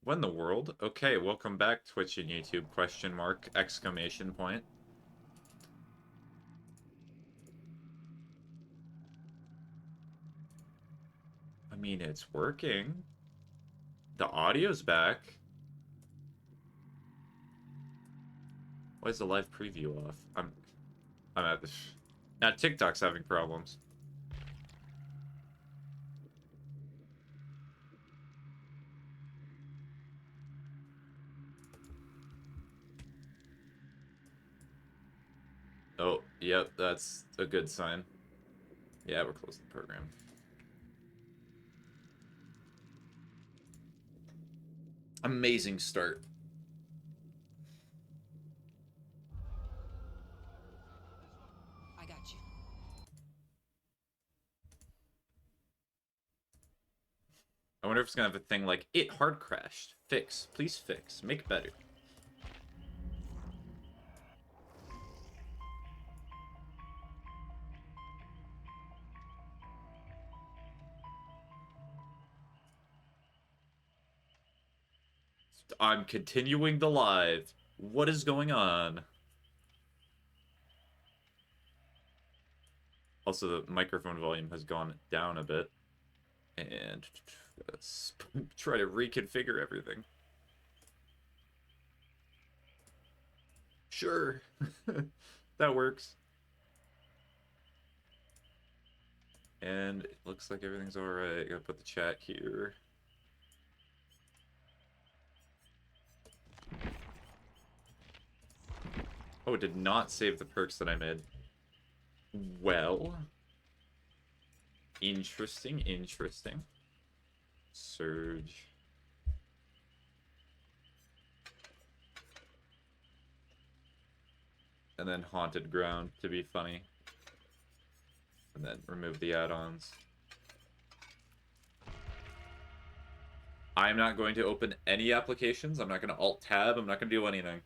What in the world? Okay, welcome back, Twitch and YouTube, question mark, exclamation point. I mean, it's working. The audio's back. Why is the live preview off? I'm at this. Now TikTok's having problems. Oh, yep, that's a good sign. Yeah, we're closing the program. Amazing start. I got you. I wonder if it's gonna have a thing like, it hard crashed. Fix. Please fix. Make better. I'm continuing the live. What is going on? Also, the microphone volume has gone down a bit. And let's try to reconfigure everything. Sure. That works. And it looks like everything's alright. Gotta put the chat here. Oh, it did not save the perks that I made. Well. Interesting, interesting. Surge. And then Haunted Ground to be funny. And then remove the add-ons. I'm not going to open any applications. I'm not going to Alt-Tab. I'm not going to do anything.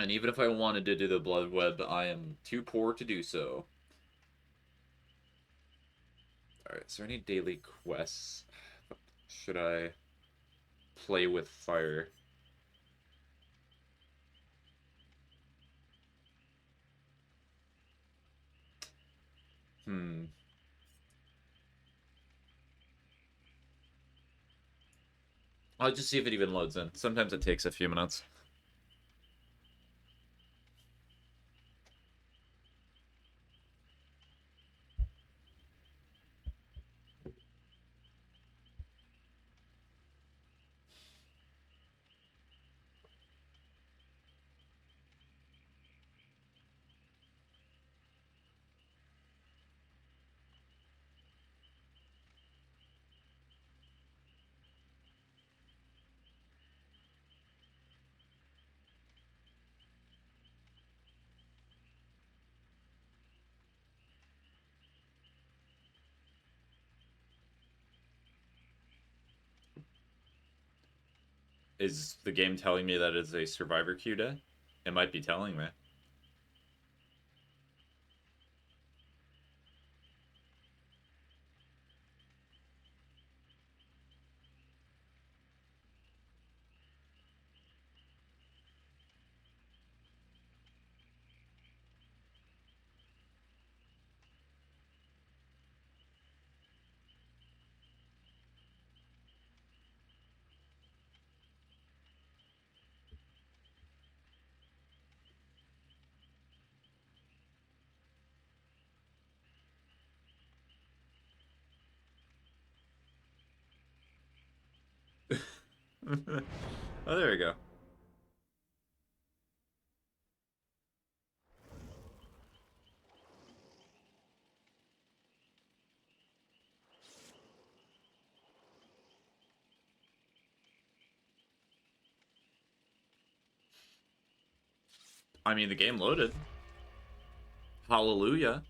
And even if I wanted to do the Blood Web, I am too poor to do so. Alright, is there any daily quests? Should I play with fire? I'll just see if it even loads in. Sometimes it takes a few minutes. Is the game telling me that it's a survivor queue day? It might be telling me. Oh, there we go. I mean, the game loaded. Hallelujah.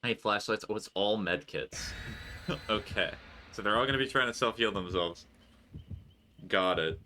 Hey, flashlights. Oh, it's all med kits. Okay. So they're all gonna be trying to self-heal themselves. Got it.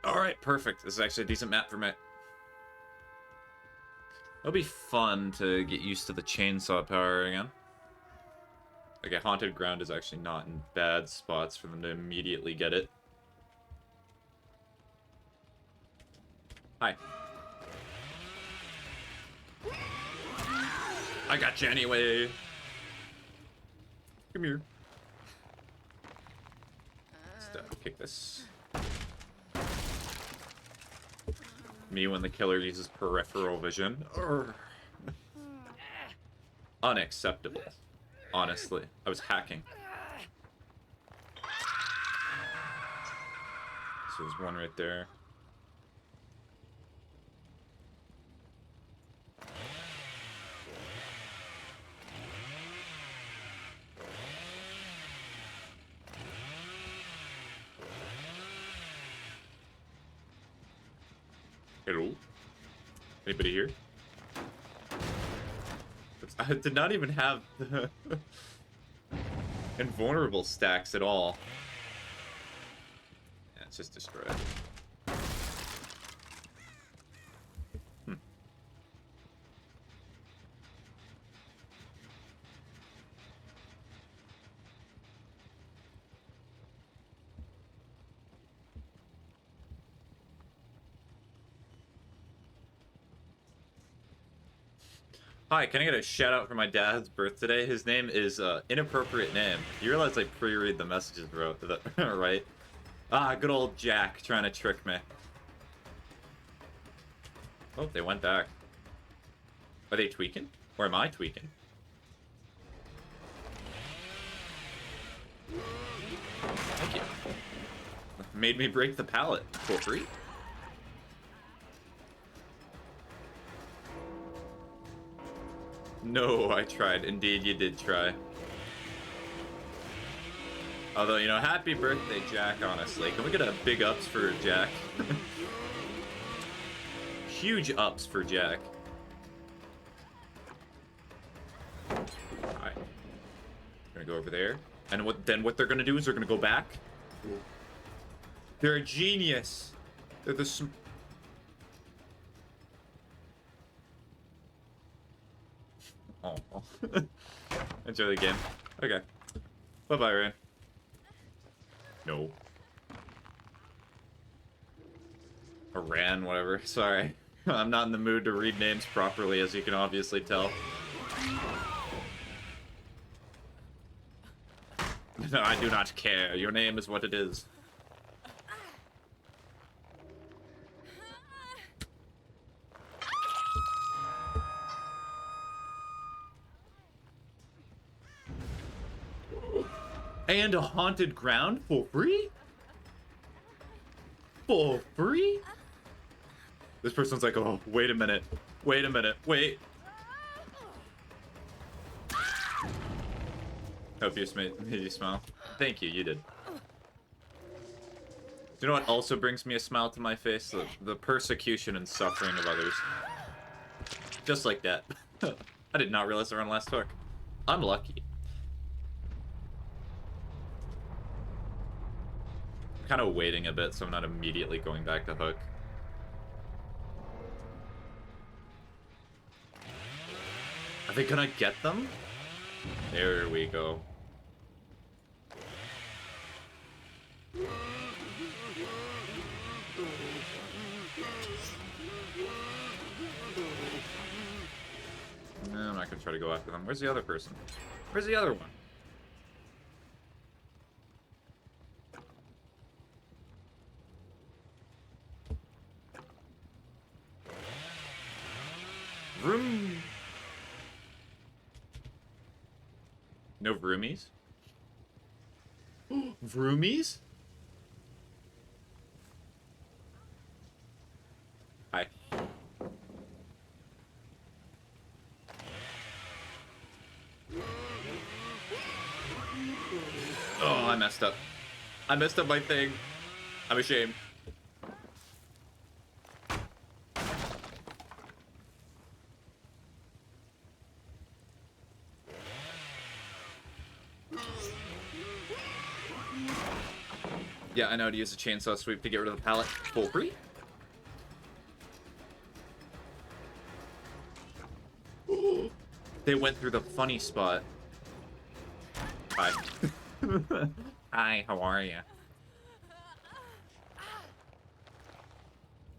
Alright, perfect. This is actually a decent map for me. It'll be fun to get used to the chainsaw power again. Okay, Haunted Ground is actually not in bad spots for them to immediately get it. Hi. I got you anyway. Come here. Let's kick this. Me when the killer uses peripheral vision. Urgh. Unacceptable. Honestly. I was hacking. So there's one right there. Hello? Anybody here? I did not even have the invulnerable stacks at all. Yeah, it's just destroyed. Hi, can I get a shout out for my dad's birthday? His name is inappropriate name. You realize I pre-read the messages, bro, right? Ah, good old Jack trying to trick me. Oh, they went back. Are they tweaking? Or am I tweaking? Thank you. Made me break the pallet for free. No, I tried. Indeed, you did try. Although, you know, happy birthday, Jack, honestly. Can we get a big ups for Jack? Huge ups for Jack. Alright. Gonna go over there. And what they're gonna do is they're gonna go back. They're a genius. They're the Oh. Enjoy the game. Okay. Bye-bye, Rain. No. Or Ran, whatever. Sorry. I'm not in the mood to read names properly, as you can obviously tell. No, I do not care. Your name is what it is. And a haunted ground for free? For free? This person's like, oh, wait a minute. Wait a minute. Wait. Hope you made you smile. Thank you, you did. Do you know what also brings me a smile to my face? The persecution and suffering of others. Just like that. I did not realize they were on last hook. I'm lucky. Kind of waiting a bit so I'm not immediately going back to hook. Are they gonna get them? There we go. try to go after them. Where's the other person? Where's the other one? Vroom. No vroomies? Vroomies? Hi. Oh, I messed up. I messed up my thing. I'm ashamed. Yeah, I know how to use a chainsaw sweep to get rid of the pallet. Full free. They went through the funny spot. Hi. Hi, how are you?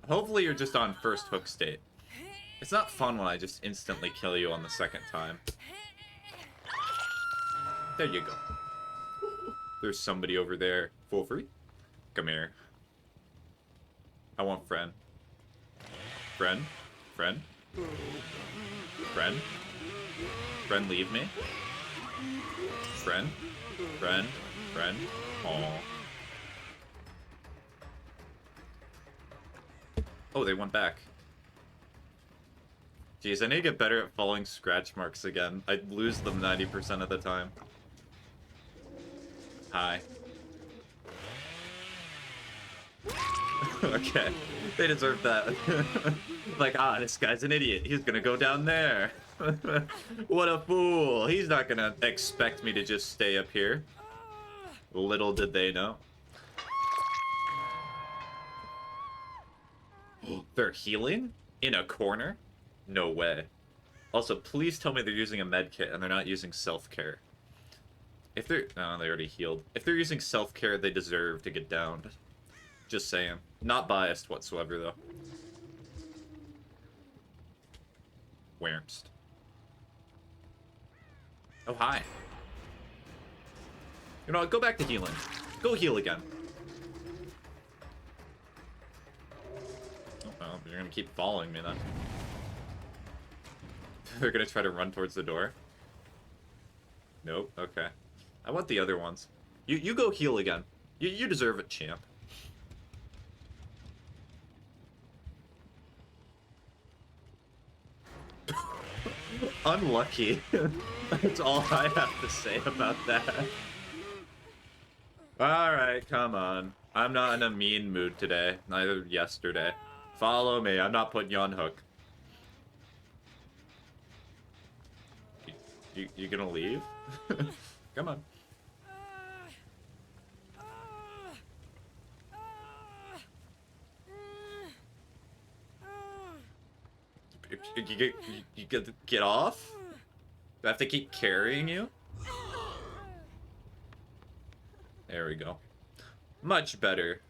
Hopefully you're just on first hook state. It's not fun when I just instantly kill you on the second time. There you go. There's somebody over there. Full free? Come here. I want friend. Friend? Friend? Friend? Friend, leave me? Friend? Friend? Friend? Aww. Oh, they went back. Jeez, I need to get better at following scratch marks again. I lose them 90% of the time. Hi. Okay. They deserve that. Like, ah, this guy's an idiot. He's gonna go down there. What a fool. He's not gonna expect me to just stay up here. Little did they know. They're healing? In a corner? No way. Also, please tell me they're using a med kit and they're not using self-care. If they're... No, they already healed. If they're using self-care, they deserve to get downed. Just saying. Not biased whatsoever, though. Whermst. Oh, hi. You know what? Go back to healing. Go heal again. Oh, well, you're gonna keep following me, then. They're gonna try to run towards the door. Nope. Okay. I want the other ones. You go heal again. You deserve it, champ. Unlucky. That's all I have to say about that. Alright, come on. I'm not in a mean mood today. Neither yesterday. Follow me. I'm not putting you on hook. You gonna leave? Come on. You get off? Do I have to keep carrying you? There we go. Much better.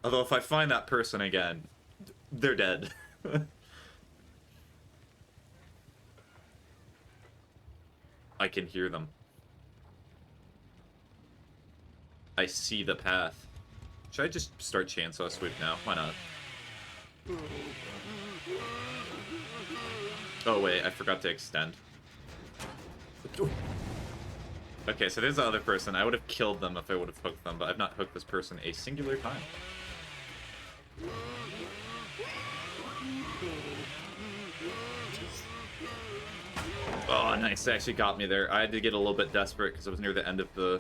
Although if I find that person again, they're dead. I can hear them. I see the path. Should I just start Chainsaw Sweep now? Why not? Oh wait, I forgot to extend. Okay, so there's the other person. I would have killed them if I would have hooked them, but I've not hooked this person a singular time. Oh, nice. They actually got me there. I had to get a little bit desperate because I was near the end of the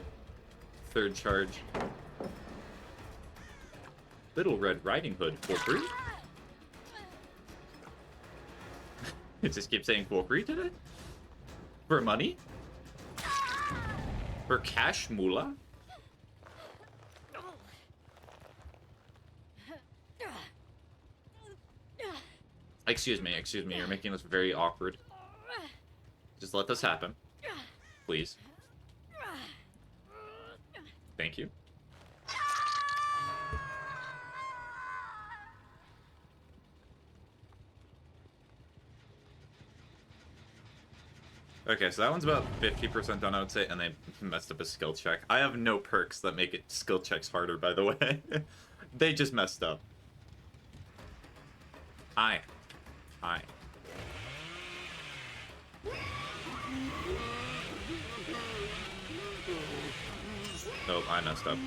third charge. Little Red Riding Hood for free? It just keeps saying for free today? For money? For cash moolah? Excuse me, you're making this very awkward. Just let this happen. Please. Thank you. Okay, so that one's about 50% done, I would say, and they messed up a skill check. I have no perks that make it skill checks harder, by the way. They just messed up. Hi. Hi. Oh, I messed up.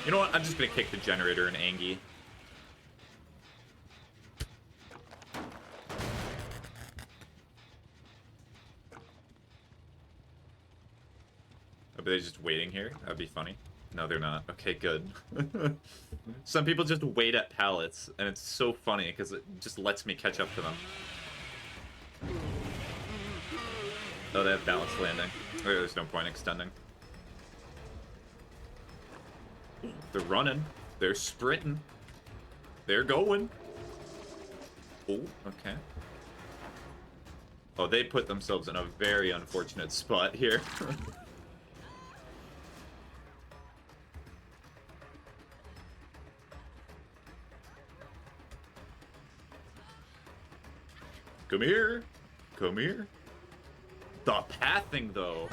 You know what? I'm just gonna kick the generator and Angie. Are they just waiting here? That'd be funny. No, they're not. Okay, good. Some people just wait at pallets, and it's so funny because it just lets me catch up to them. Oh, they have balanced landing. There's no point extending. They're running. They're sprinting. They're going. Oh, okay. Oh, they put themselves in a very unfortunate spot here. Come here. Come here. The pathing, though.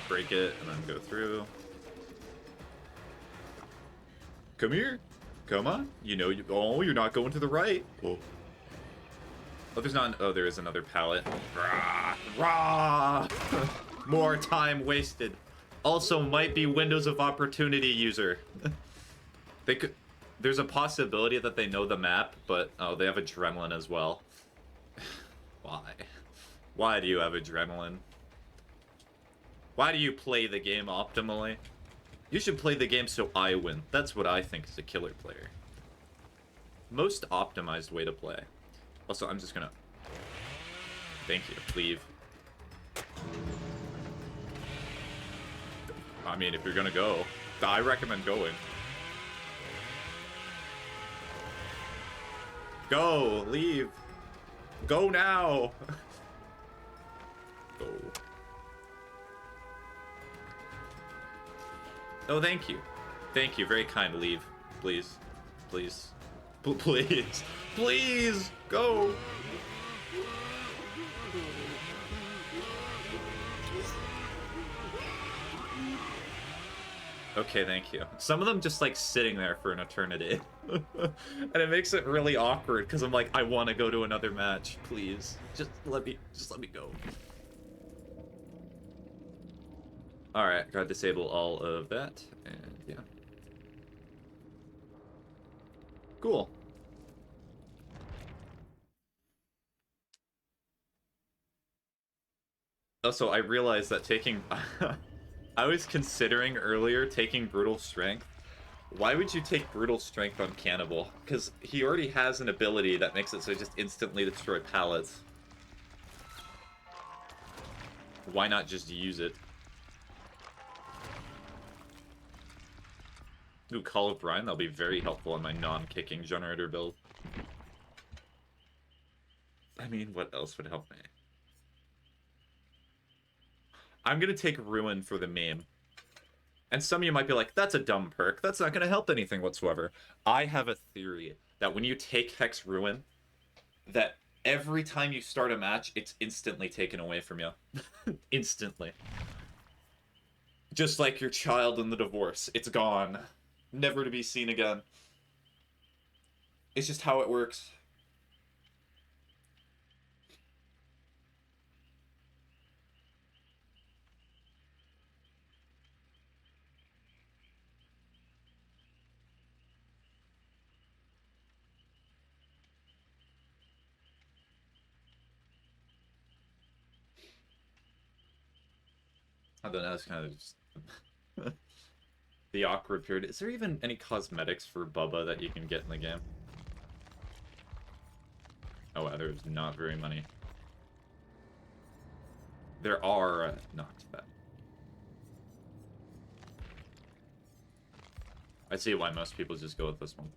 Break it and then go through. Come here. Come on. You know you. Oh, you're not going to the right. Oh. Oh, there's not. Oh, there is another pallet. Rah! Rah! More time wasted. Also, might be Windows of Opportunity user. They could. There's a possibility that they know the map, but oh, they have adrenaline as well. Why? Why do you have adrenaline? Why do you play the game optimally? You should play the game so I win. That's what I think is a killer player. Most optimized way to play. Also, I'm just gonna... Thank you. Leave. I mean, if you're gonna go, I recommend going. Go! Leave! Go now! Go. Oh, thank you. Thank you. Very kind. Leave. Please. Please. Please. Please! Go! Okay, thank you. Some of them just like sitting there for an eternity. And it makes it really awkward because I'm like, I want to go to another match. Please. Just let me go. Alright, gotta disable all of that, and yeah. Cool. Also, I realized that taking... I was considering earlier taking Brutal Strength. Why would you take Brutal Strength on Cannibal? Because he already has an ability that makes it so he just instantly destroy pallets. Why not just use it? Ooh, Call of Brine, that'll be very helpful in my non-kicking generator build. I mean, what else would help me? I'm gonna take Ruin for the meme. And some of you might be like, that's a dumb perk. That's not gonna help anything whatsoever. I have a theory that when you take Hex Ruin, that every time you start a match, it's instantly taken away from you. Instantly. Just like your child in the divorce. It's gone. Never to be seen again. It's just how it works. I don't know, it's kind of just... the awkward period. Is there even any cosmetics for Bubba that you can get in the game? Oh wow, there's not very many. There are not bad. I see why most people just go with this one.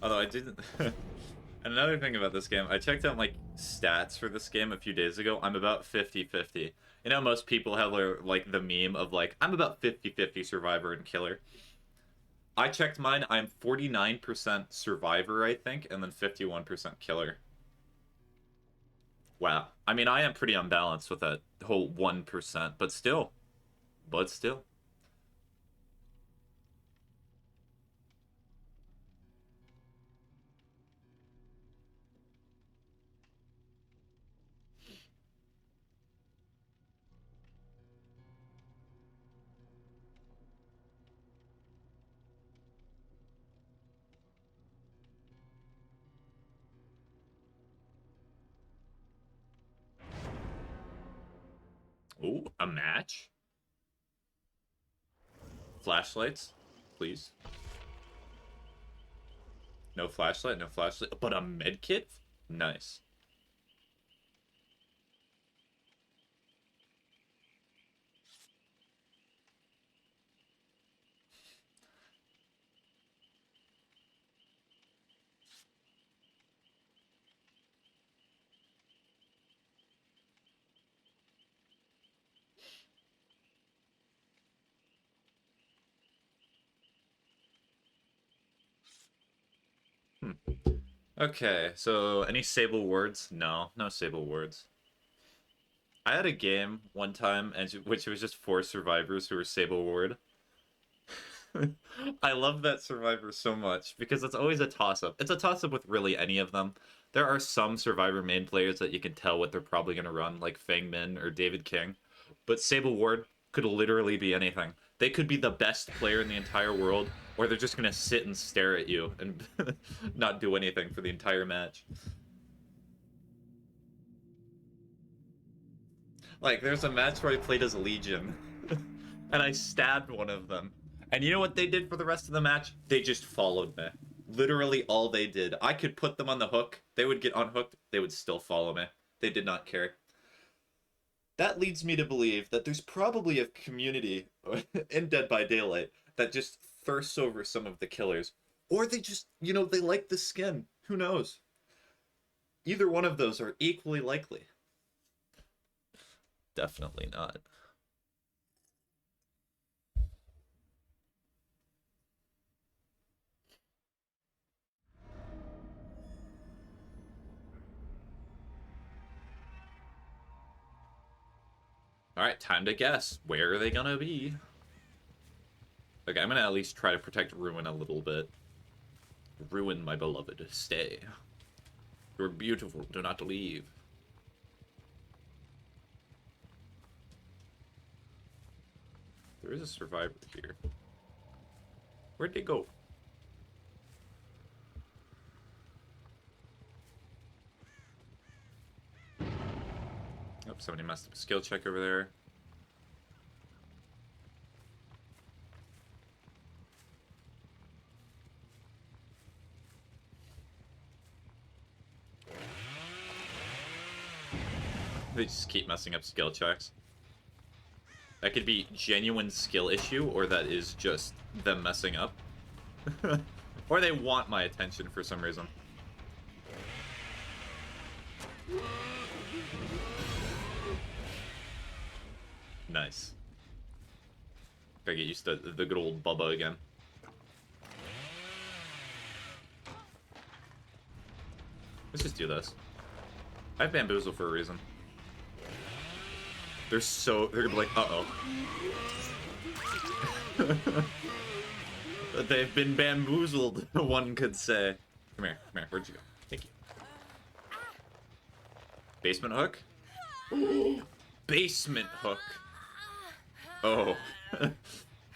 Although I didn't... And another thing about this game, I checked out, like, stats for this game a few days ago. I'm about 50-50. You know, most people have like the meme of like, I'm about 50-50 survivor and killer. I checked mine. I'm 49% survivor, I think, and then 51% killer. Wow. I mean, I am pretty unbalanced with that whole 1%, but still. But still. Ooh, a match? Flashlights, please. No flashlight, no flashlight. But a medkit? Nice. Hmm. Okay, so any Sable words? No, no Sable words. I had a game one time, which was just 4 survivors who were Sable ward. I love that survivor so much because it's always a toss-up. It's a toss-up with really any of them. There are some survivor main players that you can tell what they're probably going to run, like Fang Min or David King. But Sable Ward could literally be anything. They could be the best player in the entire world, or they're just going to sit and stare at you and not do anything for the entire match. Like, there's a match where I played as Legion, and I stabbed one of them. And you know what they did for the rest of the match? They just followed me. Literally all they did. I could put them on the hook. They would get unhooked. They would still follow me. They did not care. That leads me to believe that there's probably a community in Dead by Daylight that just thirsts over some of the killers. Or they just, you know, they like the skin. Who knows? Either one of those are equally likely. Definitely not. Alright, time to guess. Where are they gonna be? Okay, I'm gonna at least try to protect Ruin a little bit. Ruin, my beloved, stay. You're beautiful, do not leave. There is a survivor here. Where'd they go? Oh, somebody messed up a skill check over there. They just keep messing up skill checks. That could be genuine skill issue, or that is just them messing up. Or they want my attention for some reason. Nice. Gotta get used to the good old Bubba again. Let's just do this. I have Bamboozle for a reason. They're gonna be like, uh-oh. They've been bamboozled, one could say. Come here, where'd you go? Thank you. Basement hook? Basement hook. Oh.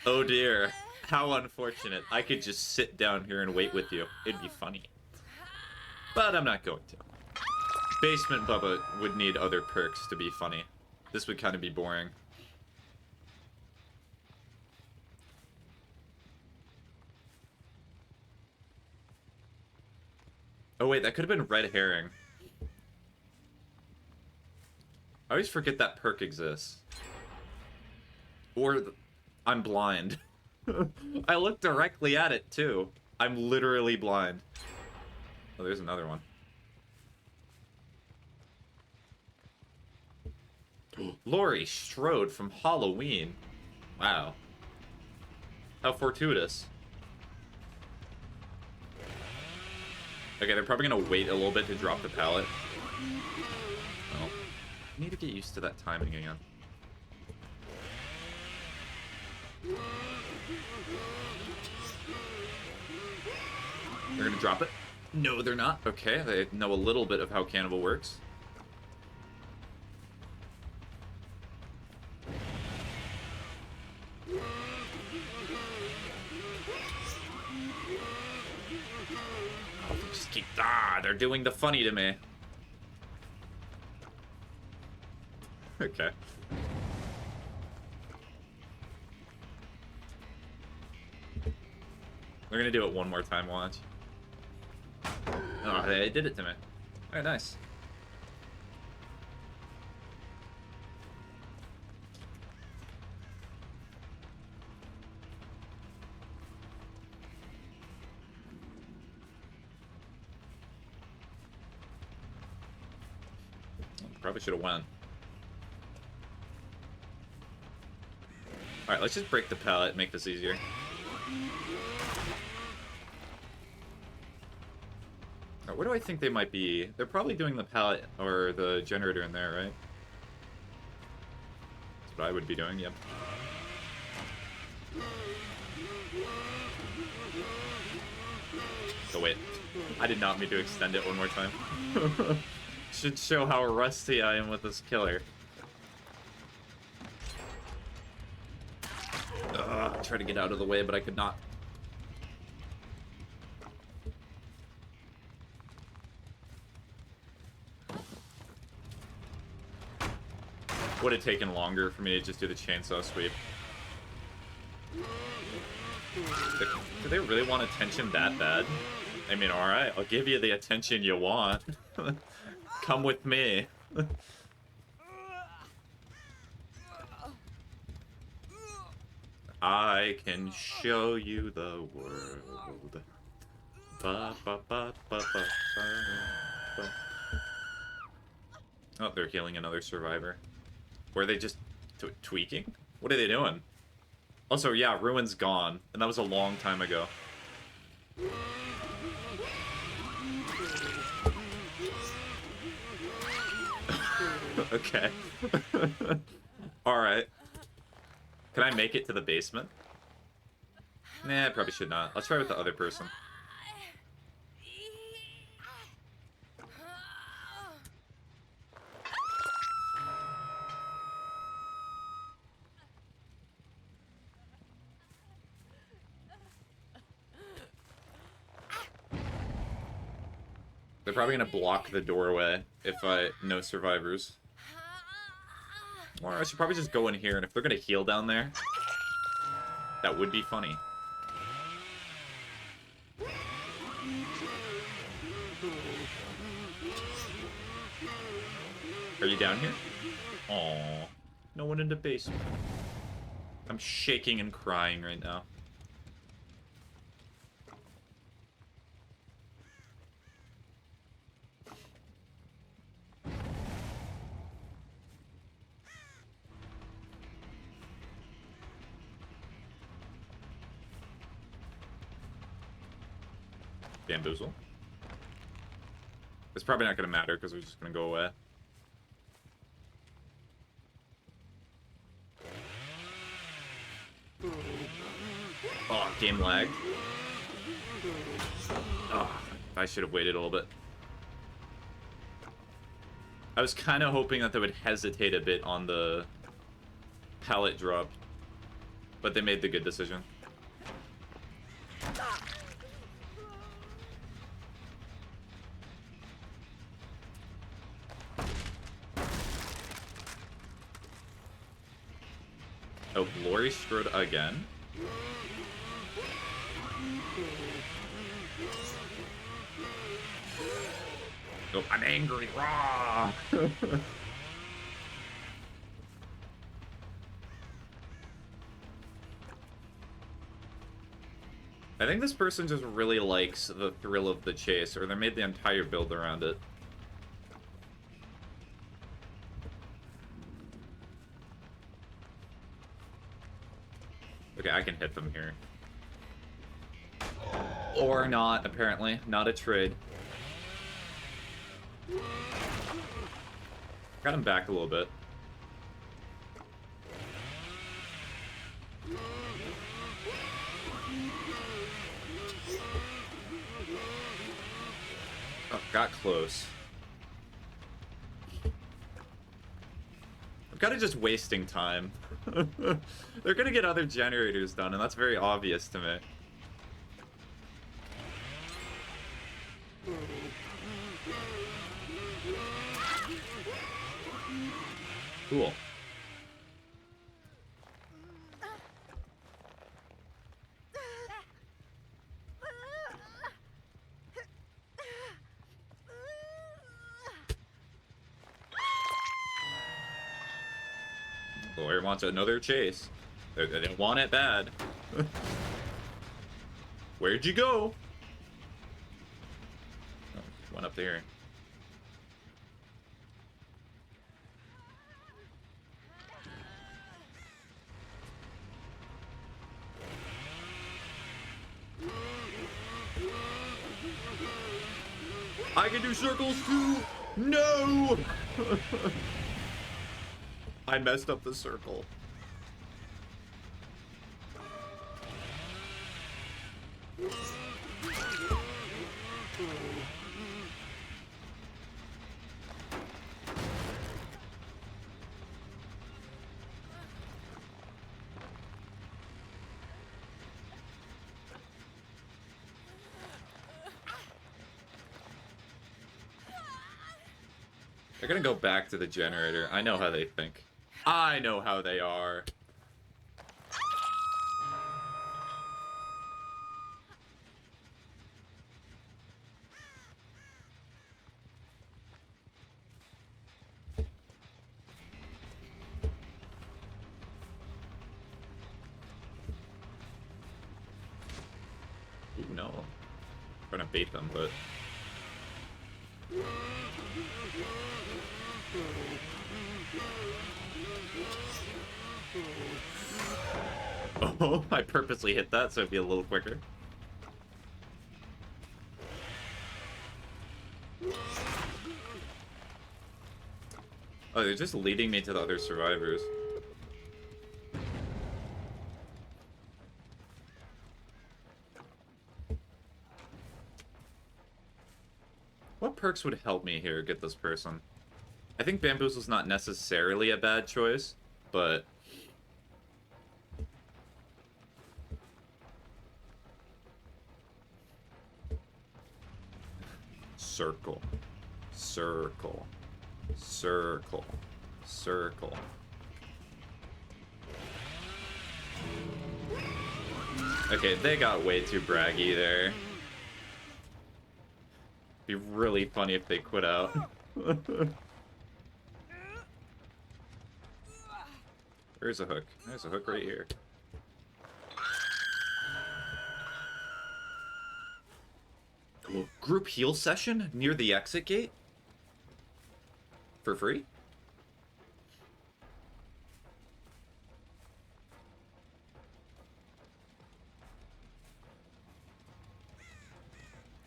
Oh dear. How unfortunate. I could just sit down here and wait with you. It'd be funny. But I'm not going to. Basement Bubba would need other perks to be funny. This would kind of be boring. Oh wait, that could have been red herring. I always forget that perk exists. Or I'm blind. I look directly at it too. I'm literally blind. Oh, there's another one. Laurie Strode from Halloween. Wow. How fortuitous. Okay, they're probably gonna wait a little bit to drop the pallet. Well, I need to get used to that timing again. They're gonna drop it? No, they're not. Okay, they know a little bit of how Cannibal works. Oh, they just keep... they're doing the funny to me. Okay. They're gonna do it one more time, watch. Oh, they did it to me. Alright, nice. Probably should have won. Alright, let's just break the pallet and make this easier. Where do I think they might be? They're probably doing the pallet or the generator in there, right? That's what I would be doing, yep. Oh wait, I did not mean to extend it one more time. Should show how rusty I am with this killer. Ugh, I tried to get out of the way, but I could not. Would have taken longer for me to just do the chainsaw sweep. Do they really want attention that bad? I mean, alright, I'll give you the attention you want. Come with me. I can show you the world. Ba, ba, ba, ba, ba, ba. Oh, they're healing another survivor. Were they just tweaking? What are they doing? Also, yeah, Ruin's gone, and that was a long time ago. Okay. Alright. Can I make it to the basement? Nah, I probably should not. Let's try with the other person. They're probably gonna block the doorway if no survivors. Or I should probably just go in here, and if they're gonna heal down there, that would be funny. Are you down here? Aww. No one in the basement. I'm shaking and crying right now. Bamboozle. It's probably not going to matter because we're just going to go away. Oh, game lag. Oh, I should have waited a little bit. I was kind of hoping that they would hesitate a bit on the pallet drop, but they made the good decision. Oh, Laurie Strode again. Oh, I'm angry. Raw. I think this person just really likes the thrill of the chase, or they made the entire build around it. Okay, I can hit them here. Or not, apparently. Not a trade. Got him back a little bit. Oh, got close. I'm kind of just wasting time. They're gonna get other generators done, and that's very obvious to me. Cool. The lawyer wants another chase. They didn't want it bad. Where'd you go? Oh, went up there. I can do circles too! No! I messed up the circle. They're gonna go back to the generator. I know how they think. I know how they are. Ooh, no. I'm trying to bait them, but... Oh, I purposely hit that so it'd be a little quicker. Oh, they're just leading me to the other survivors. What perks would help me here get this person? I think Bamboozle's not necessarily a bad choice, but... Circle. Circle. Circle. Circle. Okay, they got way too braggy there. Be really funny if they quit out. There's a hook. There's a hook right here. Cool. Group heal session near the exit gate? For free?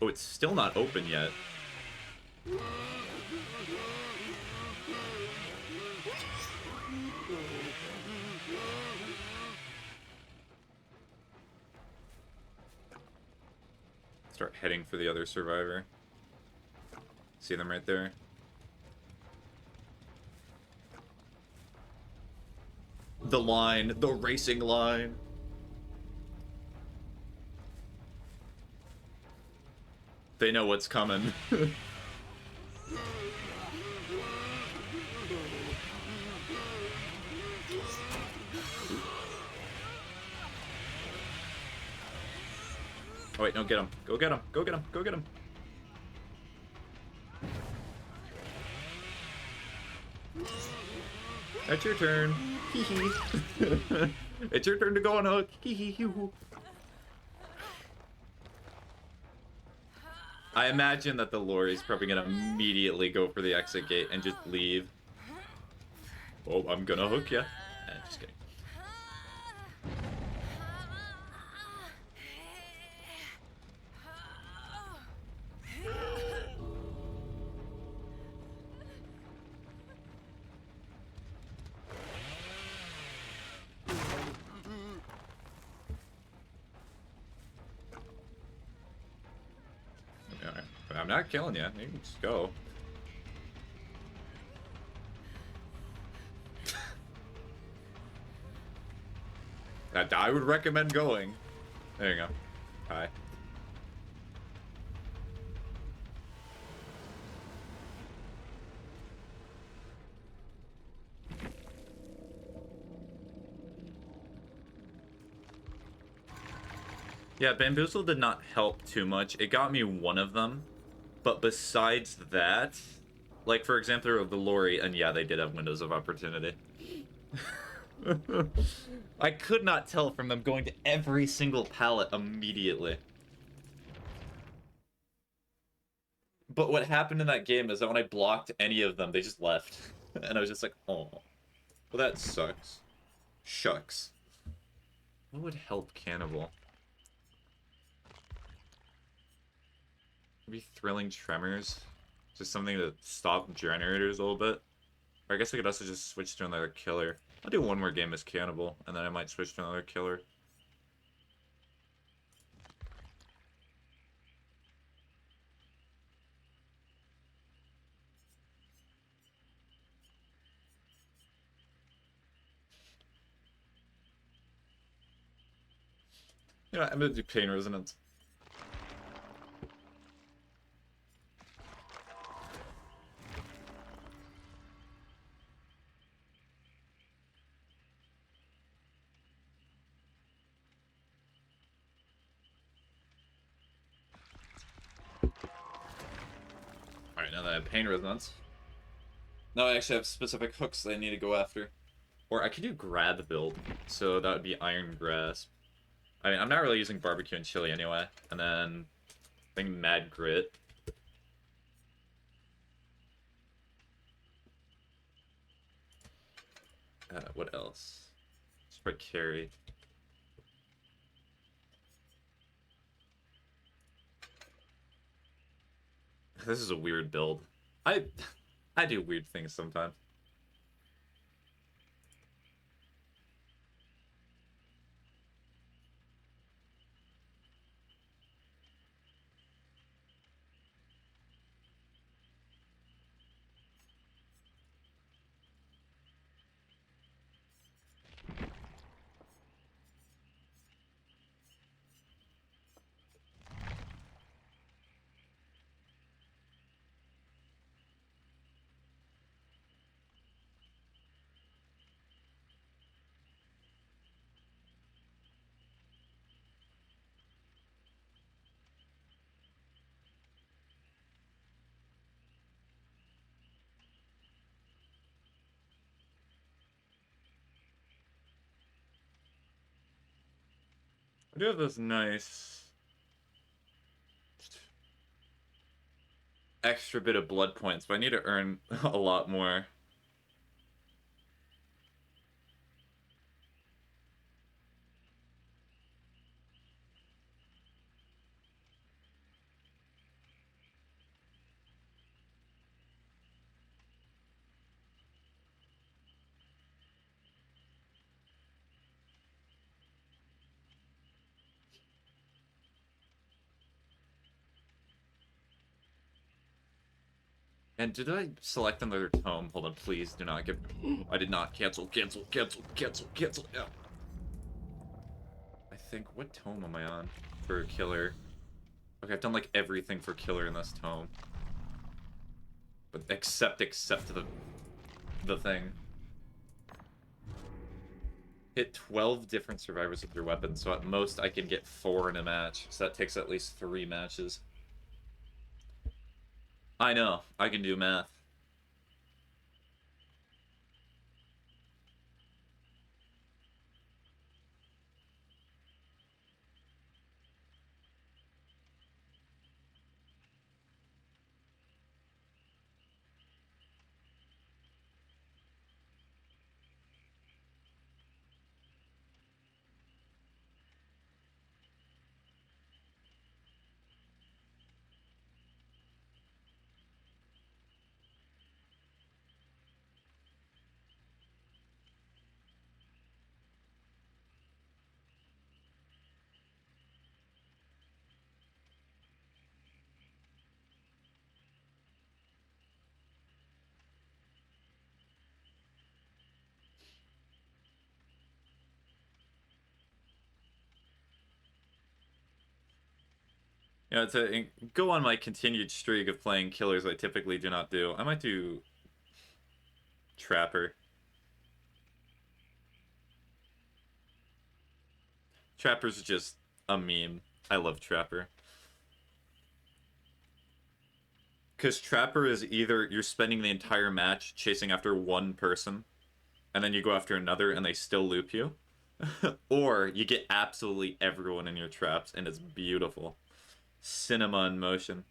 Oh, it's still not open yet. Start heading for the other survivor. See them right there? The line, the racing line. They know what's coming. Oh wait, no, get him. Go get him. Go get him. Go get him. That's your turn. Hee hee. It's your turn to go on hook. Hee hee hoo. I imagine that the lorry's probably gonna immediately go for the exit gate and just leave. Oh, I'm gonna hook ya. Just kidding. not killing you. You can just go. I would recommend going. There you go. Hi. Yeah, Bamboozle did not help too much. It got me one of them. But besides that, like, for example, the lorry, and yeah, they did have windows of opportunity. I could not tell from them going to every single pallet immediately. But what happened in that game is that when I blocked any of them, they just left. And I was just like, oh. Well, that sucks. Shucks. What would help Cannibal? Maybe Thrilling Tremors? Just something to stop generators a little bit. Or I guess I could also just switch to another killer. I'll do one more game as Cannibal, and then I might switch to another killer. You know, I'm gonna do Pain Resonance. Alright, now that I have Pain Resonance. Now I actually have specific hooks that I need to go after. Or I could do Grab build, so that would be Iron Grasp. I mean, I'm not really using Barbecue and Chili anyway. And then, I think Mad Grit. What else? Spread Carry. This is a weird build. I I do weird things sometimes. I do have this nice extra bit of blood points, but I need to earn a lot more. And did I select another tome? Hold on, please do not get... I did not. Cancel, cancel, cancel, cancel, cancel. Yeah. I think... What tome am I on for Killer? Okay, I've done like everything for Killer in this tome. But except the thing. Hit 12 different survivors with your weapon, so at most I can get 4 in a match. So that takes at least 3 matches. I know, I can do math. You know, to go on my continued streak of playing killers I typically do not do, I might do Trapper. Trapper's just a meme. I love Trapper. Because Trapper is either you're spending the entire match chasing after one person, and then you go after another and they still loop you, or you get absolutely everyone in your traps and it's beautiful. Cinema in motion.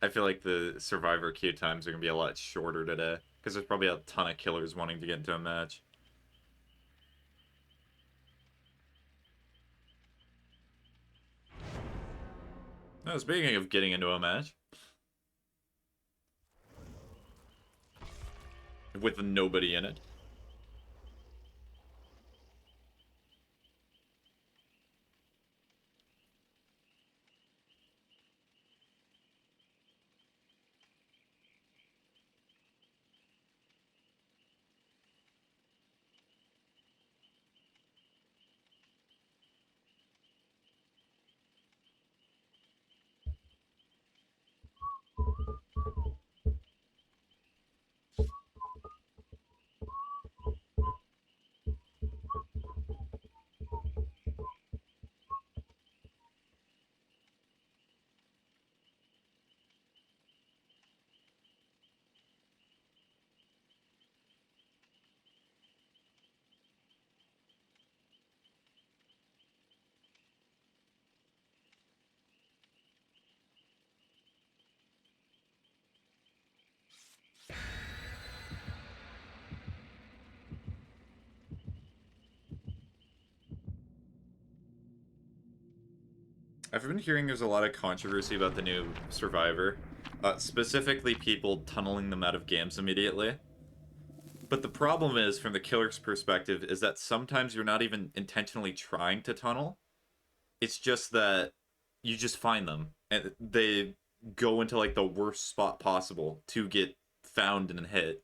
I feel like the Survivor queue times are going to be a lot shorter today, because there's probably a ton of killers wanting to get into a match. No, speaking of getting into a match, with nobody in it. I've been hearing there's a lot of controversy about the new Survivor. Specifically people tunneling them out of games immediately. But the problem is, from the killer's perspective, is that sometimes you're not even intentionally trying to tunnel. It's just that you just find them. And they go into, like, the worst spot possible to get found and hit.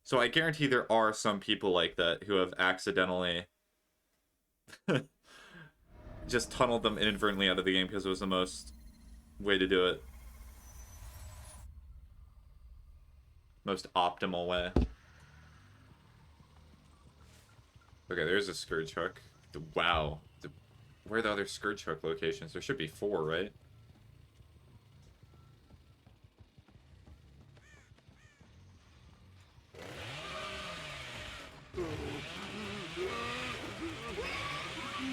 So I guarantee there are some people like that who have accidentally just tunneled them inadvertently out of the game because it was the most way to do it. Most optimal way. Okay, there's a Scourge Hook. Wow. Where are the other Scourge Hook locations? There should be 4, right?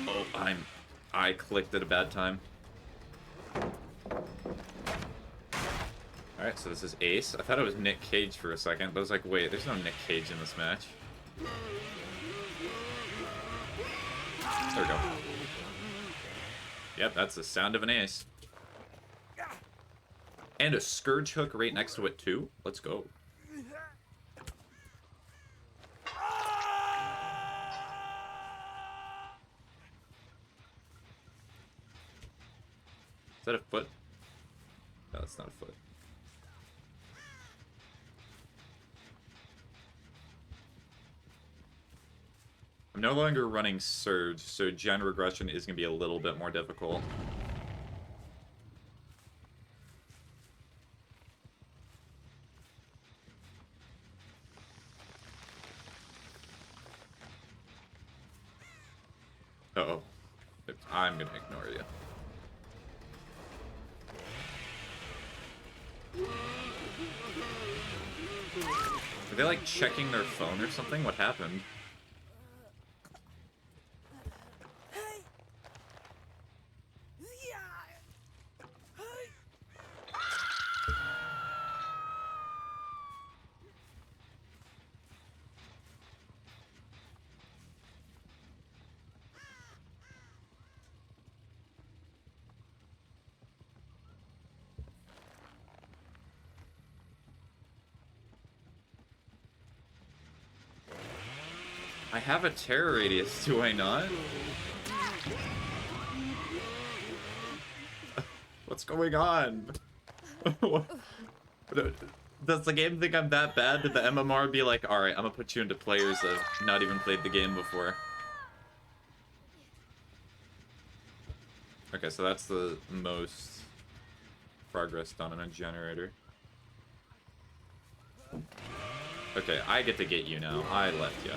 Oh, I clicked at a bad time. Alright, so this is Ace. I thought it was Nick Cage for a second, but I was like, wait, there's no Nick Cage in this match. There we go. Yep, that's the sound of an ace. And a Scourge Hook right next to it, too. Let's go. Is that a foot? No, that's not a foot. I'm no longer running Surge, so gen regression is going to be a little bit more difficult. Uh-oh. I'm going to ignore you. Are they, like, checking their phone or something? What happened? I have a terror radius, do I not? What's going on? Does the game think I'm that bad? Did the MMR be like, alright, I'm gonna put you into players that have not even played the game before? Okay, so that's the most progress done on a generator. Okay, I get to get you now. I left you.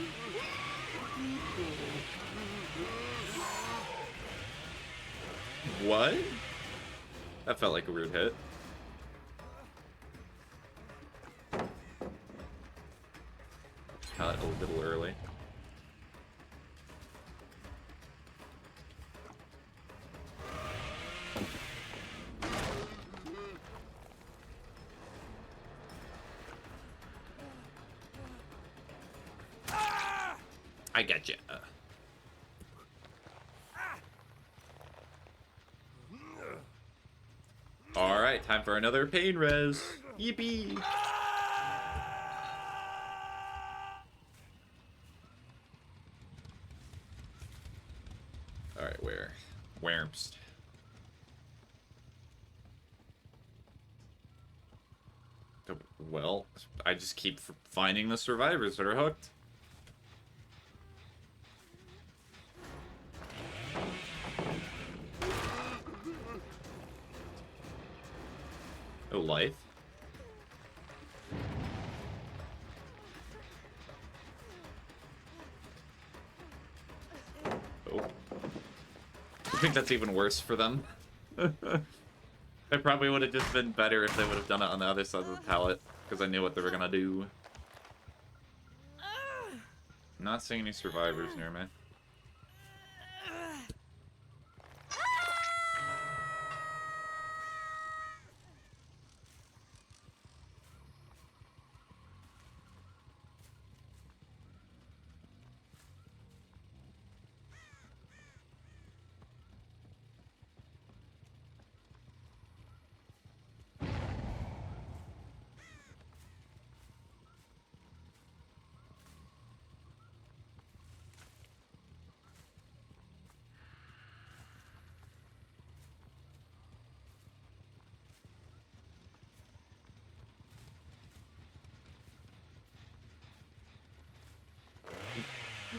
What? That felt like a weird hit. Got a little early. I get you. Alright, time for another pain res. Yippee! Alright, where? Whermst. Well, I just keep finding the survivors that are hooked. Oh, life. Oh. I think that's even worse for them. It probably would have just been better if they would have done it on the other side of the pallet, because I knew what they were gonna do. I'm not seeing any survivors near me.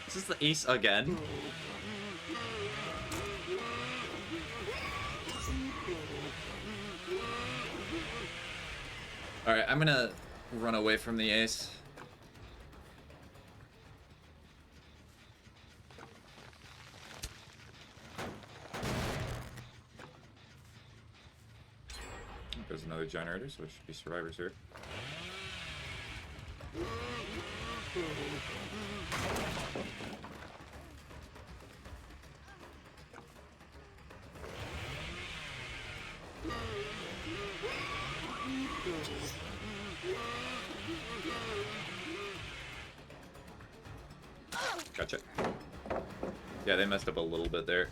Is this the ace again? Alright, I'm gonna run away from the ace. There's another generator, so there should be survivors here. Gotcha. Yeah, they messed up a little bit there.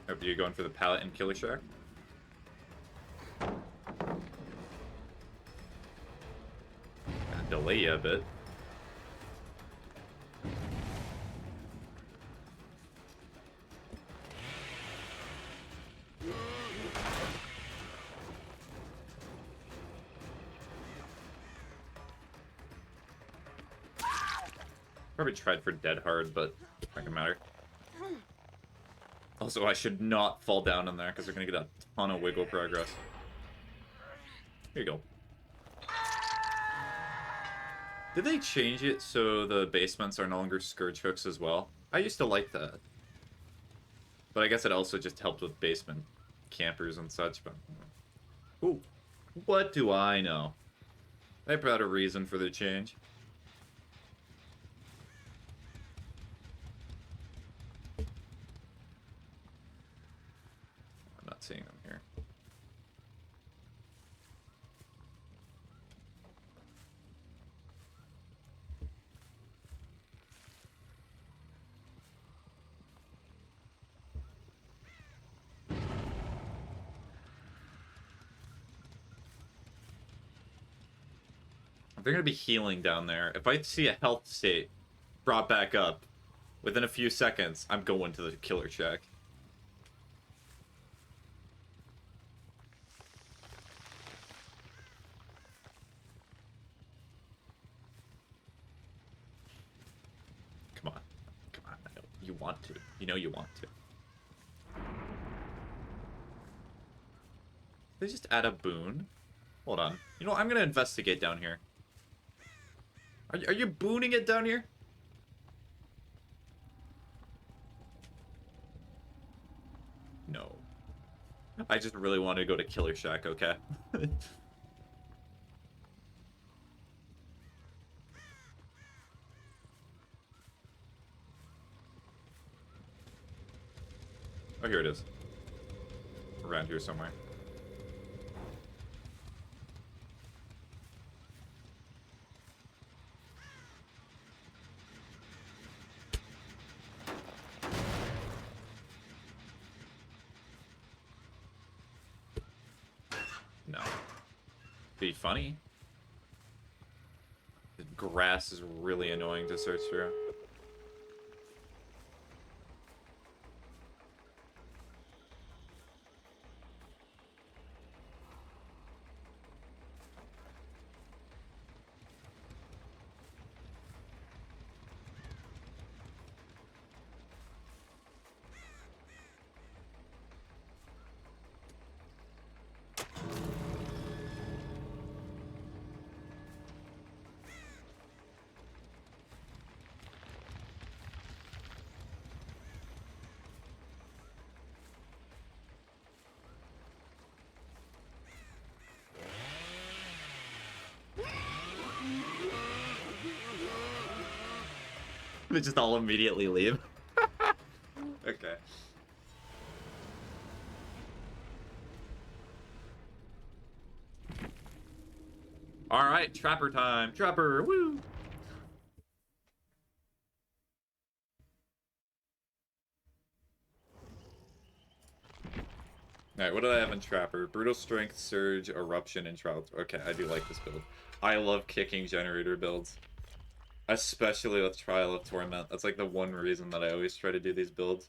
Are you going for the pallet and killer shack? Gonna delay you a bit. Probably tried for dead hard, but not gonna matter. Also, I should not fall down in there because they're gonna get a ton of wiggle progress. Here you go. Did they change it so the basements are no longer scourge hooks as well? I used to like that. But I guess it also just helped with basement campers and such, but... Ooh. What do I know? They brought a reason for the change. I'm not seeing them here. They're gonna be healing down there. If I see a health state brought back up within a few seconds, I'm going to the killer shack. Come on. Come on. I know you want to. You know you want to. They just add a boon? Hold on. You know what? I'm gonna investigate down here. Are you booning it down here? No. I just really want to go to Killer Shack, okay? Oh, here it is. Around here somewhere. No. Be funny. The grass is really annoying to search through. They just all immediately leave. Okay. Alright, Trapper time. Trapper, woo! Alright, what do I have in Trapper? Brutal Strength, Surge, Eruption, and Trial. Okay, I do like this build. I love kicking generator builds. Especially with Trial of Torment. That's like the one reason that I always try to do these builds.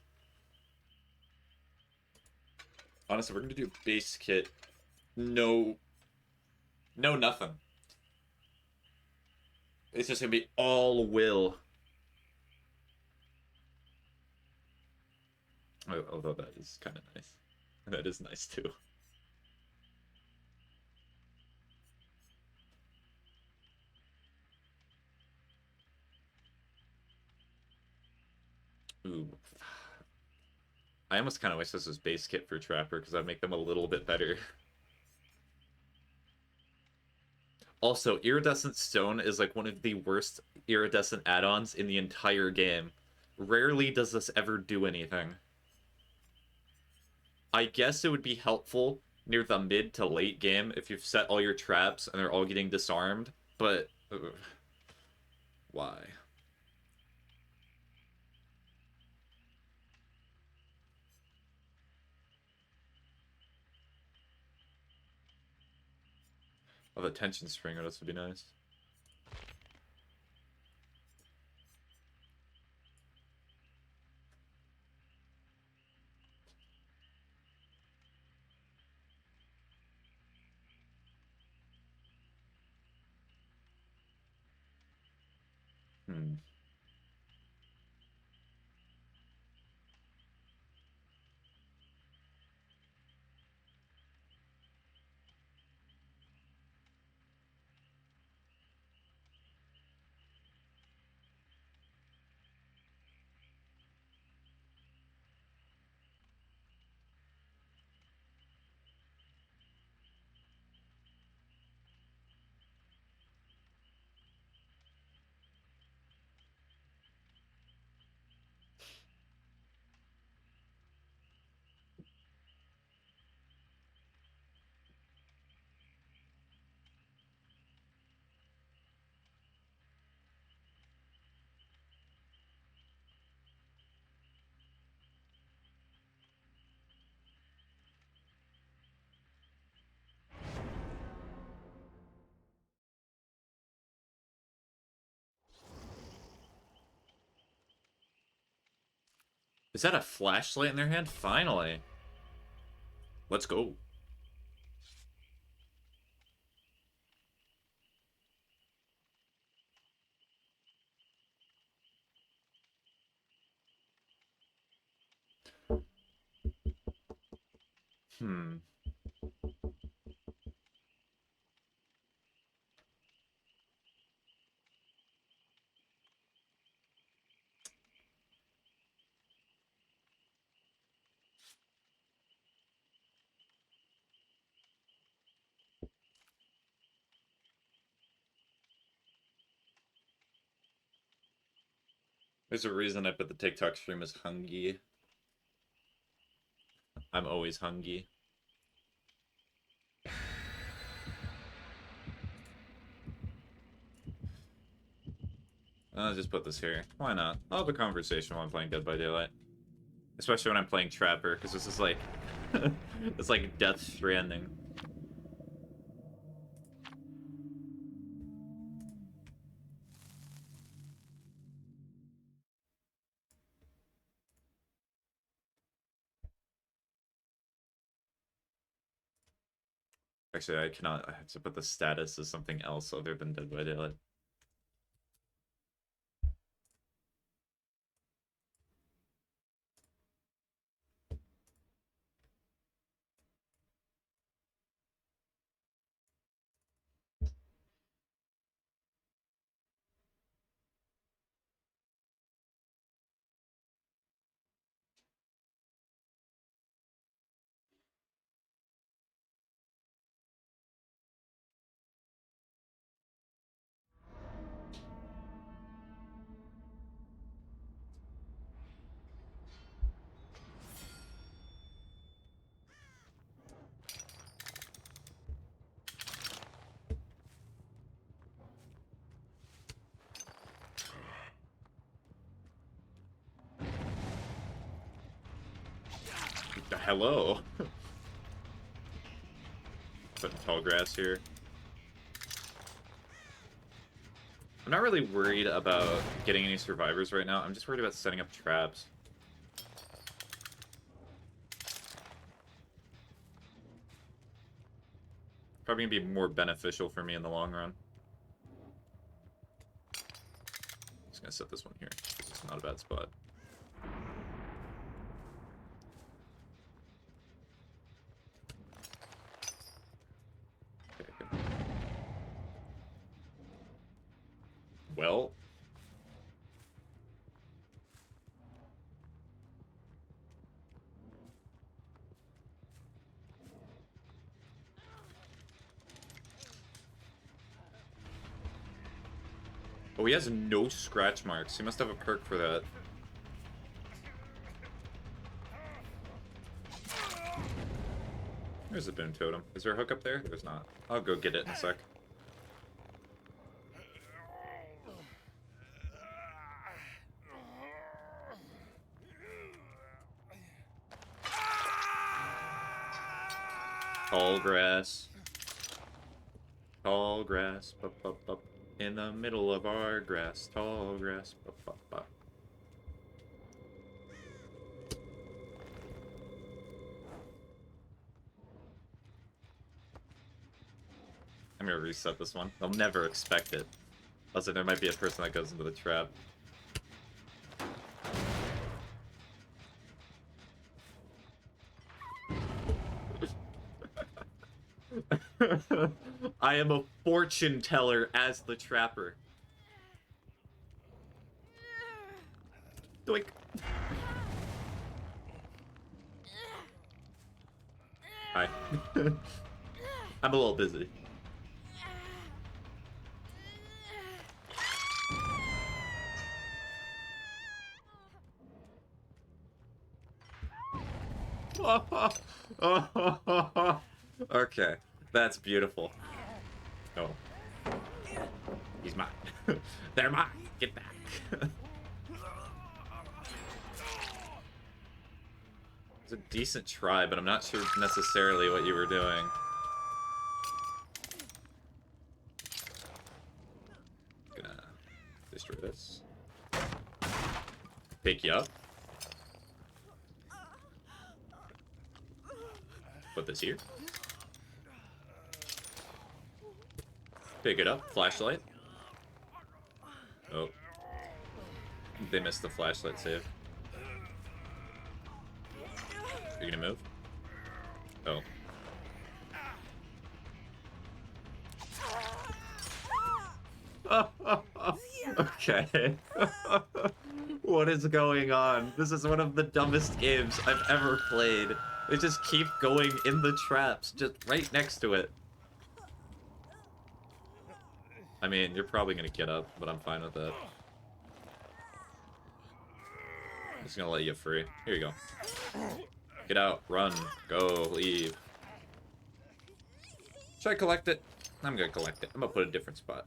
Honestly, we're gonna do base kit. No, nothing. It's just gonna be all will. Although that is kind of nice. That is nice too. Ooh. I almost kind of wish this was base kit for Trapper, because that'd make them a little bit better. Also, Iridescent Stone is like one of the worst iridescent add-ons in the entire game. Rarely does this ever do anything. I guess it would be helpful near the mid to late game if you've set all your traps and they're all getting disarmed, but... why? Oh, the tension spring, this would be nice. Hmm. Is that a flashlight in their hand? Finally. Let's go. Hmm. There's a reason I put the TikTok stream as hungry. I'm always hungry. I'll just put this here. Why not? I'll have a conversation while I'm playing Dead by Daylight. Especially when I'm playing Trapper, because this is like... it's like Death Stranding. Actually, I cannot... I have to put the status as something else other than Dead by Daylight. Hello. Putting tall grass here. I'm not really worried about getting any survivors right now. I'm just worried about setting up traps. Probably gonna be more beneficial for me in the long run. Just gonna set this one here. It's not a bad spot. Well. Oh, he has no scratch marks. He must have a perk for that. There's a boon totem. Is there a hook up there? There's not. I'll go get it in a sec. Tall grass. Tall grass. Bup, bup, bup. In the middle of our grass. Tall grass. Bup, bup, bup. I'm gonna reset this one. They'll never expect it. Also, there might be a person that goes into the trap. I am a fortune teller as the trapper. Doink. Hi. I'm a little busy. Okay, that's beautiful. Oh. He's mine. They're mine. Get back. It's a decent try, but I'm not sure necessarily what you were doing. Gonna destroy this. Pick you up. put this here. Pick it up. Flashlight. Oh. They missed the flashlight save. Are you gonna move? Oh. Okay. What is going on? This is one of the dumbest games I've ever played. They just keep going in the traps, just right next to it. I mean, you're probably gonna get up, but I'm fine with that. I'm just gonna let you free. Here you go. Get out, run, go, leave. Should I collect it? I'm gonna collect it. I'm gonna put it in a different spot.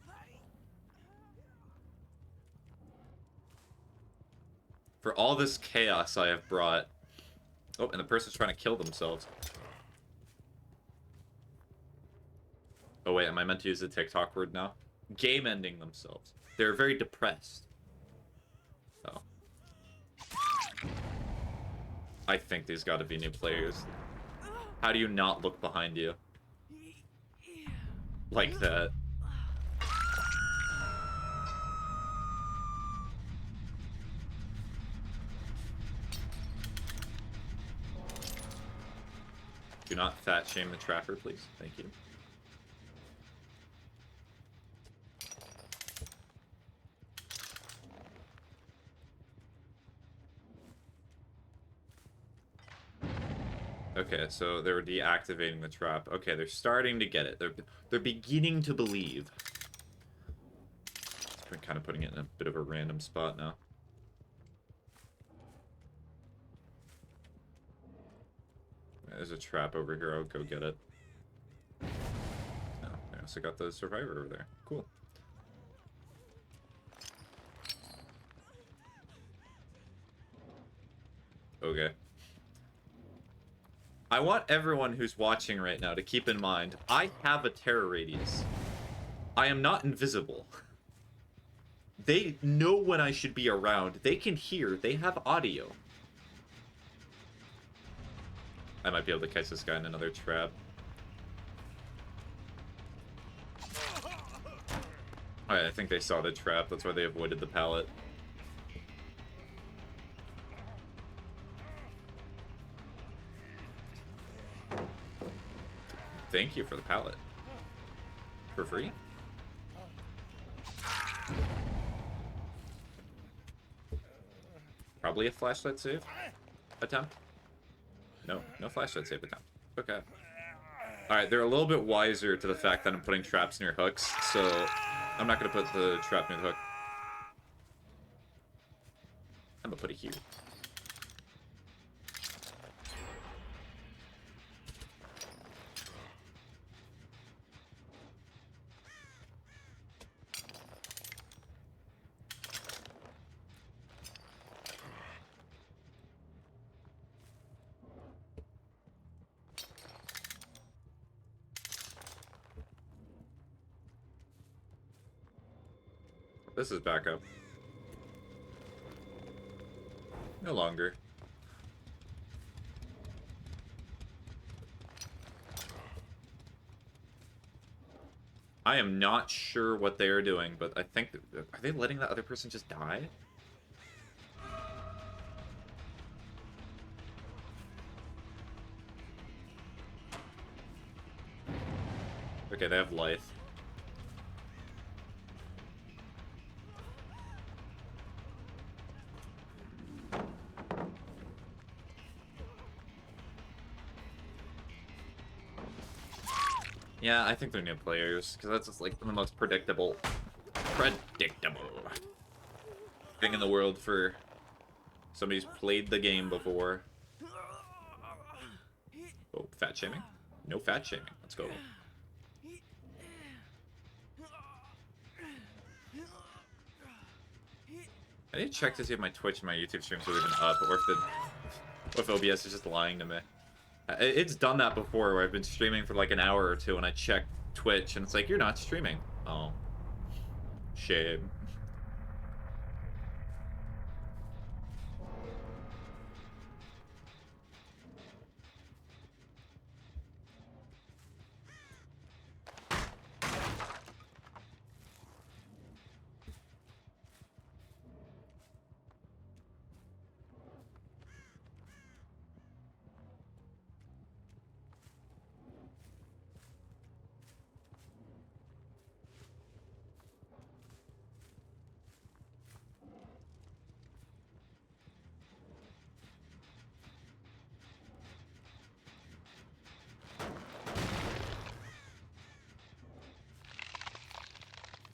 For all this chaos I have brought... Oh, and the person's trying to kill themselves. Oh wait, am I meant to use the TikTok word now? Game-ending themselves. They're very depressed. Oh. I think these gotta be new players. How do you not look behind you? Like that. Do not fat shame the trapper, please. Thank you. Okay, so they were deactivating the trap. Okay, they're starting to get it. They're beginning to believe. I'm kind of putting it in a bit of a random spot now. There's a trap over here. I'll go get it. Oh, I also got the survivor over there. Cool. Okay. I want everyone who's watching right now to keep in mind, I have a terror radius. I am not invisible. They know when I should be around. They can hear. They have audio. I might be able to catch this guy in another trap. Alright, I think they saw the trap. That's why they avoided the pallet. Thank you for the pallet. For free? Probably a flashlight save attempt. No, no flashlight save attempt. Okay. Alright, they're a little bit wiser to the fact that I'm putting traps near hooks, so I'm not going to put the trap near the hook. I'm going to put it here. This is backup. No longer. I am not sure what they are doing, but I think... Are they letting that other person just die? Okay, they have life. Yeah, I think they're new players, because that's just, like, the most predictable thing in the world for somebody who's played the game before. Oh, fat shaming? No fat shaming. Let's go. I need to check to see if my Twitch and my YouTube streams are even up, or if OBS is just lying to me. It's done that before, where I've been streaming for like an hour or two, and I check Twitch, and it's like, you're not streaming. Oh. Shame.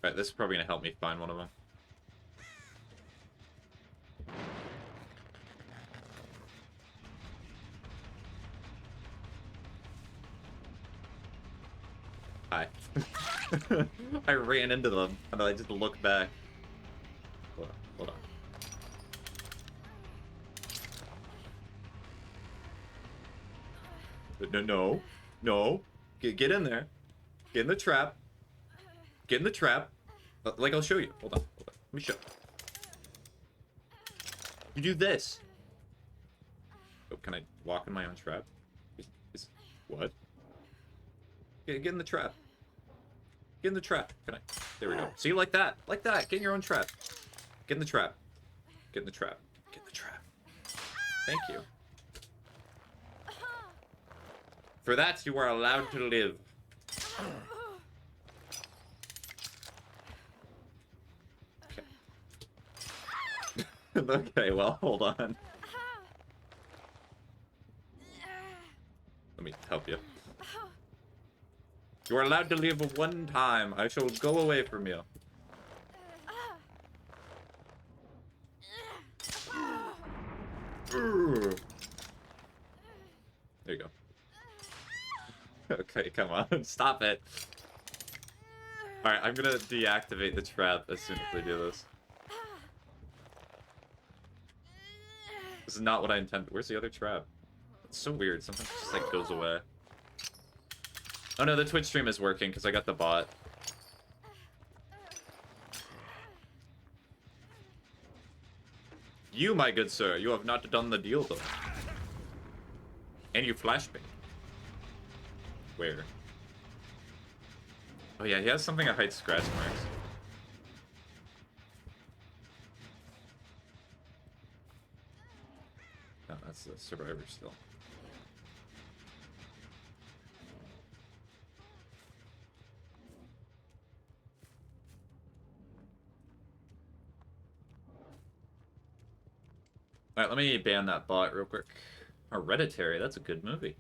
Alright, this is probably gonna help me find one of them. Hi. I ran into them, and I just looked back. Hold on, hold on. No. No. Get in there. Get in the trap. Get in the trap. Like, I'll show you. Hold on. Hold on. Let me show. You do this. Oh, can I walk in my own trap? What? Get in the trap. Get in the trap. Can I? There we go. See, like that. Like that. Get in your own trap. Get in the trap. Get in the trap. Get in the trap. Thank you. For that, you are allowed to live. Okay. Okay, well, hold on. Let me help you. You are allowed to live one time. I shall go away from you. There you go. Okay, come on. Stop it. Alright, I'm gonna deactivate the trap as soon as we do this. This is not what I intended. Where's the other trap? It's so weird. Sometimes it just, like, goes away. Oh no, the Twitch stream is working because I got the bot. You, my good sir, you have not done the deal, though. And you flashed me. Where? Oh yeah, he has something that hides scratch marks. No, that's the survivor still. Alright, let me ban that bot real quick. Hereditary, that's a good movie.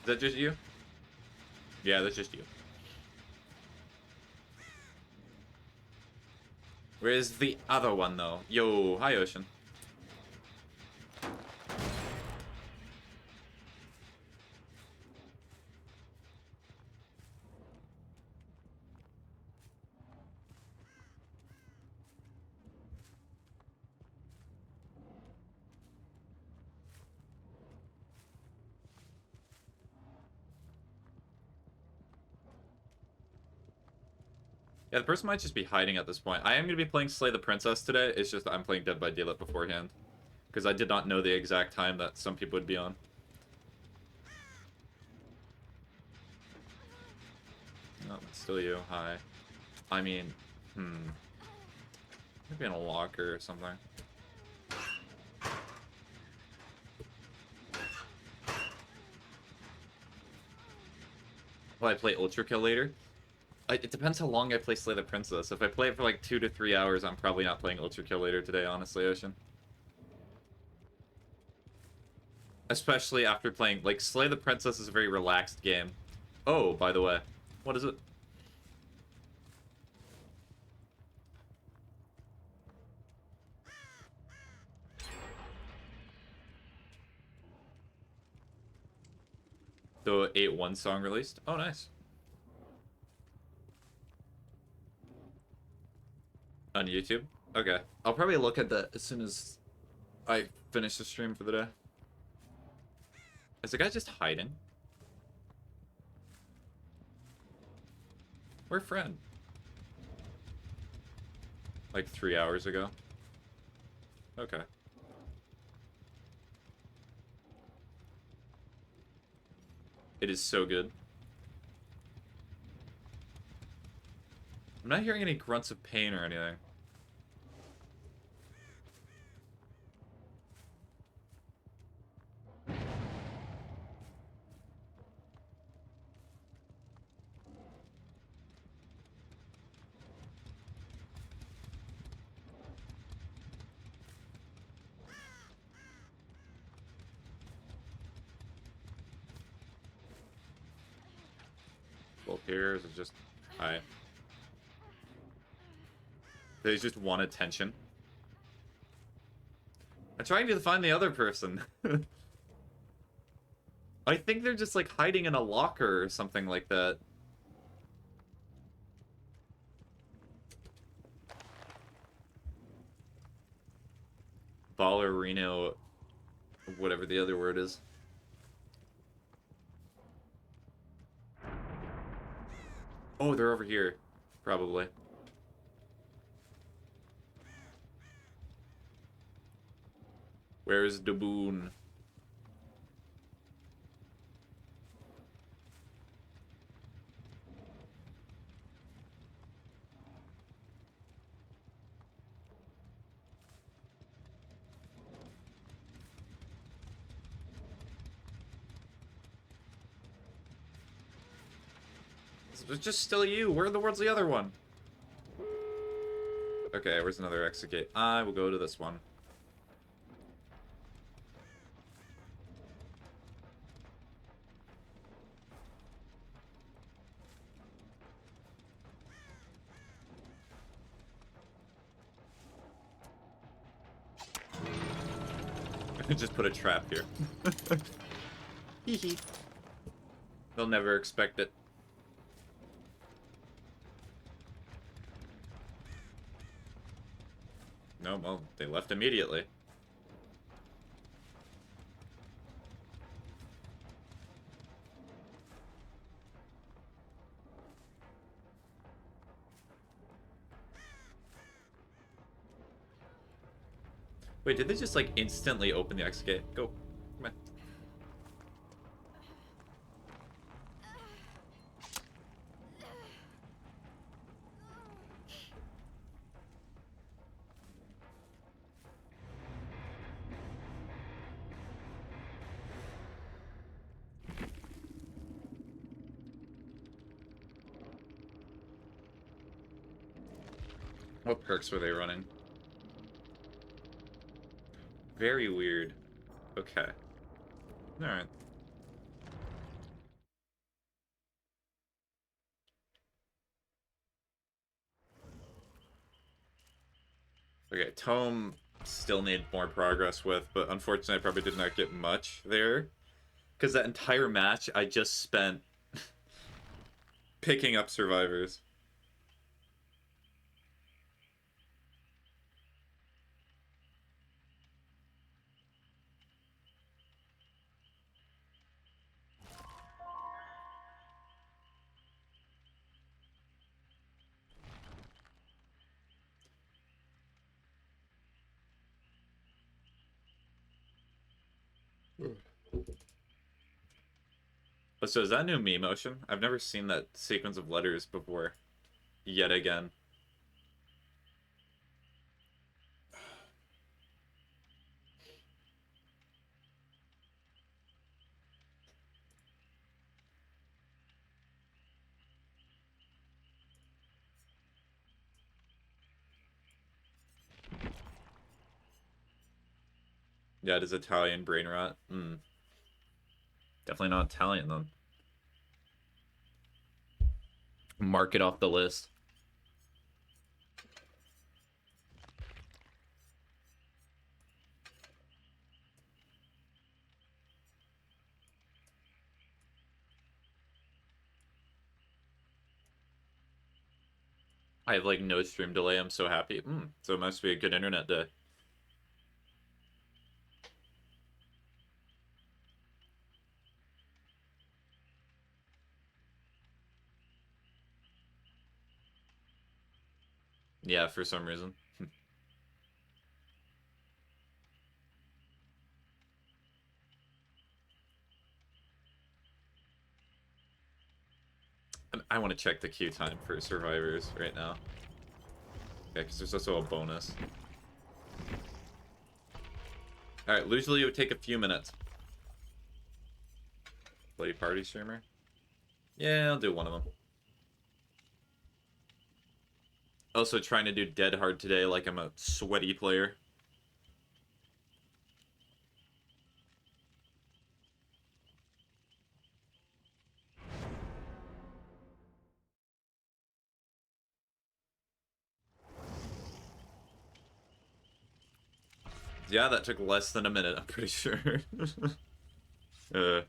Is that just you? Yeah, that's just you. Where's the other one, though? Yo, hi, Ocean. Yeah, the person might just be hiding at this point. I am going to be playing Slay the Princess today. It's just that I'm playing Dead by Daylight beforehand. Because I did not know the exact time that some people would be on. No, it's still you. Hi. I mean, maybe in a locker or something. Will I play Ultra Kill later? It depends how long I play Slay the Princess. If I play it for like 2 to 3 hours, I'm probably not playing Ultra Kill later today, honestly, Ocean. Especially after playing, like, Slay the Princess is a very relaxed game. Oh, by the way. What is it? The 8-1 song released? Oh, nice. On YouTube? Okay. I'll probably look at that as soon as I finish the stream for the day. Is the guy just hiding? Where friend? Like 3 hours ago? Okay. It is so good. I'm not hearing any grunts of pain or anything. people here? Is it just... Hi. They just want attention. I'm trying to find the other person. I think they're just, like, hiding in a locker or something like that. Ballerino... whatever the other word is. Oh, they're over here. Probably. Where's the boon? It's just still you. Where in the world's the other one? Okay, where's another exit gate? I will go to this one. Just put a trap here. Hee. They'll never expect it. No, well, they left immediately. Wait, did they just, like, instantly open the exit gate? Go. Come on. What perks were they running? Very weird. Okay. Alright. Okay, Tome still need more progress with, but unfortunately I probably did not get much there. Because that entire match I just spent picking up survivors. Oh, so is that new meme motion? I've never seen that sequence of letters before. Yet again. Yeah, it is Italian brain rot. Definitely not Italian, then. Mark it off the list. I have, like, no stream delay. I'm so happy. So it must be a good internet day. Yeah, for some reason. I want to check the queue time for survivors right now. Yeah, because there's also a bonus. Alright, usually it would take a few minutes. Play party streamer? Yeah, I'll do one of them. Also trying to do dead hard today like I'm a sweaty player. Yeah, that took less than a minute, I'm pretty sure. uh...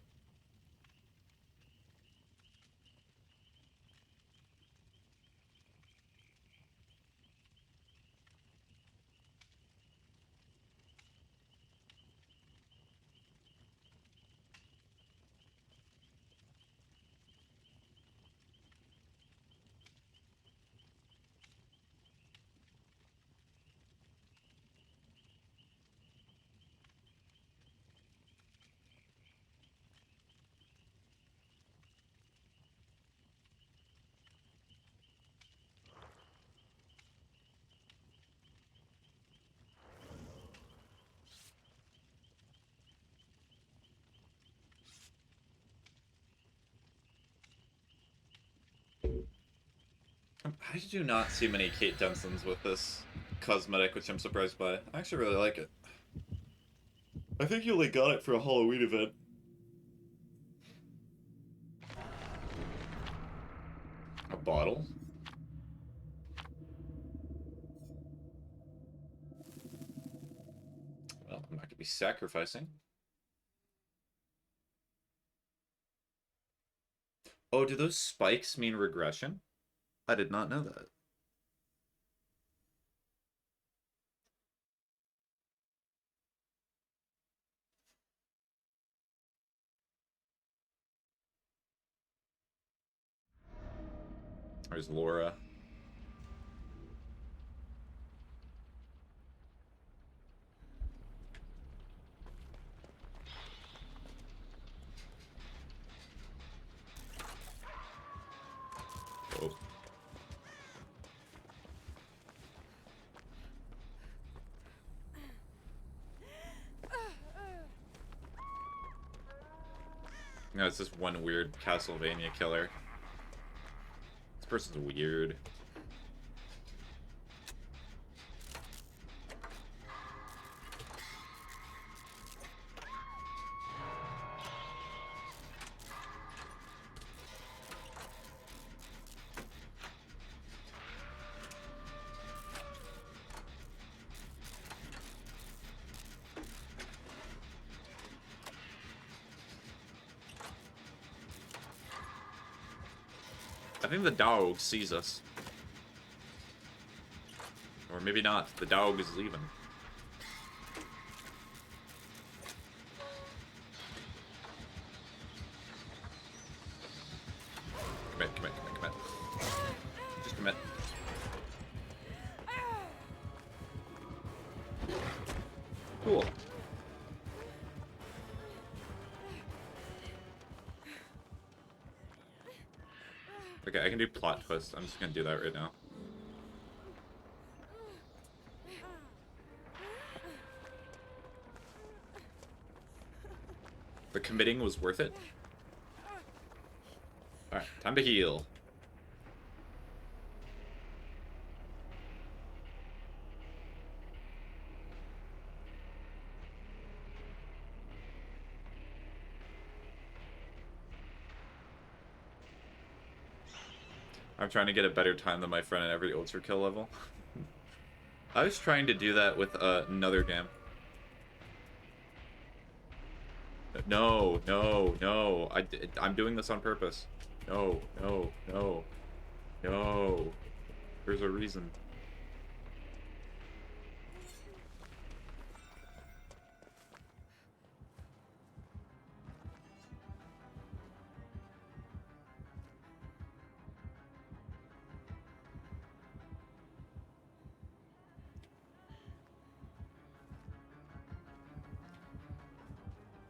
I do not see many Kate Densons with this cosmetic, which I'm surprised by. I actually really like it. I think you only got it for a Halloween event. A bottle? Well, I'm not gonna be sacrificing. Oh, do those spikes mean regression? I did not know that. There's Laura. Oh. No, it's just one weird Castlevania killer. This person's weird. I think the dog sees us. Or maybe not. The dog is leaving. Commit, commit, commit, commit. Just commit. Cool. Okay, I can do plot twist. I'm just gonna do that right now. The committing was worth it. Alright, time to heal. I'm trying to get a better time than my friend at every ultra kill level. I was trying to do that with another game. No, no, no. I'm doing this on purpose. No, no, no. No. There's a reason.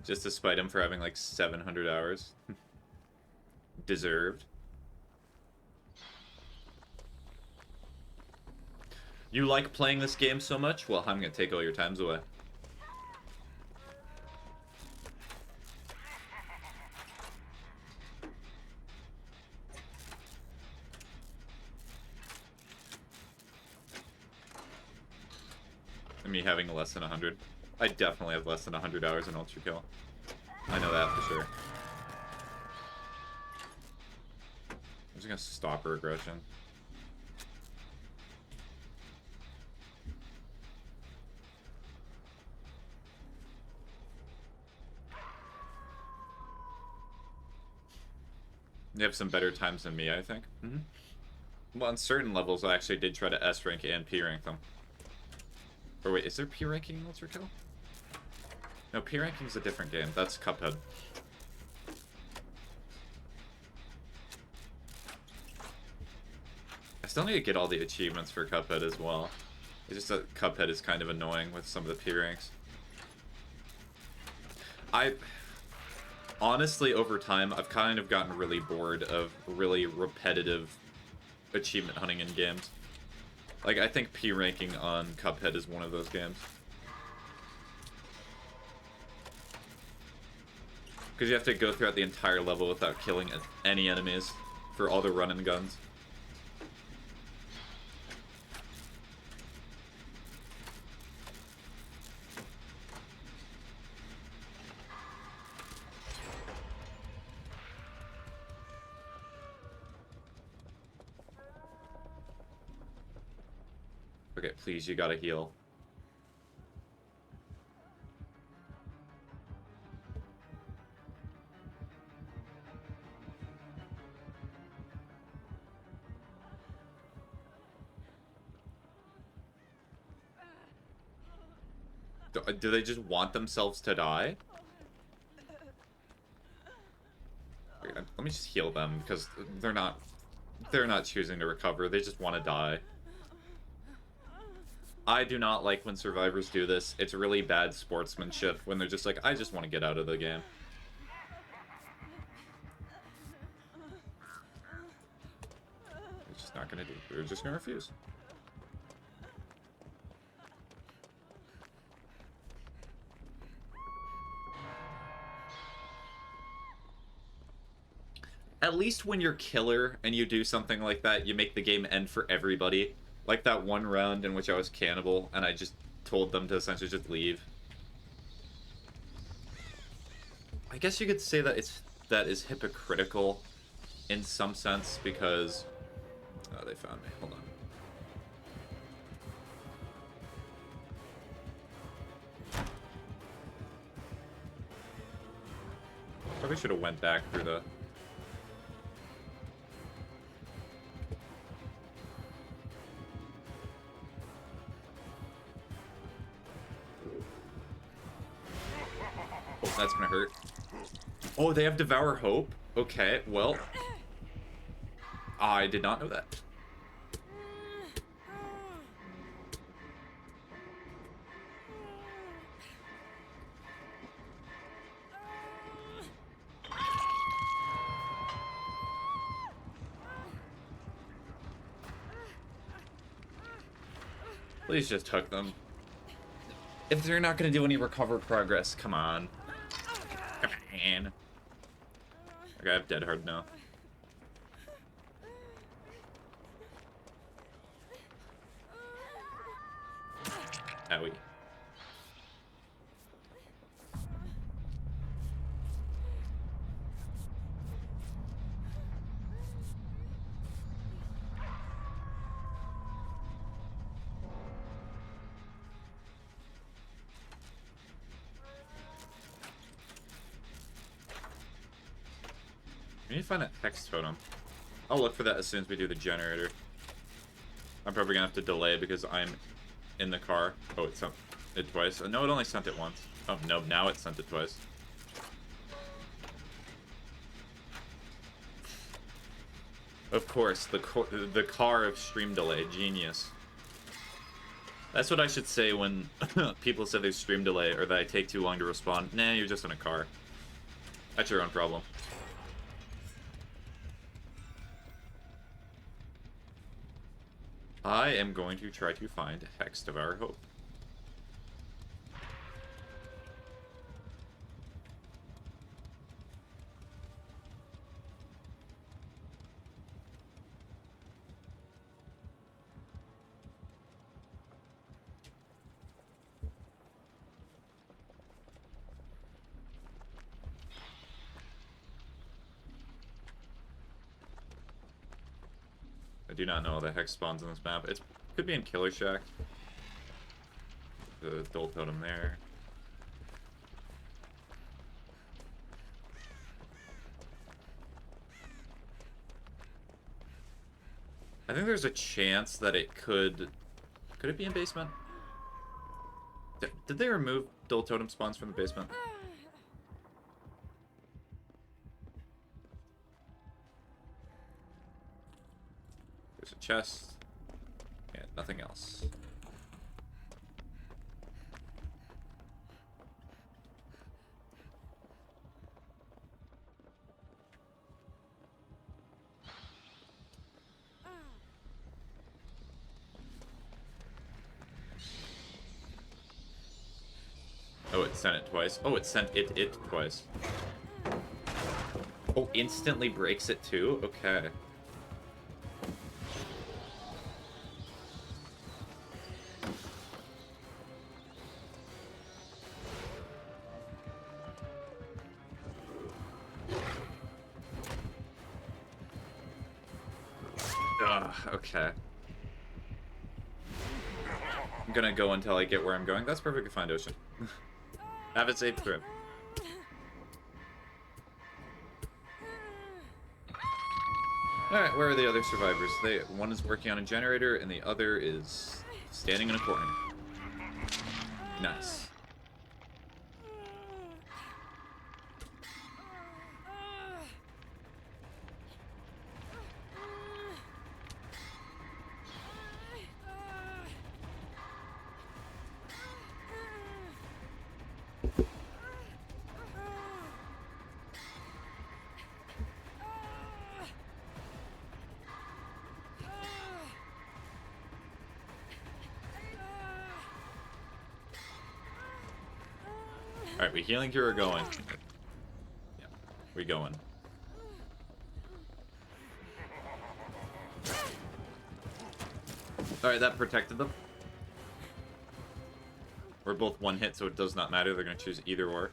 Just to spite him for having like 700 hours. Deserved. You like playing this game so much? Well, I'm gonna take all your times away. And me having less than 100. I definitely have less than 100 hours in Ultra Kill. I know that for sure. I'm just gonna stop her aggression. You have some better times than me, I think. Well, on certain levels, I actually did try to S rank and P rank them. Or wait, is there P ranking in Ultra Kill? No, P ranking's a different game. That's Cuphead. I still need to get all the achievements for Cuphead as well. It's just that Cuphead is kind of annoying with some of the P ranks. Honestly, over time, I've kind of gotten really bored of really repetitive achievement hunting in games. Like, I think P ranking on Cuphead is one of those games. Because you have to go throughout the entire level without killing any enemies for all the run and guns. Okay, please, you gotta heal. Do they just want themselves to die? Okay, let me just heal them, because they're not choosing to recover, they just want to die. I do not like when survivors do this. It's really bad sportsmanship when they're just like, I just want to get out of the game. They're just not gonna do it. They're just gonna refuse. At least when you're killer and you do something like that, you make the game end for everybody. Like that one round in which I was cannibal and I just told them to essentially just leave. I guess you could say that that is hypocritical in some sense because... Oh, they found me. Hold on. Probably should have went back through the... Oh, that's gonna hurt. Oh, they have Devour Hope? Okay, well... I did not know that. Please just hook them. If they're not gonna do any recover progress, come on. Come on. Okay, I have Dead Hard now. Owie. We need to find that hex totem. I'll look for that as soon as we do the generator. I'm probably gonna have to delay because I'm in the car. Oh, it sent it twice. No, it only sent it once. Oh, no, now it sent it twice. Of course, the car of stream delay. Genius. That's what I should say when people say there's stream delay or that I take too long to respond. Nah, you're just in a car. That's your own problem. I am going to try to find Hex Devour Hope. I do not know all the hex spawns on this map. It could be in Killer Shack. The Dole Totem there. I think there's a chance that it could... Could it be in basement? Did they remove dual totem spawns from the basement? There's a chest. And nothing else. Oh, it sent it twice. Oh, it sent it twice. Oh, instantly breaks it too? Okay. Ugh, okay. I'm gonna go until I get where I'm going. That's perfectly fine, Ocean. Have a safe trip. Alright, where are the other survivors? One is working on a generator, and the other is standing in a corner. Nice. Alright, we healing cure or going? Yeah, we going. Alright, that protected them. We're both one hit, so it does not matter. They're going to choose either or.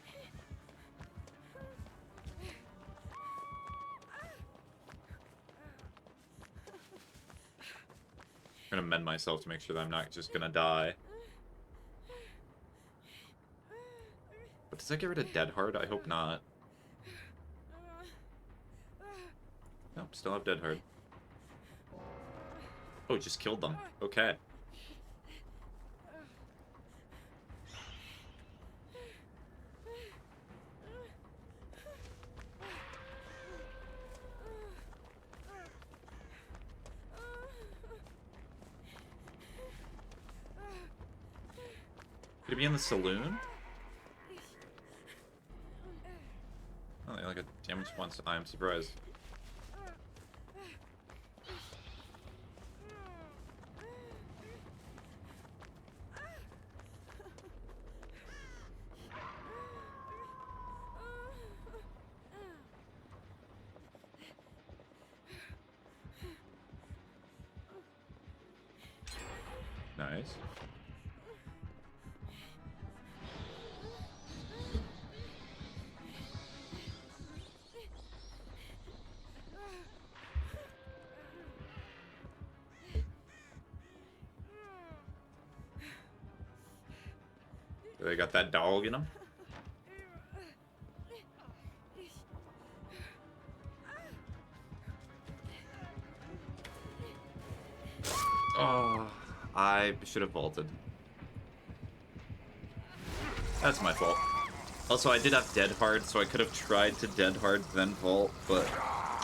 I'm going to mend myself to make sure that I'm not just going to die. But does that get rid of Dead Hard? I hope not. Nope, still have Dead Hard. Oh, just killed them. Okay. Could it be in the saloon? Oh, they like a damage once. I'm surprised. Nice. They got that dog in them. Oh, I should have vaulted. That's my fault. Also, I did have Dead Hard, so I could have tried to Dead Hard then vault, but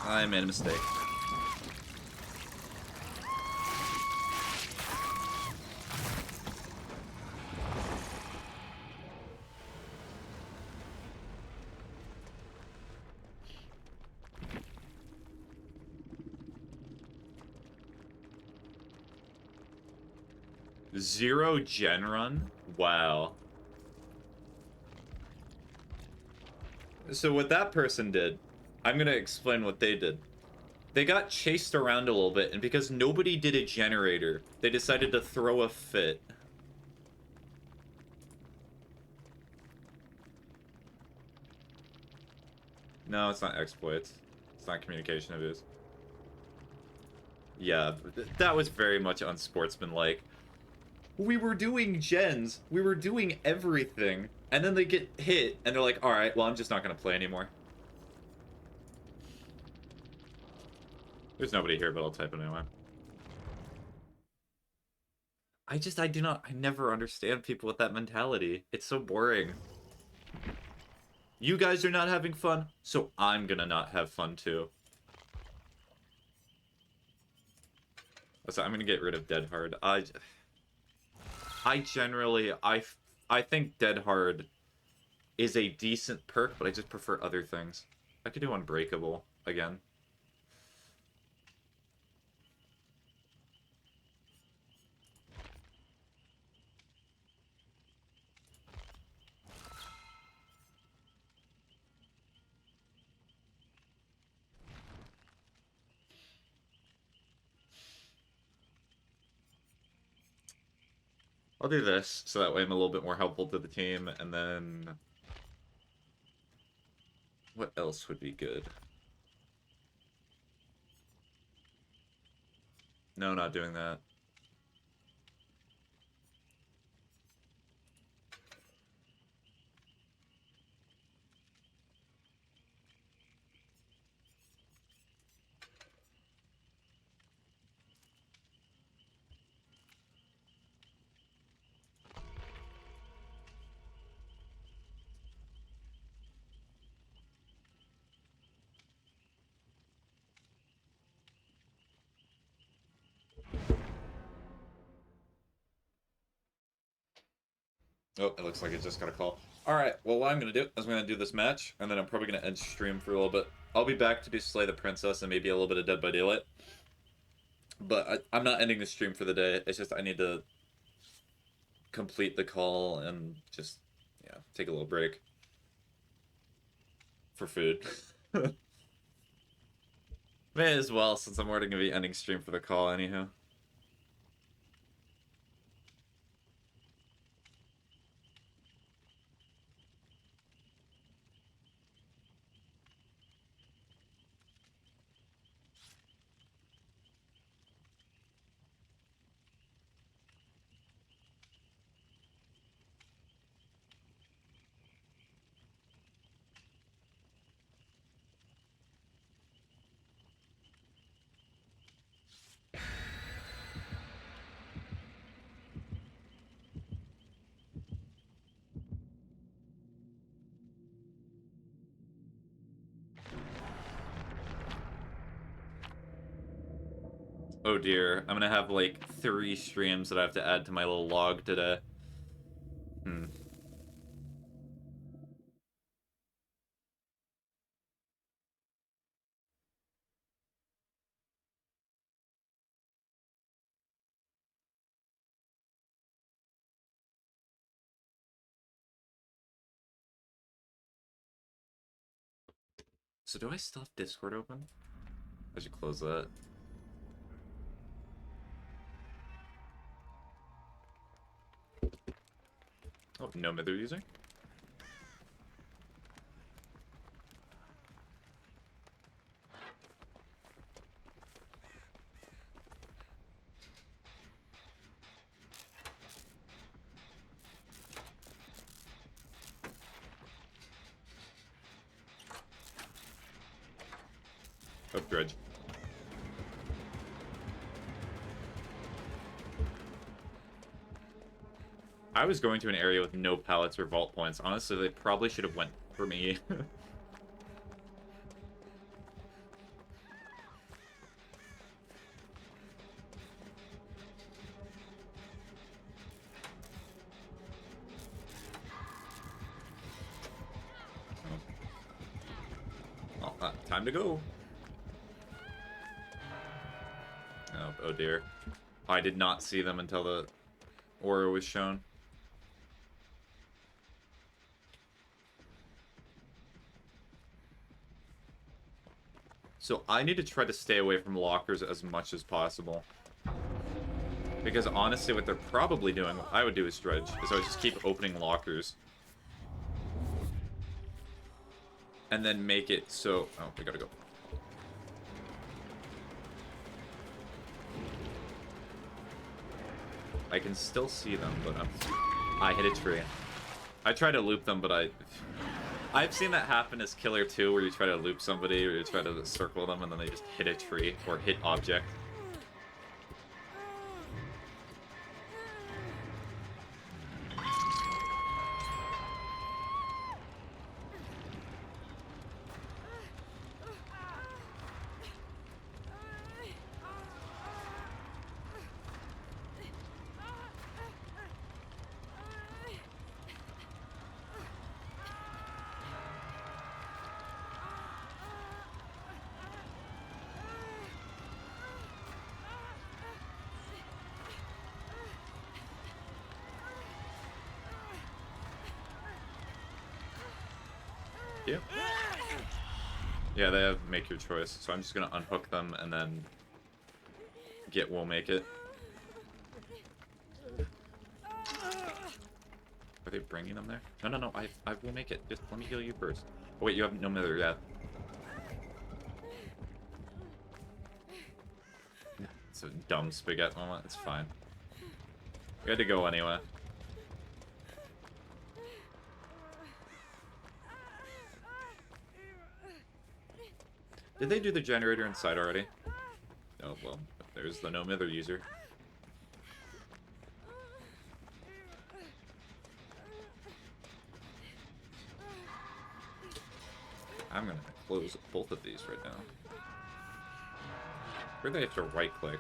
I made a mistake. Zero gen run? Wow. So what that person did, I'm gonna explain what they did. They got chased around a little bit, and because nobody did a generator, they decided to throw a fit. No, it's not exploits. It's not communication abuse. Yeah, that was very much unsportsmanlike. We were doing gens, we were doing everything, and then they get hit, and they're like, alright, well, I'm just not gonna play anymore. There's nobody here, but I'll type it anyway. I never understand people with that mentality. It's so boring. You guys are not having fun, so I'm gonna not have fun too. So I'm gonna get rid of Dead Hard. I generally, I think Dead Hard is a decent perk, but I just prefer other things. I could do Unbreakable again. I'll do this, so that way I'm a little bit more helpful to the team, and then... What else would be good? No, not doing that. Oh, it looks like it just got a call. Alright, well, what I'm going to do is I'm going to do this match, and then I'm probably going to end stream for a little bit. I'll be back to do Slay the Princess and maybe a little bit of Dead by Daylight. But I'm not ending the stream for the day. It's just I need to complete the call and just, yeah, take a little break. For food. May as well, since I'm already going to be ending stream for the call anyhow. Oh dear, I'm gonna have like 3 streams that I have to add to my little log today. So do I still have Discord open? I should close that. Oh, no Mither user? Oh, Dredge. I was going to an area with no pallets or vault points. Honestly, they probably should have went for me. Well, time to go. Oh dear. I did not see them until the aura was shown. So I need to try to stay away from lockers as much as possible. Because honestly, what they're probably doing, what I would do is Dredge, is I would just keep opening lockers. And then make it so... Oh, we gotta go. I can still see them, but I hit a tree. I try to loop them, but I've seen that happen as Killer 2, where you try to loop somebody, or you try to circle them, and then they just hit a tree, or hit object. you. Yeah, they have make your choice, so I'm just gonna unhook them and then get will make it. Are they bringing them there? No, I will make it. Just let me heal you first. Oh wait, you have no mither yet. It's a dumb spaghetti moment. It's fine. We had to go anyway. Did they do the generator inside already? Oh, well, there's the no mither user. I'm gonna close both of these right now. Where do they have to right click?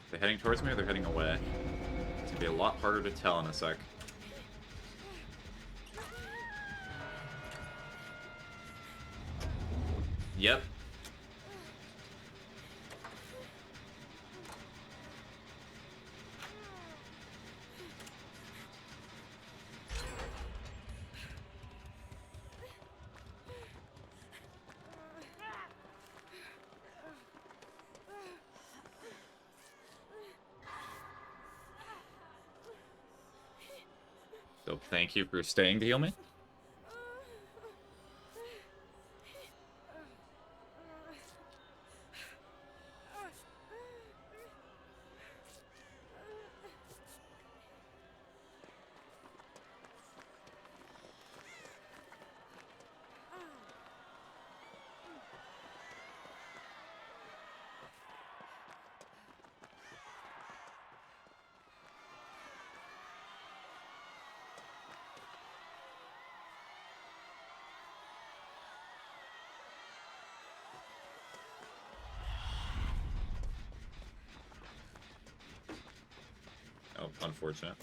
They're heading towards me or they're heading away? It's gonna be a lot harder to tell in a sec. Yep. So thank you for staying to heal me. Oh, unfortunate.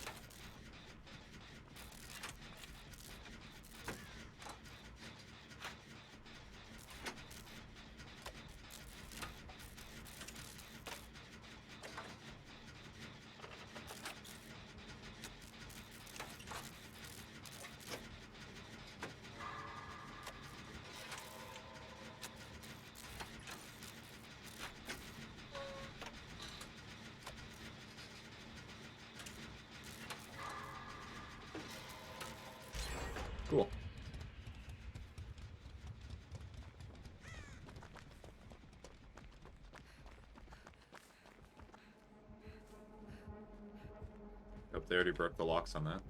Cool. Hope they already broke the locks on that.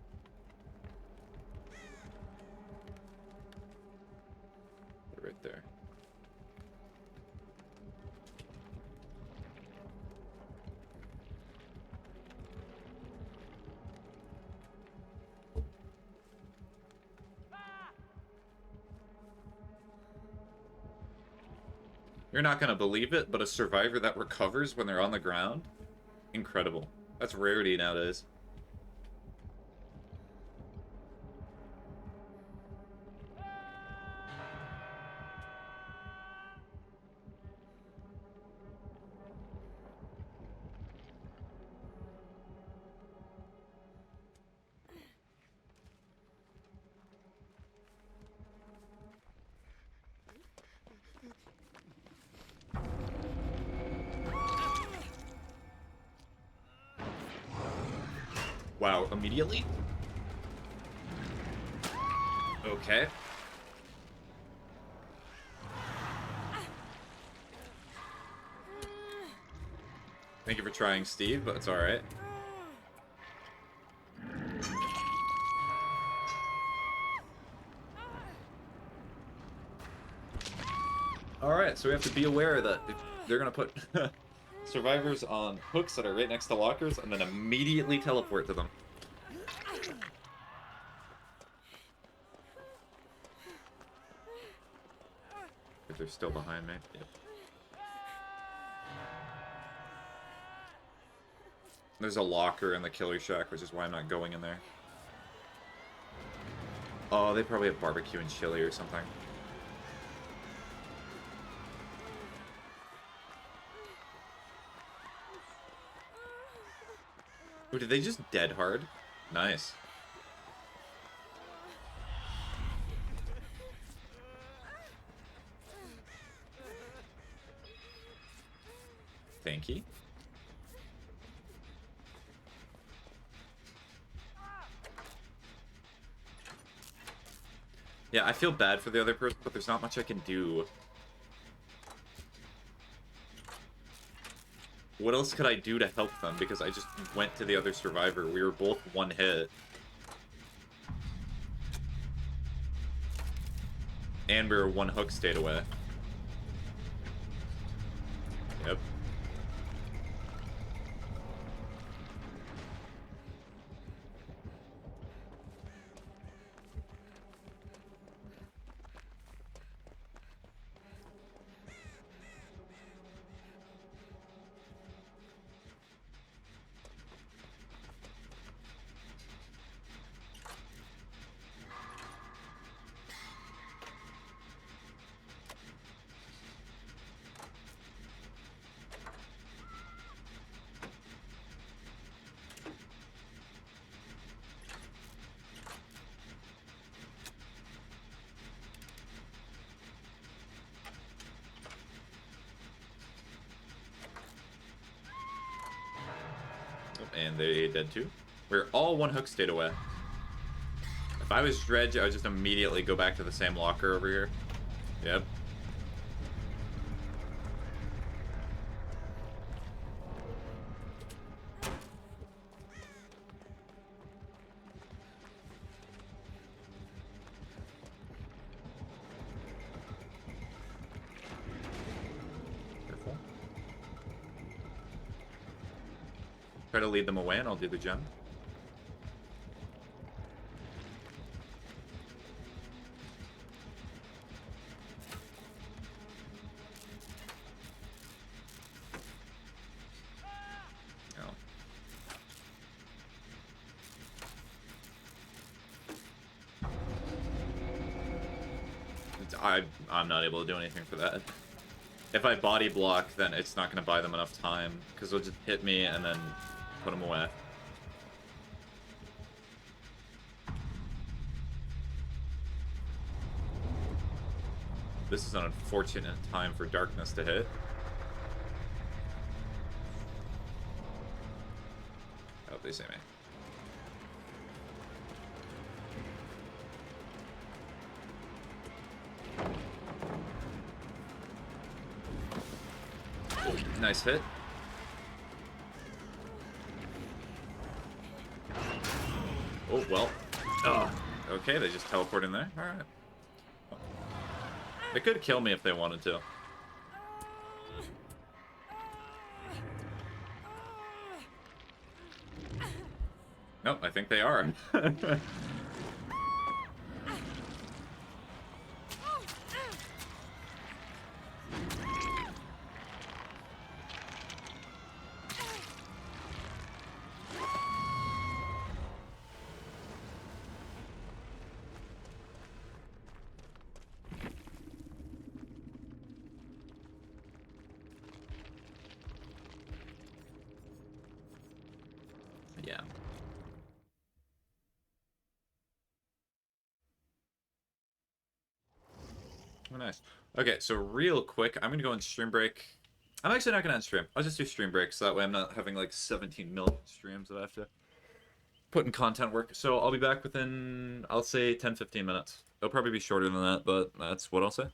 They're right there. You're not gonna believe it, but a survivor that recovers when they're on the ground? Incredible. That's rarity nowadays. Wow, immediately? Okay. Thank you for trying, Steve, but it's alright. Alright, so we have to be aware that if they're gonna put survivors on hooks that are right next to lockers and then immediately teleport to them. If they're still behind me. Yep. There's a locker in the killer shack, which is why I'm not going in there. Oh, they probably have barbecue and chili or something. Oh, did they just dead hard? Nice. Thank you. Yeah, I feel bad for the other person, but there's not much I can do. What else could I do to help them? Because I just went to the other survivor. We were both one hit. And we were one hook stayed away. Yep. And they dead too. We're all one hook stayed away. If I was Dredge, I would just immediately go back to the same locker over here. Yep. Try to lead them away and I'll do the gem. Oh. I'm not able to do anything for that. If I body block, then it's not going to buy them enough time, because they'll just hit me and then put them away. This is an unfortunate time for darkness to hit. I hope they see me. Nice hit. Oh, well. Oh, okay, they just teleport in there. Alright. They could kill me if they wanted to. Nope, I think they are. Yeah. Oh, nice. Okay, so real quick, I'm gonna go on stream break. I'm actually not gonna end stream. I'll just do stream break, so that way I'm not having like 17 million streams that I have to put in content work. So I'll be back within, I'll say 10-15 minutes. It'll probably be shorter than that, but that's what I'll say.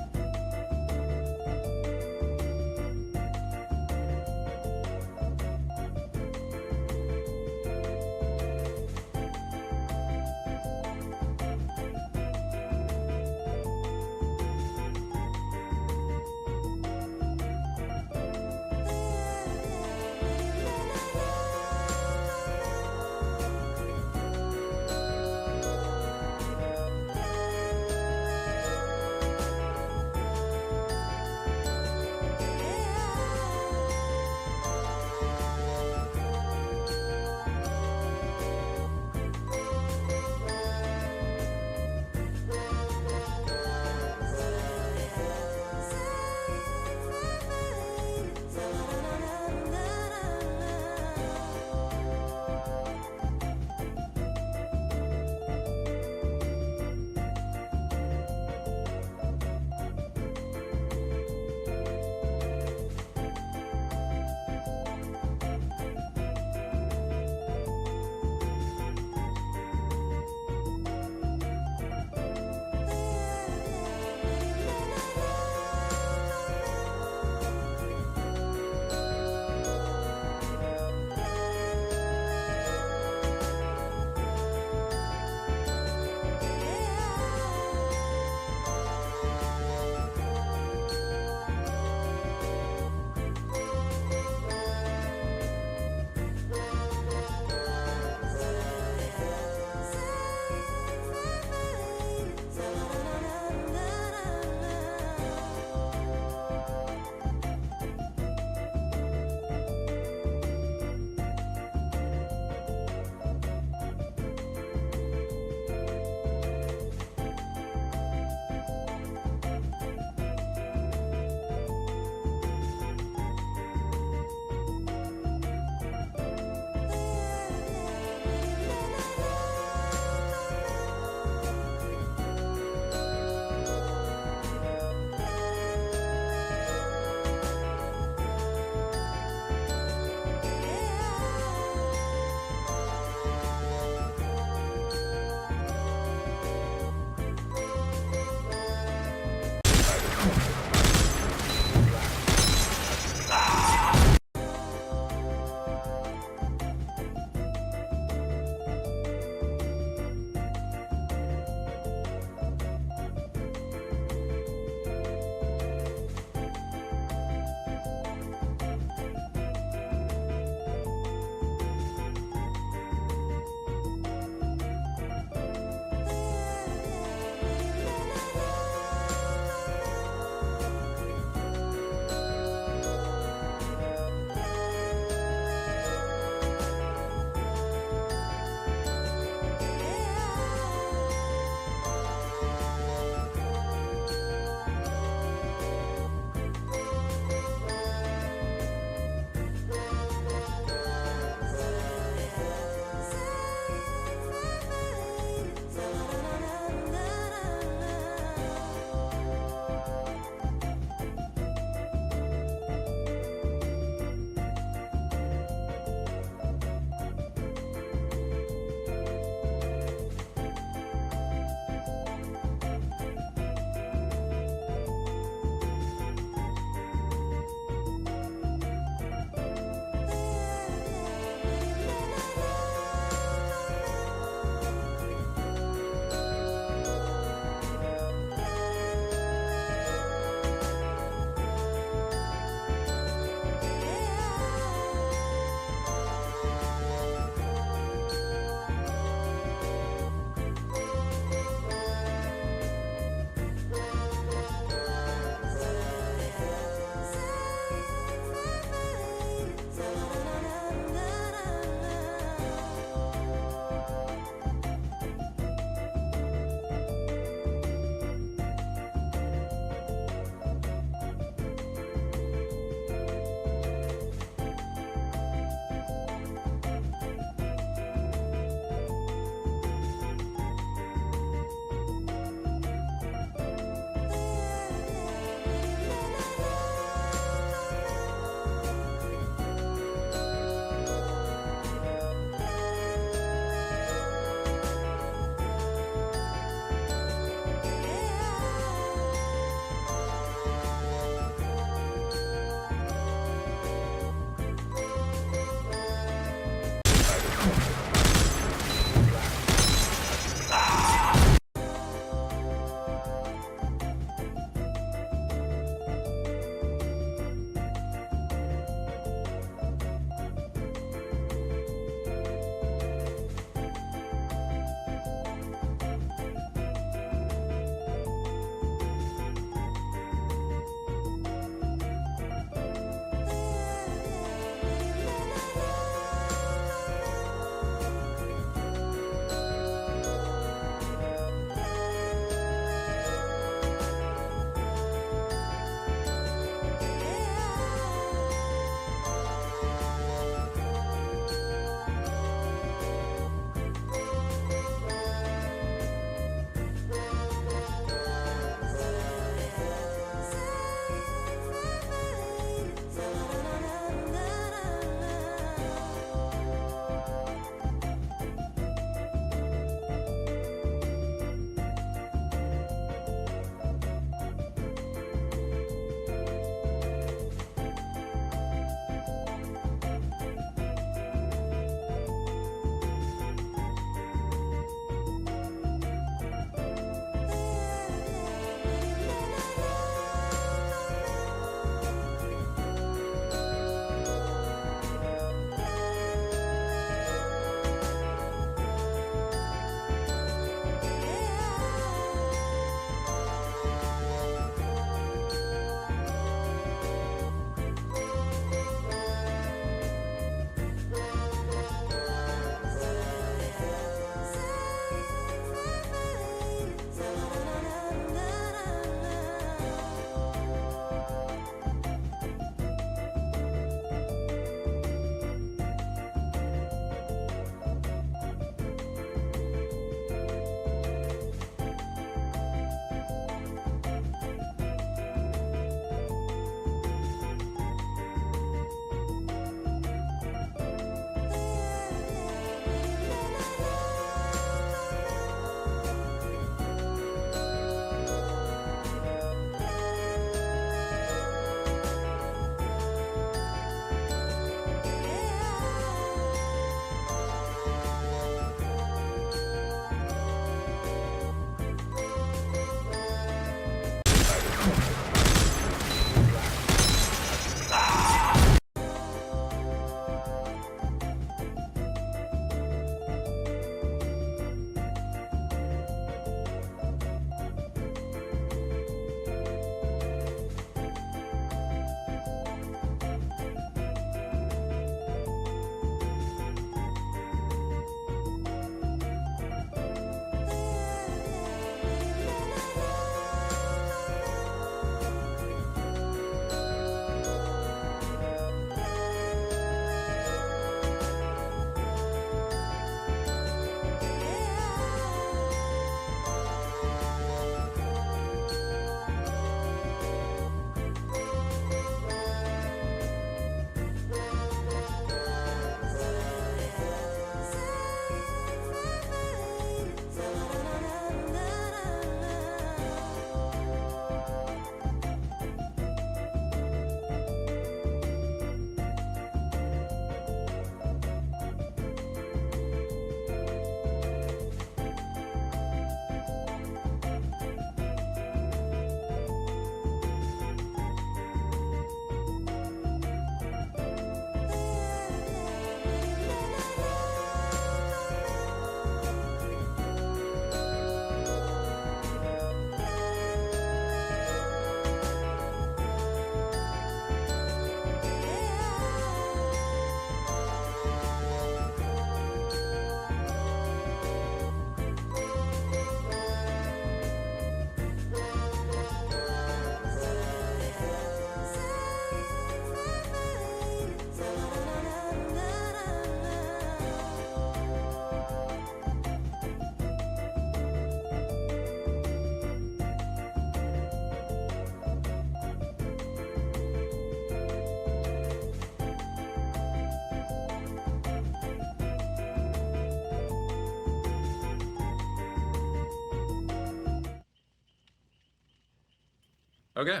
Okay.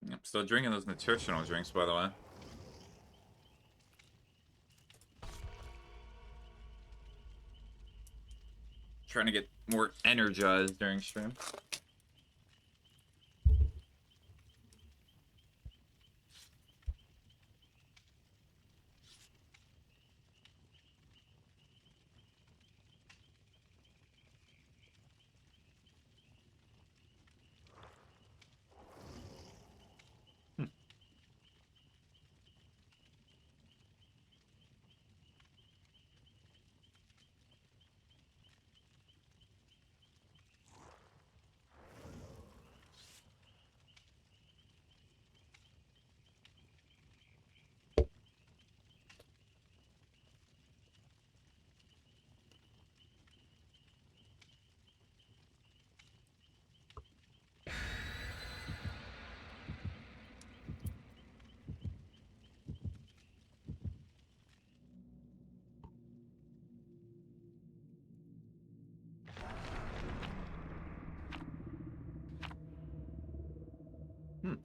Yep, still drinking those nutritional drinks, by the way. Trying to get more energized during stream.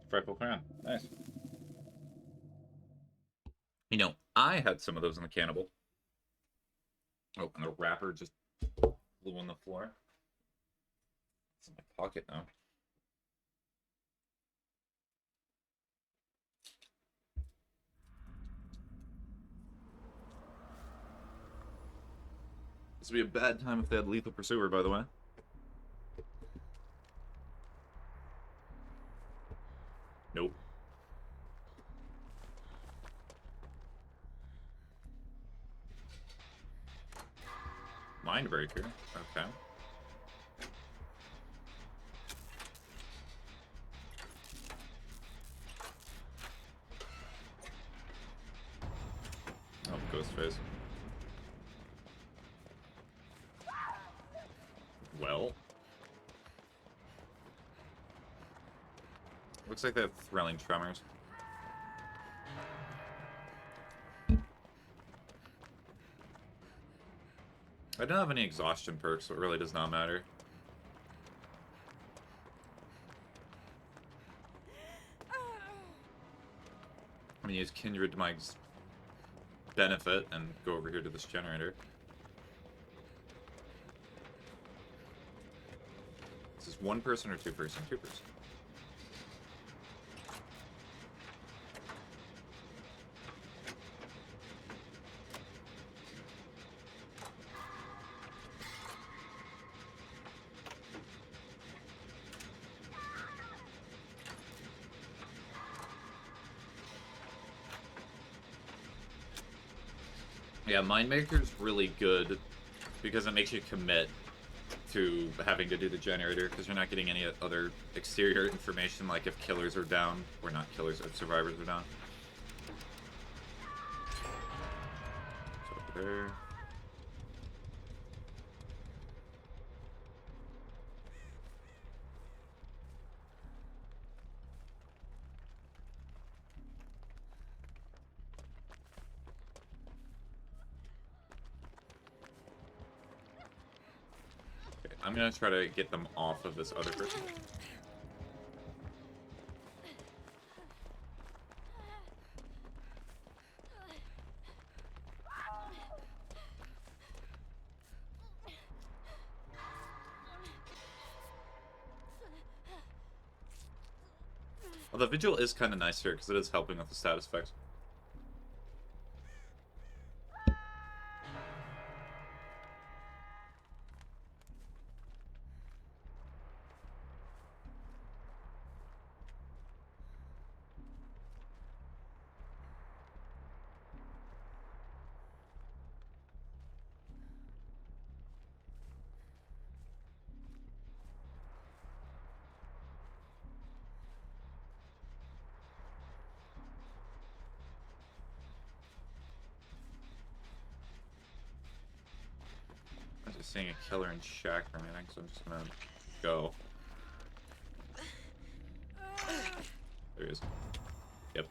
Frightful Crown. Nice. You know, I had some of those in the cannibal. Oh, and the wrapper just flew on the floor. It's in my pocket now. This would be a bad time if they had Lethal Pursuer, by the way. Nope. Mindbreaker. Okay. Oh, Ghostface. Well. Looks like they have Thrilling Tremors. I don't have any exhaustion perks, so it really does not matter. I'm gonna use Kindred to my benefit and go over here to this generator. Is this one person or two person? Two person. Yeah, Mindmaker's really good because it makes you commit to having to do the generator because you're not getting any other exterior information like if killers are down, or not killers, if survivors are down. So there. Okay, I'm gonna try to get them off of this other person. Well, the Vigil is kind of nice here because it is helping with the status effects. I'm just seeing a killer in shack or anything, so I'm just gonna go. There he is. Yep.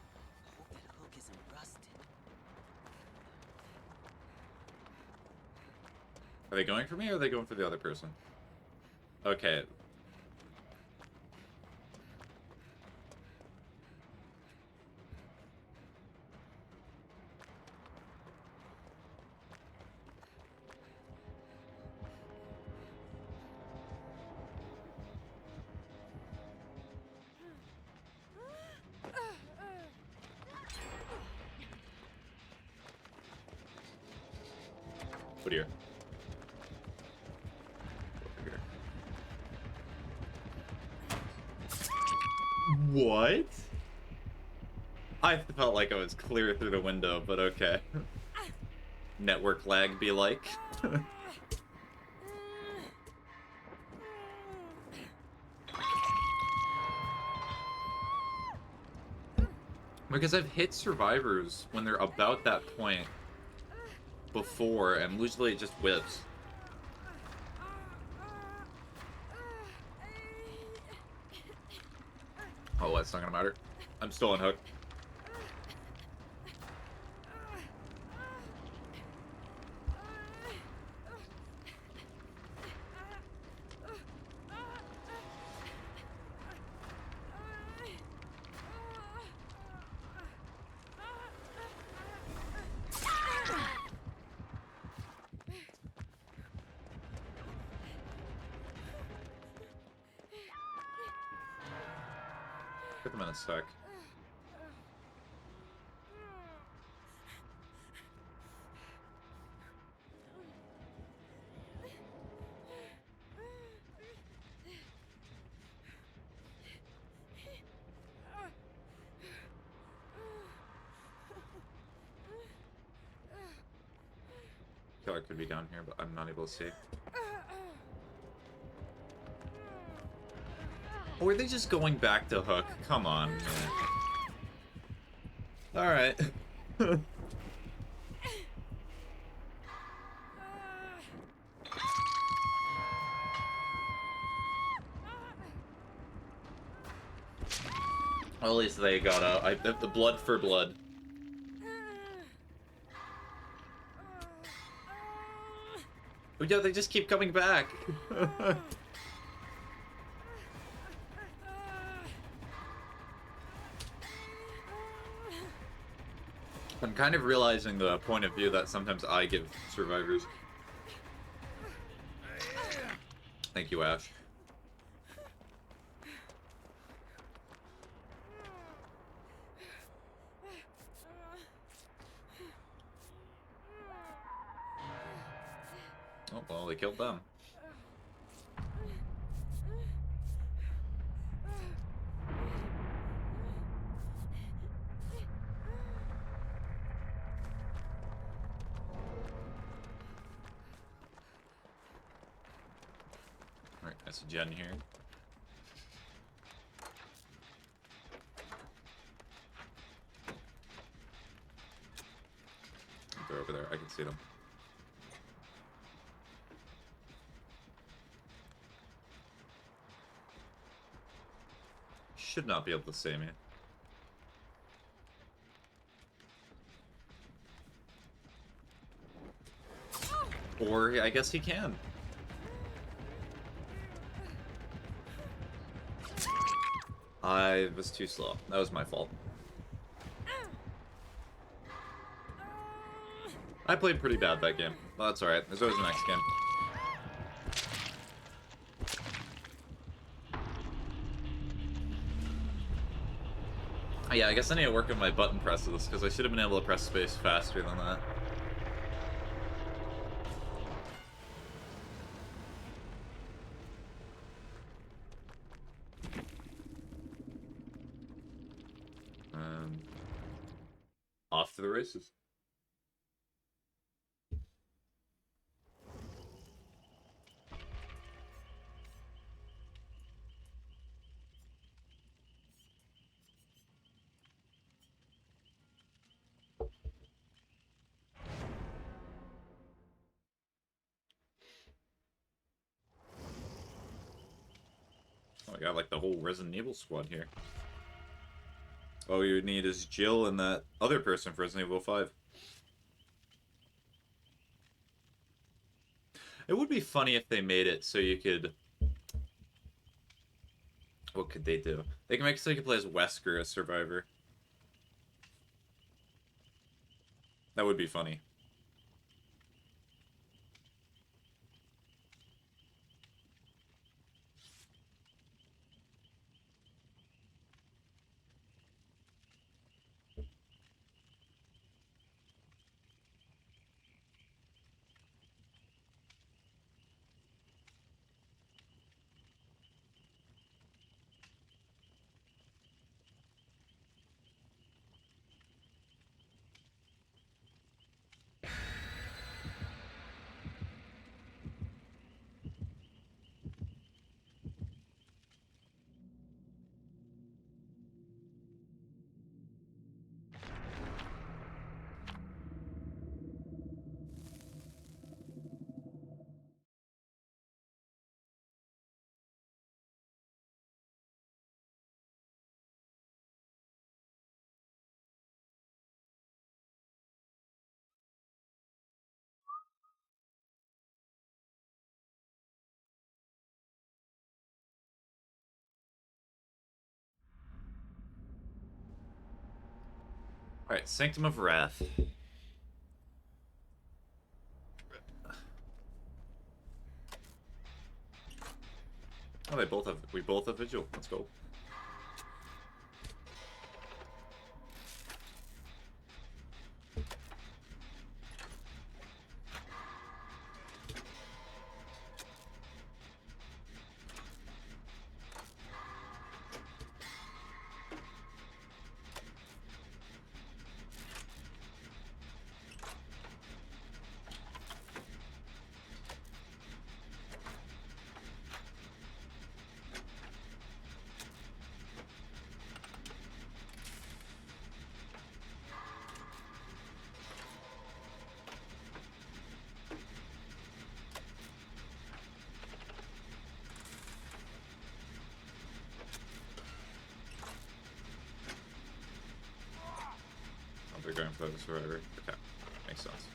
Hope that hook isn't rusted. Are they going for me, or are they going for the other person? Okay. What here? Over here. What? I felt like I was clear through the window, but okay. Network lag be like. Because I've hit survivors when they're about that point before, and usually it just whips. Oh, that's not gonna matter. I'm still on hook. Get them in a sec. Killer could be down here, but I'm not able to see. Or are they just going back to hook? Come on, man. Alright. Well, at least they got out. The blood for blood. Oh yeah, they just keep coming back. I'm kind of realizing the point of view that sometimes I give survivors. Thank you, Ash. Oh, well, they killed them. Alright, that's a gen here. They're over there. I can see them. Should not be able to see me. Or, I guess he can. I was too slow. That was my fault. I played pretty bad that game. Well, that's alright. There's always the next game. Yeah, I guess I need to work on my button presses, because I should have been able to press space faster than that. Off to the races. Oh, I got like the whole Resident Evil squad here. All you need is Jill and that other person for Resident Evil 5. It would be funny if they made it so you could... What could they do? They can make it so you can play as Wesker as Survivor. That would be funny. Alright, Sanctum of Wrath. Oh, we both have Vigil. Let's go. They're going for the Survivor. Okay, makes sense.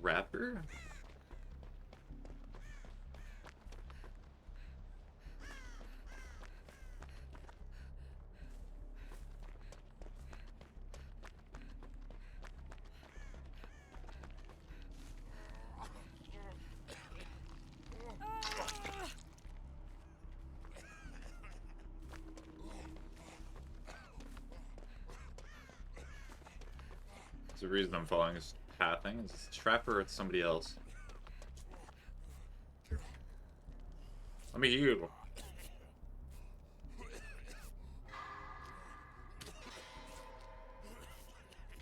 Trapper? It's the reason I'm following his pathing. Is it Trapper or it's somebody else? Let me heal.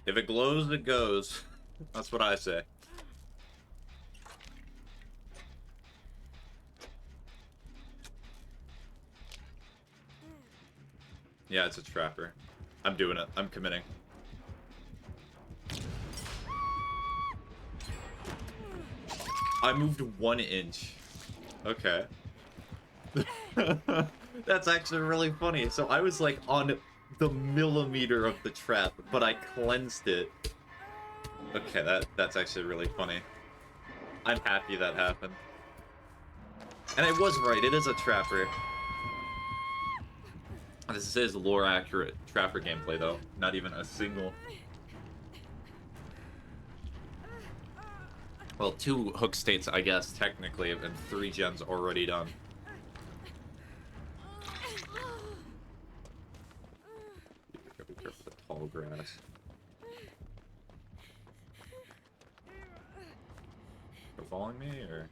If it glows, it goes. That's what I say. Yeah, it's a Trapper. I'm doing it. I'm committing. I moved 1 inch. Okay. That's actually really funny. So I was like on the millimeter of the trap, but I cleansed it. Okay, that's actually really funny. I'm happy that happened. And I was right, it is a Trapper. This is lore accurate Trapper gameplay though. Not even a single... Well, 2 hook states, I guess, technically, and 3 gens already done. Be careful with the tall grass. You're following me, or...?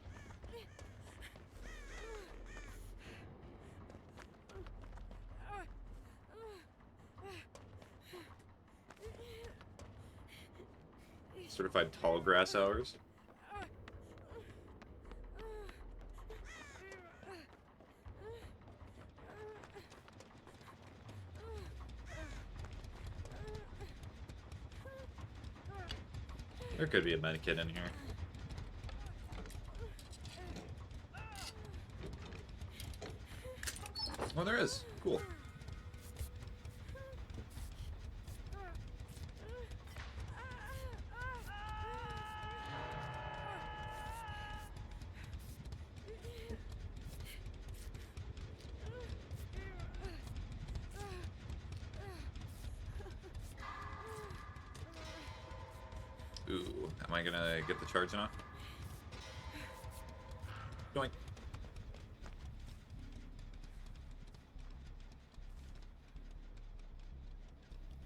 Certified tall grass hours? There could be a medkit in here. Oh, there is. Cool. Ooh, am I gonna get the charge enough? Doink.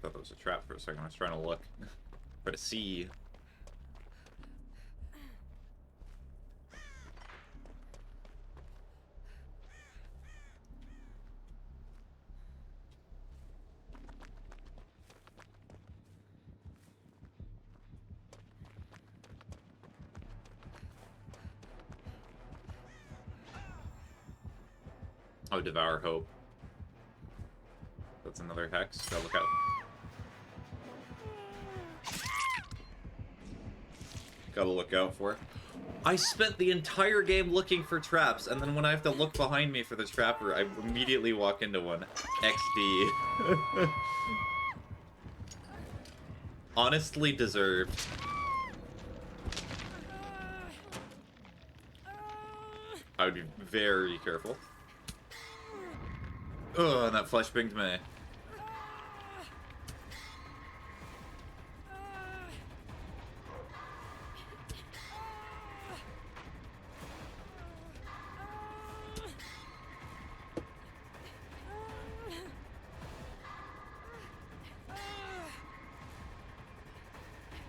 Thought that was a trap for a second. I was trying to look. Try to see. Oh, Devour Hope. That's another hex. Gotta look out. Gotta look out for it. I spent the entire game looking for traps, and then when I have to look behind me for the trapper, I immediately walk into one. XD. Honestly deserved. I would be very careful. Ugh, and that flesh pinged me.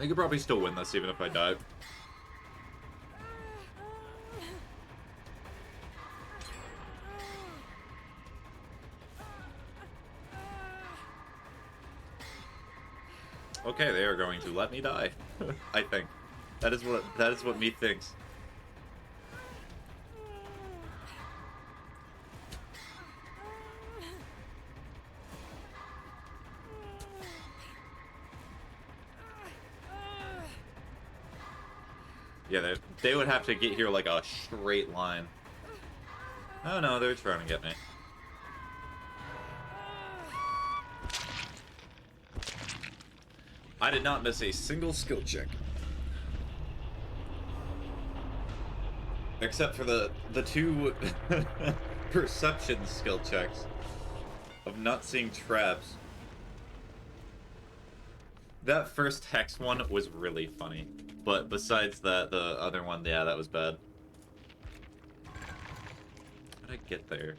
I could probably still win this even if I died. Okay, they are going to let me die. I think. That is what me thinks. Yeah, they would have to get here like a straight line. Oh no, they're trying to get me. I did not miss a single skill check. Except for the two perception skill checks of not seeing traps. That first hex one was really funny. But besides that, the other one, yeah, that was bad. How did I get there?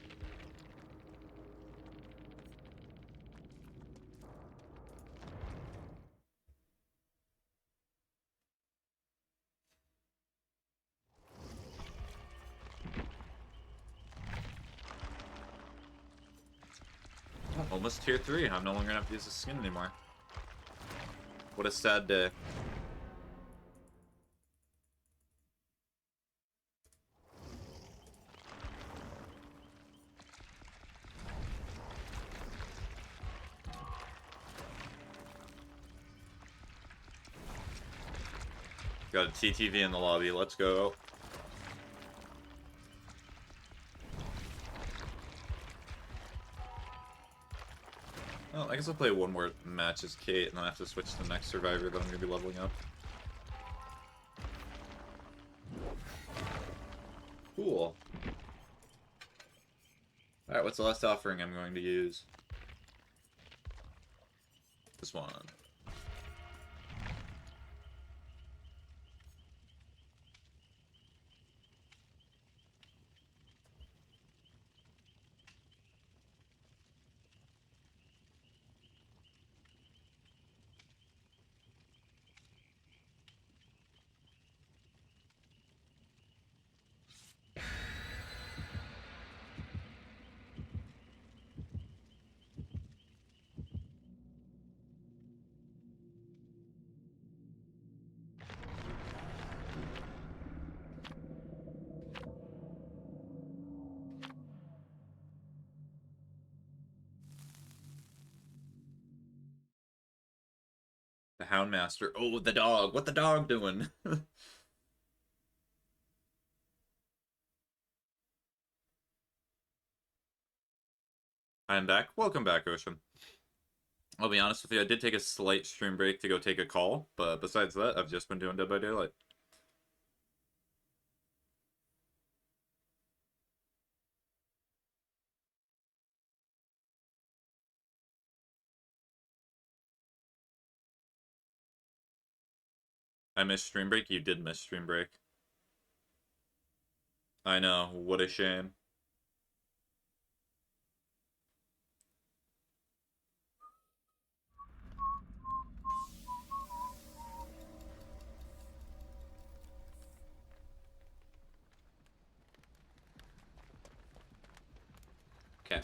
Almost tier 3. I'm no longer gonna have to use the skin anymore. What a sad day. Got a TTV in the lobby, let's go. Well, I guess I'll play one more match as Kate, and then I have to switch to the next survivor that I'm going to be leveling up. Cool. Alright, what's the last offering I'm going to use? This one. Houndmaster. Oh, the dog. What the dog doing? I'm back. Welcome back, Ocean. I'll be honest with you, I did take a slight stream break to go take a call, but besides that, I've just been doing Dead by Daylight. I missed stream break? You did miss stream break. I know, what a shame. Okay.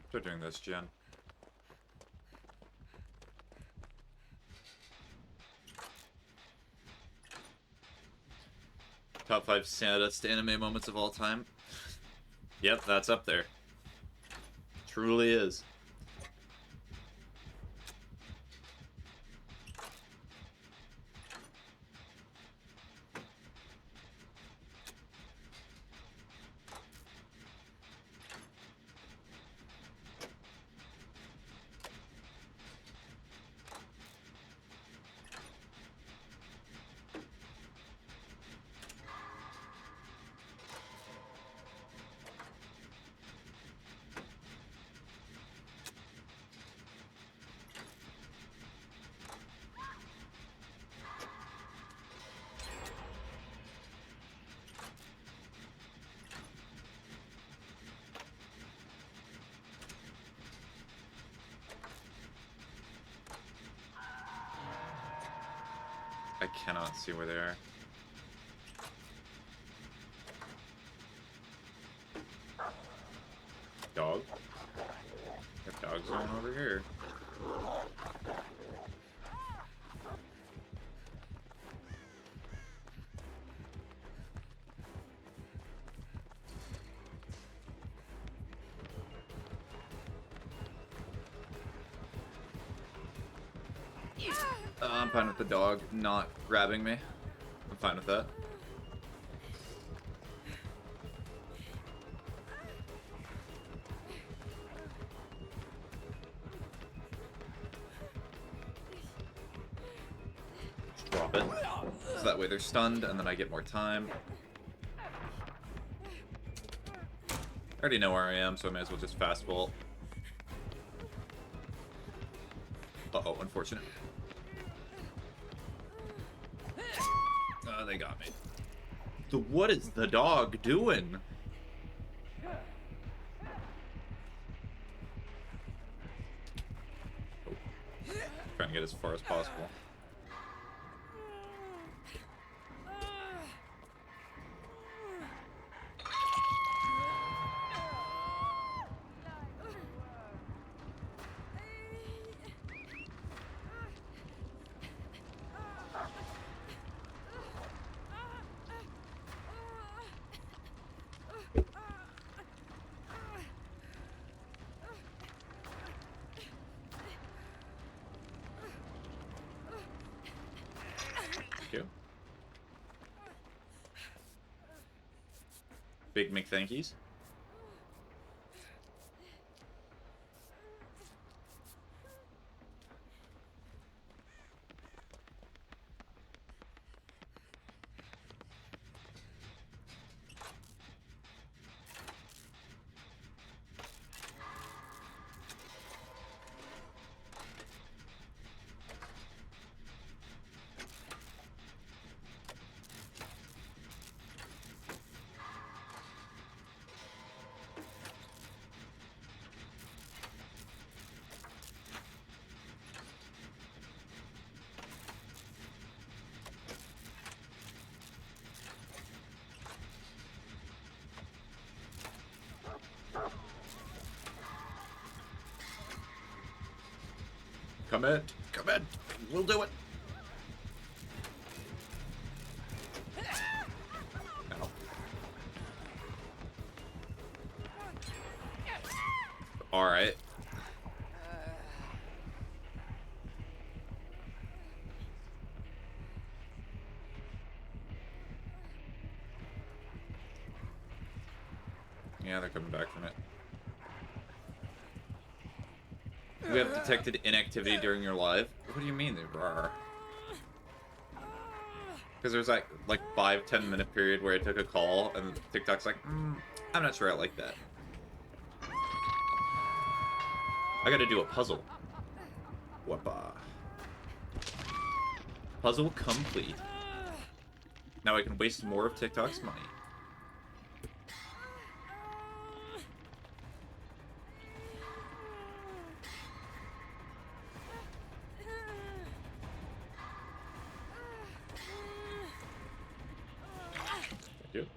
Start doing this, Jen. Top 5 saddest anime moments of all time. Yep, that's up there. Truly is. I cannot see where they are. Dog? If dog's going over here. I'm fine with the dog not grabbing me. I'm fine with that. Just drop it. So that way they're stunned, and then I get more time. I already know where I am, so I may as well just fast vault. Uh-oh, unfortunate. They got me. So what is the dog doing? Oh. Trying to get as far as possible. Big McThankies. Come in. Come in. We'll do it. No. Alright. Yeah, they're coming back from it. We have detected inactivity during your live. What do you mean they are? Because there's like 5-10 minute period where I took a call and TikTok's like, I'm not sure I like that. I gotta do a puzzle. Whoppa. Puzzle complete. Now I can waste more of TikTok's money. Thank you.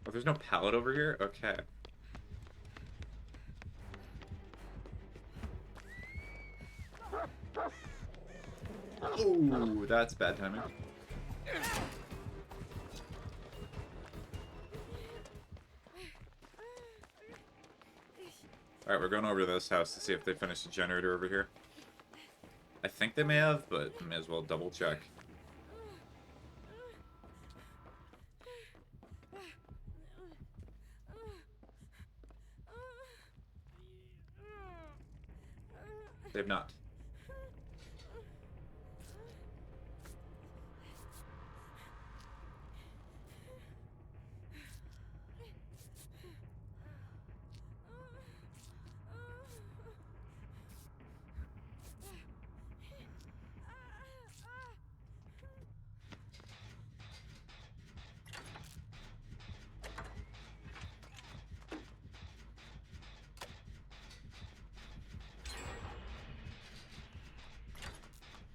Oh, there's no pallet over here? Okay. Oh, that's bad timing. Alright, we're going over to this house to see if they finished the generator over here. I think they may have, but I may as well double check. They've not.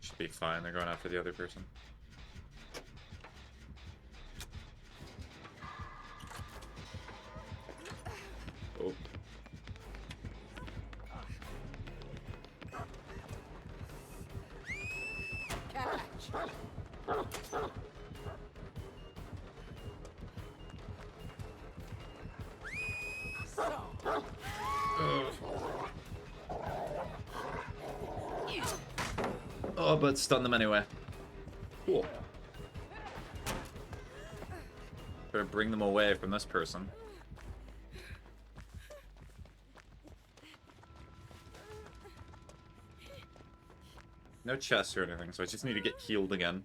Should be fine. They're going after the other person. Oh. Oh, but stun them anyway. Cool. Better bring them away from this person. No chests or anything, so I just need to get healed again.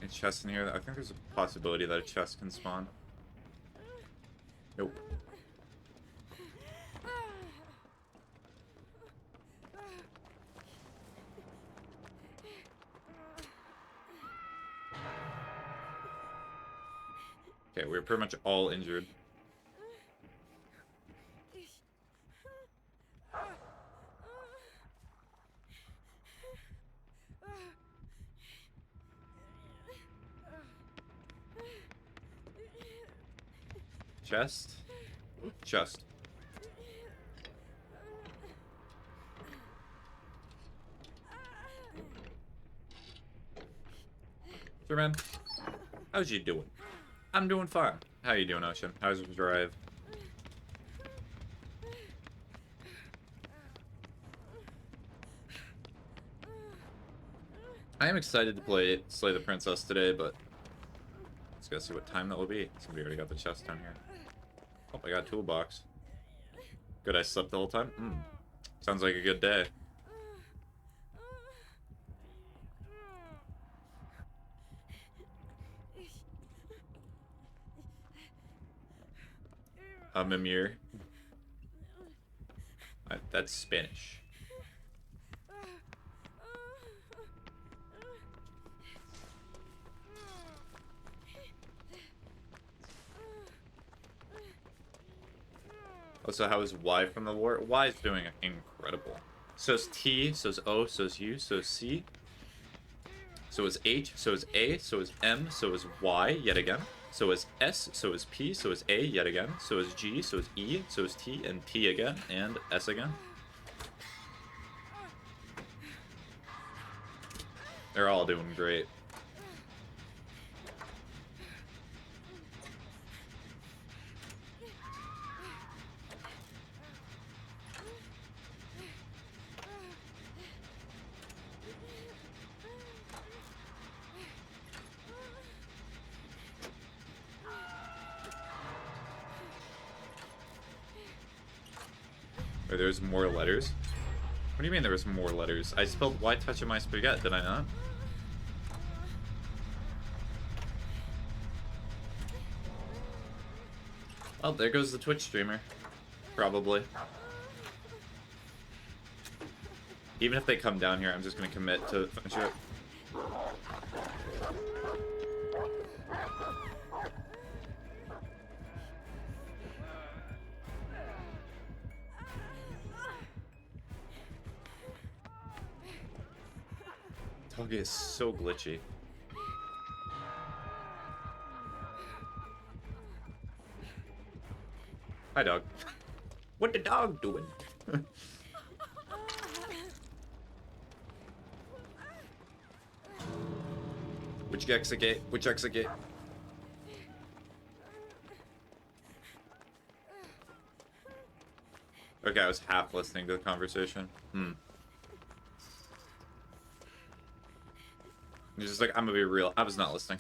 Any chests in here? I think there's a possibility that a chest can spawn. Nope. Okay, we're pretty much all injured. Chest? Chest. Sure, man. How's you doing? I'm doing fine. How you doing, Ocean? How's your drive? I am excited to play Slay the Princess today, but let's go see what time that will be. Somebody already got the chest down here. Oh, I got a toolbox. Good, I slept the whole time? Sounds like a good day. Mimir. That's Spanish. Oh, so how is Y from the war? Y is doing incredible. So is T, so is O, so is U, so is C. So is H, so is A, so is M, so is Y, yet again. So is S, so is P, so is A, yet again. So is G, so is E, so is T, and T again, and S again. They're all doing great. Or there's more letters? What do you mean there was more letters? I spelled ytouchamySPAGETT, did I not? Oh, there goes the Twitch streamer. Probably. Even if they come down here, I'm just gonna commit to finish it. Dog is so glitchy. Hi, dog. What the dog doing? Which exit? Which exit? Okay, I was half listening to the conversation. He's just like, I'm gonna be real. I was not listening.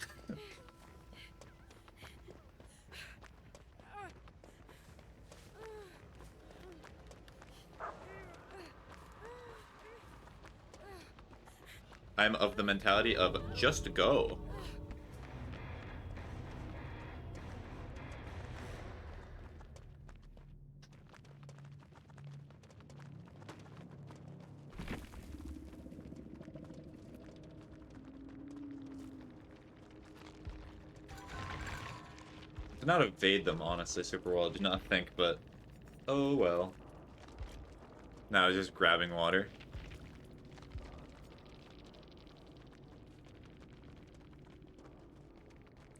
I'm of the mentality of just go. Did not evade them, honestly, Superworld. Did not think, but oh well. Now I was just grabbing water.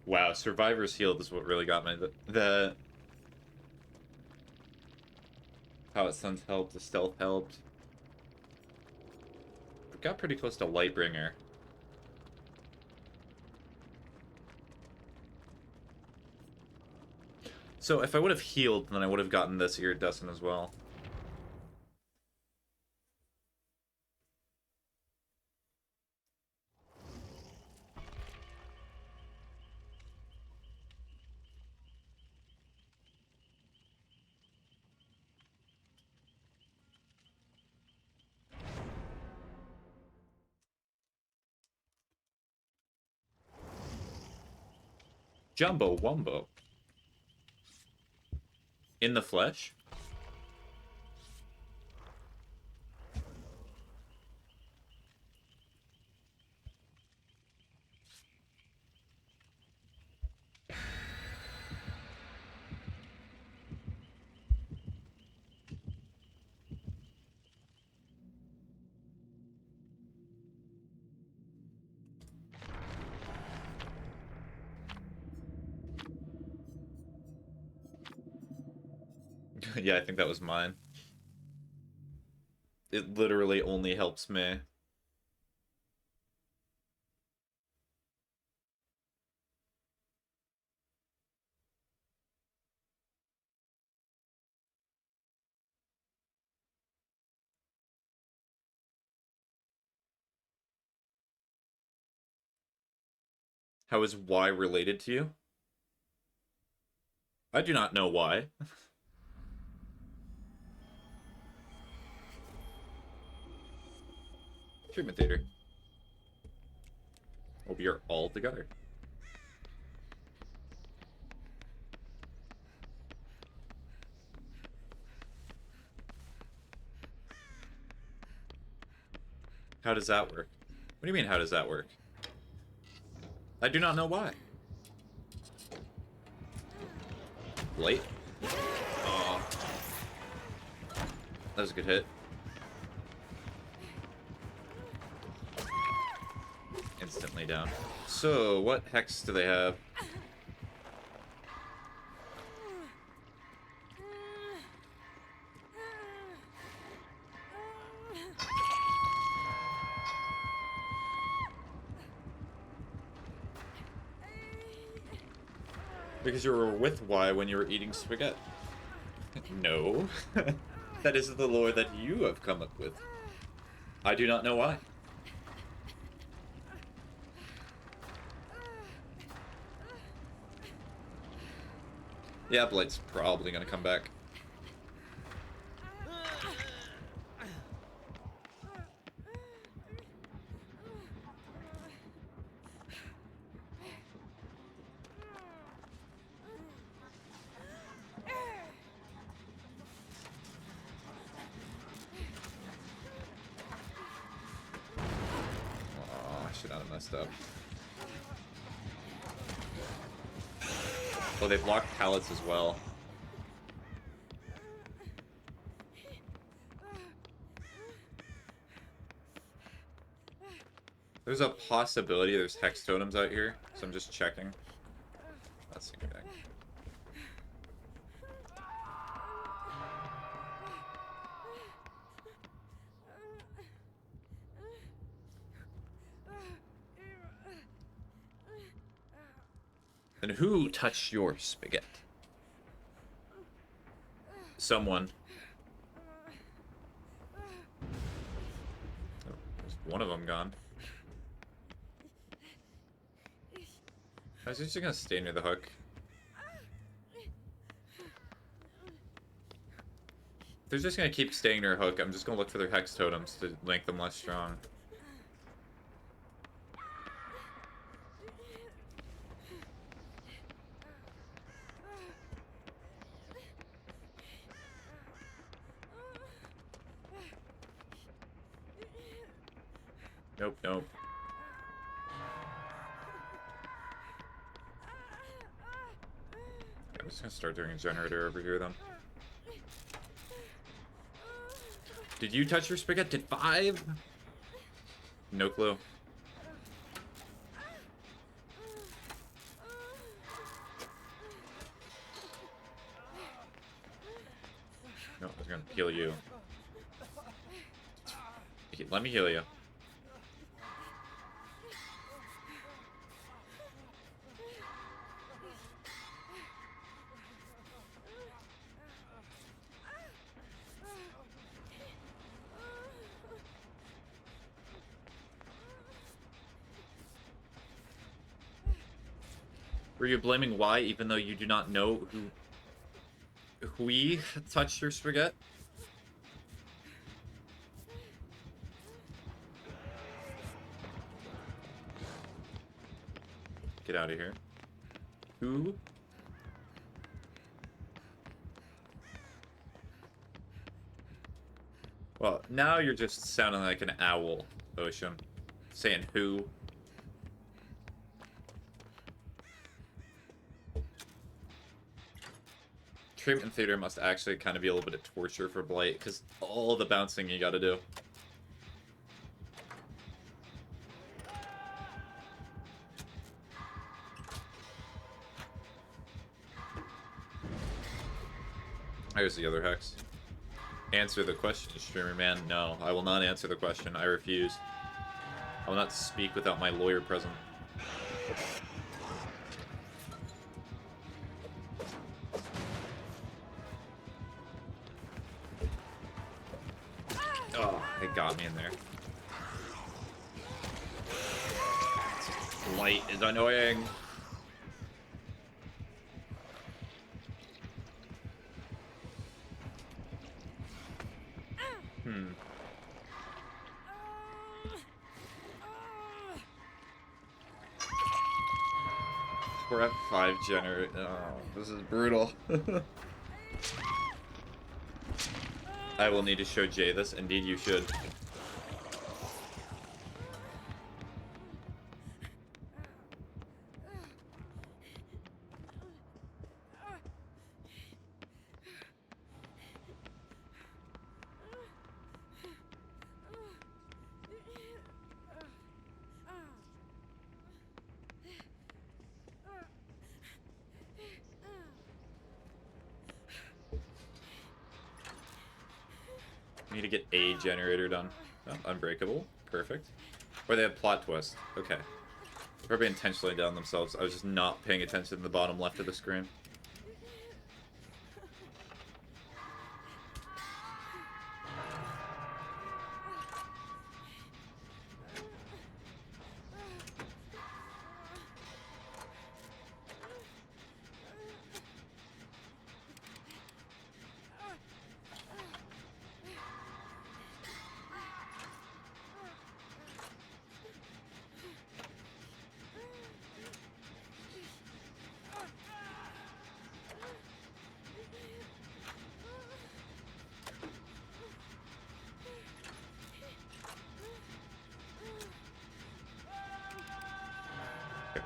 Wow, Survivor's Healed is what really got me. The how it Sun's helped, the stealth helped. We got pretty close to Lightbringer. So if I would have healed, then I would have gotten this iridescent as well. Jumbo Wumbo. In the flesh? Yeah, I think that was mine. It literally only helps me. How is Y related to you? I do not know why. Treatment theater. Hope you're all together. How does that work? What do you mean, how does that work? I do not know why. Late? Oh. That was a good hit. Instantly down. So, what hex do they have? Because you were with Y when you were eating spaghetti. No. That is the lore that you have come up with. I do not know why. Yeah, Blight's probably gonna come back. Oh, I should not have messed up. Oh, they blocked pallets as well. There's a possibility there's hex totems out here, so I'm just checking. Let's see. Back. Then who touched your spaghetti? Someone. Oh, there's one of them gone. I was just gonna stay near the hook. If they're just gonna keep staying near a hook, I'm just gonna look for their hex totems to make them less strong. Nope, nope. I'm just gonna start doing a generator over here then. Did you touch your spaghetti? Did 5? No clue. No, I was gonna heal you. Let me heal you. Were you blaming Y even though you do not know who we touched your spaghetti? Get out of here. Who? Well, now you're just sounding like an owl, Ocean. Saying who? Treatment theater must actually kind of be a little bit of torture for Blight, because all the bouncing you gotta do. Here's the other hex. Answer the question, streamer man. No, I will not answer the question. I refuse. I will not speak without my lawyer present. Oh, it got me in there. Light is annoying. We're at 5 generate. Oh, this is brutal. I will need to show Jay this. Indeed, you should. to get a generator done. Oh, unbreakable. Perfect. Or they have plot twist. Okay. Probably intentionally down themselves. I was just not paying attention to the bottom left of the screen.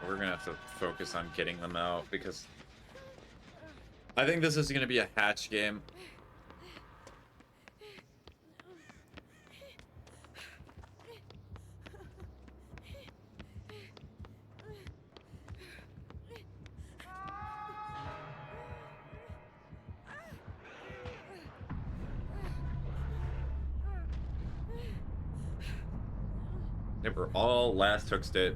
We're gonna have to focus on getting them out because I think this is gonna be a hatch game. Yeah, we're all last hook state.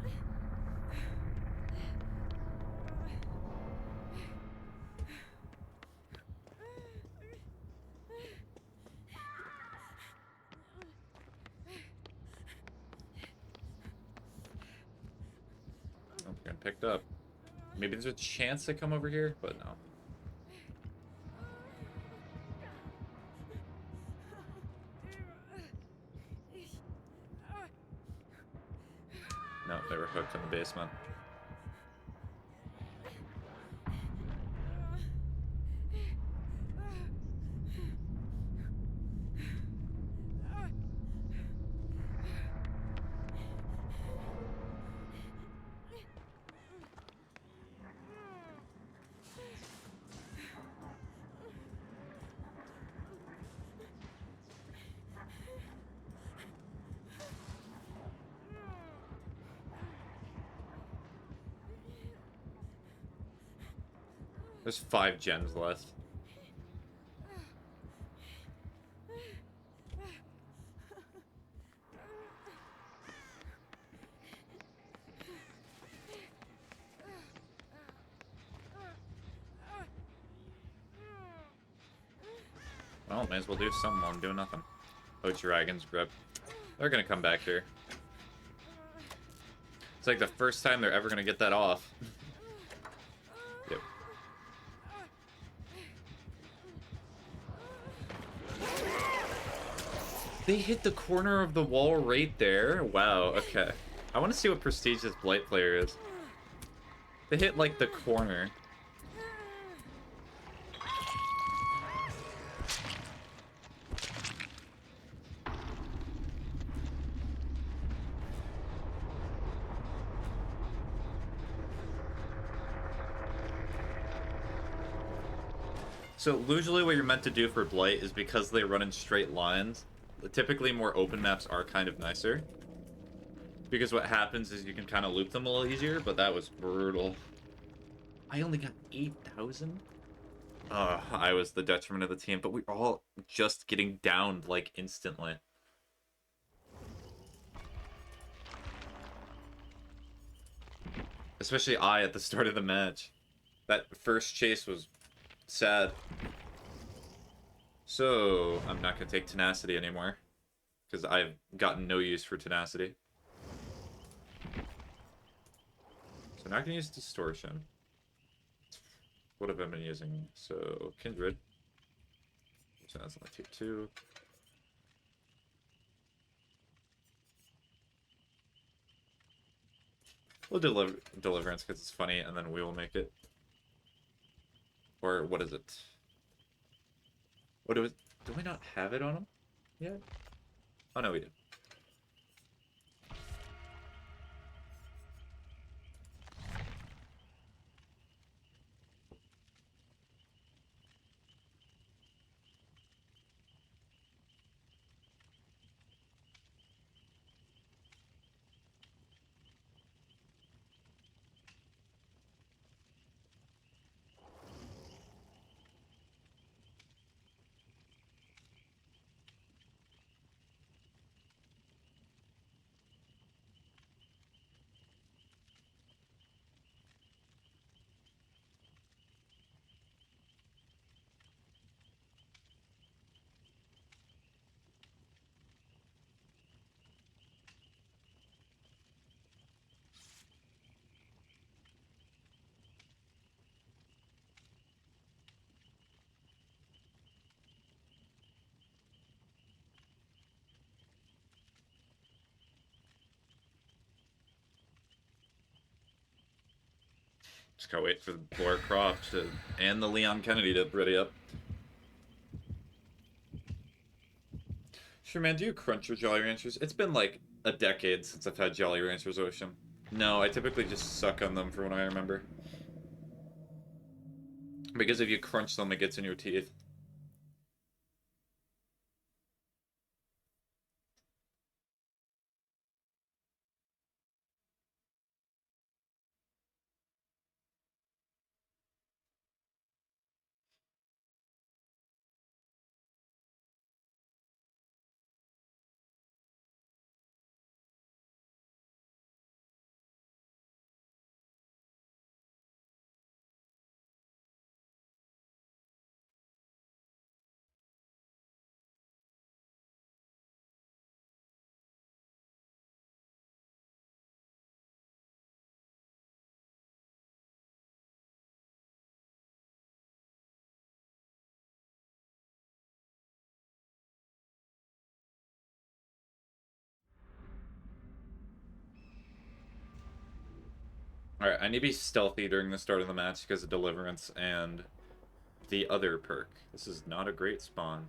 Oh, we're getting picked up. Maybe there's a chance to come over here, but no. No, they were hooked in the basement. There's 5 gems left. Well, may as well do something while I'm doing nothing. Oh, Dragon's Grip. They're gonna come back here. It's like the first time they're ever gonna get that off. Yep. They hit the corner of the wall right there? Wow, okay. I want to see what prestige this Blight player is. They hit, like, the corner. So, usually what you're meant to do for Blight is because they run in straight lines. Typically, more open maps are kind of nicer. Because what happens is you can kind of loop them a little easier, but that was brutal. I only got 8,000? I was the detriment of the team, but we were all just getting downed, like, instantly. Especially I at the start of the match. That first chase was sad. So, I'm not going to take tenacity anymore. Because I've gotten no use for tenacity. So, I'm not going to use distortion. What have I been using? So, Kindred. So, that's only tier 2. We'll Deliverance because it's funny, and then we will make it. Or, what is it? What do we not have it on him yet? Oh, no, we do. Just gotta wait for the Blur Croft to, and the Leon Kennedy to ready up. Sure, man, do you crunch your Jolly Ranchers? It's been like a decade since I've had Jolly Ranchers, Ocean. No, I typically just suck on them for what I remember. Because if you crunch them, it gets in your teeth. Alright, I need to be stealthy during the start of the match because of Deliverance and the other perk. This is not a great spawn.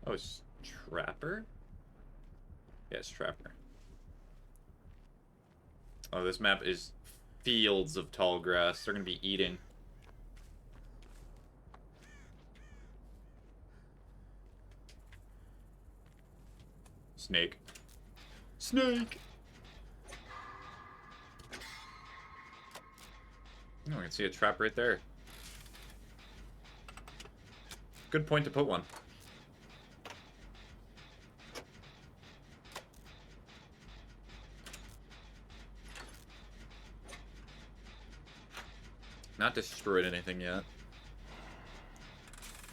Oh, it's Trapper? Yeah, it's Trapper. Oh, this map is fields of tall grass. They're gonna be eating. Snake. Snake! Oh, I can see a trap right there. Good point to put one. Not destroyed anything yet.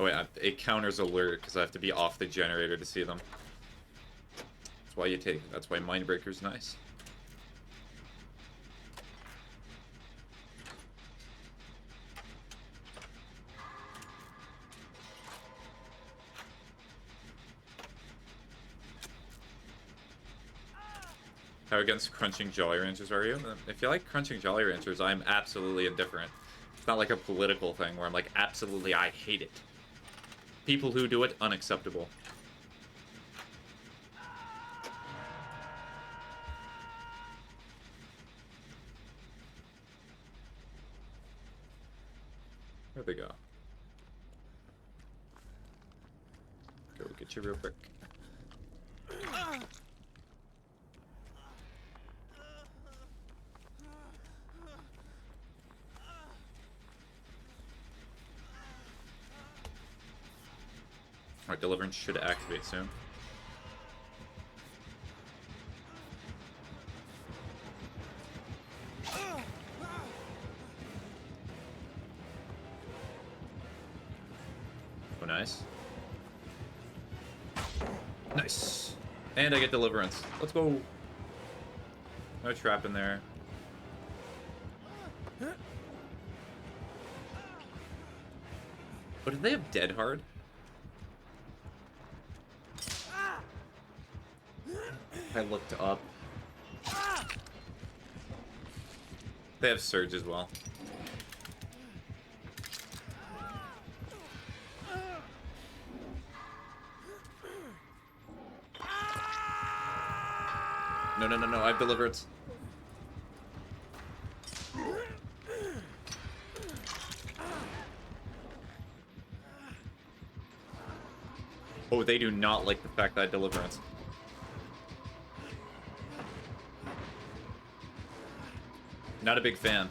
Oh wait, it counters alert because I have to be off the generator to see them. That's why you take. That's why Mindbreaker's nice. How against crunching Jolly Ranchers are you? If you like crunching Jolly Ranchers, I'm absolutely indifferent. It's not like a political thing where I'm like, absolutely, I hate it. People who do it, unacceptable. Where'd they go? Go get you real quick. Alright, Deliverance should activate soon. Oh, nice. Nice. And I get Deliverance. Let's go. No trap in there. But do they have Dead Hard? I looked up. They have Surge as well. No, no, no, no, I have Deliverance. Oh, they do not like the fact that I have Deliverance. Not a big fan.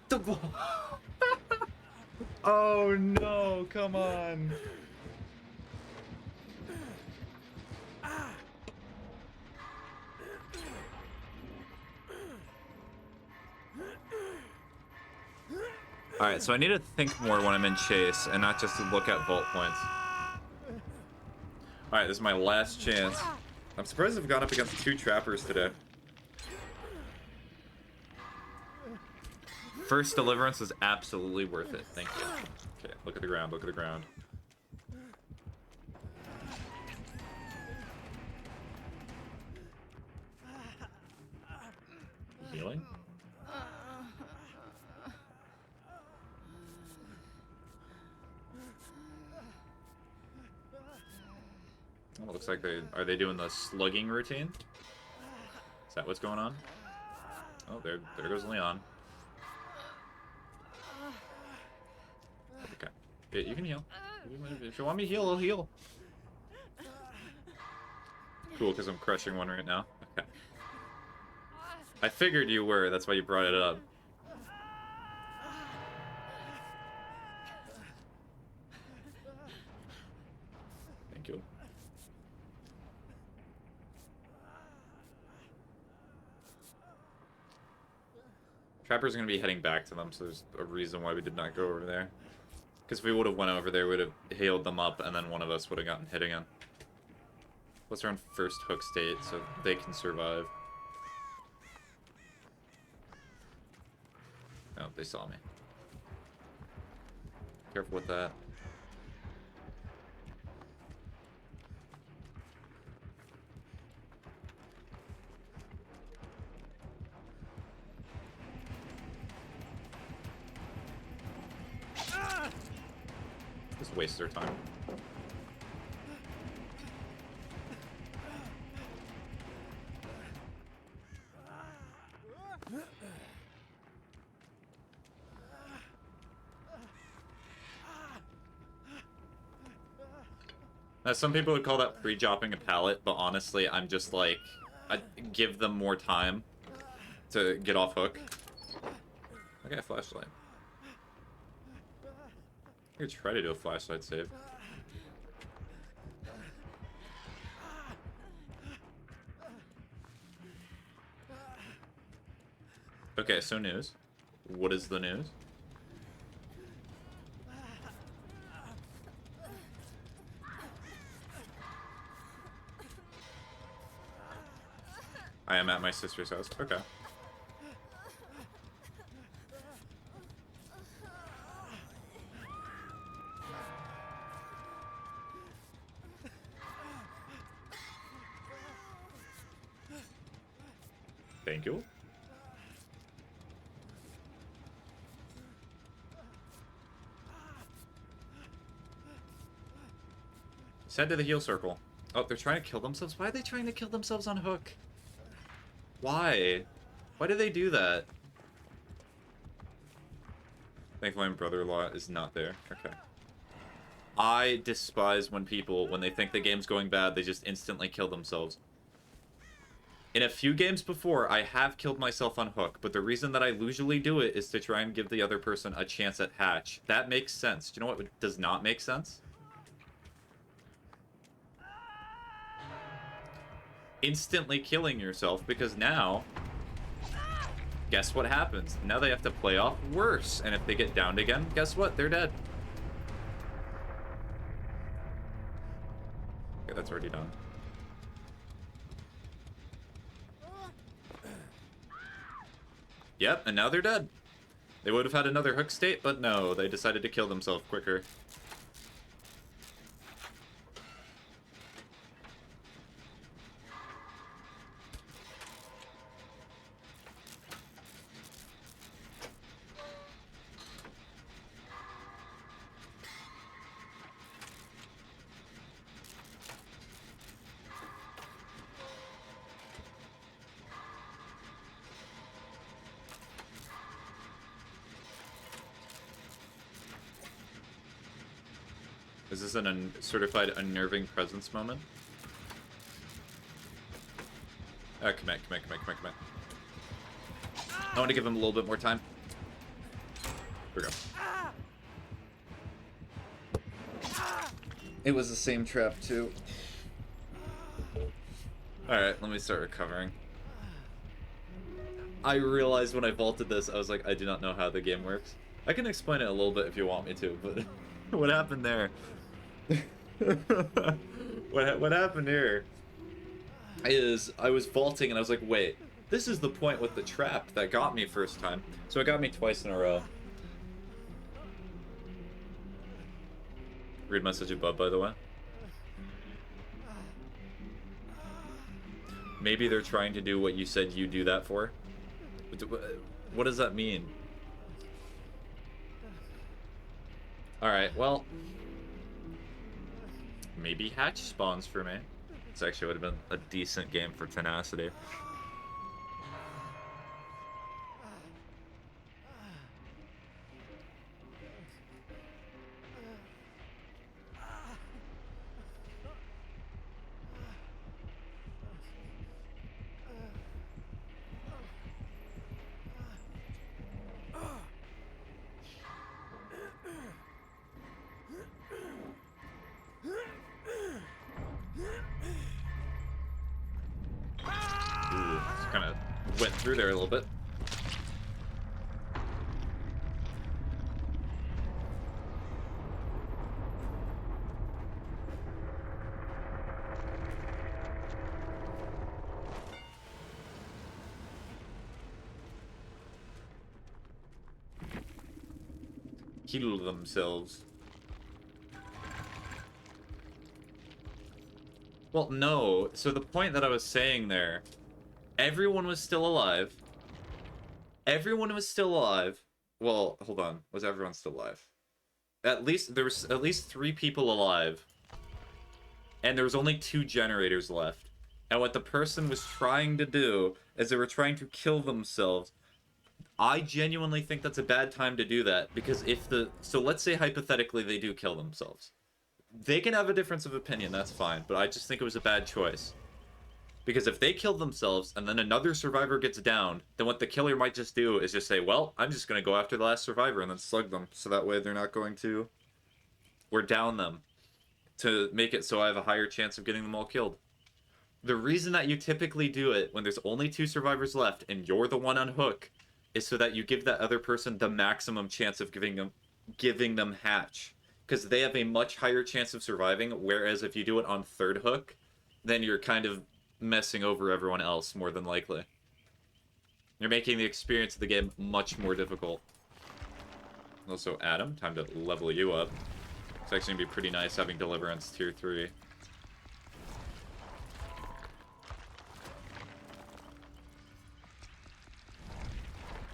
The ball. Oh no, come on. Alright, so I need to think more when I'm in chase, and not just to look at vault points. Alright, this is my last chance. I'm surprised I've gone up against 2 trappers today. First deliverance is absolutely worth it. Thank you. Okay, look at the ground, look at the ground. Healing? Oh, looks like are they doing the slugging routine? Is that what's going on? Oh, there goes Leon. Okay. Yeah, you can heal. If you want me to heal, I'll heal. Cool, because I'm crushing one right now. Okay. I figured you were, that's why you brought it up. Thank you. Trappers are going to be heading back to them, so there's a reason why we did not go over there. Because if we would have went over there, we would have healed them up, and then one of us would have gotten hit again. Plus they're on first hook state, so they can survive. Oh, they saw me. Careful with that. Just waste their time. Now, some people would call that pre-dropping a pallet, but honestly, I'm just like, I give them more time to get off hook. Okay, flashlight. I could try to do a flashlight save. Okay, so news. What is the news? I am at my sister's house. Okay. Thank you. Let's head to the heal circle. Oh, they're trying to kill themselves? Why are they trying to kill themselves on hook? Why? Why do they do that? Thankfully, my brother-in-law is not there. Okay. I despise when people, when they think the game's going bad, they just instantly kill themselves. In a few games before, I have killed myself on hook, but the reason that I usually do it is to try and give the other person a chance at hatch. That makes sense. Do you know what does not make sense? Instantly killing yourself, because now, guess what happens? Now they have to play off worse, and if they get downed again, guess what? They're dead. Okay, that's already done. Yep, and now they're dead. They would have had another hook state, but no, they decided to kill themselves quicker. Is this an certified unnerving presence moment? Commit. I want to give him a little bit more time. Here we go. It was the same trap, too. Alright, let me start recovering. I realized when I vaulted this, I was like, I do not know how the game works. I can explain it a little bit if you want me to, but what happened there? What happened here is I was vaulting and I was like, wait, this is the point with the trap that got me first time. So it got me twice in a row. Read message above, by the way. Maybe they're trying to do what you said you do that for. What does that mean? Alright, well... maybe hatch spawns for me. This actually would have been a decent game for tenacity. Went through there a little bit. Heal themselves. Well, no. So the point that I was saying there, everyone was still alive. Everyone was still alive. Well, hold on. Was everyone still alive? There was at least 3 people alive. And there was only 2 generators left. And what the person was trying to do is they were trying to kill themselves. I genuinely think that's a bad time to do that, because so let's say hypothetically they do kill themselves. They can have a difference of opinion, that's fine, but I just think it was a bad choice. Because if they kill themselves and then another survivor gets downed, then what the killer might just do is just say, well, I'm just going to go after the last survivor and then slug them, so that way they're not going to... or down them, to make it so I have a higher chance of getting them all killed. The reason that you typically do it when there's only 2 survivors left and you're the one on hook is so that you give that other person the maximum chance of giving them hatch. Because they have a much higher chance of surviving, whereas if you do it on 3rd hook, then you're kind of messing over everyone else, more than likely. You're making the experience of the game much more difficult. Also, Adam, time to level you up. It's actually going to be pretty nice having Deliverance tier 3.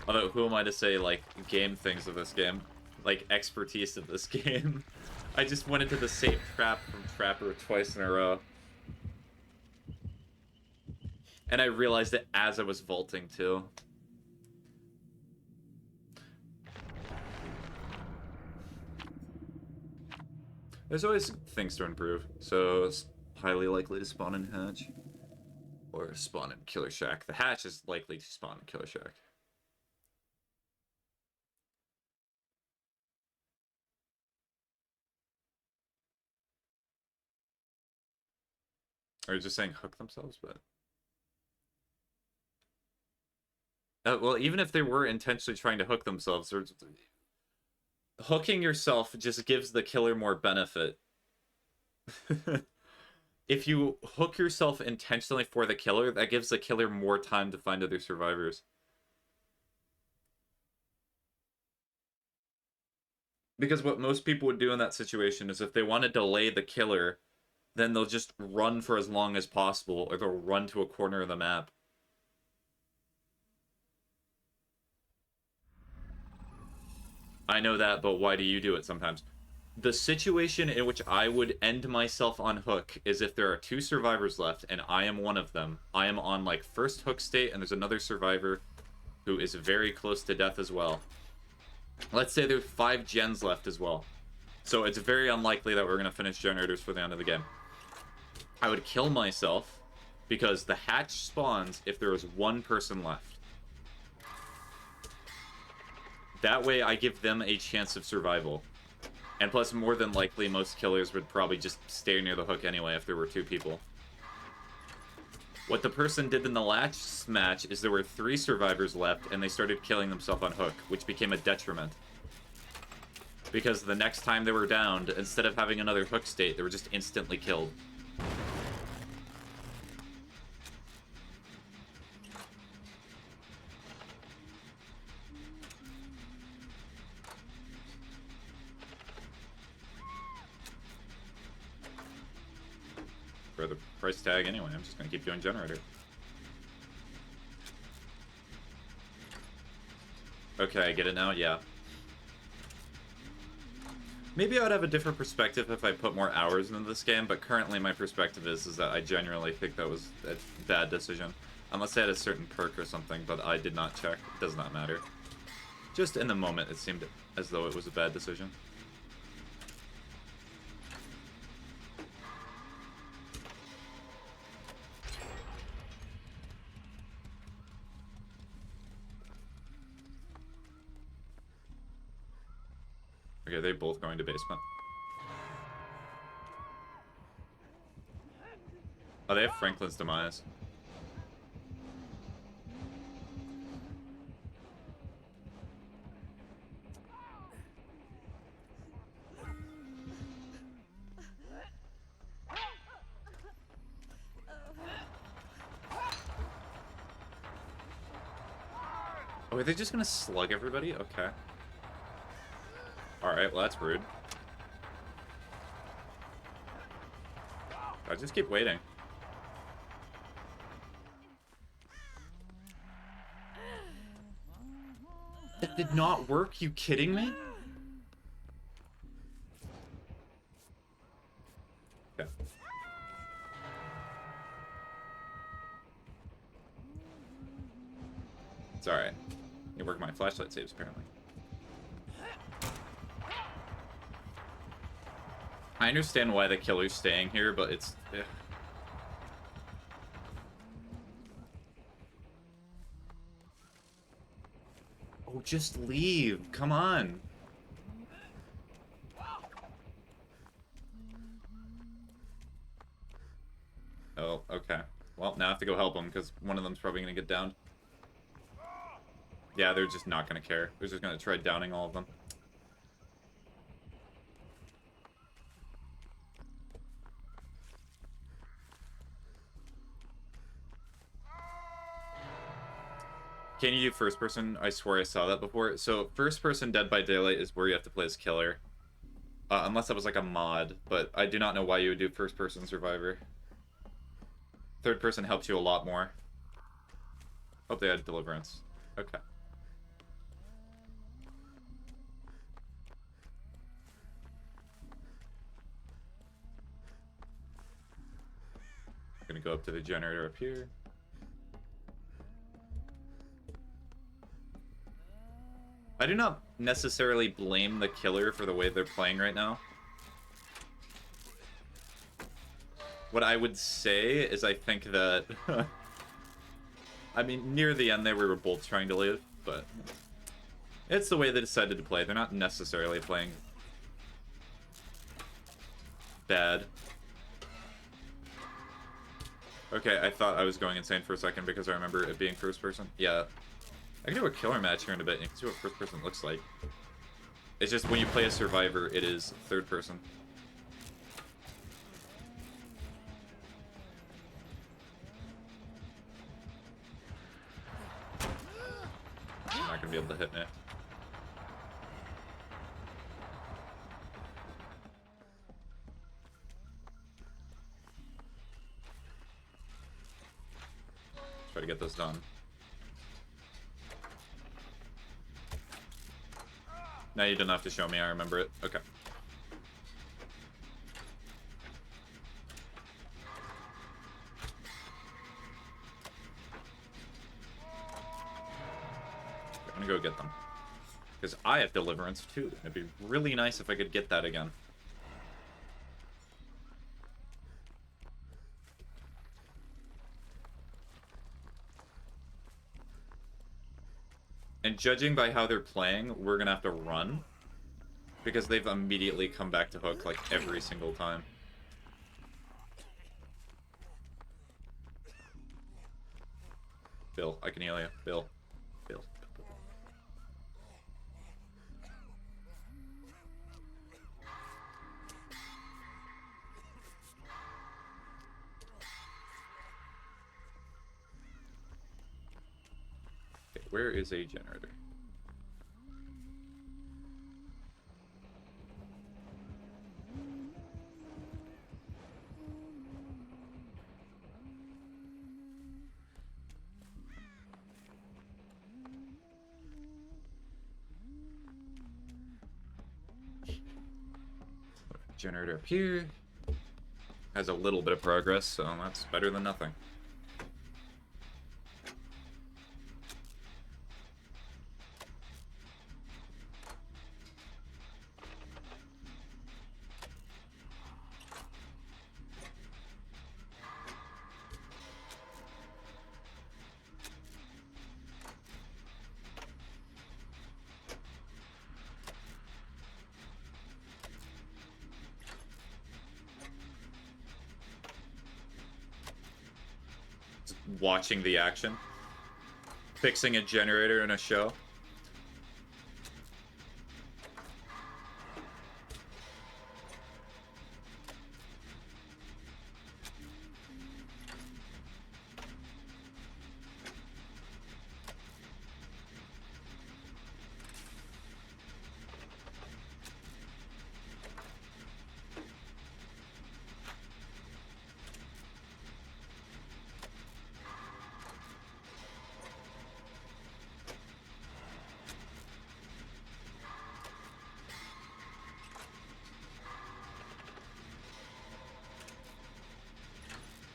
Although, who am I to say, like, game things of this game? Like, expertise of this game? I just went into the same trap from Trapper twice in a row. And I realized it as I was vaulting, too. There's always things to improve, so it's highly likely to spawn in hatch. Or spawn in Killer Shack. The hatch is likely to spawn in Killer Shack. Or just saying hook themselves, but... well, even if they were intentionally trying to hook themselves, hooking yourself just gives the killer more benefit. If you hook yourself intentionally for the killer, that gives the killer more time to find other survivors. Because what most people would do in that situation is if they want to delay the killer, then they'll just run for as long as possible, or they'll run to a corner of the map. I know that, but why do you do it sometimes? The situation in which I would end myself on hook is if there are 2 survivors left, and I am one of them. I am on, like, 1st hook state, and there's another survivor who is very close to death as well. Let's say there's 5 gens left as well. So it's very unlikely that we're going to finish generators for the end of the game. I would kill myself, because the hatch spawns if there is 1 person left. That way I give them a chance of survival. And plus, more than likely, most killers would probably just stay near the hook anyway if there were 2 people. What the person did in the last match is there were 3 survivors left, and they started killing themselves on hook, which became a detriment. Because the next time they were downed, instead of having another hook state, they were just instantly killed. For the price tag anyway, I'm just gonna keep doing generator. Okay, I get it now, yeah. Maybe I would have a different perspective if I put more hours into this game, but currently my perspective is that I genuinely think that was a bad decision. Unless I had a certain perk or something, but I did not check. It does not matter. Just in the moment, it seemed as though it was a bad decision. Okay, they're both going to basement. Oh, they have Franklin's demise. Oh, are they just gonna slug everybody? Okay. Alright, well that's rude. I just keep waiting. That did not work? You kidding me? Okay. It's alright. You work my flashlight saves, apparently. I understand why the killer's staying here, but it's... Ugh. Oh, just leave. Come on. Oh, okay. Well, now I have to go help them, because one of them's probably going to get downed. Yeah, they're just not going to care. They're just going to try downing all of them. Can you do first person? I swear I saw that before. So first person Dead by Daylight is where you have to play as killer. Unless that was like a mod, but I do not know why you would do first person survivor. Third person helps you a lot more. Hope they had deliverance. Okay. I'm gonna go up to the generator up here. I do not necessarily blame the killer for the way they're playing right now. What I would say is I think that... I mean, near the end they were both trying to live, but... It's the way they decided to play. They're not necessarily playing... bad. Okay, I thought I was going insane for a second because I remember it being first person. Yeah. I can do a killer match here in a bit, and you can see what first person looks like. It's just when you play a survivor, it is third person. I'm not gonna be able to hit me. Try to get this done. Now you don't have to show me, I remember it. Okay. I'm gonna go get them. Because I have deliverance too. It'd be really nice if I could get that again. And judging by how they're playing, we're gonna have to run. Because they've immediately come back to hook, like, every single time. Bill, I can heal you. Bill. Bill. Where is a generator? Generator up here. Has a little bit of progress, so that's better than nothing. Watching the action. Fixing a generator in a show.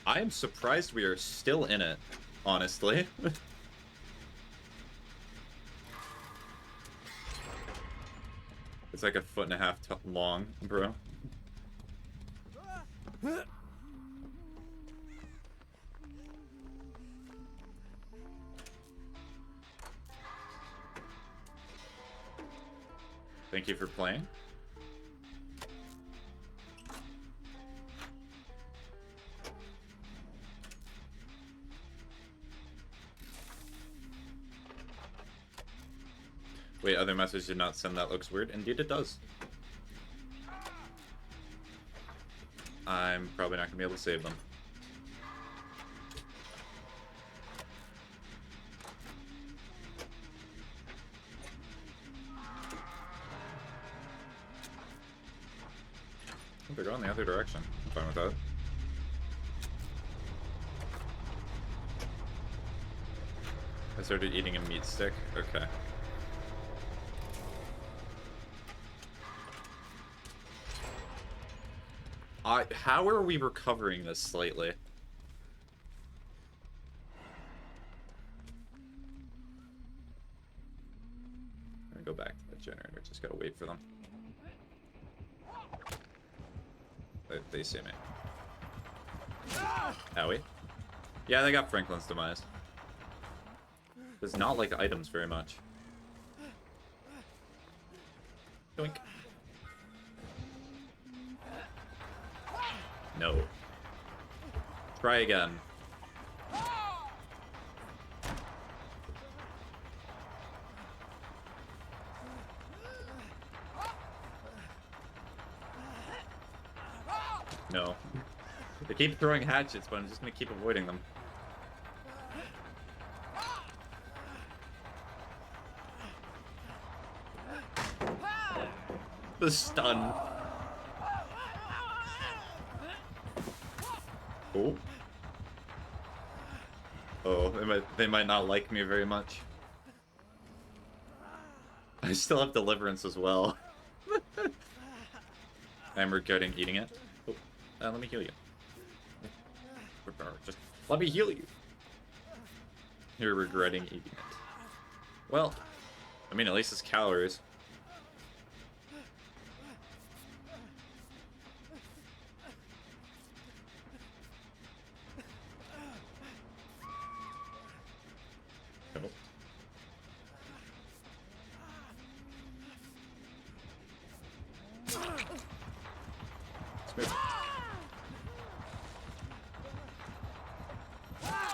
I am surprised we are still in it, honestly. It's like a 1.5 foot long, bro. Thank you for playing. Wait, other message did not send. That looks weird. Indeed it does. I'm probably not going to be able to save them. Oh, they're going the other direction. I'm fine with that. I started eating a meat stick. Okay. How are we recovering this slightly? I'm gonna go back to the generator. Just gotta wait for them. They see me. Owie. Yeah, they got Franklin's demise. Does not like items very much. Doink. No. Try again. No. They keep throwing hatchets, but I'm just gonna keep avoiding them. The stun. Oh. Oh, they might not like me very much. I still have deliverance as well. I'm regretting eating it. Oh, let me heal you. Just let me heal you. You're regretting eating it. Well, I mean, at least it's calories.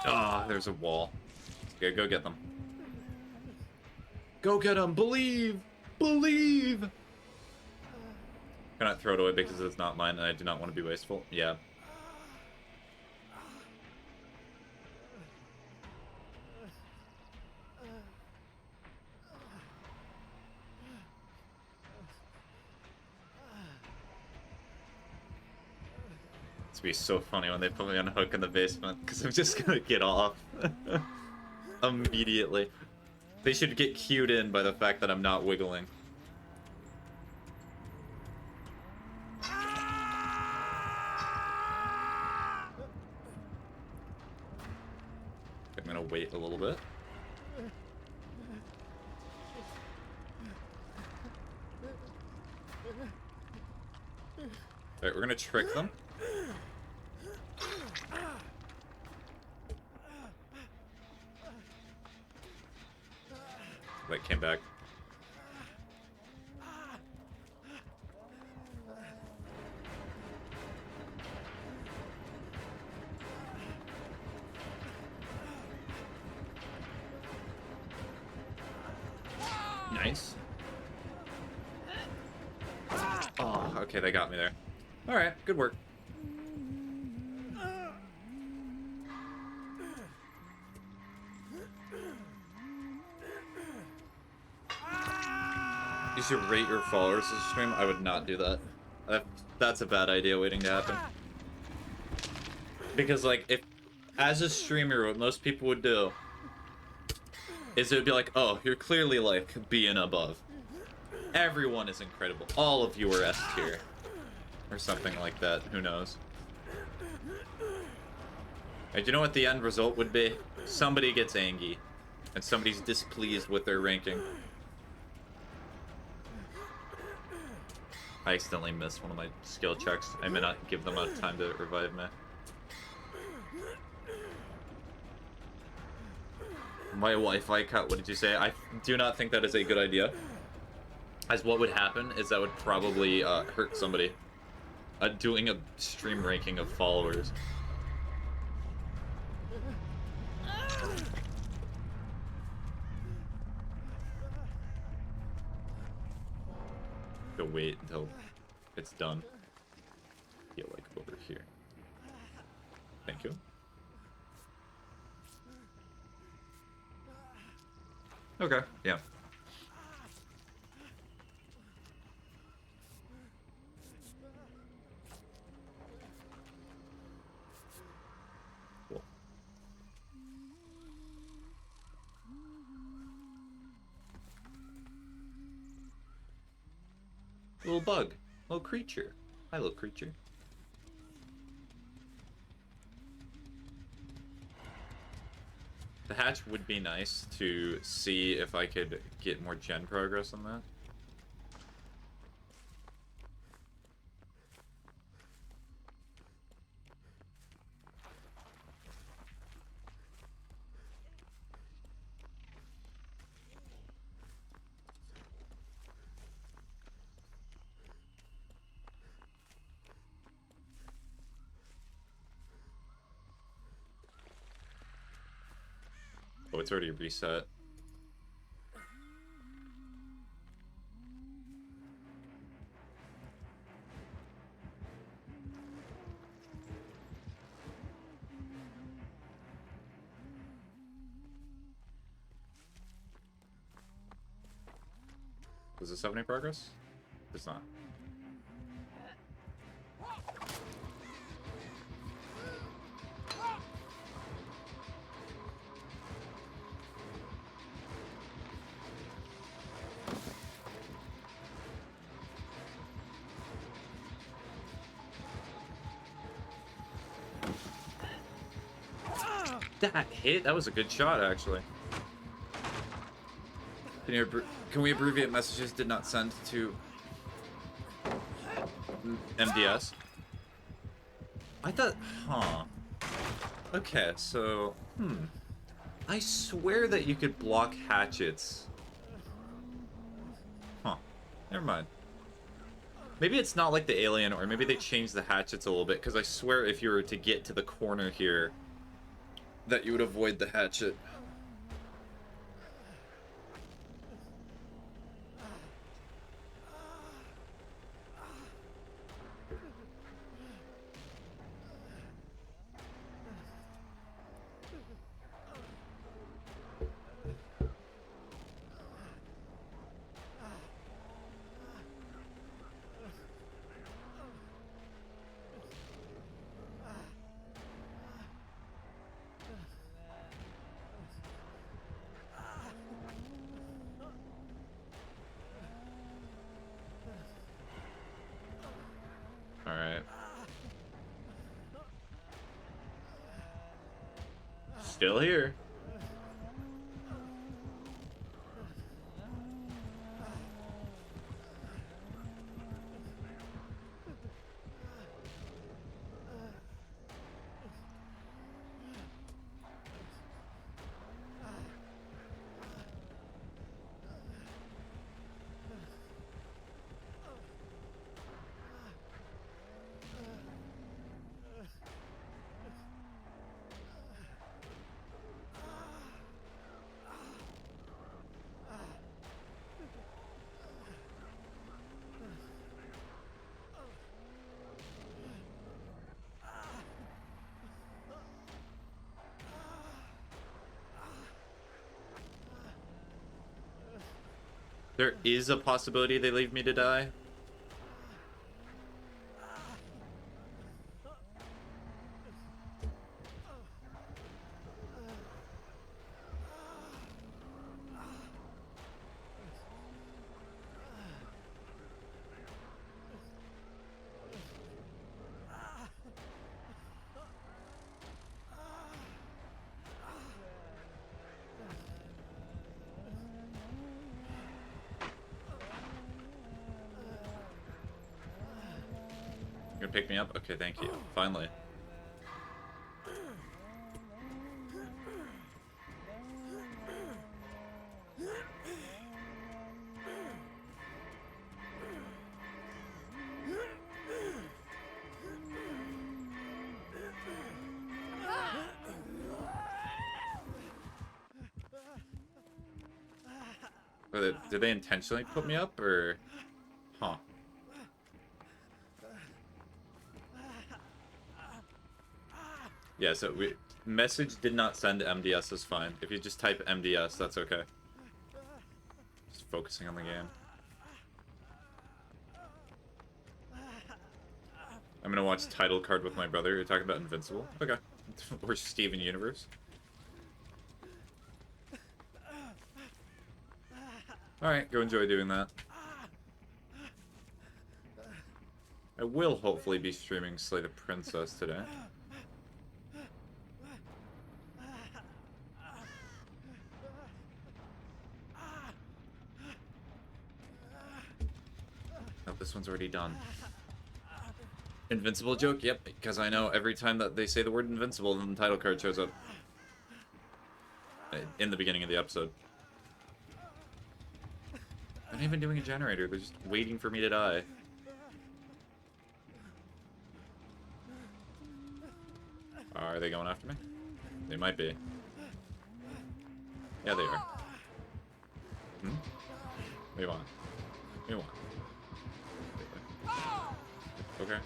Ah, there's a wall. Okay, go get them. Go get them! Believe! Believe! Cannot throw it away because it's not mine and I do not want to be wasteful. Yeah. to be so funny when they put me on a hook in the basement, because I'm just gonna get off immediately. They should get cued in by the fact that I'm not wiggling. I'm gonna wait a little bit. Alright, we're gonna trick them. That came back. Nice. Oh, okay, they got me there. Alright, good work. You should rate your followers this stream. I would not do that. That's a bad idea waiting to happen. Because, like, if, as a streamer, what most people would do is it would be like, oh, you're clearly, like, B and above. Everyone is incredible. All of you are S tier. Or something like that. Who knows? And you know what the end result would be? Somebody gets angry. And somebody's displeased with their ranking. I accidentally missed one of my skill checks. I may not give them enough time to revive me. My Wi-Fi cut, what did you say? I do not think that is a good idea. As what would happen is that would probably hurt somebody. Doing a stream ranking of followers. Go wait until it's done. Yeah, like over here. Thank you. Okay, yeah. Cool. Little bug. Little creature. Hi, little creature. The hatch would be nice to see if I could get more gen progress on that. Oh, it's already reset. Does this have any progress? It's not. That hit? That was a good shot, actually. Can we abbreviate messages did not send to MDS? I thought, huh. Okay, so, I swear that you could block hatchets. Huh. Never mind. Maybe it's not like the alien, or maybe they changed the hatchets a little bit, because I swear if you were to get to the corner here, that you would avoid the hatchet. Still here. There is a possibility they leave me to die. You're gonna pick me up? Okay, thank you. Finally. Did they intentionally put me up, or... Huh. Yeah, so message did not send MDS is fine. If you just type MDS, that's okay. Just focusing on the game. I'm gonna watch title card with my brother. You're talking about Invincible? Okay. Or Steven Universe. Alright, go enjoy doing that. I will hopefully be streaming Slay the Princess today. Oh, this one's already done. Invincible joke? Yep, because I know every time that they say the word invincible, then the title card shows up. In the beginning of the episode. They're not even doing a generator, they're just waiting for me to die. Are they going after me? They might be. Yeah, they are. Hmm? What do you want? What do you want? Okay.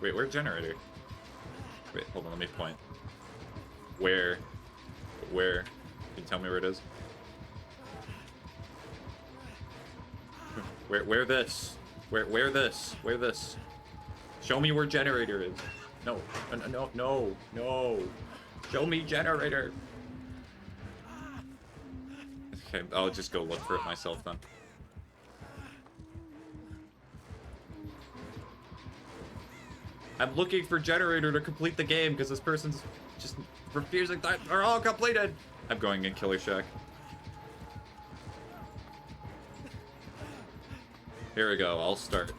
Wait, where's generator? Wait, hold on, let me point. Where? Where? Can you tell me where it is? Where this? Where this? Where this? Show me where generator is. No, no. Show me generator. Okay, I'll just go look for it myself then. I'm looking for generator to complete the game because this person's just refusing that. They're all completed. I'm going in Killer Shack. Here we go. I'll start.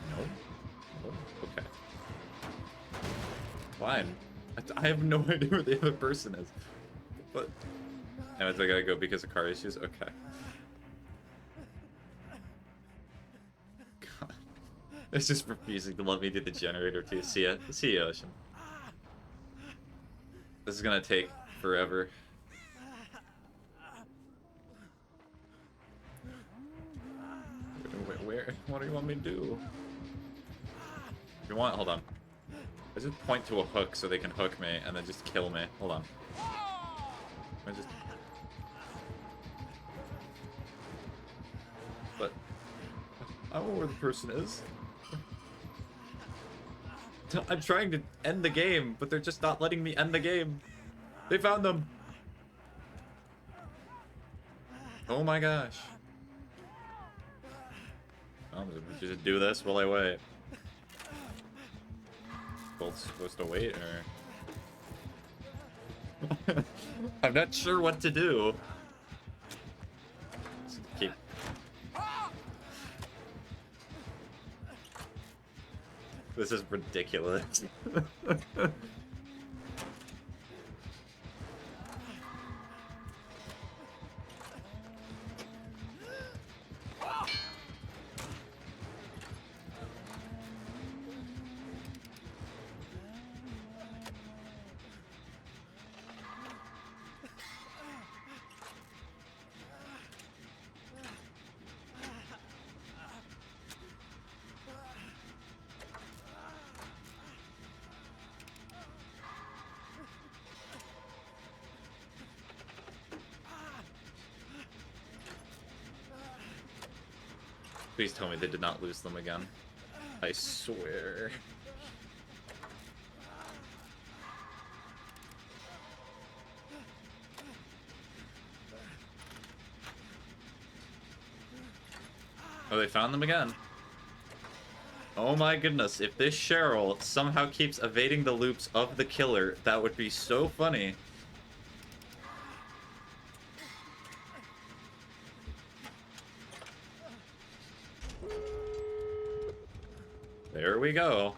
No. Oh, okay. Fine. I have no idea where the other person is. But now I gotta go because of car issues. Okay. God. It's just refusing to let me do the generator too. See ya, Ocean. This is gonna take forever. Where? What do you want me to do? If you want, hold on. I just point to a hook so they can hook me and then just kill me. Hold on. I just... But I don't know where the person is. I'm trying to end the game, but they're just not letting me end the game. They found them. Oh my gosh. I'm just do this while I wait. Both supposed to wait, or... I'm not sure what to do. Just keep... This is ridiculous. Please tell me they did not lose them again. I swear. Oh, they found them again. Oh my goodness, if this Cheryl somehow keeps evading the loops of the killer, that would be so funny. There we go.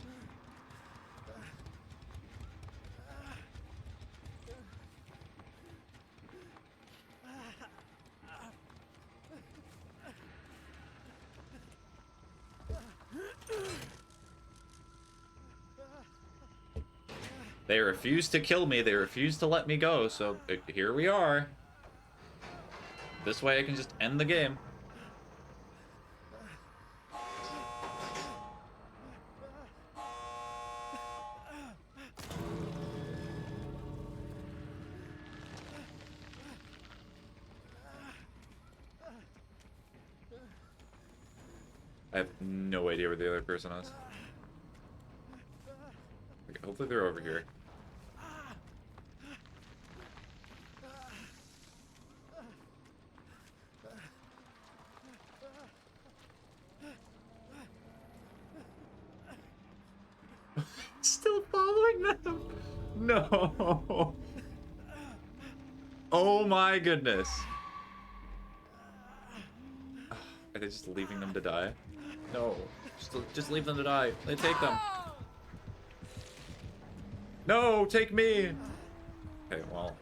They refused to kill me, they refused to let me go, so here we are. This way I can just end the game. I have no idea where the other person is. Okay, hopefully they're over here. Still following them? No. Oh my goodness. Are they just leaving them to die? No. Just leave them to die. They take them. No, take me. Okay, well.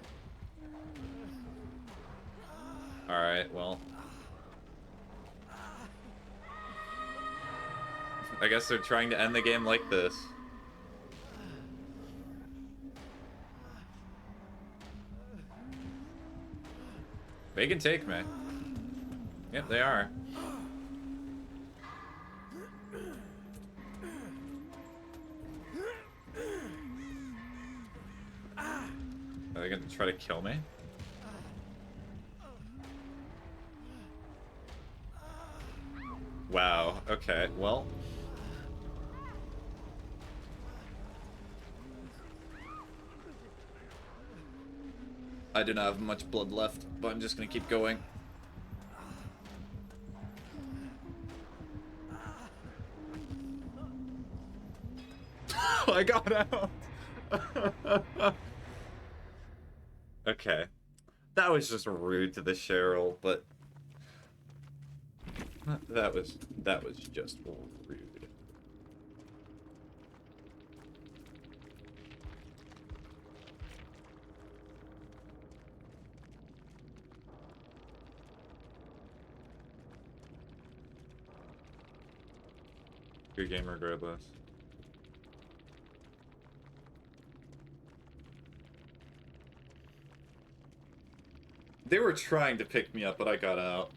Alright, well. I guess they're trying to end the game like this. They can take me. Yep, they are. Are they gonna try to kill me? Wow, okay, well. I do not have much blood left, but I'm just gonna keep going. I got out! Okay. That was just rude to the Cheryl, but that was just rude. Good game regardless. They were trying to pick me up, but I got out.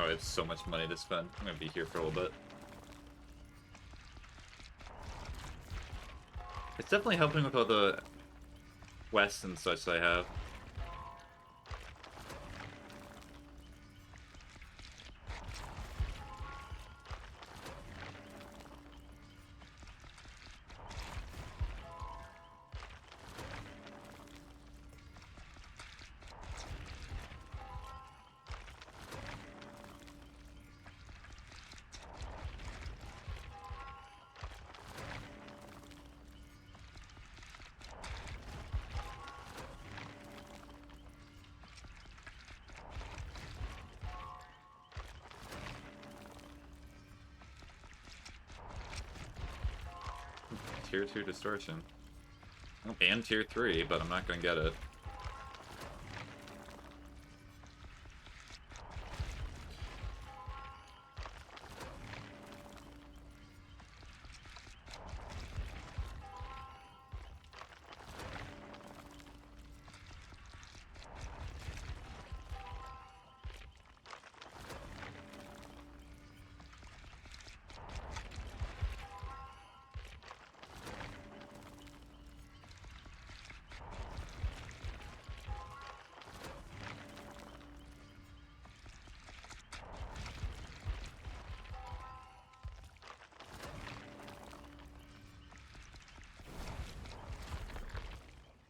Oh, I have so much money to spend. I'm gonna be here for a little bit. It's definitely helping with all the quests and such that I have. Tier 2 distortion. Oh, and tier 3, but I'm not gonna get it.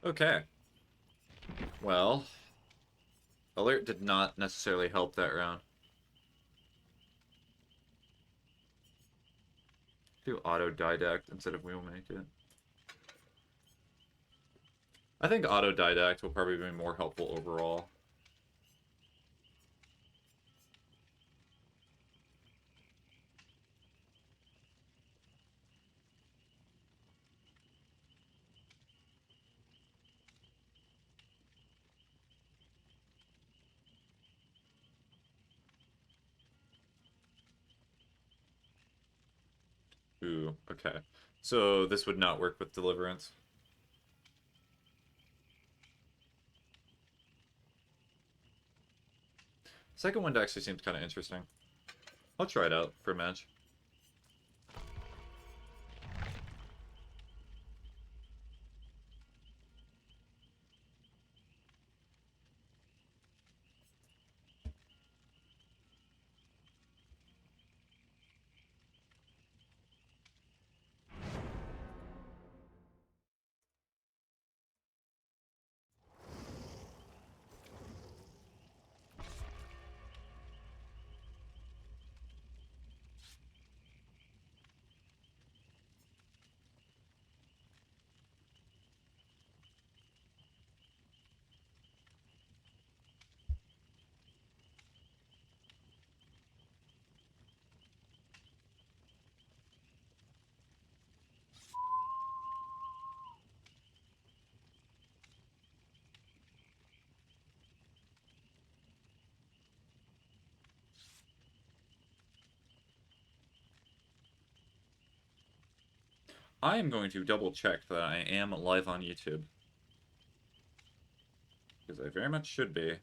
Okay. Well, alert did not necessarily help that round. Do autodidact instead of we will make it. I think autodidact will probably be more helpful overall. Ooh, okay. So this would not work with Deliverance. Second one actually seems kind of interesting. I'll try it out for a match. I am going to double check that I am live on YouTube. Because I very much should be.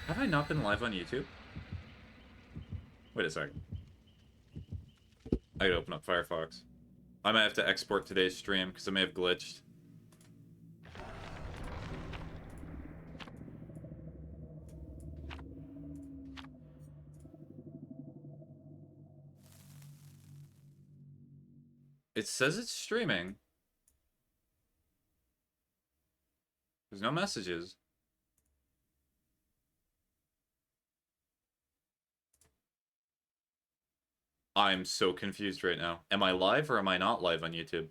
Have I not been live on YouTube? Wait a second. I gotta open up Firefox. I might have to export today's stream because I may have glitched. It says it's streaming. There's no messages. I'm so confused right now. Am I live or am I not live on YouTube?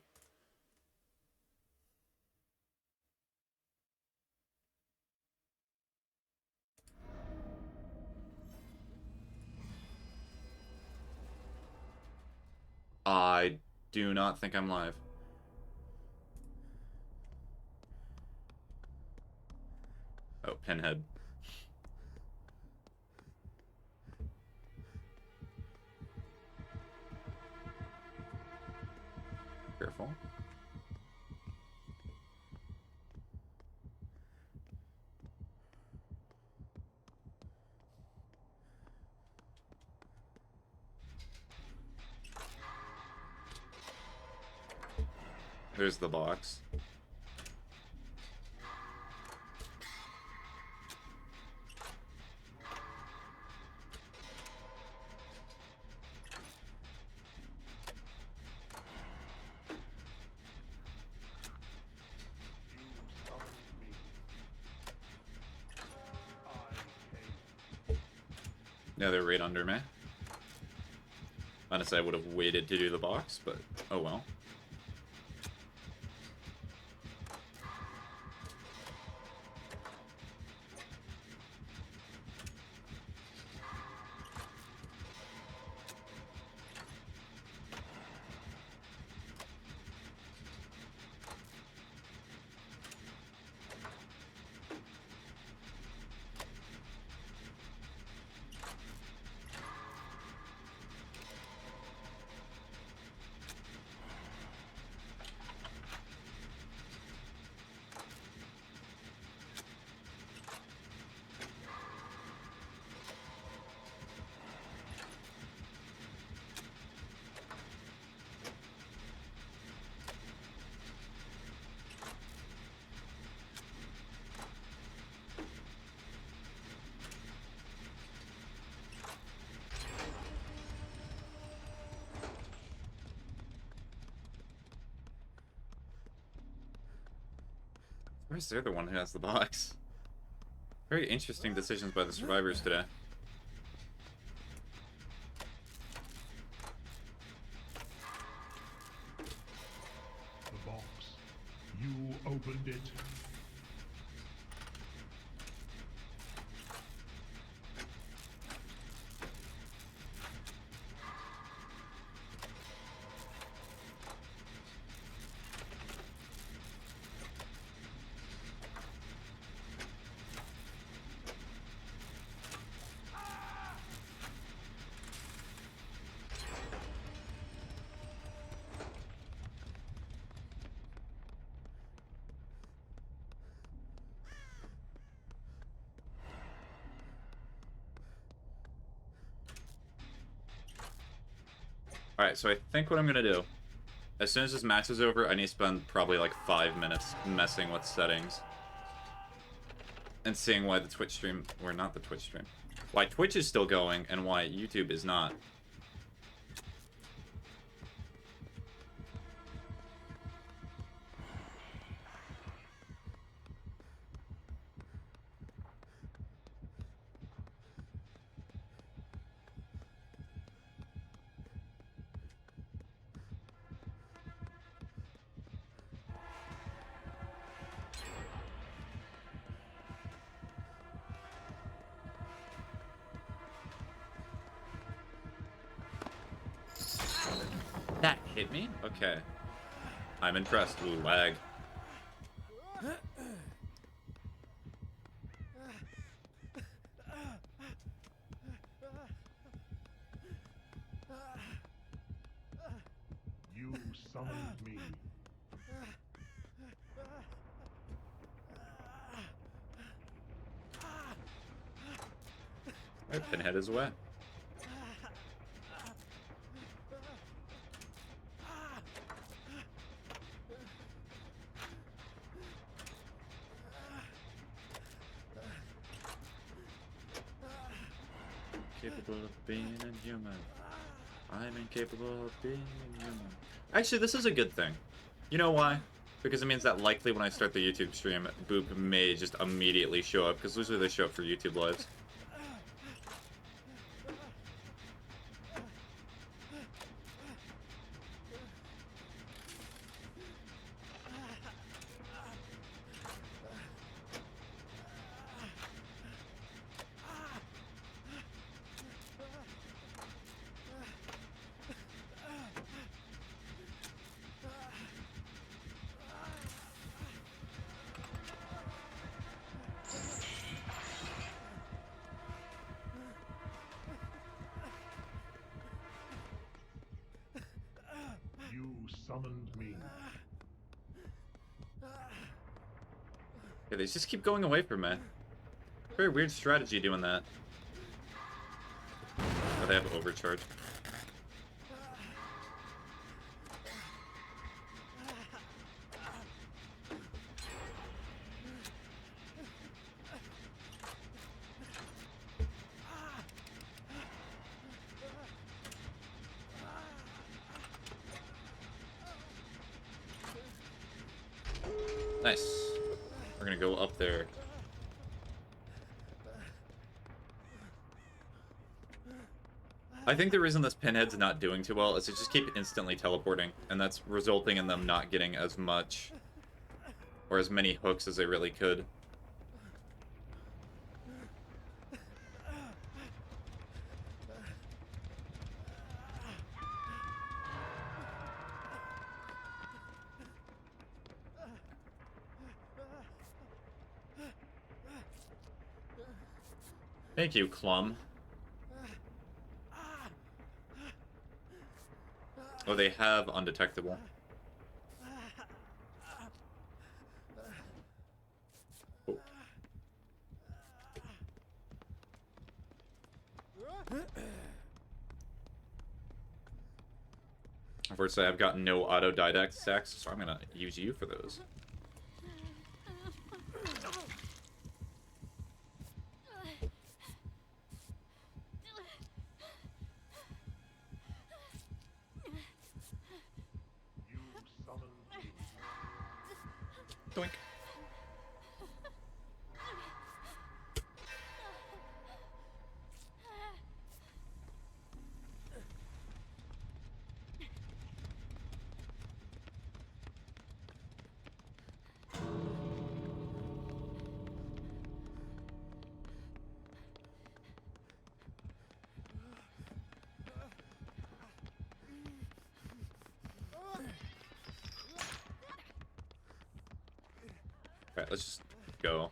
I do not think I'm live. Oh, Pinhead. Careful. There's the box. Yeah, they're right under me. Honestly, I would have waited to do the box, but oh well. Where's the other one who has the box? Very interesting decisions by the survivors today. The box. You opened it. Alright, so I think what I'm gonna do, as soon as this match is over, I need to spend probably like 5 minutes messing with settings. And seeing why the Twitch stream, or not the Twitch stream, why Twitch is still going and why YouTube is not. That hit me? Okay. I'm impressed. Ooh, lag. You summoned me. Alright, Pinhead is wet. Capable of being inhuman. I'm incapable of being inhuman. Actually, this is a good thing. You know why? Because it means that likely when I start the YouTube stream, Boop may just immediately show up, because usually they show up for YouTube lives. You summoned me. Yeah, they just keep going away from me. Very weird strategy doing that. Oh, they have overcharge. Nice. We're gonna go up there. I think the reason this pinhead's not doing too well is they just keep instantly teleporting, and that's resulting in them not getting as much or as many hooks as they really could. Thank you, Clum. Oh, they have undetectable. Oh. Unfortunately, I've got no autodidact stacks, so I'm gonna use you for those. You summoned me. Doink. Alright, let's just go.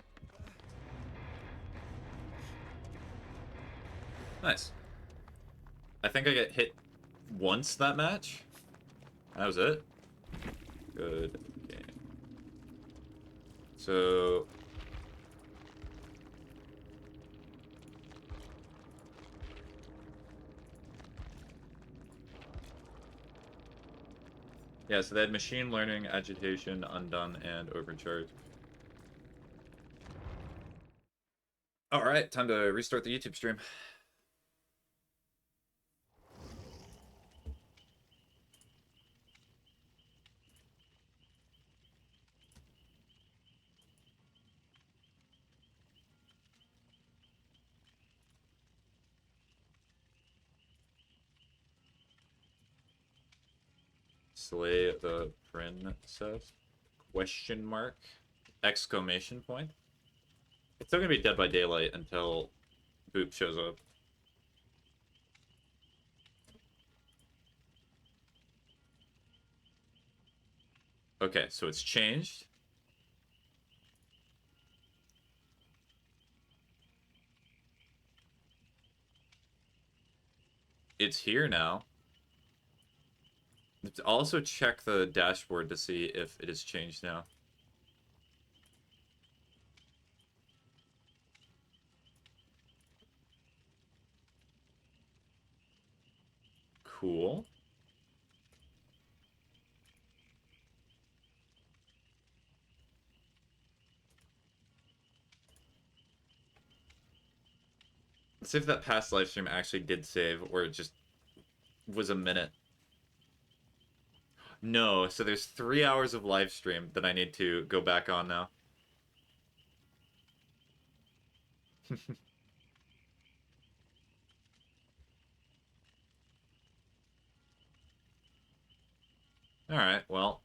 Nice. I think I get hit once that match. That was it. Good game. So... yeah, so they had machine learning, agitation, undone, and overcharge. Alright, time to restart the YouTube stream. Slay the princess? Question mark? Exclamation point? It's still gonna be Dead by Daylight until Boop shows up. Okay, so it's changed. It's here now. Let's also check the dashboard to see if it has changed now. Cool. Let's see if that past live stream actually did save, or it just was a minute. No, so there's 3 hours of live stream that I need to go back on now. Alright, well.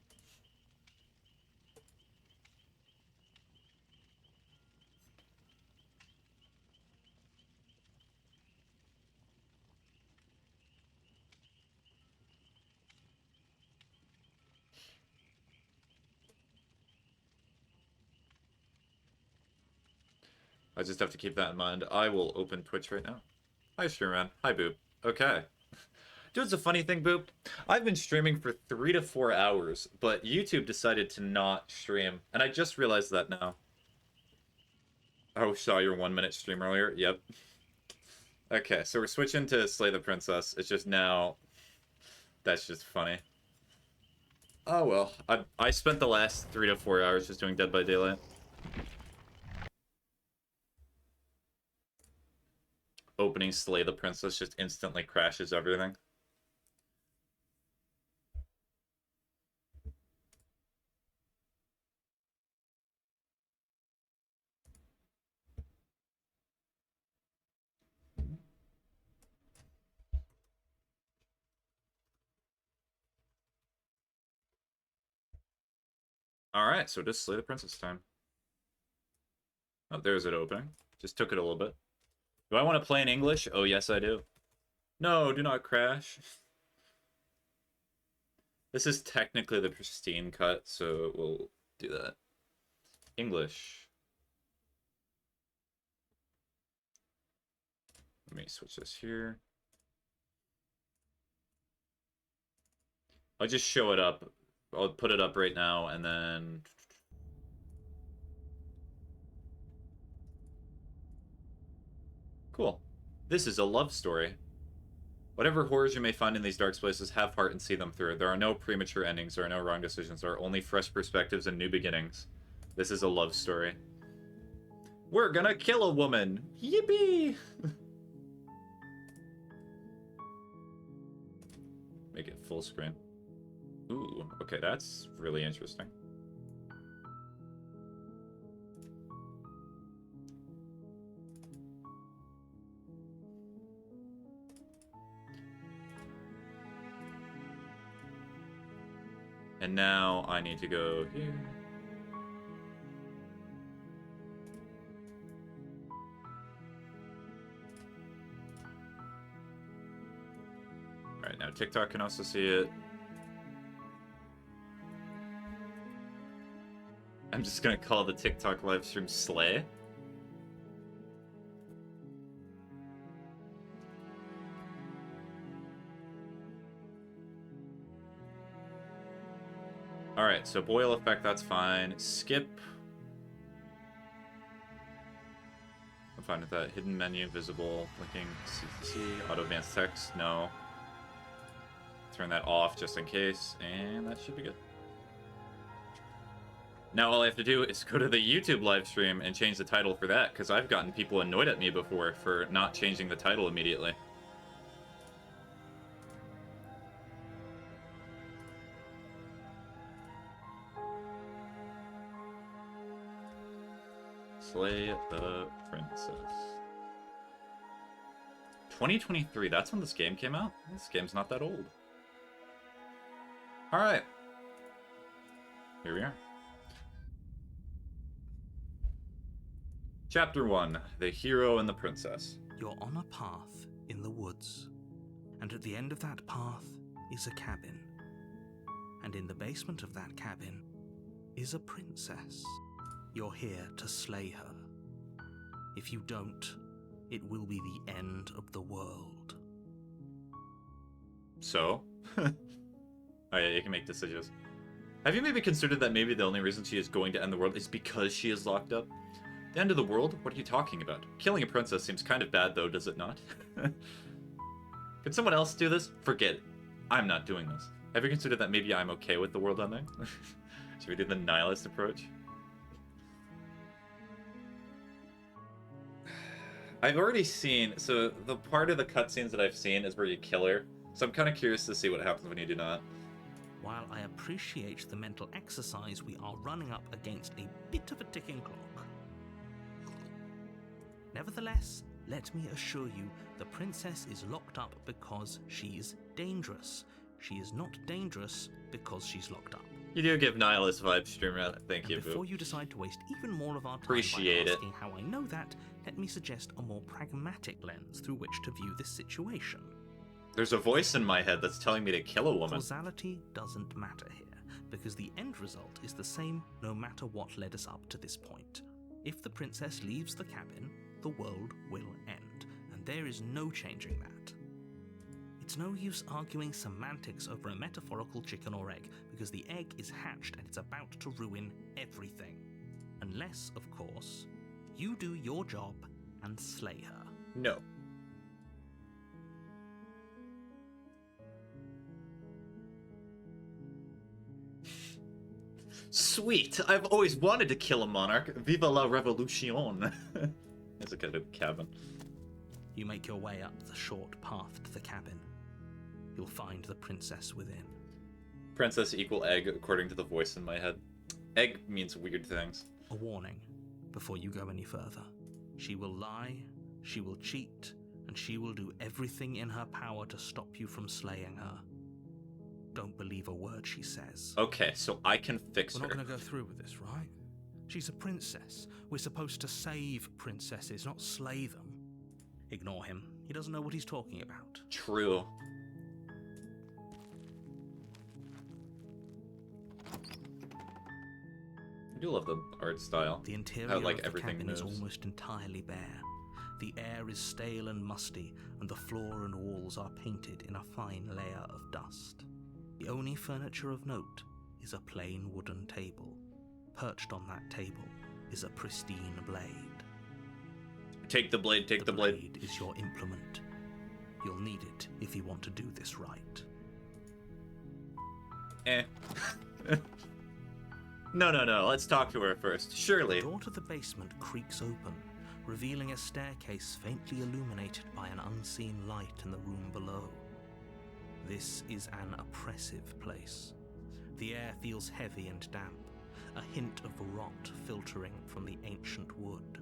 I just have to keep that in mind. I will open Twitch right now. Hi, Streamman. Hi, Boop. Okay. Dude, it's a funny thing, Boop. I've been streaming for 3 to 4 hours, but YouTube decided to not stream, and I just realized that now. Oh, saw your 1-minute stream earlier? Yep. Okay, so we're switching to Slay the Princess. It's just now... that's just funny. Oh, well. I spent the last 3 to 4 hours just doing Dead by Daylight. Opening Slay the Princess just instantly crashes everything. Alright, so just slay the princess time. Oh, there's it opening. Just took it a little bit. Do I want to play in English? Oh, yes, I do. No, do not crash. This is technically the pristine cut, so we'll do that. English. Let me switch this here. I'll just show it up. I'll put it up right now, and then... Cool. This is a love story. Whatever horrors you may find in these dark places, have heart and see them through. There are no premature endings, there are no wrong decisions, there are only fresh perspectives and new beginnings. This is a love story. We're gonna kill a woman! Yippee! Make it full screen. Ooh, okay, that's really interesting. And now I need to go here. Alright, now TikTok can also see it. I'm just gonna call the TikTok live stream Slay. Alright, so boil effect, that's fine. Skip. I'm fine with that. Hidden menu, visible, blinking, CC, auto advanced text, no. Turn that off just in case, and that should be good. Now all I have to do is go to the YouTube live stream and change the title for that, because I've gotten people annoyed at me before for not changing the title immediately. Slay the Princess. 2023, that's when this game came out? This game's not that old. Alright. Here we are. Chapter 1, The Hero and the Princess. You're on a path in the woods, and at the end of that path is a cabin. And in the basement of that cabin is a princess. You're here to slay her. If you don't, it will be the end of the world. So? Oh yeah, you can make decisions. Have you maybe considered that maybe the only reason she is going to end the world is because she is locked up? The end of the world? What are you talking about? Killing a princess seems kind of bad though, does it not? Can someone else do this? Forget it. I'm not doing this. Have you considered that maybe I'm okay with the world ending? Should we do the nihilist approach? I've already seen, so the part of the cutscenes that I've seen is where you kill her. So I'm kind of curious to see what happens when you do not. While I appreciate the mental exercise, we are running up against a bit of a ticking clock. Nevertheless, let me assure you, the princess is locked up because she's dangerous. She is not dangerous because she's locked up. You do give nihilist vibes, streamer. Thank you, Before Boo. you decide to waste even more of our time Appreciate by it. asking how I know that, let me suggest a more pragmatic lens through which to view this situation. There's a voice in my head that's telling me to kill a woman. Causality doesn't matter here, because the end result is the same no matter what led us up to this point. If the princess leaves the cabin, the world will end, and there is no changing that. It's no use arguing semantics over a metaphorical chicken or egg, because the egg is hatched and it's about to ruin everything. Unless, of course, you do your job and slay her. No. Sweet! I've always wanted to kill a monarch. Viva la revolution! There's a good cabin. You make your way up the short path to the cabin. You'll find the princess within. Princess equal egg, according to the voice in my head. Egg means weird things. A warning before you go any further. She will lie, she will cheat, and she will do everything in her power to stop you from slaying her. Don't believe a word she says. Okay, so I can fix We're her. not going to go through with this, right? She's a princess. We're supposed to save princesses, not slay them. Ignore him. He doesn't know what he's talking about. True. I do love the art style. The interior How, like, of the everything cabin is moves. almost entirely bare. The air is stale and musty, and the floor and walls are painted in a fine layer of dust. The only furniture of note is a plain wooden table. Perched on that table is a pristine blade. Take the blade, take the blade. The blade is your implement. You'll need it if you want to do this right. Eh. No, let's talk to her first. Surely. The door to the basement creaks open, revealing a staircase faintly illuminated by an unseen light in the room below. This is an oppressive place. The air feels heavy and damp, a hint of rot filtering from the ancient wood.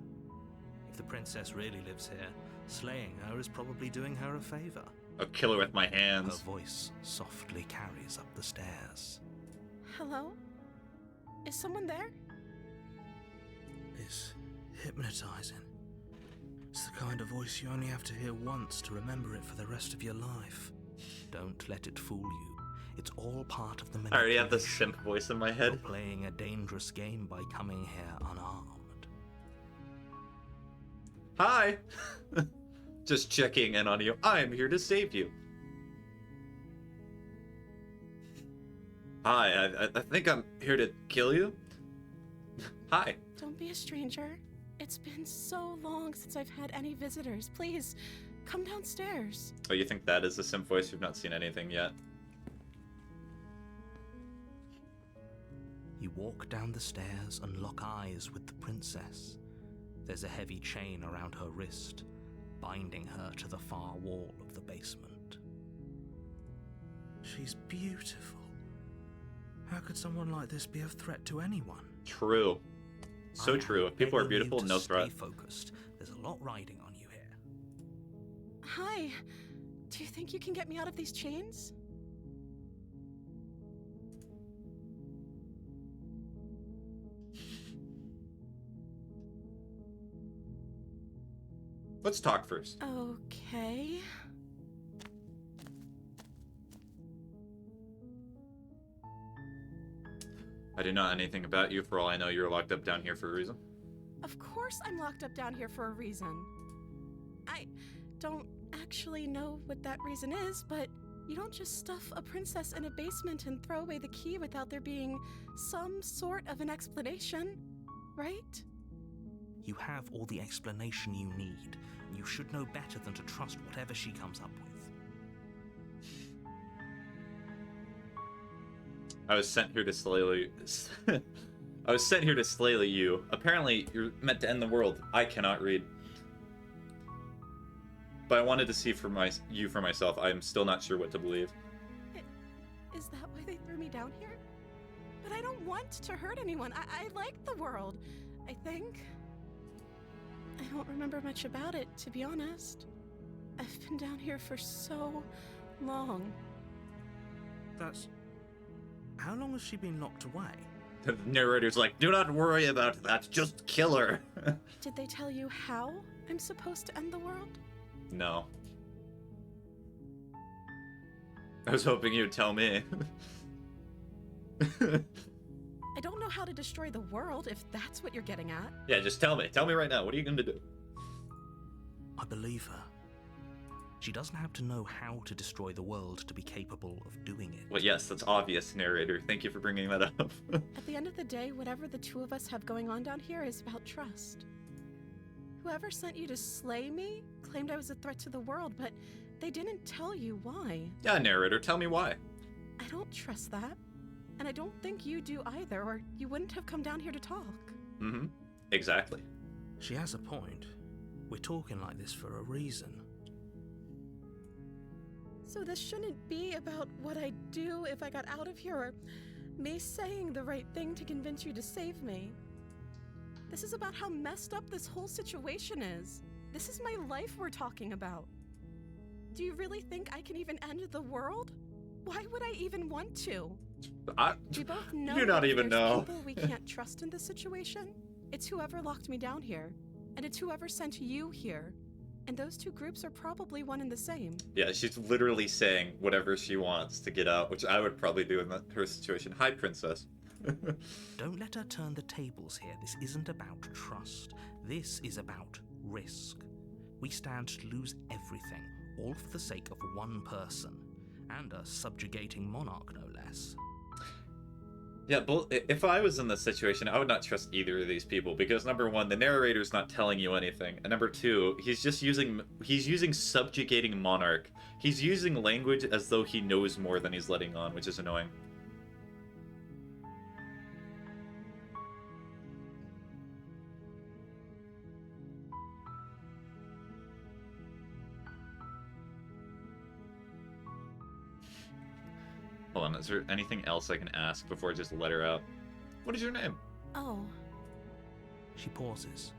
If the princess really lives here, slaying her is probably doing her a favor. I'll kill her with my Her hands. voice softly carries up the stairs. Hello? Is someone there? It's hypnotizing. It's the kind of voice you only have to hear once to remember it for the rest of your life. Don't let it fool you. It's all part of the I already manipulation. have the simp voice in my You're head. playing a dangerous game by coming here unarmed. Hi! Just checking in on you. I'm here to save you. Hi, I think I'm here to kill you. Hi. Don't be a stranger. It's been so long since I've had any visitors. Please, come downstairs. Oh, you think that is the simp voice? You've not seen anything yet. You walk down the stairs and lock eyes with the princess. There's a heavy chain around her wrist, binding her to the far wall of the basement. She's beautiful. How could someone like this be a threat to anyone? True. So I am true. If people are begging you beautiful, to no stay threat. focused. There's a lot riding on you here. Hi. Do you think you can get me out of these chains? Let's talk first. Okay. I do not know anything about you. For all I know, you're locked up down here for a reason. Of course I'm locked up down here for a reason. I don't actually know what that reason is, but you don't just stuff a princess in a basement and throw away the key without there being some sort of an explanation, right? You have all the explanation you need. You should know better than to trust whatever she comes up with. I was sent here to slay I was sent here to slay you. Apparently, you're meant to end the world. I cannot read. But I wanted to see for myself. I'm still not sure what to believe. Is that why they threw me down here? But I don't want to hurt anyone. I like the world, I think. I don't remember much about it, to be honest. I've been down here for so long. That's... How long has she been locked away? The narrator's like, do not worry about that, just kill her. Did they tell you how I'm supposed to end the world? No. I was hoping you'd tell me. I don't know how to destroy the world, if that's what you're getting at. Yeah, just tell me. Tell me right now. What are you going to do? I believe her. She doesn't have to know how to destroy the world to be capable of doing it. Well, yes, that's obvious, narrator. Thank you for bringing that up. At the end of the day, whatever the two of us have going on down here is about trust. Whoever sent you to slay me claimed I was a threat to the world, but they didn't tell you why. Yeah, narrator, tell me why. I don't trust that. And I don't think you do either, or you wouldn't have come down here to talk. Mm-hmm. Exactly. She has a point. We're talking like this for a reason. So this shouldn't be about what I'd do if I got out of here, or me saying the right thing to convince you to save me. This is about how messed up this whole situation is. This is my life we're talking about. Do you really think I can even end the world? Why would I even want to? I We both know do not that if even there's know. people we can't trust in this situation. It's whoever locked me down here, and it's whoever sent you here. And those two groups are probably one and the same. Yeah, she's literally saying whatever she wants to get out, which I would probably do in her situation. Hi, princess. Don't let her turn the tables here. This isn't about trust. This is about risk. We stand to lose everything, all for the sake of one person, and a subjugating monarch, no less. Yeah, but if I was in this situation, I would not trust either of these people because number one, the narrator's not telling you anything, and number two, he's using subjugating monarch. He's using language as though he knows more than he's letting on, which is annoying. Hold on, is there anything else I can ask before I just let her out? What is your name? Oh, She pauses,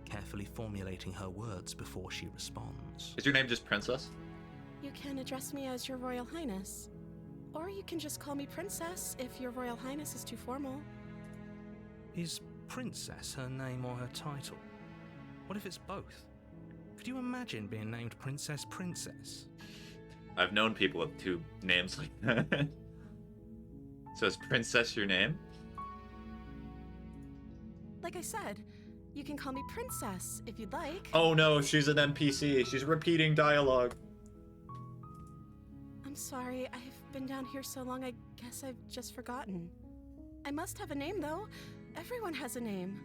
carefully formulating her words before she responds. Is your name just Princess? you can address me as Your Royal Highness. Or you can just call me Princess if Your Royal Highness is too formal. Is Princess her name or her title? What if it's both? Could you imagine being named Princess Princess? I've known people with two names like that. So is Princess your name? Like I said, you can call me Princess if you'd like. Oh no, she's an NPC. She's repeating dialogue. I'm sorry, I've been down here so long I guess I've just forgotten. I must have a name though. Everyone has a name.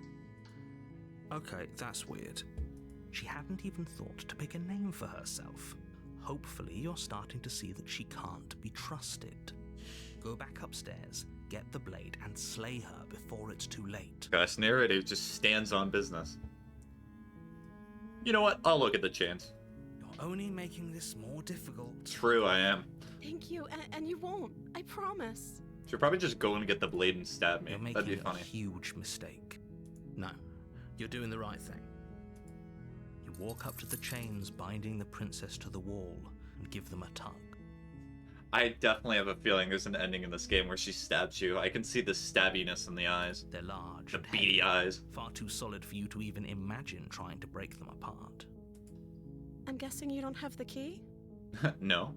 Okay, that's weird. She hadn't even thought to pick a name for herself. Hopefully you're starting to see that she can't be trusted. Go back upstairs, get the blade, and slay her before it's too late. Gosh, narrator just stands on business. You know what? I'll look at the chains. You're only making this more difficult. True, I am. Thank you, and you won't. I promise. She'll probably just go and get the blade and stab me. You're That'd making be a funny. huge mistake. No, you're doing the right thing. You walk up to the chains binding the princess to the wall and give them a tug. I definitely have a feeling there's an ending in this game where she stabs you. I can see the stabbiness in the eyes. They're large The and beady heavy, eyes. far too solid for you to even imagine trying to break them apart. I'm guessing you don't have the key? No.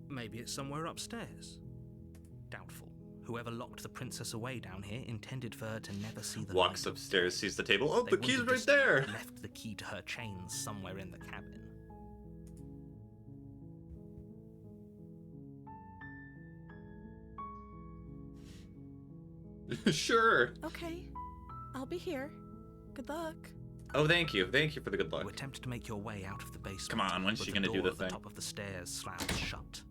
Maybe it's somewhere upstairs. Doubtful. Whoever locked the princess away down here intended for her to never see the Walks light. upstairs, sees the table. Oh, They the wouldn't key's have right just there! Left the key to her chains somewhere in the cabin. Sure. Okay. I'll be here. Good luck. Oh, thank you. Thank you for the good luck. You attempt to make your way out of the basement. Come on, when's but she gonna do door the at the thing? top of the stairs slams shut.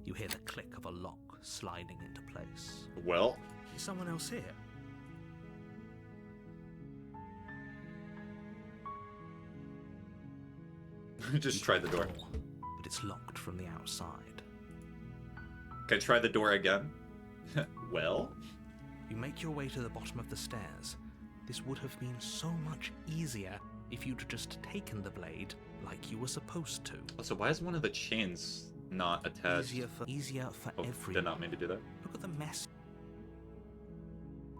You hear the click of a lock sliding into place. Well, Is someone else here? just You try the door. but it's locked from the outside. Can I try the door again? Well? You make your way to the bottom of the stairs. This would have been so much easier if you'd just taken the blade like you were supposed to. Also, why is one of the chains not attached? Easier for Oh, everyone. did not mean to do that. Look at the mess.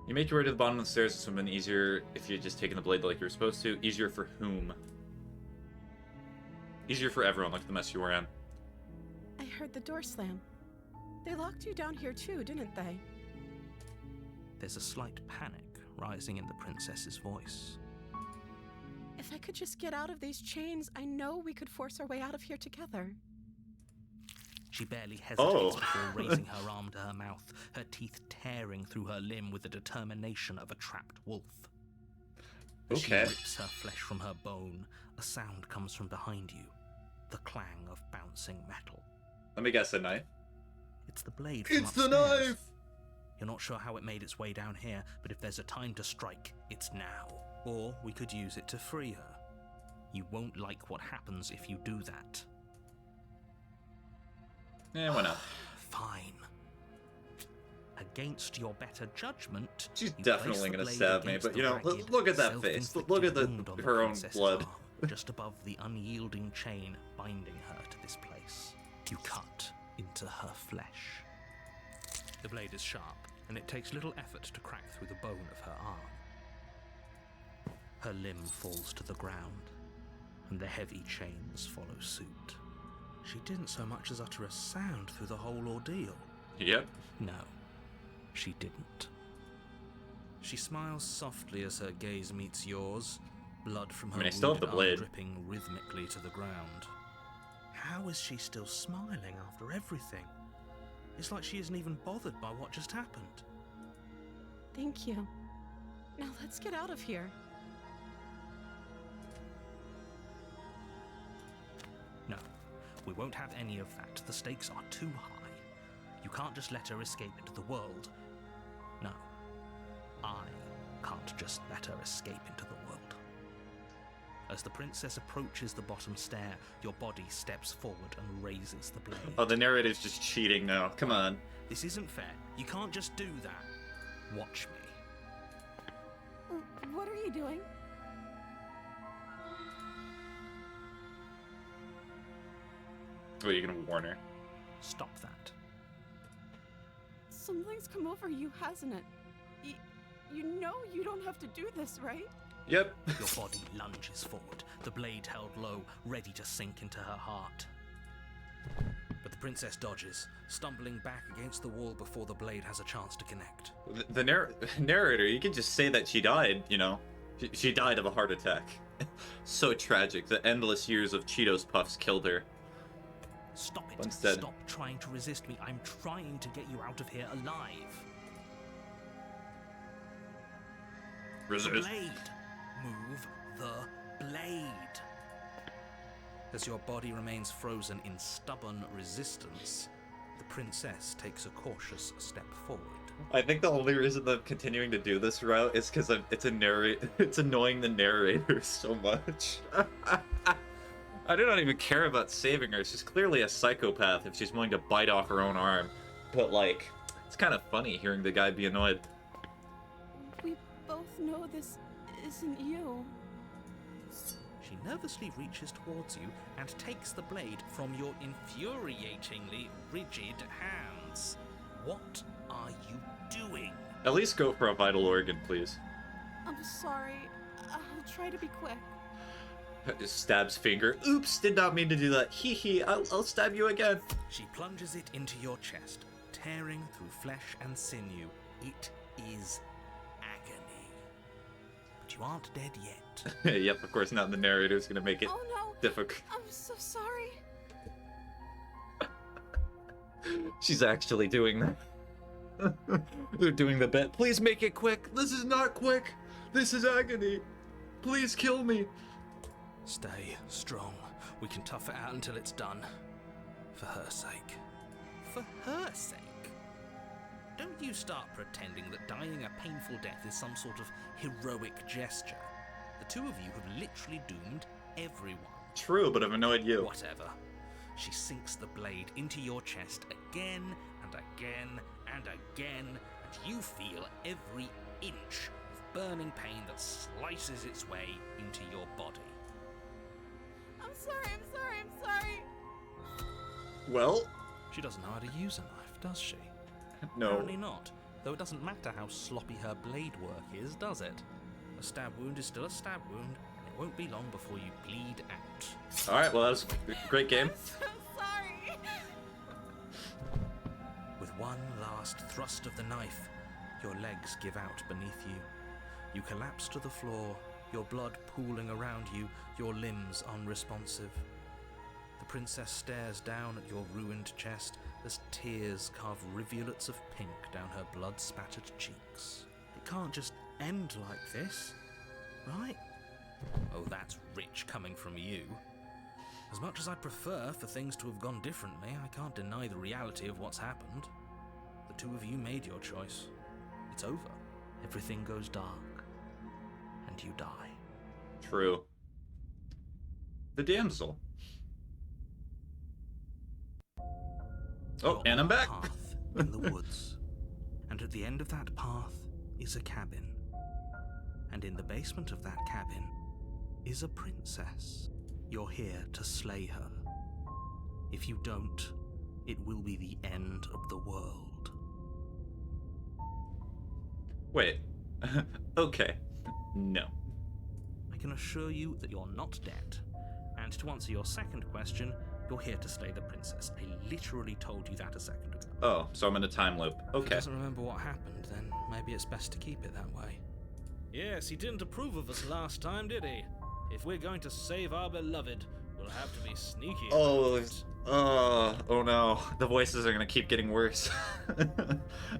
You make your way to the bottom of the stairs. This would have been easier if you had just taken the blade like you were supposed to. Easier for whom? Easier for everyone, like the mess you were in. I heard the door slam. They locked you down here too, didn't they? There's a slight panic rising in the princess's voice. If I could just get out of these chains, I know we could force our way out of here together. She barely hesitates Oh. before raising her arm to her mouth, her teeth tearing through her limb with the determination of a trapped wolf. As Okay. She rips her flesh from her bone, a sound comes from behind you, the clang of bouncing metal. Let me guess, a knife? It's the blade from It's the upstairs. knife! You're not sure how it made its way down here, but if there's a time to strike, it's now. Or we could use it to free her. You won't like what happens if you do that. Eh, why not? Fine. Against your better judgment, She's you definitely place the gonna blade stab me, against but the you know, ragged, look at that face. self-inflicted Look at the wound on her own princess's blood. arm, just above the unyielding chain binding her to this place. You cut, into her flesh. The blade is sharp, and it takes little effort to crack through the bone of her arm. Her limb falls to the ground, and the heavy chains follow suit. She didn't so much as utter a sound through the whole ordeal. Yep. No, she didn't. She smiles softly as her gaze meets yours, blood from her I still have the wounded blade. arm dripping rhythmically to the ground. How is she still smiling after everything? It's like she isn't even bothered by what just happened. Thank you. Now let's get out of here. No, we won't have any of that. The stakes are too high. You can't just let her escape into the world. No, I can't just let her escape into the world. As the princess approaches the bottom stair, your body steps forward and raises the blade. Oh, the narrator's just cheating now. Come on. This isn't fair. You can't just do that. Watch me. What are you doing? Oh, you're gonna warn her. Stop that. Something's come over you, hasn't it? You know you don't have to do this, right? Yep. Your body lunges forward, the blade held low, ready to sink into her heart. But the princess dodges, stumbling back against the wall before the blade has a chance to connect. The narrator, you can just say that she died, you know. She died of a heart attack. So tragic. The endless years of Cheetos Puffs killed her. Stop it. Instead. Stop trying to resist me. I'm trying to get you out of here alive. The Resist. blade. Move the blade. As your body remains frozen in stubborn resistance, the princess takes a cautious step forward. I think the only reason I'm continuing to do this route is because it's annoying the narrator so much. I do not even care about saving her. She's clearly a psychopath if she's willing to bite off her own arm. But, like, it's kind of funny hearing the guy be annoyed. We both know this isn't you. She nervously reaches towards you and takes the blade from your infuriatingly rigid hands. What are you doing? At least go for a vital organ, please. I'm sorry. I'll try to be quick. Just stabs finger. Oops, did not mean to do that. Hee hee, I'll stab you again. She plunges it into your chest, tearing through flesh and sinew. It is agony. But you aren't dead yet. Yep, of course not. The narrator's gonna make it Oh no! difficult. I'm so sorry. She's actually doing that. They're doing the bet. Please make it quick. This is not quick. This is agony. Please kill me. Stay strong. We can tough it out until it's done. For her sake. For her sake? Don't you start pretending that dying a painful death is some sort of heroic gesture. The two of you have literally doomed everyone. True, but I've annoyed you. Whatever. She sinks the blade into your chest again and again and again, and you feel every inch of burning pain that slices its way into your body. I'm sorry. Well, She doesn't know how to use a knife, does she? no. Apparently not. Though it doesn't matter how sloppy her blade work is, does it? A stab wound is still a stab wound, and it won't be long before you bleed out. Alright, well, that was a great game. I'm so sorry. With one last thrust of the knife, your legs give out beneath you. You collapse to the floor, your blood pooling around you, your limbs unresponsive. The princess stares down at your ruined chest as tears carve rivulets of pink down her blood-spattered cheeks. It can't just end like this, right? Oh, that's rich coming from you. As much as I'd prefer for things to have gone differently, I can't deny the reality of what's happened. The two of you made your choice. It's over. Everything goes dark. And you die. True. The damsel. Oh, You're and I'm on a back. path in the woods. And at the end of that path is a cabin. And in the basement of that cabin is a princess. You're here to slay her. If you don't, it will be the end of the world. Wait. Okay. No. I can assure you that you're not dead. And to answer your second question, you're here to slay the princess. I literally told you that a second ago. Oh, so I'm in a time loop. If he Okay. doesn't remember what happened, then maybe it's best to keep it that way. Yes, he didn't approve of us last time, did he? If we're going to save our beloved, we'll have to be sneaky. Oh, oh no. The voices are gonna keep getting worse.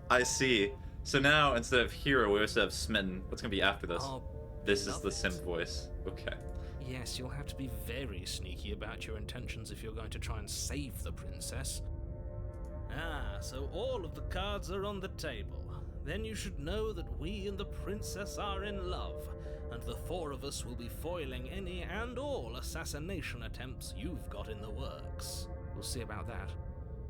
I see. So now, instead of hero, we also have smitten. What's gonna be after this? Our This is the beloved. simp voice. Okay. Yes, you'll have to be very sneaky about your intentions if you're going to try and save the princess. Ah, so all of the cards are on the table. Then you should know that we and the princess are in love, and the four of us will be foiling any and all assassination attempts you've got in the works. We'll see about that.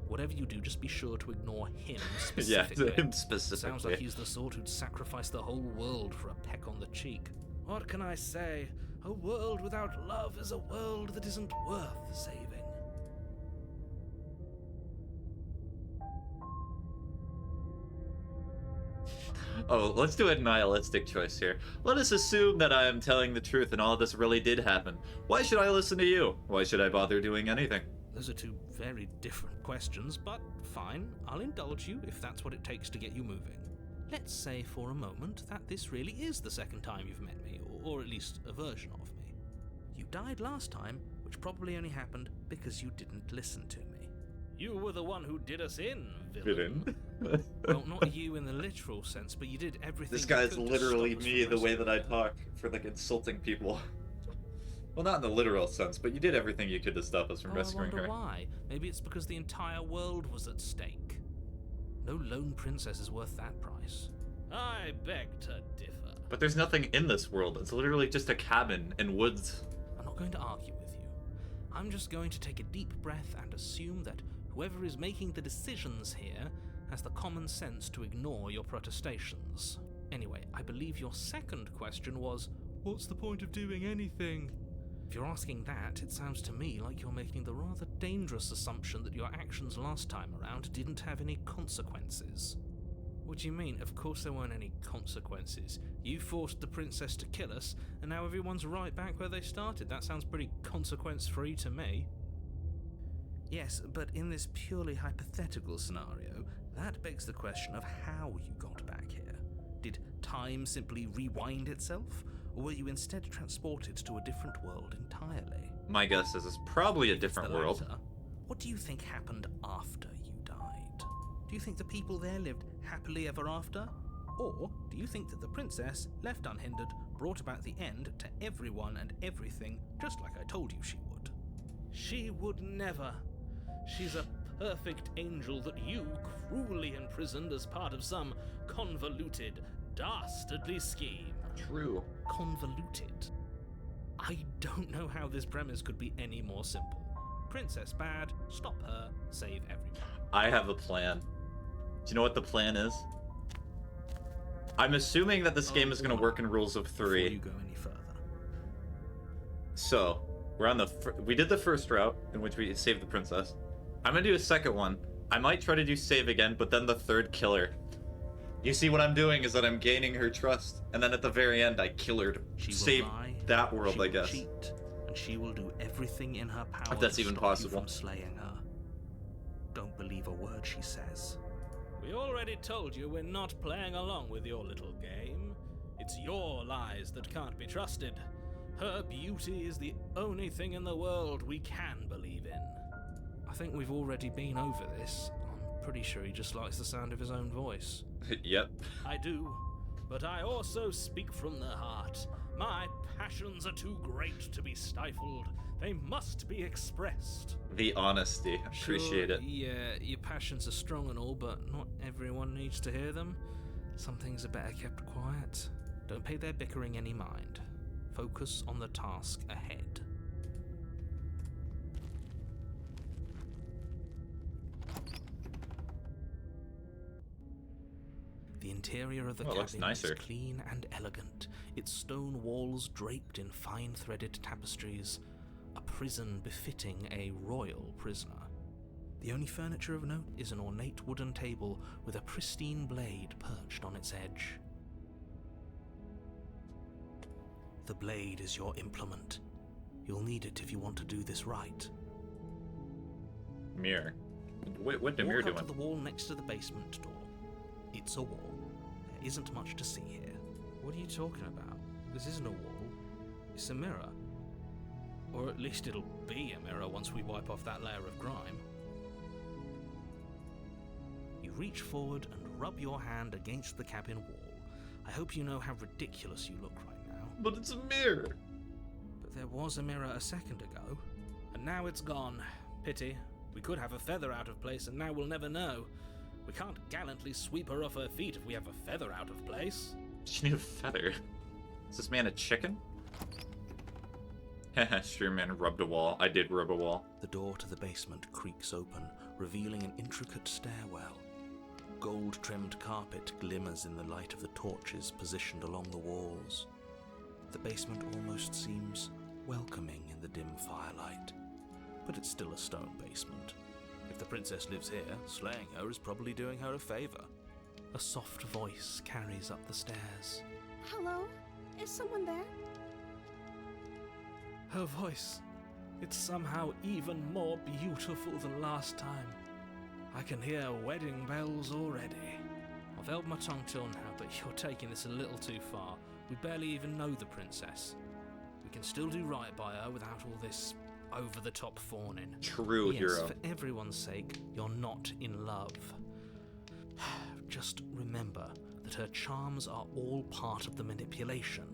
Whatever you do, just be sure to ignore him Yeah, specifically. him specifically. Sounds like he's the sort who'd sacrifice the whole world for a peck on the cheek. What can I say? A world without love is a world that isn't worth saving. Oh, let's do a nihilistic choice here. Let us assume that I am telling the truth and all this really did happen. Why should I listen to you? Why should I bother doing anything? Those are two very different questions, but fine, I'll indulge you if that's what it takes to get you moving. Let's say for a moment that this really is the second time you've met me, or at least a version of me. You died last time, which probably only happened because you didn't listen to me. You were the one who did us in, villain. Well, not you in the literal sense, but you did everything. This you guy's could to literally stop us me, from the way rescuing that I her. talk, for like insulting people. Well, not in the literal sense, but you did everything you could to stop us from Oh, rescuing I wonder her. why. Maybe it's because the entire world was at stake. No lone princess is worth that price. I beg to differ. But there's nothing in this world. It's literally just a cabin and woods. I'm not going to argue with you. I'm just going to take a deep breath and assume that whoever is making the decisions here has the common sense to ignore your protestations. Anyway, I believe your second question was, what's the point of doing anything? If you're asking that, it sounds to me like you're making the rather dangerous assumption that your actions last time around didn't have any consequences. What do you mean? Of course there weren't any consequences. You forced the princess to kill us, and now everyone's right back where they started. That sounds pretty consequence-free to me. Yes, but in this purely hypothetical scenario, that begs the question of how you got back here. Did time simply rewind itself, or were you instead transported to a different world entirely? My guess is it's probably a If it's different the world. latter, what do you think happened after you died? Do you think the people there lived happily ever after? Or do you think that the princess, left unhindered, brought about the end to everyone and everything, just like I told you she would? She would never. She's a perfect angel that you cruelly imprisoned as part of some convoluted, dastardly scheme. True. Convoluted. I don't know how this premise could be any more simple. Princess bad, stop her, save everyone. I have a plan. Do you know what the plan is? I'm assuming that this game is going to work in rules of Before 3. you go any further. So, we're on we did the first route in which we saved the princess. I'm gonna do a second one. I might try to do save again, but then the third killer. You see, what I'm doing is that I'm gaining her trust, and then at the very end, I kill her to She will save lie, that world, she I will guess. cheat, and she will do everything in her power If that's to even stop possible. you from slaying her. Don't believe a word she says. We already told you we're not playing along with your little game. It's your lies that can't be trusted. Her beauty is the only thing in the world we can believe in. I think we've already been over this. I'm pretty sure he just likes the sound of his own voice. Yep. I do, but I also speak from the heart. My passions are too great to be stifled. They must be expressed. The honesty. Appreciate Sure, it. Yeah, your passions are strong and all, but not everyone needs to hear them. Some things are better kept quiet. Don't pay their bickering any mind. Focus on the task ahead. The interior of the Oh, it looks cabin is nicer. clean and elegant, its stone walls draped in fine threaded tapestries, a prison befitting a royal prisoner. The only furniture of note is an ornate wooden table with a pristine blade perched on its edge. The blade is your implement. You'll need it if you want to do this right. Mirror. What did Mirror Walk doing? out to the wall next to the basement door. It's a wall. There isn't much to see here. What are you talking about? This isn't a wall. It's a mirror. Or at least it'll be a mirror once we wipe off that layer of grime. You reach forward and rub your hand against the cabin wall. I hope you know how ridiculous you look right now. But it's a mirror. But there was a mirror a second ago, and now it's gone. Pity. We could have a feather out of place, and now we'll never know. We can't gallantly sweep her off her feet if we have a feather out of place. She need a feather. Is this man a chicken? Haha, sure man rubbed a wall. I did rub a wall. The door to the basement creaks open, revealing an intricate stairwell. Gold-trimmed carpet glimmers in the light of the torches positioned along the walls. The basement almost seems welcoming in the dim firelight. But it's still a stone basement. If the princess lives here, slaying her is probably doing her a favor. A soft voice carries up the stairs. Hello? Is someone there? Her voice. It's somehow even more beautiful than last time. I can hear wedding bells already. I've held my tongue till now, but you're taking this a little too far. We barely even know the princess. We can still do right by her without all this over-the-top fawning. True Yes, hero. for everyone's sake, you're not in love. Just remember that her charms are all part of the manipulation.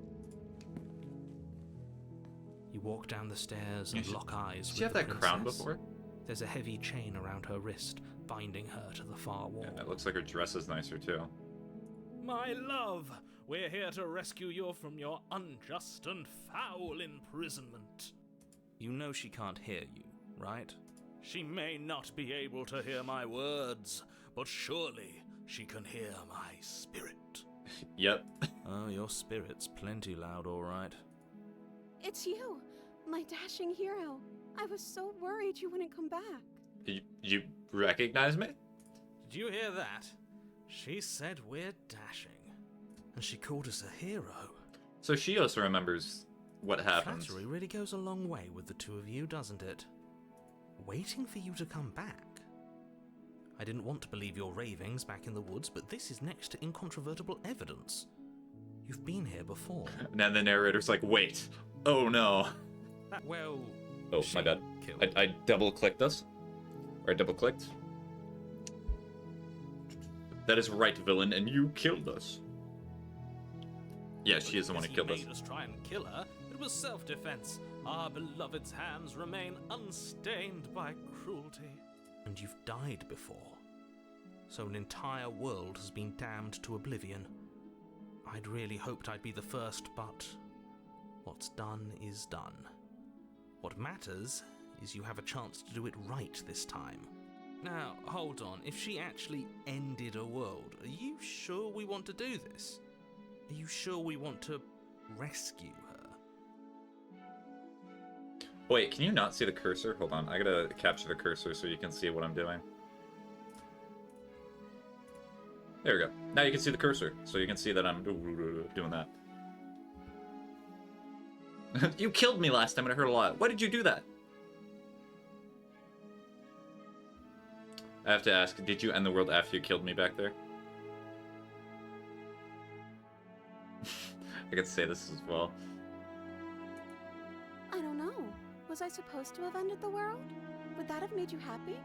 You walk down the stairs and lock eyes Did with she have the that crown princess. before? There's a heavy chain around her wrist, binding her to the far wall. Yeah, it looks like her dress is nicer too. My love, we're here to rescue you from your unjust and foul imprisonment. You know she can't hear you, right? She may not be able to hear my words, but surely she can hear my spirit. Yep. Oh, your spirit's plenty loud, all right. It's you, my dashing hero. I was so worried you wouldn't come back. You recognize me? Did you hear that? She said we're dashing. And she called us a hero. So she also remembers what happens. Flattery really goes a long way with the two of you, doesn't it? Waiting for you to come back. I didn't want to believe your ravings back in the woods, but this is next to incontrovertible evidence. You've been here before. And then the narrator's like, wait. Oh no. Well... Oh, she my bad. killed. I double-clicked us. Or I double-clicked. That is right, villain, and you killed us. Yeah, she is the one who killed us. He made us try and kill her. It was self-defense. Our beloved's hands remain unstained by cruelty. And you've died before. So an entire world has been damned to oblivion. I'd really hoped I'd be the first, but what's done is done. What matters is you have a chance to do it right this time. Now, hold on. If she actually ended a world, are you sure we want to do this? Are you sure we want to rescue her? Wait, can you not see the cursor? Hold on, I gotta capture the cursor so you can see what I'm doing. There we go. Now you can see the cursor, so you can see that I'm doing that. You killed me last time and it hurt a lot. Why did you do that? I have to ask, did you end the world after you killed me back there? I could say this as well. I don't know. Was I supposed to have ended the world? Would that have made you happy?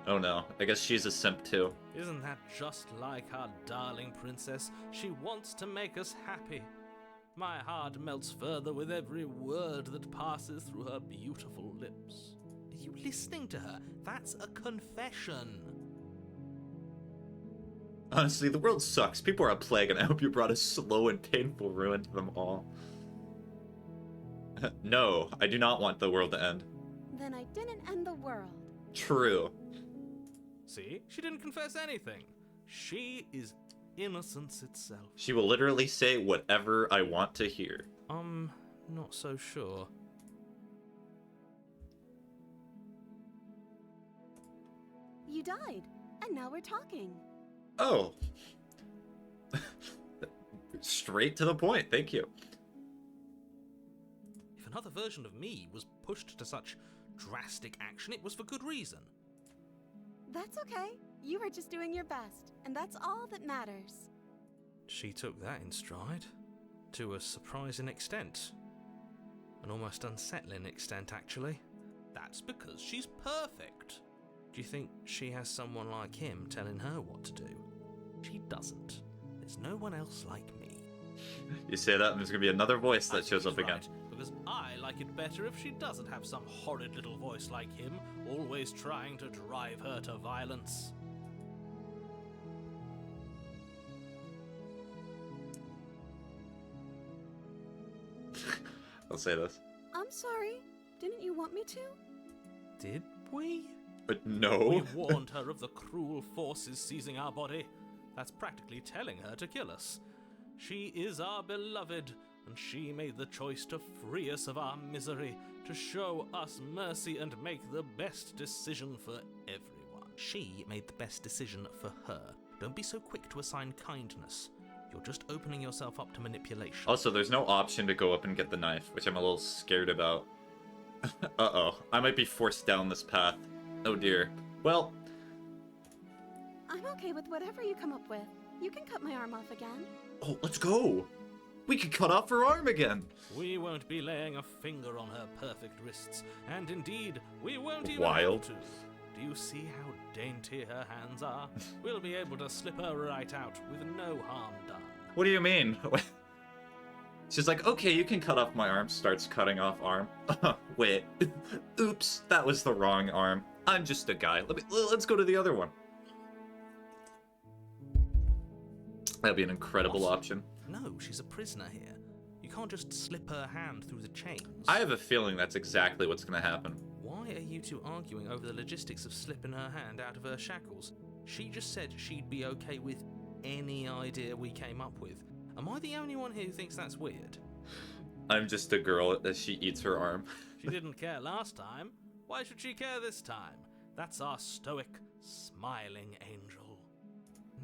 Oh no, I guess she's a simp too. Isn't that just like our darling princess? She wants to make us happy. My heart melts further with every word that passes through her beautiful lips. Are you listening to her? That's a confession. Honestly, the world sucks. People are a plague, and I hope you brought a slow and painful ruin to them all. No, I do not want the world to end. Then I didn't end the world. True. See? She didn't confess anything. She is innocence itself. She will literally say whatever I want to hear. Not so sure. you died, and now we're talking. Oh. Straight to the point, thank you. If another version of me was pushed to such drastic action, it was for good reason. That's okay. You were just doing your best, and that's all that matters. She took that in stride, to a surprising extent. An almost unsettling extent, actually. That's because she's perfect. Do you think she has someone like him telling her what to do? She doesn't. There's no one else like me. You say that and there's gonna be another voice I that think shows up he's again. right, because I like it better if she doesn't have some horrid little voice like him, always trying to drive her to violence. I'll say this. I'm sorry. Didn't you want me to? Did we? But no. We warned her of the cruel forces seizing our body. That's practically telling her to kill us. She is our beloved, and she made the choice to free us of our misery, to show us mercy and make the best decision for everyone. She made the best decision for her. Don't be so quick to assign kindness. You're just opening yourself up to manipulation. Also, there's no option to go up and get the knife, which I'm a little scared about. Uh-oh. I might be forced down this path. Oh dear. Well, I'm okay with whatever you come up with. You can cut my arm off again. oh, let's go. We could cut off her arm again. We won't be laying a finger on her perfect wrists, and indeed, we won't even Wild. have to. Do you see how dainty her hands are? We'll be able to slip her right out with no harm done. What do you mean? She's like, okay, you can cut off my arm. Starts cutting off arm. Wait. Oops, that was the wrong arm. I'm just a guy. Let's go to the other one. That'd be an incredible What? option. No, she's a prisoner here. You can't just slip her hand through the chains. I have a feeling that's exactly what's gonna happen. Why are you two arguing over the logistics of slipping her hand out of her shackles? She just said she'd be okay with any idea we came up with. Am I the only one here who thinks that's weird? I'm just a girl as she eats her arm. She didn't care last time. Why should she care this time? That's our stoic, smiling angel.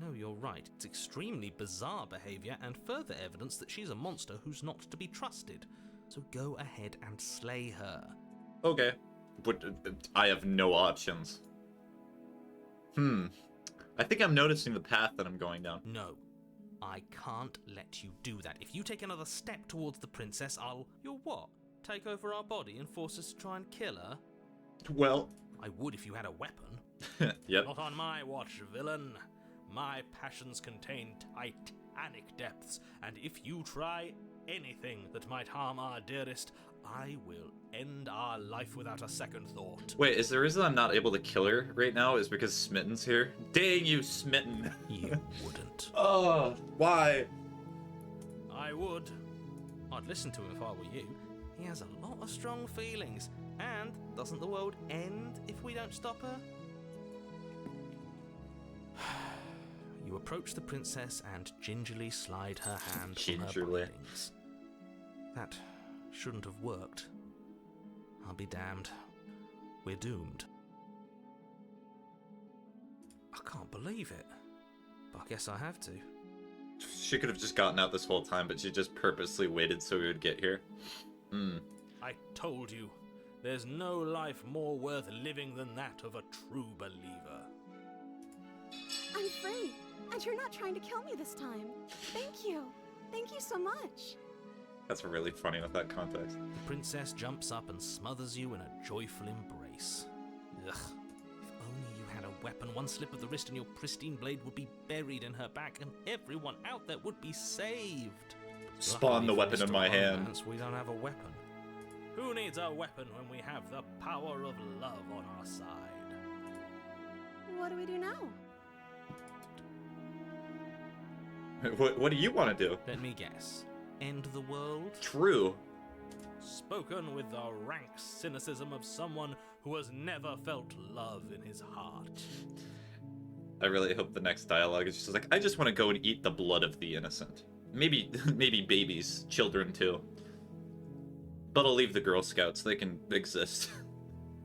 No, you're right. It's extremely bizarre behavior and further evidence that she's a monster who's not to be trusted. So go ahead and slay her. Okay. But I have no options. I think I'm noticing the path that I'm going down. No. I can't let you do that. If you take another step towards the princess, You'll what? Take over our body and force us to try and kill her? Well, I would if you had a weapon. yep. Not on my watch, villain. My passions contain titanic depths, and if you try anything that might harm our dearest, I will end our life without a second thought. Wait, is the reason I'm not able to kill her right now is because Smitten's here? Dang you, Smitten! You wouldn't. Oh, why? I would. I'd listen to him if I were you. He has a lot of strong feelings. And doesn't the world end if we don't stop her? You approach the princess and gingerly slide her hand from her Gingerly. bindings. That shouldn't have worked. I'll be damned. We're doomed. I can't believe it. But I guess I have to. She could have just gotten out this whole time, but she just purposely waited so we would get here. I told you, there's no life more worth living than that of a true believer. I'm free, and you're not trying to kill me this time. Thank you. Thank you so much. That's really funny with that context. The princess jumps up and smothers you in a joyful embrace. Ugh. If only you had a weapon, one slip of the wrist and your pristine blade would be buried in her back, and everyone out there would be saved. Spawn the Luckily for weapon in Mr. my hand. Romance, we don't have a weapon. Who needs a weapon when we have the power of love on our side? What do we do now? What do you want to do? Let me guess. End the world? True. Spoken with the rank cynicism of someone who has never felt love in his heart. I really hope the next dialogue is just like, I just want to go and eat the blood of the innocent. Maybe babies, children too. But I'll leave the Girl Scouts, they can exist.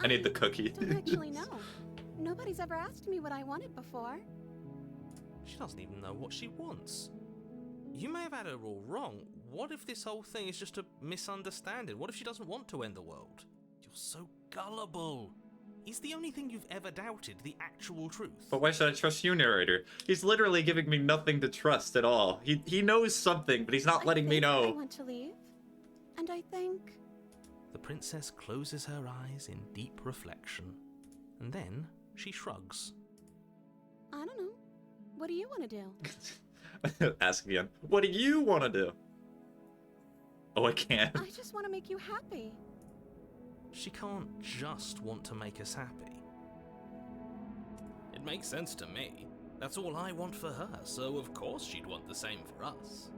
I need the cookie. I don't actually know. Nobody's ever asked me what I wanted before. She doesn't even know what she wants. You may have had her all wrong. What if this whole thing is just a misunderstanding? What if she doesn't want to end the world? You're so gullible. Is the only thing you've ever doubted the actual truth? But why should I trust you, narrator? He's literally giving me nothing to trust at all. He knows something, but he's not letting me I know. want to leave. And I think... The princess closes her eyes in deep reflection, and then she shrugs. I don't know. What do you want to do? Ask again. What do you want to do? Oh, I can't. I just want to make you happy. She can't just want to make us happy. It makes sense to me. That's all I want for her, so of course she'd want the same for us.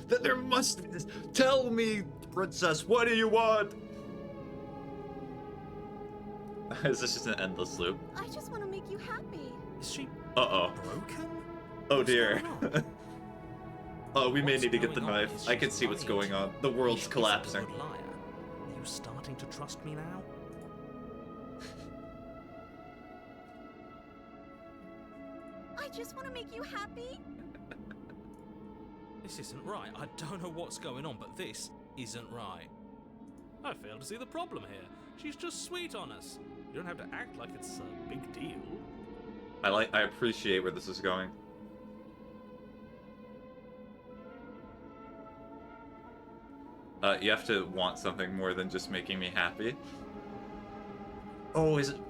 There must be... Tell me, princess, what do you want? Is this just an endless loop? I just want to make you happy. Is she Uh-oh. broken? Oh What's dear. going on? Oh, we may What's need to get the going on knife. is I can she's see what's lying going to on. you. The world's She's a collapsing. good liar. Are you starting to trust me now? I just want to make you happy. This isn't right. I don't know what's going on, but this isn't right. I fail to see the problem here. She's just sweet on us. You don't have to act like it's a big deal. I appreciate where this is going. You have to want something more than just making me happy. Oh, is it...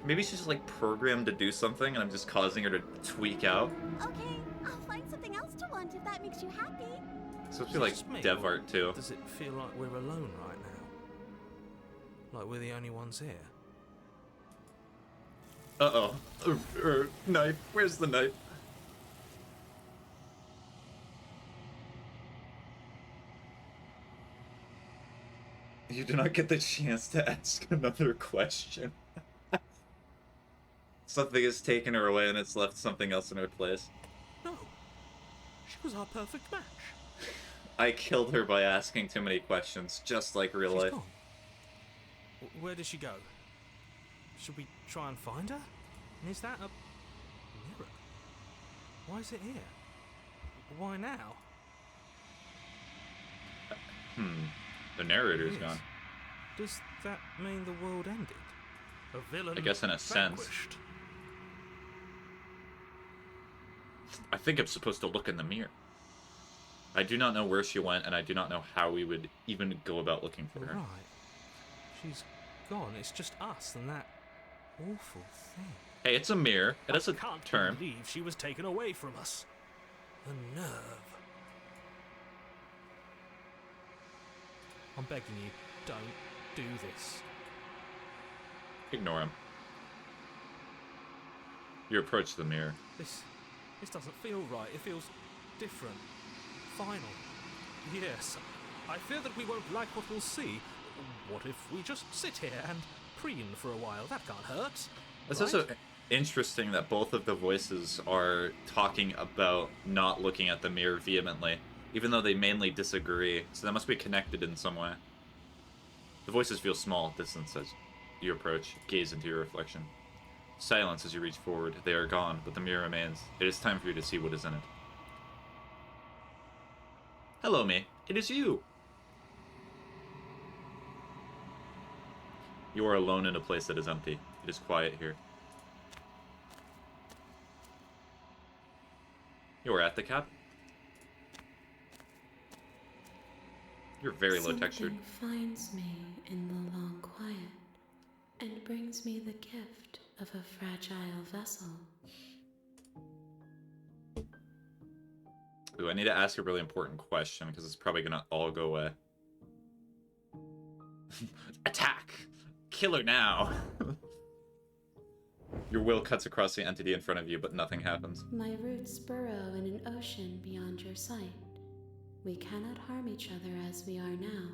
Maybe she's just, like, programmed to do something, and I'm just causing her to tweak out. Okay, I'll find something else to want if that makes you happy. It's supposed to be, Just me, like, dev or art, too. Does it feel like we're alone right now? Like we're the only ones here? Uh-oh. Knife. Where's the knife? You do not get the chance to ask another question. Something has taken her away and it's left something else in her place. No. She was our perfect match. I killed her by asking too many questions, just like real She's life. gone. Where did she go? Should we try and find her? And is that a mirror? Why is it here? Why now? The narrator's Yes. gone. Does that mean the world ended? A villain I guess in a sense. vanquished. I think I'm supposed to look in the mirror. I do not know where she went, and I do not know how we would even go about looking for her. Right. She's gone. It's just us and that awful thing. Hey, it's a mirror. It has a I can't term. believe she was taken away from us. The nerve. I'm begging you, don't do this. Ignore him. You approach the mirror. This doesn't feel right. It feels different. Final. Yes. I fear that we won't like what we'll see. What if we just sit here and preen for a while? That can't hurt. It's right? also interesting that both of the voices are talking about not looking at the mirror vehemently, even though they mainly disagree, so that must be connected in some way. The voices feel small at distance as you approach, gaze into your reflection. Silence as you reach forward. They are gone, but the mirror remains. It is time for you to see what is in it. Hello, me. It is you. You are alone in a place that is empty. It is quiet here. You are at the cap. You're very low textured. Something finds me in the long quiet and brings me the gift of a fragile vessel. Ooh, I need to ask a really important question because it's probably gonna all go away. Attack! Kill her now! Your will cuts across the entity in front of you, but nothing happens. My roots burrow in an ocean beyond your sight. We cannot harm each other as we are now.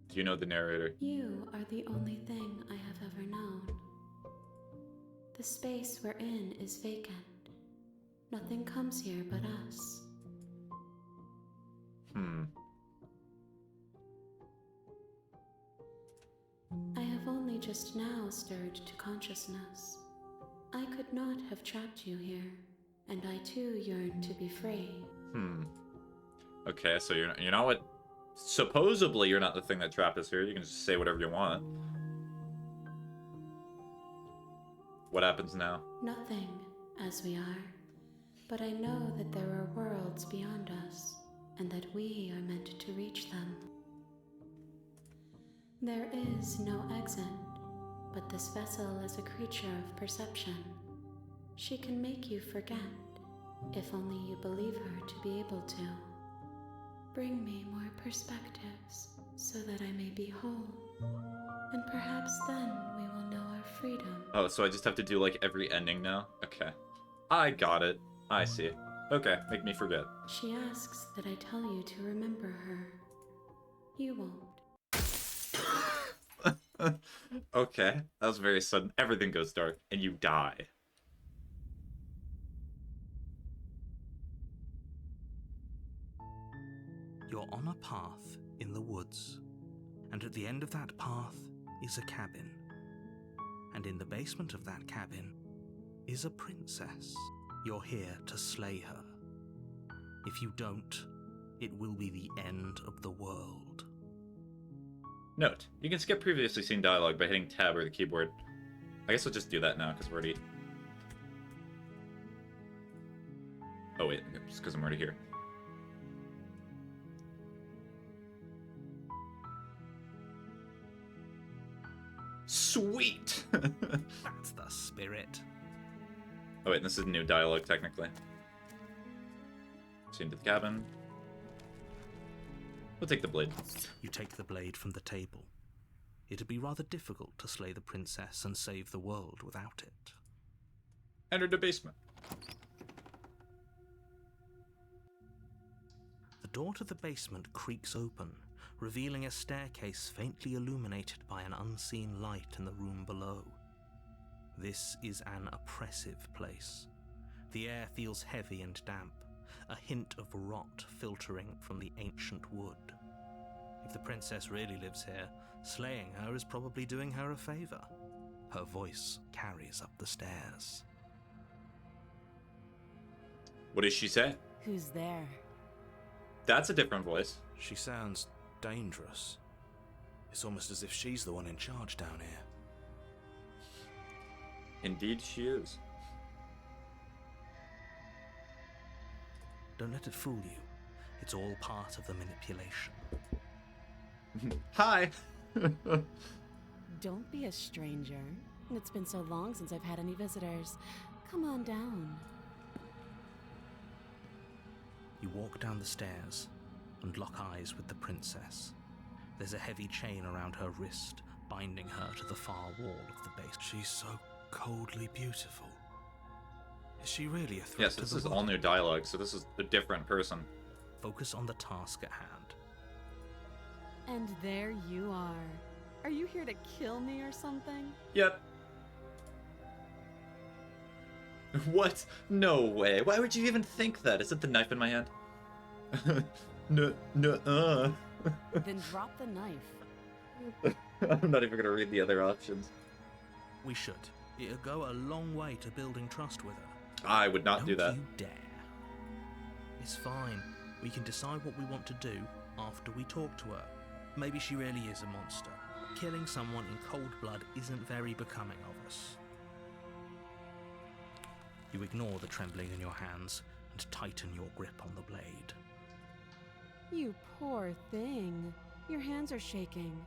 Do you know the narrator? You are the only thing I have ever known. The space we're in is vacant. Nothing comes here but us. just now stirred to consciousness. I could not have trapped you here, and I too yearn to be free. Okay, so you're not what... Supposedly you're not the thing that trapped us here. You can just say whatever you want. What happens now? Nothing, as we are. But I know that there are worlds beyond us, and that we are meant to reach them. There is no exit, but this vessel is a creature of perception. She can make you forget, if only you believe her to be able to. Bring me more perspectives, so that I may be whole. And perhaps then we will know our freedom. Oh, so I just have to do, like, every ending now? Okay. I got it. I see. Okay, make me forget. She asks that I tell you to remember her. You won't. Okay, that was very sudden. Everything goes dark, and you die. You're on a path in the woods, and at the end of that path is a cabin. And in the basement of that cabin is a princess. You're here to slay her. If you don't, it will be the end of the world. Note, you can skip previously seen dialogue by hitting tab or the keyboard. I guess we'll just do that now, because we're already... Oh wait, just because I'm already here. Sweet! That's the spirit. Oh wait, this is new dialogue, technically. So into the cabin. We'll take the blade. You take the blade from the table. It'd be rather difficult to slay the princess and save the world without it. Enter the basement. The door to the basement creaks open, revealing a staircase faintly illuminated by an unseen light in the room below. This is an oppressive place. The air feels heavy and damp, a hint of rot filtering from the ancient wood. If the princess really lives here, slaying her is probably doing her a favor. Her voice carries up the stairs. What does she say? Who's there? That's a different voice. She sounds dangerous. It's almost as if she's the one in charge down here. Indeed she is. Don't let it fool you. It's all part of the manipulation. Hi! Don't be a stranger. It's been so long since I've had any visitors. Come on down. You walk down the stairs and lock eyes with the princess. There's a heavy chain around her wrist, binding her to the far wall of the base. She's so coldly beautiful. Is she really a threat Yes, to this the is world? all new dialogue, so this is a different person. Focus on the task at hand. And there you are. Are you here to kill me or something? Yep. What? No way. Why would you even think that? Is it the knife in my hand? No. Then drop the knife. I'm not even gonna read the other options. We should. It'll go a long way to building trust with her. I would not Don't do that. you dare. It's fine. We can decide what we want to do after we talk to her. Maybe she really is a monster. Killing someone in cold blood isn't very becoming of us. You ignore the trembling in your hands and tighten your grip on the blade. You poor thing. Your hands are shaking.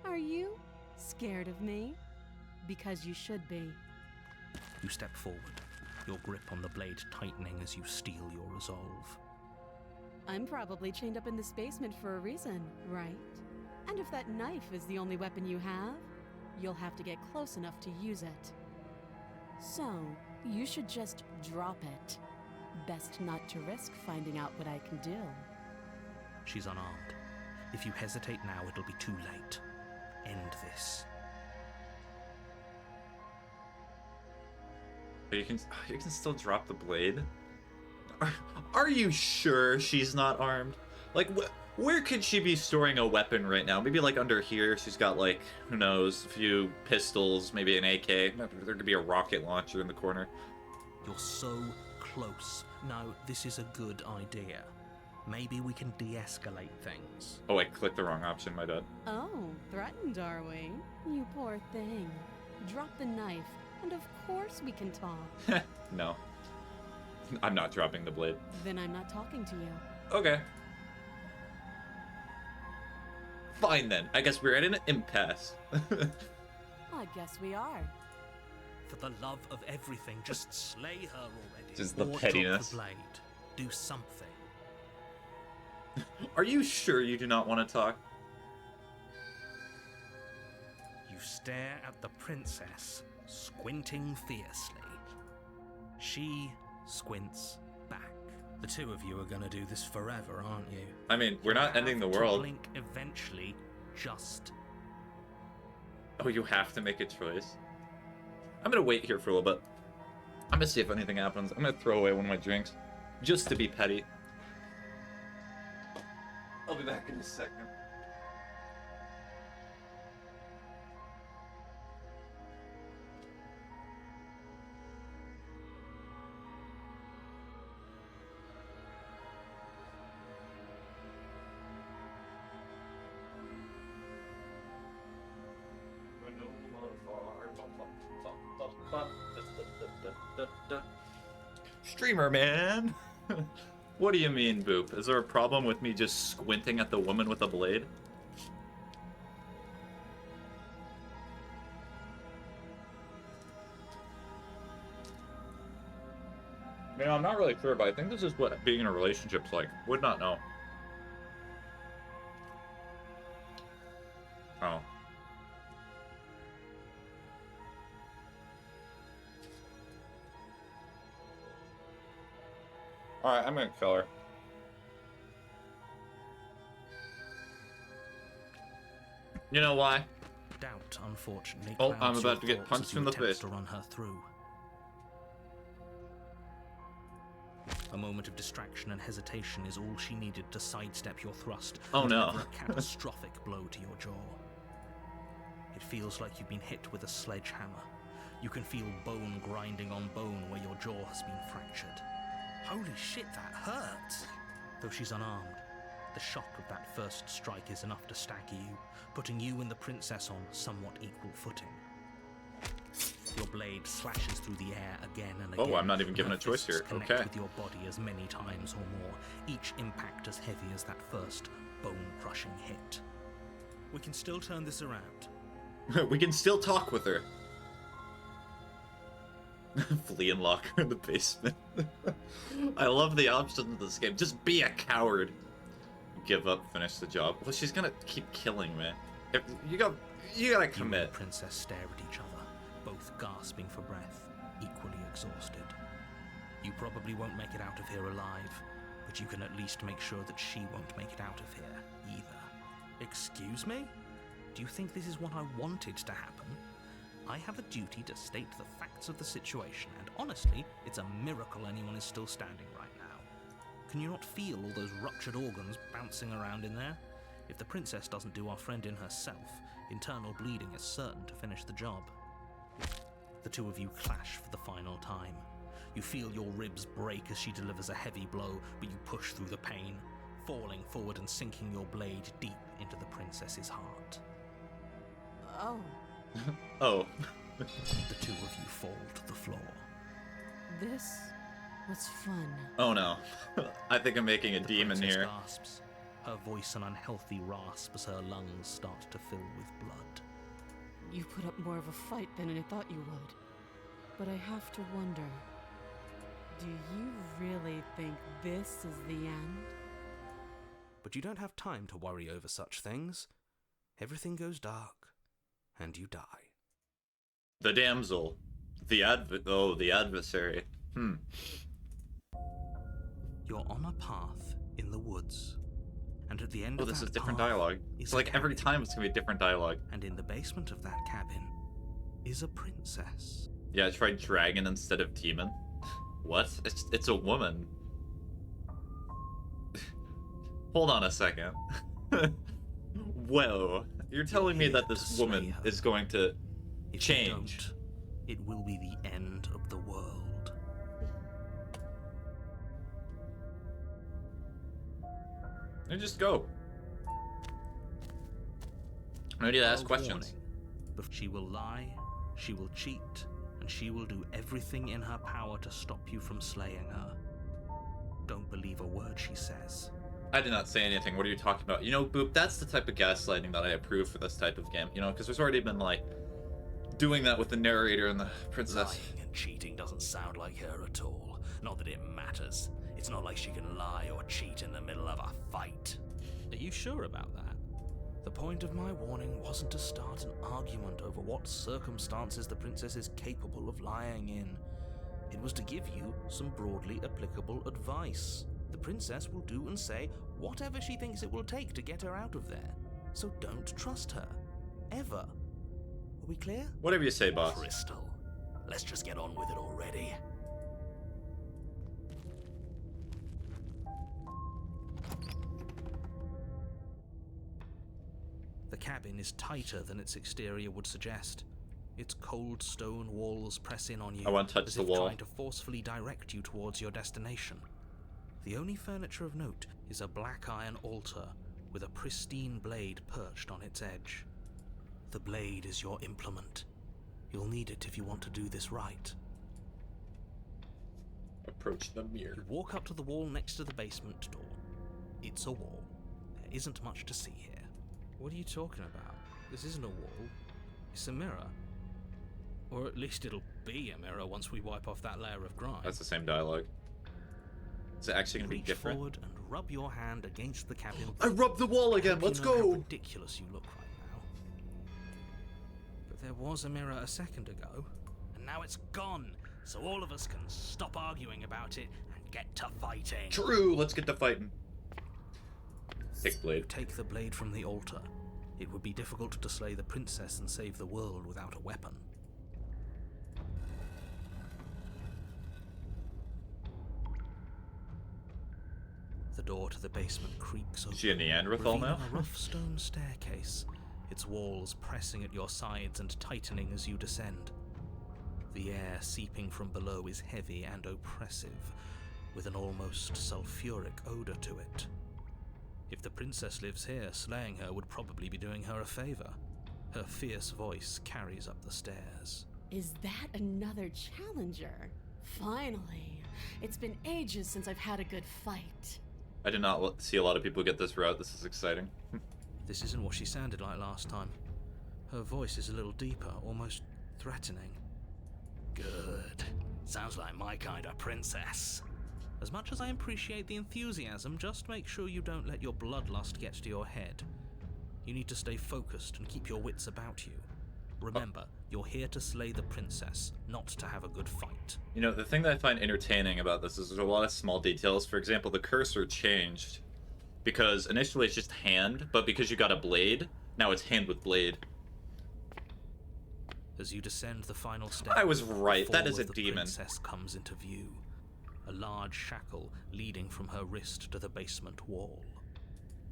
Are you scared of me? Because you should be. You step forward, your grip on the blade tightening as you steel your resolve. I'm probably chained up in this basement for a reason, right? And if that knife is the only weapon you have, you'll have to get close enough to use it. So, you should just drop it. Best not to risk finding out what I can do. She's unarmed. If you hesitate now, it'll be too late. End this. But you can still drop the blade. Are you sure she's not armed? Like, Where could she be storing a weapon right now? Maybe like under here. She's got like, who knows, a few pistols, maybe an AK. There could be a rocket launcher in the corner. You're so close. No, this is a good idea. Maybe we can de-escalate things. Oh, I clicked the wrong option, my bad. Oh, threatened, are we? You poor thing. Drop the knife, and of course we can talk. No. I'm not dropping the blade. Then I'm not talking to you. Okay. Fine then. I guess we're at an impasse. I guess we are. For the love of everything, just slay her already. Just the Or pettiness. Drop the blade. Do something. Are you sure you do not want to talk? You stare at the princess, squinting fiercely. She squints back. The two of you are gonna do this forever, aren't you? I mean, we're not ending the Have to world. Blink eventually, just. Oh, you have to make a choice. I'm gonna wait here for a little bit. I'm gonna see if anything happens. I'm gonna throw away one of my drinks, just to be petty. I'll be back in a second. Streamer man! What do you mean, Boop? Is there a problem with me just squinting at the woman with a blade? Man, I'm not really clear, but I think this is what being in a relationship's like. Would not know. Oh. Alright, I'm gonna kill her. You know why? Doubt, unfortunately. Oh, I'm clouds about to your get thoughts punched as you in the attempt face. to run her through. A moment of distraction and hesitation is all she needed to sidestep your thrust. Oh, and no. deliver a catastrophic blow to your jaw. It feels like you've been hit with a sledgehammer. You can feel bone grinding on bone where your jaw has been fractured. Holy shit, that hurts! Though she's unarmed, the shock of that first strike is enough to stagger you, putting you and the princess on somewhat equal footing. Your blade slashes through the air again and again. Oh, I'm not even given Her a choice fists here. connect Okay. with your body as many times or more, each impact as heavy as that first bone-crushing hit. We can still turn this around. We can still talk with her. Flee and lock her in the basement. I love the options of this game. Just be a coward. Give up, finish the job. Well, she's gonna keep killing me. If you gotta You and the commit. princess stare at each other, both gasping for breath, equally exhausted. You probably won't make it out of here alive, but you can at least make sure that she won't make it out of here either. Excuse me? Do you think this is what I wanted to happen? I have a duty to state the facts of the situation, and honestly, it's a miracle anyone is still standing right now. Can you not feel all those ruptured organs bouncing around in there? If the princess doesn't do our friend in herself, internal bleeding is certain to finish the job. The two of you clash for the final time. You feel your ribs break as she delivers a heavy blow, but you push through the pain, falling forward and sinking your blade deep into the princess's heart. Oh, Oh. The two of you fall to the floor. this was fun. Oh no. I think I'm making a The demon princess here. gasps, her voice an unhealthy rasp as her lungs start to fill with blood. You put up more of a fight than I thought you would. But I have to wonder, do you really think this is the end? But you don't have time to worry over such things. Everything goes dark, and you die. The damsel. The adversary. You're on a path in the woods, and at the end Oh, of this that is different path dialogue. is It's a like every cabin, time it's gonna be different dialogue. and in the basement of that cabin is a princess. Yeah, I tried dragon instead of demon. What? It's a woman. Hold on a second. Whoa. You're telling me that this woman is going to If you change. don't, it will be the end of the world. And just go. I need to ask A questions. warning. But she will lie, she will cheat, and she will do everything in her power to stop you from slaying her. Don't believe a word she says. I did not say anything. What are you talking about? You know, Boop, that's the type of gaslighting that I approve for this type of game. You know, because there's already been, like, doing that with the narrator and the princess. Lying and cheating doesn't sound like her at all. Not that it matters. It's not like she can lie or cheat in the middle of a fight. Are you sure about that? The point of my warning wasn't to start an argument over what circumstances the princess is capable of lying in. It was to give you some broadly applicable advice. The princess will do and say whatever she thinks it will take to get her out of there. So don't trust her. Ever. Are we clear? Whatever you say, boss. Crystal, let's just get on with it already. The cabin is tighter than its exterior would suggest. Its cold stone walls press in on you, I want to touch as the if wall. trying to forcefully direct you towards your destination. The only furniture of note is a black iron altar with a pristine blade perched on its edge. The blade is your implement. You'll need it if you want to do this right. Approach the You mirror. walk up to the wall next to the basement door. It's a wall. There isn't much to see here. What are you talking about? This isn't a wall. It's a mirror. Or at least it'll be a mirror once we wipe off that layer of grime. That's the same dialogue. Is it actually going to be Reach different? forward and rub your hand against the cabin. I rubbed the wall again. Hope Let's you know how go. ridiculous you look right now. But there was a mirror a second ago, and now it's gone. So all of us can stop arguing about it and get to fighting. True. Let's get to fighting. Take blade. Take the blade from the altar. It would be difficult to slay the princess and save the world without a weapon. The door to the basement creaks open, Is she a Neanderthal now? revealing a rough stone staircase, its walls pressing at your sides and tightening as you descend. The air seeping from below is heavy and oppressive, with an almost sulfuric odor to it. If the princess lives here, slaying her would probably be doing her a favor. Her fierce voice carries up the stairs. Is that another challenger? Finally. It's been ages since I've had a good fight. I did not see a lot of people get this route. This is exciting. This isn't what she sounded like last time. Her voice is a little deeper, almost threatening. Good. Sounds like my kind of princess. As much as I appreciate the enthusiasm, just make sure you don't let your bloodlust get to your head. You need to stay focused and keep your wits about you. Remember, you're here to slay the princess, not to have a good fight. You know, the thing that I find entertaining about this is there's a lot of small details. For example, the cursor changed because initially it's just hand, but because you got a blade, now it's hand with blade. As you descend the final step, I was right. the That form is a of the demon. princess comes into view. A large shackle leading from her wrist to the basement wall.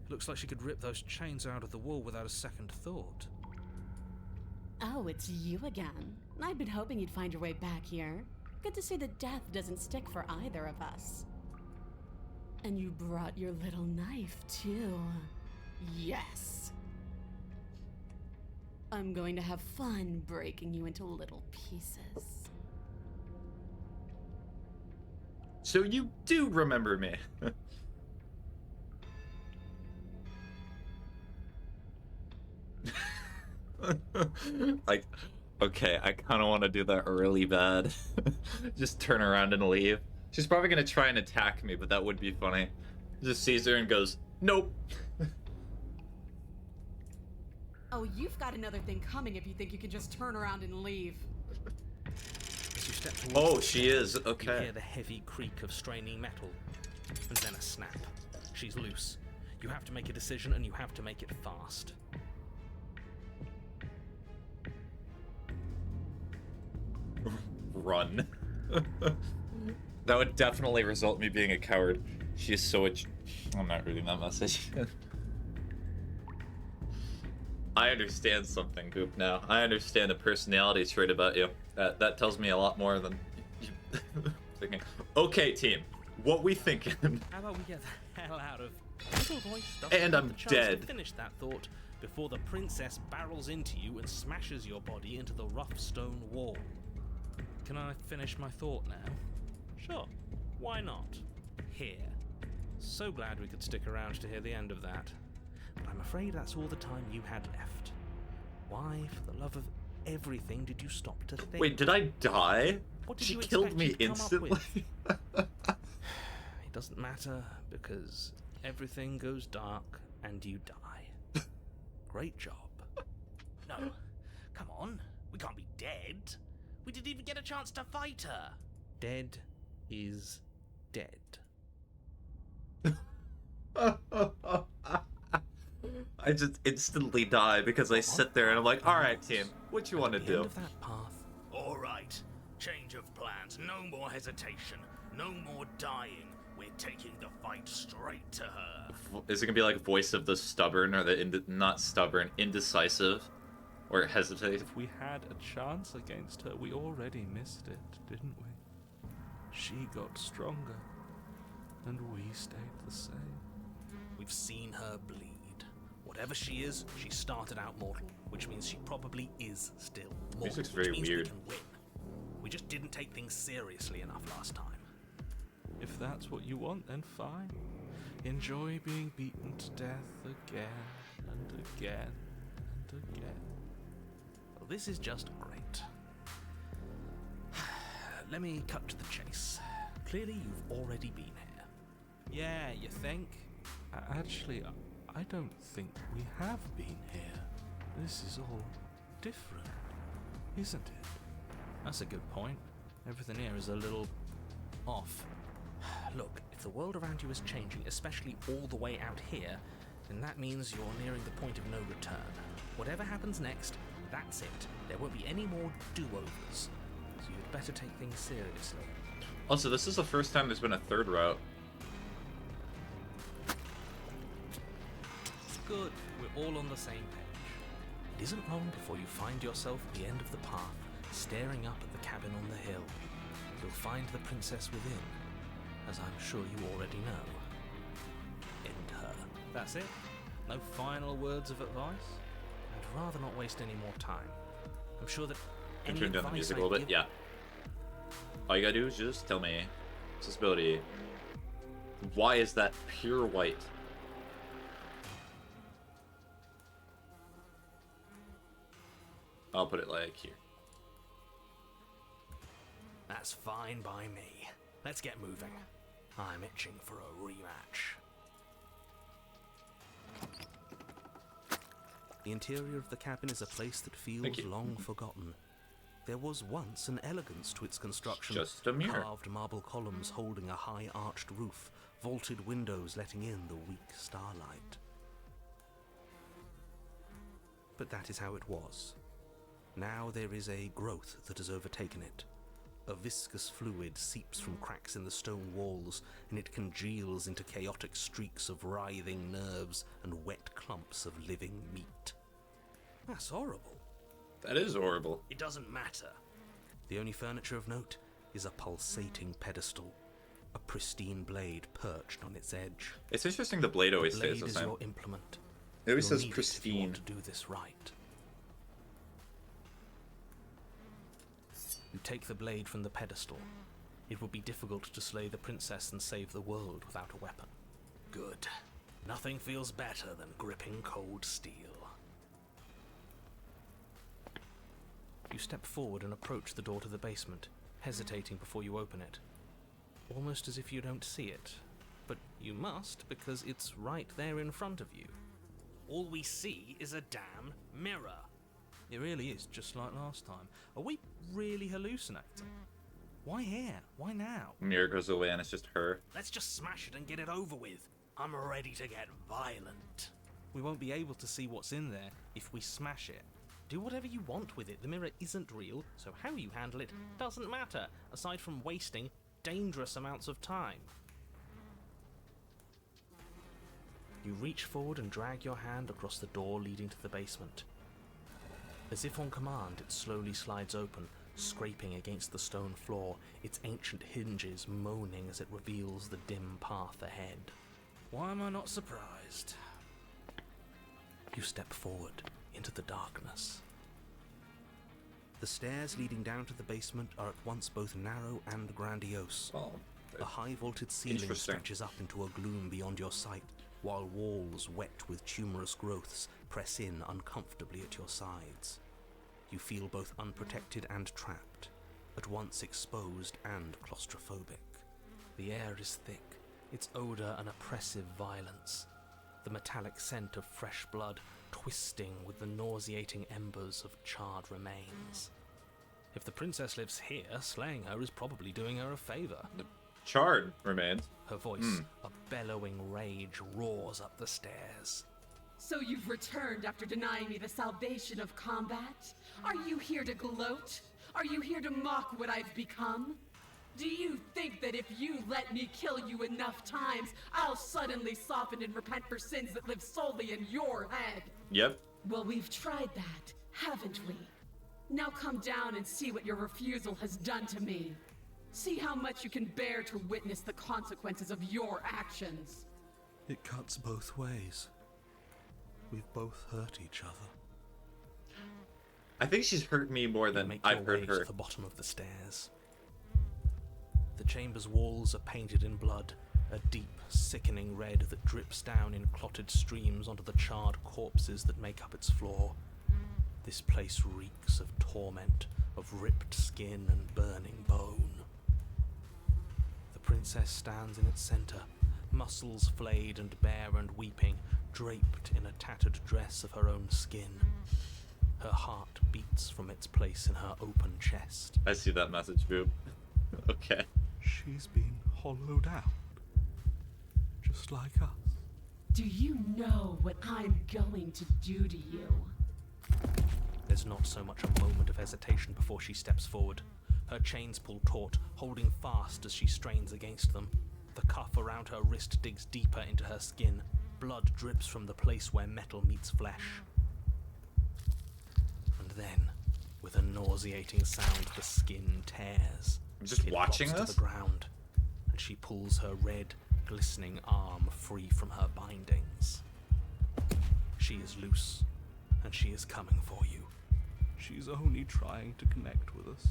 Looks like she could rip those chains out of the wall without a second thought. Oh, it's you again. I've been hoping you'd find your way back here. Good to see that death doesn't stick for either of us. And you brought your little knife, too. Yes. I'm going to have fun breaking you into little pieces. So you do remember me. Like, okay, I kind of want to do that really bad. Just turn around and leave. She's probably going to try and attack me, but that would be funny. Just sees her and goes, nope. Oh, you've got another thing coming if you think you can just turn around and leave. As you step towards Oh, the she door, is. You Okay. hear the heavy creak of straining metal, and then a snap. She's loose. You have to make a decision, and you have to make it fast. Run. That would definitely result in me being a coward. She's so. I'm not reading that message. I understand something, Goop. Now I understand a personality trait about you. That tells me a lot more than thinking. Okay, team, what we thinking? How about we get the hell out of... Little voice doesn't And have I'm the chance dead. to finish that thought before the princess barrels into you and smashes your body into the rough stone wall. Can I finish my thought now? Sure. Why not? Here. So glad we could stick around to hear the end of that. But I'm afraid that's all the time you had left. Why, for the love of everything, did you stop to think? Wait, did I die? What did She you killed expect me you'd come up instantly. with? It doesn't matter, because everything goes dark and you die. Great job. No, come on. We can't be dead. We didn't even get a chance to fight her. Dead is dead. I just instantly die because I sit there and I'm like, all right, team, what you want to At the end do? of that path. All right. Change of plans. No more hesitation. No more dying. We're taking the fight straight to her. Is it gonna be like voice of the stubborn or the not stubborn, indecisive, or hesitate? If we had a chance against her, we already missed it, didn't we? She got stronger, and we stayed the same. We've seen her bleed. Whatever she is, she started out mortal, which means she probably is still mortal. Music's very which means weird. We can win. We just didn't take things seriously enough last time. If that's what you want, then fine. Enjoy being beaten to death again and again and again. Well, this is just great. Let me cut to the chase. Clearly, you've already been here. Yeah, you think? Actually, I don't think we have been here. This is all different, isn't it? That's a good point. Everything here is a little off. Look, if the world around you is changing, especially all the way out here, then that means you're nearing the point of no return. Whatever happens next, that's it. There won't be any more do-overs. So you'd better take things seriously. Also, this is the first time there's been a third route. Good, we're all on the same page. It isn't long before you find yourself at the end of the path, staring up at the cabin on the hill. You'll find the princess within, as I'm sure you already know. End her. That's it? No final words of advice? I'd rather not waste any more time. I'm sure that Can any turn down the advice music a I little bit. give- Yeah. All you gotta do is just tell me. Accessibility. Why is that pure white? I'll put it like here. That's fine by me. Let's get moving. I'm itching for a rematch. The interior of the cabin is a place that feels Thank you. long forgotten. There was once an elegance to its construction. Just a mirror. Carved marble columns holding a high arched roof, vaulted windows letting in the weak starlight. But that is how it was. Now there is a growth that has overtaken it. A viscous fluid seeps from cracks in the stone walls, and it congeals into chaotic streaks of writhing nerves and wet clumps of living meat. That's horrible. That is horrible. It doesn't matter. The only furniture of note is a pulsating pedestal, a pristine blade perched on its edge. It's interesting the blade always The stays blade the is same. your implement. It always You'll says need it if you pristine. want to do this right. You take the blade from the pedestal. It would be difficult to slay the princess and save the world without a weapon. Good. Nothing feels better than gripping cold steel. You step forward and approach the door to the basement, hesitating before you open it. Almost as if you don't see it. But you must, because it's right there in front of you. All we see is a damn mirror. It really is just like last time. Are we really hallucinating? Why here? Why now? Mirror goes away and it's just her. Let's just smash it and get it over with. I'm ready to get violent. We won't be able to see what's in there if we smash it. Do whatever you want with it. The mirror isn't real, so how you handle it doesn't matter, aside from wasting dangerous amounts of time. You reach forward and drag your hand across the door leading to the basement. As if on command, it slowly slides open, scraping against the stone floor, its ancient hinges moaning as it reveals the dim path ahead. Why am I not surprised? You step forward into the darkness. The stairs leading down to the basement are at once both narrow and grandiose. Oh, The high-vaulted ceiling interesting. stretches up into a gloom beyond your sight, while walls wet with tumorous growths press in uncomfortably at your sides. You feel both unprotected and trapped, at once exposed and claustrophobic. The air is thick, its odor an oppressive violence, the metallic scent of fresh blood twisting with the nauseating embers of charred remains. If the princess lives here, slaying her is probably doing her a favor. Charred remains. Her voice, a bellowing rage, roars up the stairs. So you've returned after denying me the salvation of combat? Are you here to gloat? Are you here to mock what I've become? Do you think that if you let me kill you enough times, I'll suddenly soften and repent for sins that live solely in your head? Yep. Well, we've tried that, haven't we? Now come down and see what your refusal has done to me. See how much you can bear to witness the consequences of your actions. It cuts both ways. We've both hurt each other. I think she's hurt me more You than make I've your hurt way her. to the bottom of the stairs. The chamber's walls are painted in blood, a deep, sickening red that drips down in clotted streams onto the charred corpses that make up its floor. This place reeks of torment, of ripped skin and burning bone. The princess stands in its center, muscles flayed and bare and weeping, draped in a tattered dress of her own skin. Her heart beats from its place in her open chest. I see that message, Boob. Okay. She's been hollowed out. Just like us. Do you know what I'm going to do to you? There's not so much a moment of hesitation before she steps forward. Her chains pull taut, holding fast as she strains against them. The cuff around her wrist digs deeper into her skin. Blood drips from the place where metal meets flesh. And then, with a nauseating sound, the skin tears. I'm just It watching drops this? to the ground, and she pulls her red, glistening arm free from her bindings. She is loose, and she is coming for you. She's only trying to connect with us.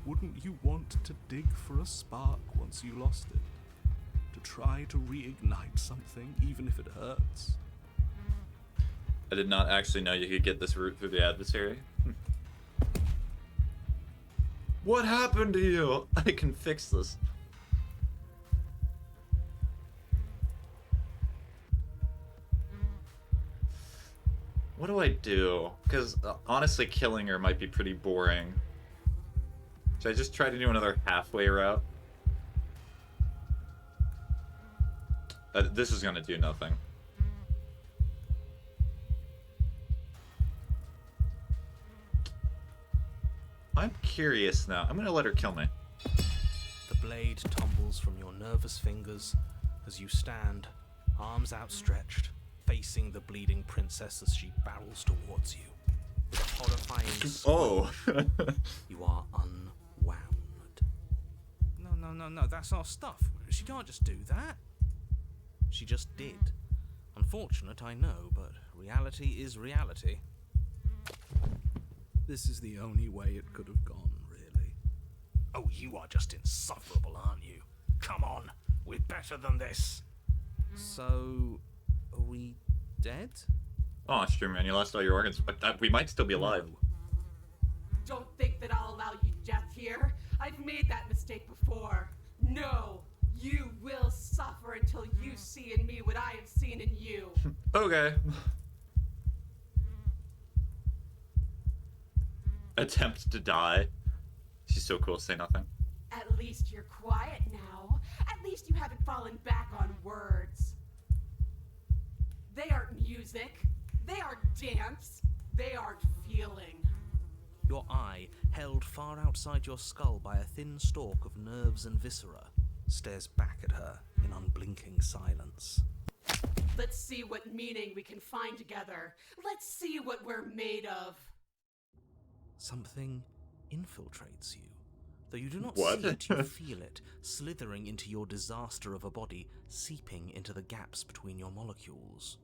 Wouldn't you want to dig for a spark once you lost it? To try to reignite something, even if it hurts? I did not actually know you could get this route through the adversary. What happened to you? I can fix this. What do I do? Because honestly, killing her might be pretty boring. Should I just try to do another halfway route? This is gonna do nothing. I'm curious now. I'm gonna let her kill me. The blade tumbles from your nervous fingers as you stand, arms outstretched, facing the bleeding princess as she barrels towards you. With a horrifying scream, you are unwound. No, that's our stuff. She can't just do that. She just did. Unfortunate, I know, but reality is reality. This is the only way it could have gone, really. Oh, you are just insufferable, aren't you? Come on, we're better than this. So, are we dead? Oh, it's true, man. You lost all your organs, but we might still be alive. Don't think that I'll allow you death here. I've made that mistake before. No, you will suffer until you see in me what I have seen in you. Okay. Attempt to die. She's so cool, say nothing. At least you're quiet now. At least you haven't fallen back on words. They aren't music. They aren't dance. They aren't feeling. Your eye, held far outside your skull by a thin stalk of nerves and viscera, stares back at her in unblinking silence. Let's see what meaning we can find together. Let's see what we're made of. Something infiltrates you. Though you do not What? see it, you feel it, slithering into your disaster of a body, seeping into the gaps between your molecules.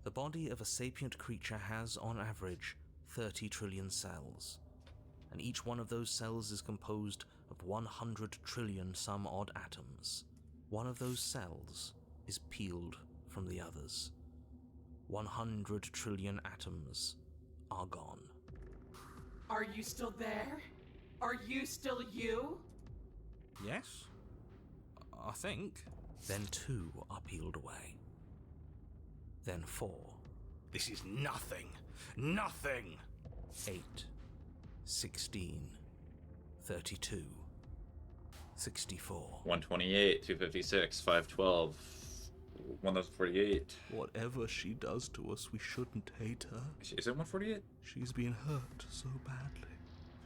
The body of a sapient creature has, on average, 30 trillion cells, and each one of those cells is composed of 100 trillion some odd atoms. One of those cells is peeled from the others. 100 trillion atoms are gone. Are you still there? Are you still you? Yes? I think. Then 2 are peeled away. Then 4. This is nothing. Nothing! 8. 16. 32. 64. 128, 256, 512, 1048. Whatever she does to us, we shouldn't hate her. Is it 148? She's been hurt so badly.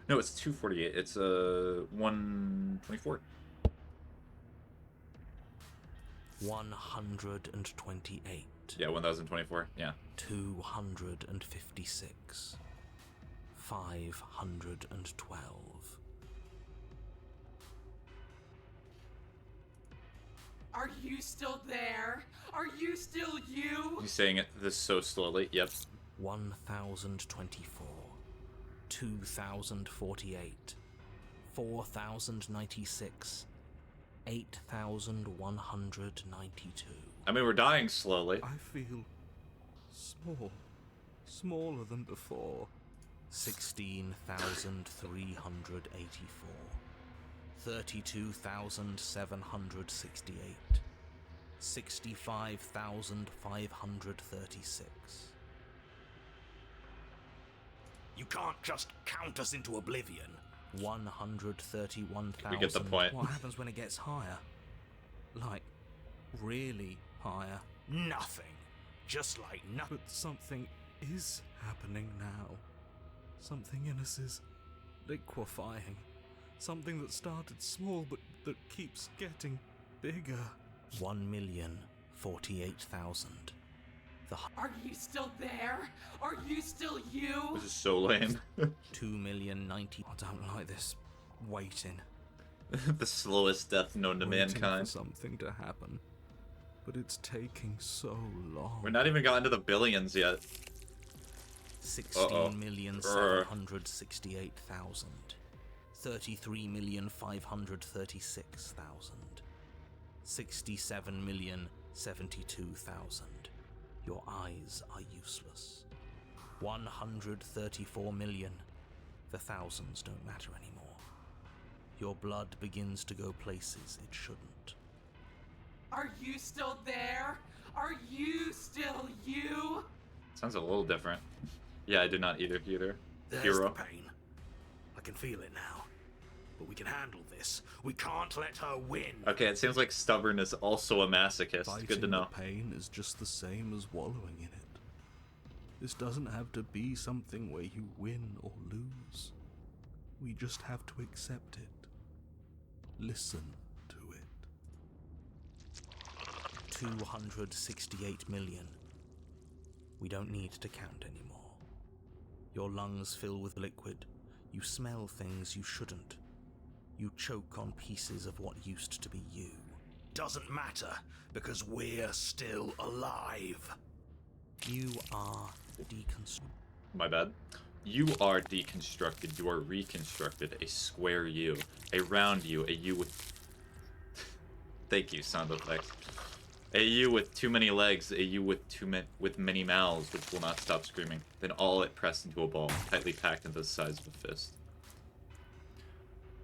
No, it's 248. It's 124. 128. Yeah, 1024. Yeah. 256. 512. Are you still there? Are you still you? He's saying this so slowly. Yep. 1024. 2048. 4096. 8192. I mean, we're dying slowly. I feel small. Smaller than before. 16,384. 32,768. 65,536. You can't just count us into oblivion. 131,000. We get the point. What happens when it gets higher? Like, really higher? Nothing. Just like nothing. But something is happening now. Something in us is liquefying. Something that started small but that keeps getting bigger. 1,048,000. Are you still there? Are you still you? This is so lame. 2,090,000. I don't like this waiting. The slowest death known to Waiting for mankind. something to happen. But it's taking so long. We're not even gotten to the billions yet. 16,768,000. 33,536,000. 67,072,000. Your eyes are useless. 134 million. The thousands don't matter anymore. Your blood begins to go places it shouldn't. Are you still there? Are you still you? Sounds a little different. Yeah, I did not either. There's Hero. the pain. I can feel it now. But we can handle this. We can't let her win. Okay, it seems like Stubborn is also a masochist. Fighting Good to know. the pain is just the same as wallowing in it. This doesn't have to be something where you win or lose. We just have to accept it. Listen to it. 268 million. We don't need to count anymore. Your lungs fill with liquid. You smell things you shouldn't. You choke on pieces of what used to be you. Doesn't matter, because we're still alive. You are deconstructed. My bad. You are deconstructed. You are reconstructed. A square you. A round you. A you with... Thank you, sound effects. A you with too many legs. A you with many mouths, which will not stop screaming. Then all it pressed into a ball, tightly packed into the size of a fist.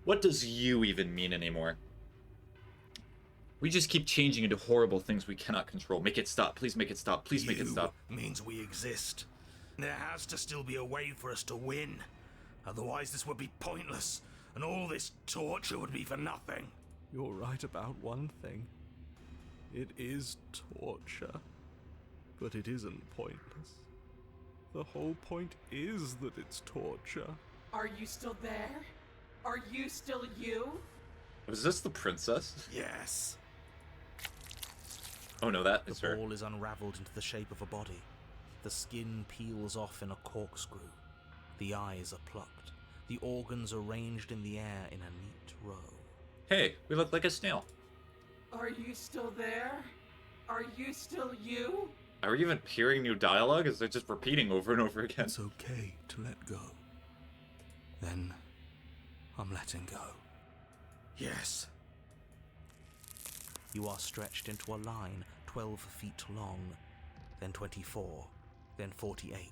What does you even mean anymore? We just keep changing into horrible things we cannot control. Make it stop. Please make it stop. Please make it stop. Means we exist. There has to still be a way for us to win. Otherwise this would be pointless, and all this torture would be for nothing. You're right about one thing. It is torture. But it isn't pointless. The whole point is that it's torture. Are you still there? Are you still you? Was this the princess? Yes. Oh no, that The is her. ball is unraveled into the shape of a body. The skin peels off in a corkscrew. The eyes are plucked. The organs arranged in the air in a neat row. Hey, we look like a snail. Are you still there? Are you still you? Are we even hearing new dialogue? Is it just repeating over and over again? It's okay to let go. Then I'm letting go. Yes. You are stretched into a line 12 feet long, then 24, then 48.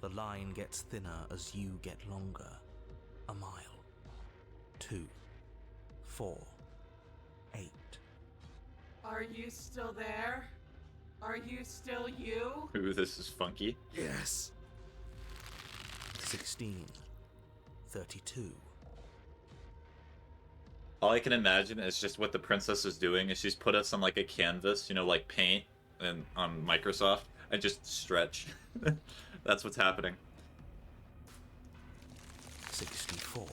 The line gets thinner as you get longer. A mile. 2. 4. 8. Are you still there? Are you still you? Ooh, this is funky. Yes. 16. 32. All I can imagine is just what the princess is doing is she's put us on like a canvas, you know, like paint and on Microsoft, and just stretch. That's what's happening. 64.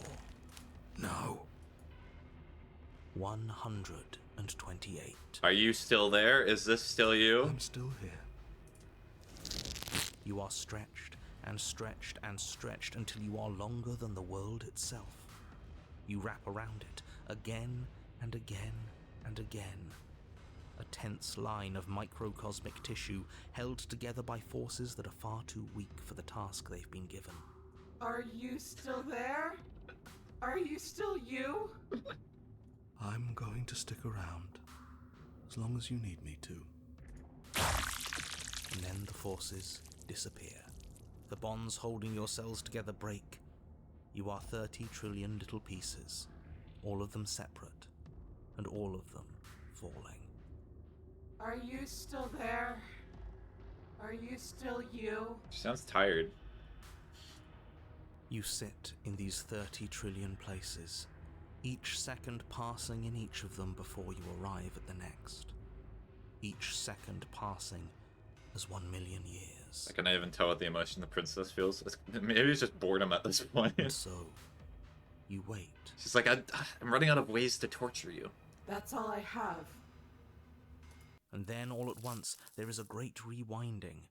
No. 128. Are you still there? Is this still you? I'm still here. You are stretched and stretched and stretched until you are longer than the world itself. You wrap around it again and again and again. A tense line of microcosmic tissue held together by forces that are far too weak for the task they've been given. Are you still there? Are you still you? I'm going to stick around as long as you need me to. And then the forces disappear. The bonds holding your cells together break. You are 30 trillion little pieces, all of them separate, and all of them falling. Are you still there? Are you still you? She sounds tired. You sit in these 30 trillion places, each second passing in each of them before you arrive at the next. Each second passing as 1 million years. I can't even tell what the emotion the princess feels. Maybe it's just boredom at this point. And so, you wait. She's like, I'm running out of ways to torture you. That's all I have. And then all at once there is a great rewinding,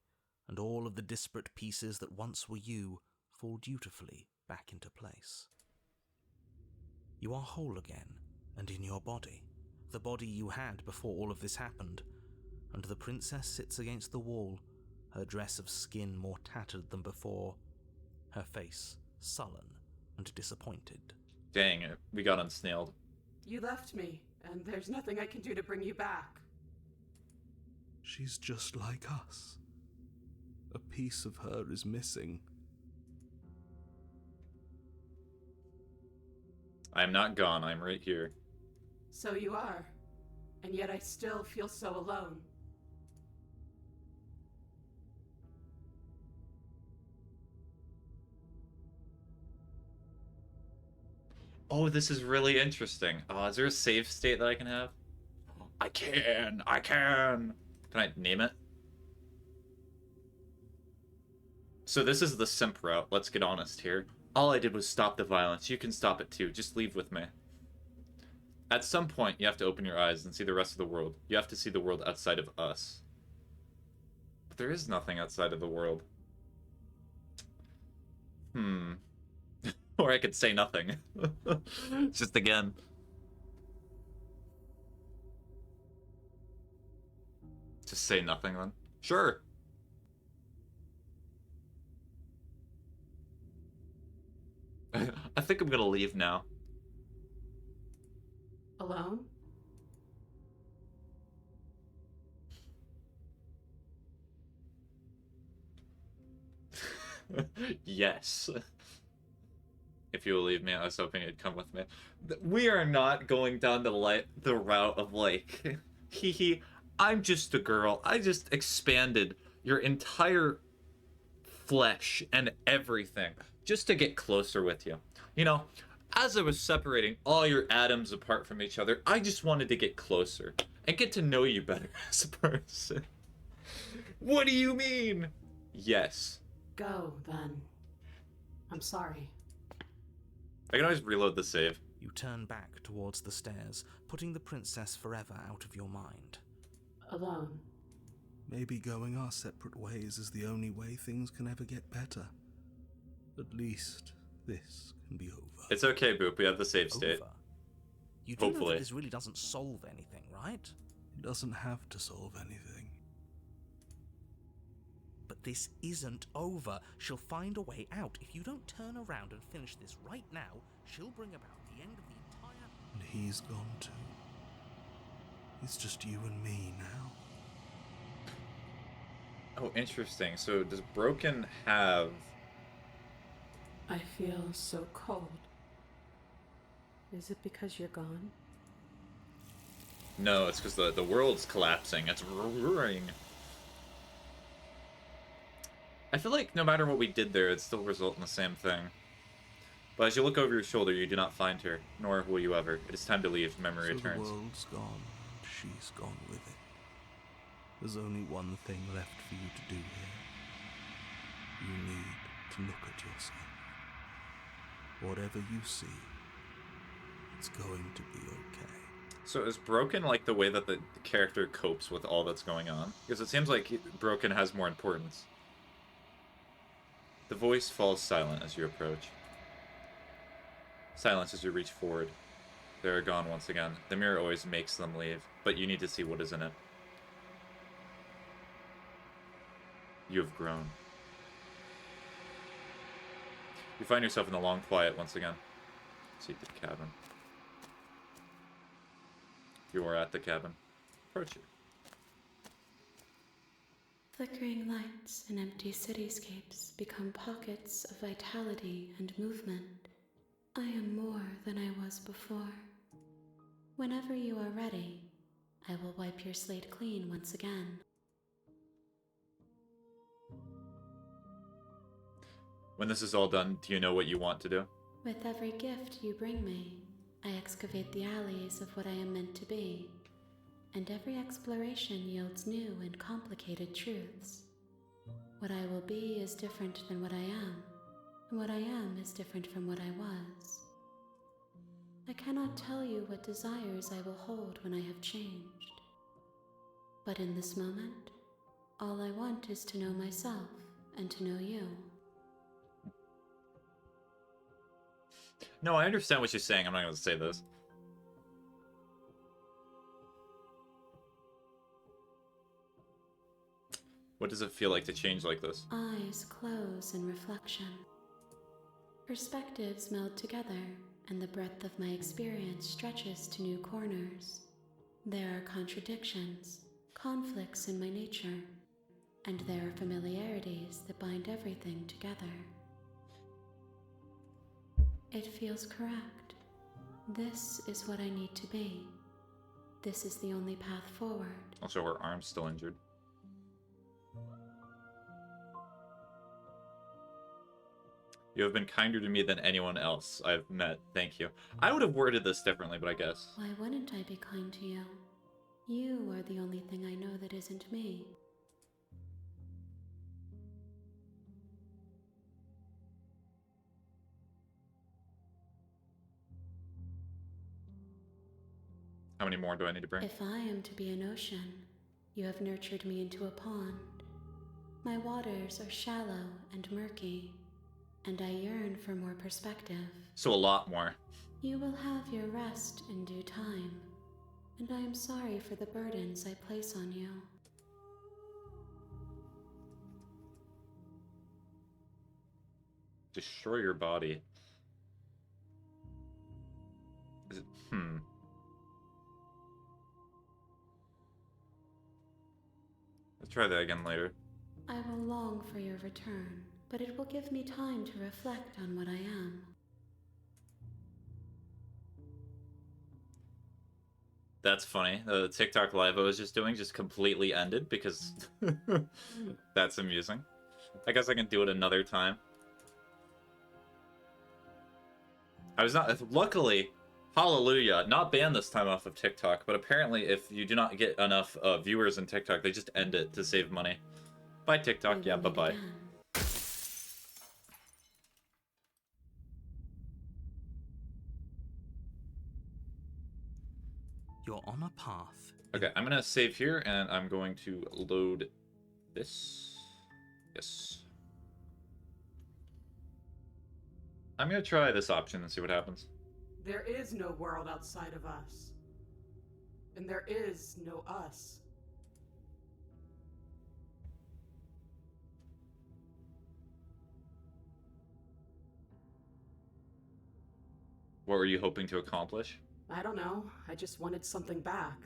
and all of the disparate pieces that once were you fall dutifully back into place. You are whole again, and in your body, the body you had before all of this happened, and the princess sits against the wall, her dress of skin more tattered than before, her face sullen and disappointed. Dang it, we got unsnailed. You left me, and there's nothing I can do to bring you back. She's just like us. A piece of her is missing. I'm not gone, I'm right here. So you are. And yet I still feel so alone. Oh, this is really interesting. Oh, is there a save state that I can have? I can! Can I name it? So this is the simp route, let's get honest here. All I did was stop the violence. You can stop it too, just leave with me. At some point, you have to open your eyes and see the rest of the world. You have to see the world outside of us. But there is nothing outside of the world. Or I could say nothing. Just again. Just say nothing then. Sure. I think I'm gonna leave now. Alone? Yes. If you will leave me, I was hoping you'd come with me. We are not going down the route of like, hee, I'm just a girl. I just expanded your entire flesh and everything just to get closer with you. You know, as I was separating all your atoms apart from each other, I just wanted to get closer and get to know you better as a person. What do you mean? Yes. Go, then. I'm sorry. I can always reload the save. You turn back towards the stairs, putting the princess forever out of your mind. A alone. Maybe going our separate ways is the only way things can ever get better. At least this can be over. It's okay, Boop. We have the save state. Over. You do know Hopefully. that this really doesn't solve anything, right? It doesn't have to solve anything. But this isn't over. She'll find a way out. If you don't turn around and finish this right now, she'll bring about the end of the entire... And he's gone too. It's just you and me now. Oh, interesting. So does Broken have... I feel so cold. Is it because you're gone? No, it's because the world's collapsing. It's roaring. I feel like no matter what we did there, it'd still result in the same thing. But as you look over your shoulder, you do not find her, nor will you ever. It is time to leave. Memory So returns. the world's gone, and she's gone with it. There's only one thing left for you to do here. You need to look at yourself. Whatever you see, it's going to be okay. So is Broken like the way that the character copes with all that's going on? Because it seems like Broken has more importance. The voice falls silent as you approach. Silence as you reach forward. They are gone once again. The mirror always makes them leave, but you need to see what is in it. You have grown. You find yourself in the long quiet once again. Seek the cabin. You are at the cabin. Approach it. Flickering lights and empty cityscapes become pockets of vitality and movement. I am more than I was before. Whenever you are ready, I will wipe your slate clean once again. When this is all done, do you know what you want to do? With every gift you bring me, I excavate the alleys of what I am meant to be, and every exploration yields new and complicated truths. What I will be is different than what I am, and what I am is different from what I was. I cannot tell you what desires I will hold when I have changed. But in this moment, all I want is to know myself and to know you. No, I understand what you're saying. I'm not going to say this. What does it feel like to change like this? Eyes close in reflection. Perspectives meld together, and the breadth of my experience stretches to new corners. There are contradictions, conflicts in my nature, and there are familiarities that bind everything together. It feels correct. This is what I need to be. This is the only path forward. Also, her arm's still injured. You have been kinder to me than anyone else I've met. Thank you. I would have worded this differently, but I guess. Why wouldn't I be kind to you? You are the only thing I know that isn't me. How many more do I need to bring? If I am to be an ocean, you have nurtured me into a pond. My waters are shallow and murky, and I yearn for more perspective. So a lot more. You will have your rest in due time, and I am sorry for the burdens I place on you. Destroy your body. Is it... Let's try that again later. I will long for your return, but it will give me time to reflect on what I am. That's funny. The TikTok live I was just doing just completely ended because that's amusing. I guess I can do it another time. I was not... Luckily, hallelujah, not banned this time off of TikTok, but apparently if you do not get enough viewers in TikTok, they just end it to save money. Bye, TikTok. Yeah, bye-bye. You're on a path Okay, I'm gonna save here, and I'm going to load this. Yes. I'm gonna try this option and see what happens. There is no world outside of us. And there is no us. What were you hoping to accomplish? I don't know. I just wanted something back.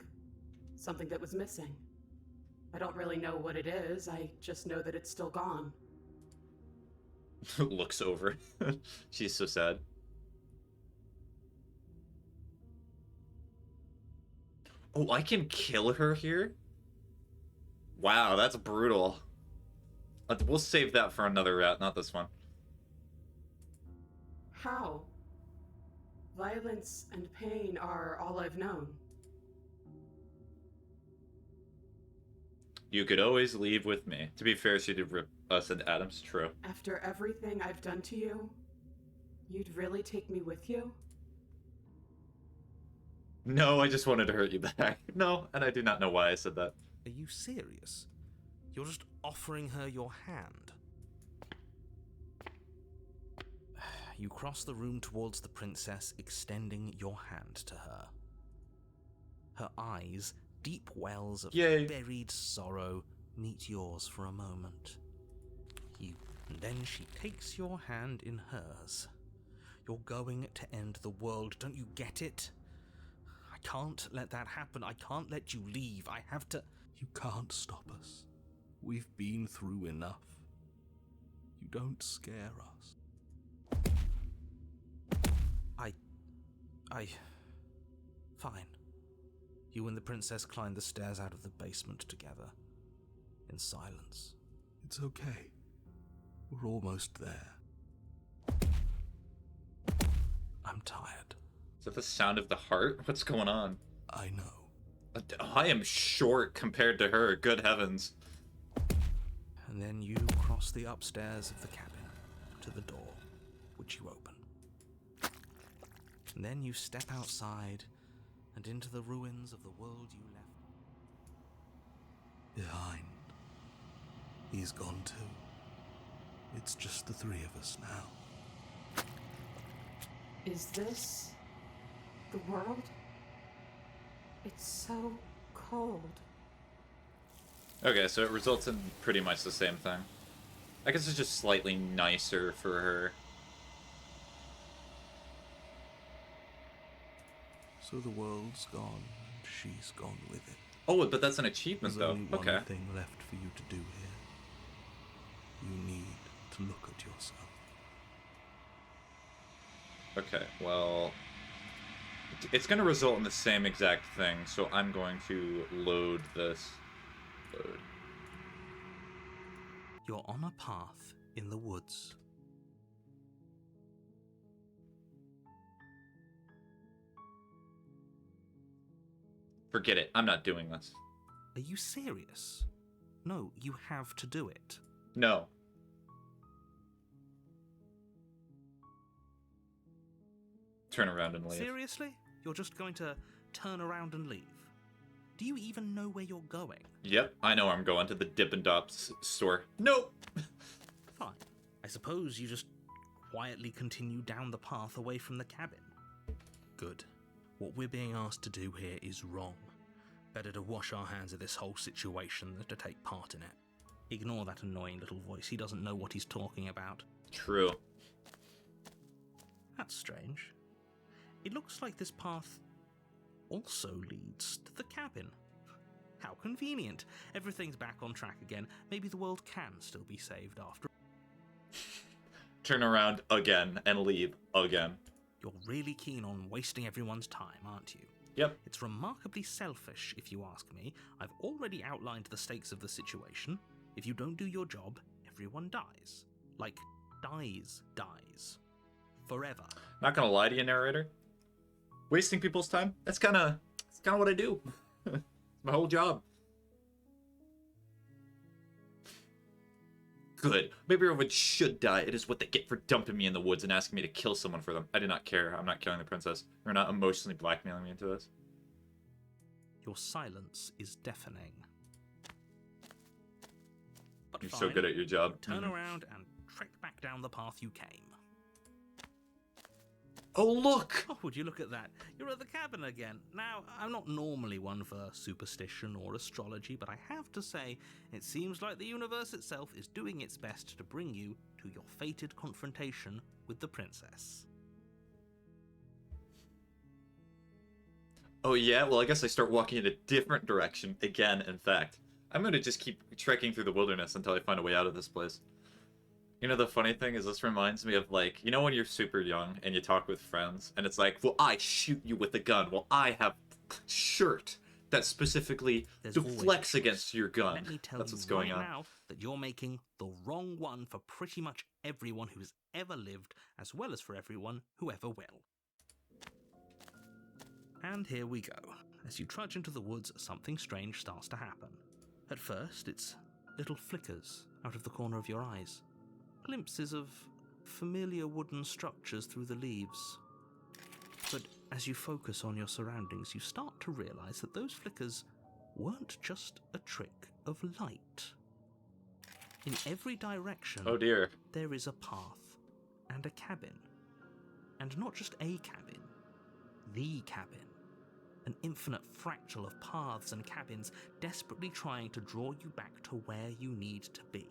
Something that was missing. I don't really know what it is. I just know that it's still gone. Looks over. She's so sad. Oh, I can kill her here? Wow, that's brutal. We'll save that for another route, not this one. How? Violence and pain are all I've known. You could always leave with me. To be fair, she did rip us into atoms, true. After everything I've done to you, you'd really take me with you? No, I just wanted to hurt you back. No, and I do not know why I said that. Are you serious? You're just offering her your hand. You cross the room towards the princess, extending your hand to her. Her eyes, deep wells of Yay. buried sorrow, meet yours for a moment. And then she takes your hand in hers. You're going to end the world, don't you get it? I can't let that happen. I can't let you leave. I have to... You can't stop us. We've been through enough. You don't scare us. Fine. You and the princess climb the stairs out of the basement together. In silence. It's okay. We're almost there. I'm tired. Is that the sound of the heart? What's going on? I know. I am short compared to her, good heavens. And then you cross the upstairs of the cabin to the door, which you open. And then you step outside and into the ruins of the world you left Behind. He's gone too. It's just the three of us now. Is this the world? It's so cold. Okay, so it results in pretty much the same thing. I guess it's just slightly nicer for her. So the world's gone, and she's gone with it. Oh, but that's an achievement, There's though. only Okay. one thing left for you to do here. You need to look at yourself. Okay, well... It's going to result in the same exact thing, so I'm going to load this. Load. You're on a path in the woods. Forget it. I'm not doing this. Are you serious? No, you have to do it. No. Turn around and leave. Seriously? You're just going to turn around and leave? Do you even know where you're going? Yep, I know I'm going to the Dippin' Dots store. Nope! Fine. I suppose you just quietly continue down the path away from the cabin. Good. What we're being asked to do here is wrong. Better to wash our hands of this whole situation than to take part in it. Ignore that annoying little voice. He doesn't know what he's talking about. True. That's strange. It looks like this path also leads to the cabin. How convenient. Everything's back on track again. Maybe the world can still be saved after. Turn around again and leave again. You're really keen on wasting everyone's time, aren't you? Yep. It's remarkably selfish, if you ask me. I've already outlined the stakes of the situation. If you don't do your job, everyone dies. Like, dies. Forever. Not gonna lie to you, narrator. Wasting people's time, that's kinda what I do. It's my whole job. Good. Maybe everyone should die. It is what they get for dumping me in the woods and asking me to kill someone for them. I do not care. I'm not killing the princess. You're not emotionally blackmailing me into this. Your silence is deafening. But You're so fine, good at your job. Turn Mhm. around and trek back down the path you came. Oh, look! Oh, would you look at that? You're at the cabin again. Now, I'm not normally one for superstition or astrology, but I have to say, it seems like the universe itself is doing its best to bring you to your fated confrontation with the princess. Oh yeah? Well, I guess I start walking in a different direction again, in fact. I'm gonna just keep trekking through the wilderness until I find a way out of this place. You know, the funny thing is, this reminds me of, like, you know when you're super young and you talk with friends, and it's like, well, I shoot you with a gun. Well, I have a shirt that specifically There's always deflects a choice. against your gun. Let me tell That's you what's going right on. now that you're making the wrong one for pretty much everyone who has ever lived, as well as for everyone who ever will. And here we go. As you trudge into the woods, something strange starts to happen. At first, it's little flickers out of the corner of your eyes. Glimpses of familiar wooden structures through the leaves. But as you focus on your surroundings, you start to realize that those flickers weren't just a trick of light. In every direction, Oh dear. there is a path and a cabin. And not just a cabin, the cabin. An infinite fractal of paths and cabins desperately trying to draw you back to where you need to be.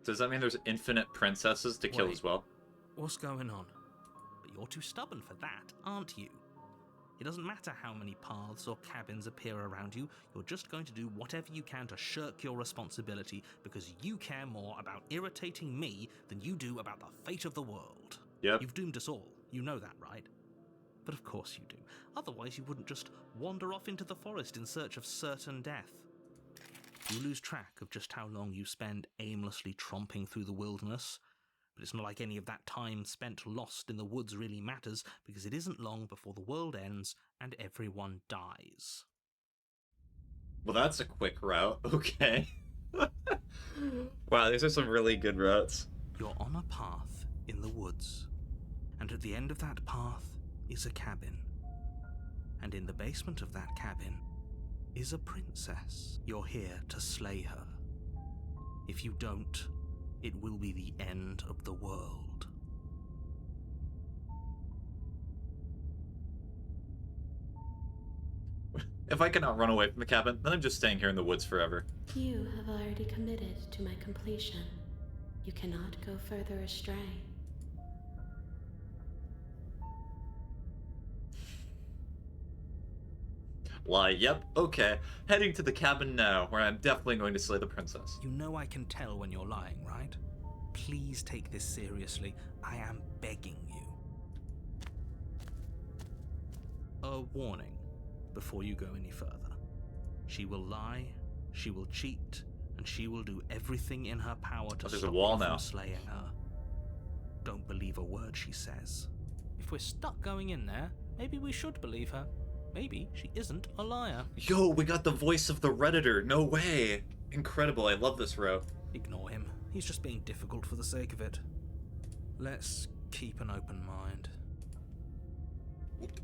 Does that mean there's infinite princesses to kill Wait. as well? What's going on? But you're too stubborn for that, aren't you? It doesn't matter how many paths or cabins appear around you, you're just going to do whatever you can to shirk your responsibility because you care more about irritating me than you do about the fate of the world. Yep. You've doomed us all, you know that, right? But of course you do. Otherwise you wouldn't just wander off into the forest in search of certain death. You lose track of just how long you spend aimlessly tromping through the wilderness, but it's not like any of that time spent lost in the woods really matters, because it isn't long before the world ends and everyone dies. Well, that's a quick route. Okay. Wow, these are some really good routes. You're on a path in the woods, and at the end of that path is a cabin. And in the basement of that cabin is a princess. You're here to slay her. If you don't, it will be the end of the world. If I cannot run away from the cabin, then I'm just staying here in the woods forever. You have already committed to my completion. You cannot go further astray. Why, yep, okay. Heading to the cabin now, where I'm definitely going to slay the princess. You know I can tell when you're lying, right? Please take this seriously. I am begging you. A warning before you go any further. She will lie, she will cheat, and she will do everything in her power to there's a stop wall you now. from slaying her. Don't believe a word she says. If we're stuck going in there, maybe we should believe her. Maybe she isn't a liar. Yo, we got the voice of the Redditor. No way. Incredible. I love this route. Ignore him. He's just being difficult for the sake of it. Let's keep an open mind.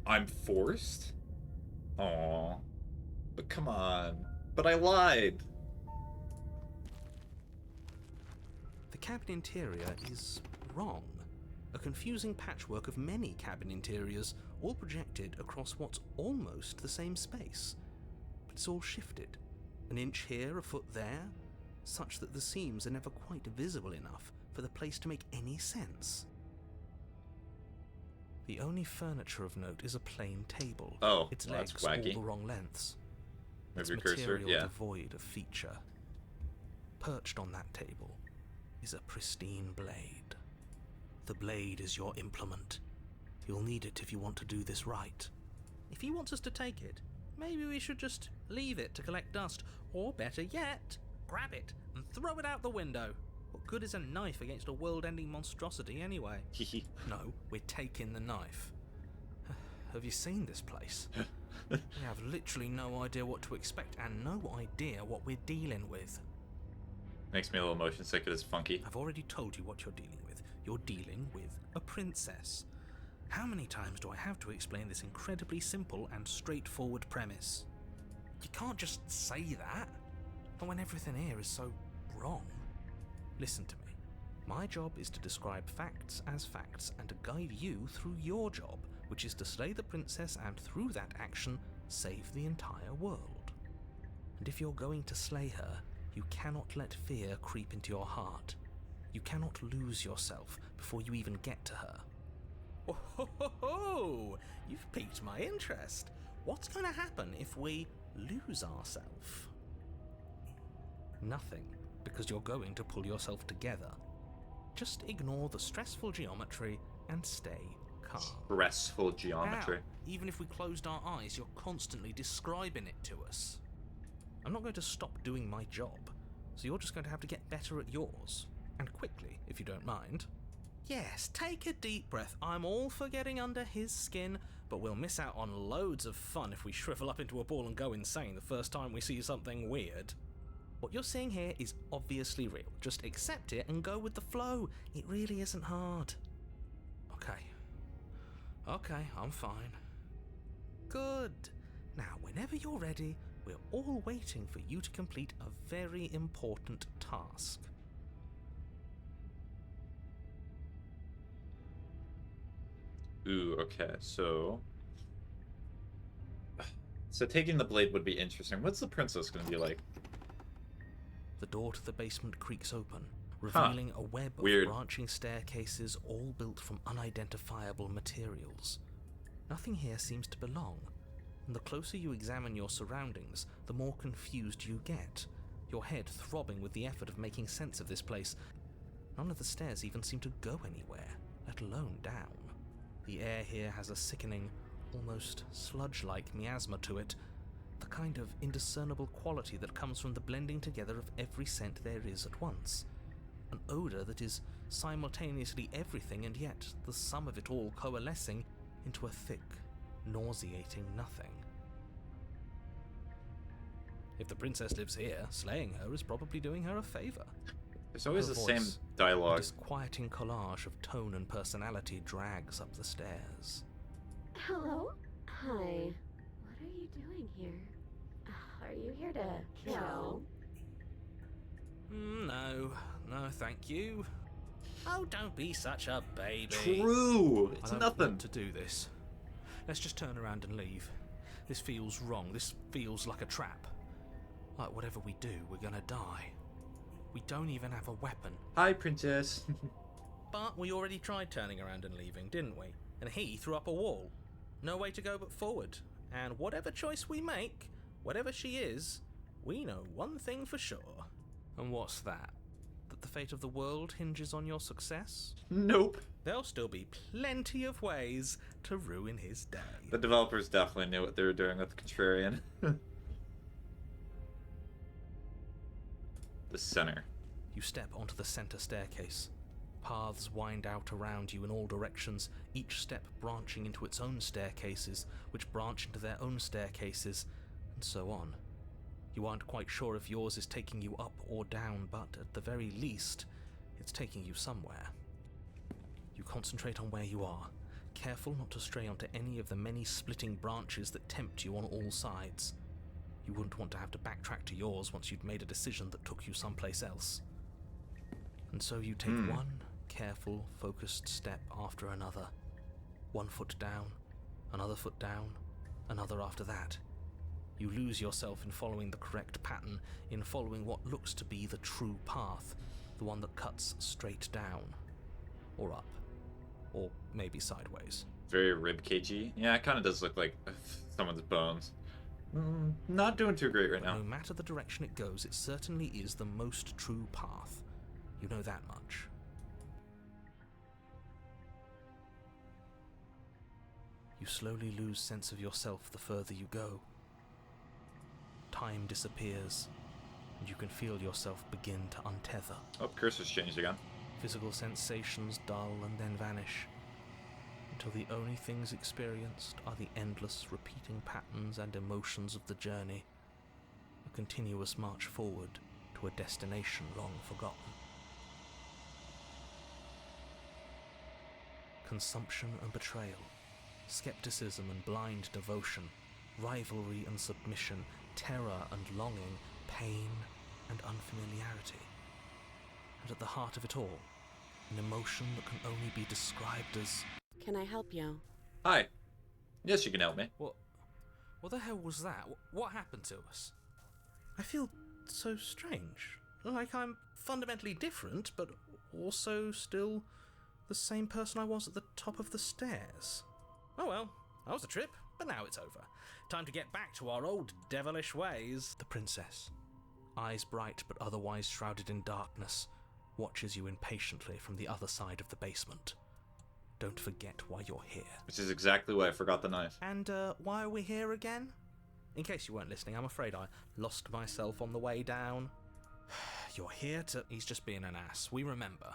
I'm forced? Aww. But come on. But I lied. The cabin interior is wrong. A confusing patchwork of many cabin interiors, all projected across what's almost the same space. But it's all shifted. An inch here, a foot there, such that the seams are never quite visible enough for the place to make any sense. The only furniture of note is a plain table. Oh, its well, legs that's all wacky. the wrong lengths. Move Its your cursor, material yeah. devoid of feature. Perched on that table is a pristine blade. The blade is your implement. You'll need it if you want to do this right. If he wants us to take it, maybe we should just leave it to collect dust, or better yet, grab it and throw it out the window. What good is a knife against a world-ending monstrosity anyway? No, we're taking the knife. Have you seen this place? We have literally no idea what to expect and no idea what we're dealing with. Makes me a little motion sick. It is funky. I've already told you what you're dealing with. You're dealing with a princess. How many times do I have to explain this incredibly simple and straightforward premise? You can't just say that. Not when everything here is so wrong. Listen to me. My job is to describe facts as facts and to guide you through your job, which is to slay the princess and through that action, save the entire world. And if you're going to slay her, you cannot let fear creep into your heart. You cannot lose yourself before you even get to her. Oh, ho, ho, ho. You've piqued my interest. What's going to happen if we lose ourselves? Nothing, because you're going to pull yourself together. Just ignore the stressful geometry and stay calm. Stressful geometry. How? Even if we closed our eyes, you're constantly describing it to us. I'm not going to stop doing my job, so you're just going to have to get better at yours. And quickly, if you don't mind. Yes, take a deep breath. I'm all for getting under his skin, but we'll miss out on loads of fun if we shrivel up into a ball and go insane the first time we see something weird. What you're seeing here is obviously real. Just accept it and go with the flow. It really isn't hard. Okay, I'm fine. Good. Now, whenever you're ready, we're all waiting for you to complete a very important task. Ooh, okay, so taking the blade would be interesting. What's the princess gonna be like? The door to the basement creaks open, revealing a web of Weird. branching staircases all built from unidentifiable materials. Nothing here seems to belong, and the closer you examine your surroundings, the more confused you get, your head throbbing with the effort of making sense of this place. None of the stairs even seem to go anywhere, let alone down. The air here has a sickening, almost sludge-like miasma to it, the kind of indiscernible quality that comes from the blending together of every scent there is at once. An odour that is simultaneously everything and yet the sum of it all coalescing into a thick, nauseating nothing. If the princess lives here, slaying her is probably doing her a favour. There's always Her the same voice, a dialogue. disquieting collage of tone and personality drags up the stairs. Hello? Hi. What are you doing here? Are you here to kill? No, thank you. Oh, don't be such a baby. True! It's I don't nothing. want to do this. Let's just turn around and leave. This feels wrong. This feels like a trap. Like whatever we do, we're gonna die. We don't even have a weapon. Hi, princess. But we already tried turning around and leaving, didn't we? And he threw up a wall. No way to go but forward. And whatever choice we make, whatever she is, we know one thing for sure. And what's that? That the fate of the world hinges on your success? Nope. There'll still be plenty of ways to ruin his day. The developers definitely knew what they were doing with Contrarian. The center. You step onto the center staircase. Paths wind out around you in all directions, each step branching into its own staircases, which branch into their own staircases, and so on. You aren't quite sure if yours is taking you up or down, but at the very least, it's taking you somewhere. You concentrate on where you are, careful not to stray onto any of the many splitting branches that tempt you on all sides. You wouldn't want to have to backtrack to yours once you'd made a decision that took you someplace else. And so you take one careful, focused step after another. One foot down, another foot down, another after that. You lose yourself in following the correct pattern, in following what looks to be the true path, the one that cuts straight down. Or up. Or maybe sideways. Very ribcagey. Yeah, it kind of does look like someone's bones. Not doing too great right now. No matter the direction it goes, it certainly is the most true path. You know that much. You slowly lose sense of yourself the further you go. Time disappears, and you can feel yourself begin to untether. Oh, cursor's changed again. Physical sensations dull and then vanish, until the only things experienced are the endless repeating patterns and emotions of the journey, a continuous march forward to a destination long forgotten. Consumption and betrayal, skepticism and blind devotion, rivalry and submission, terror and longing, pain and unfamiliarity. And at the heart of it all, an emotion that can only be described as... Can I help you? Hi. Yes, you can help me. What the hell was that? What happened to us? I feel so strange. Like I'm fundamentally different, but also still the same person I was at the top of the stairs. Oh well, that was a trip, but now it's over. Time to get back to our old devilish ways. The princess, eyes bright but otherwise shrouded in darkness, watches you impatiently from the other side of the basement. Don't forget why you're here. Which is exactly why I forgot the knife. And why are we here again? In case you weren't listening, I'm afraid I lost myself on the way down. You're here to... He's just being an ass, we remember.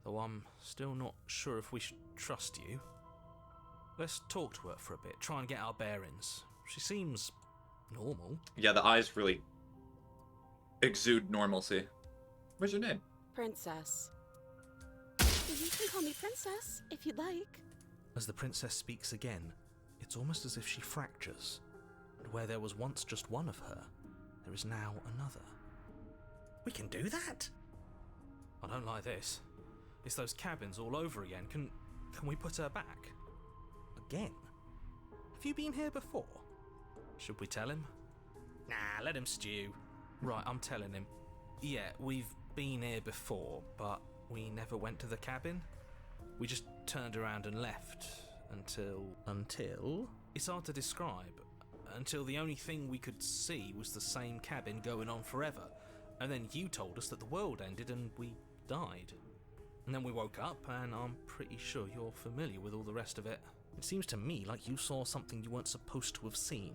Though I'm still not sure if we should trust you. Let's talk to her for a bit, try and get our bearings. She seems normal. Yeah, the eyes really exude normalcy. What's your name? Princess. You can call me Princess, if you'd like. As the princess speaks again, it's almost as if she fractures. And where there was once just one of her, there is now another. We can do that? I don't like this. It's those cabins all over again. Can we put her back? Again? Have you been here before? Should we tell him? Nah, let him stew. Right, I'm telling him. Yeah, we've been here before, but we never went to the cabin. We just turned around and left until... It's hard to describe. Until the only thing we could see was the same cabin going on forever. And then you told us that the world ended and we died. And then we woke up and I'm pretty sure you're familiar with all the rest of it. It seems to me like you saw something you weren't supposed to have seen.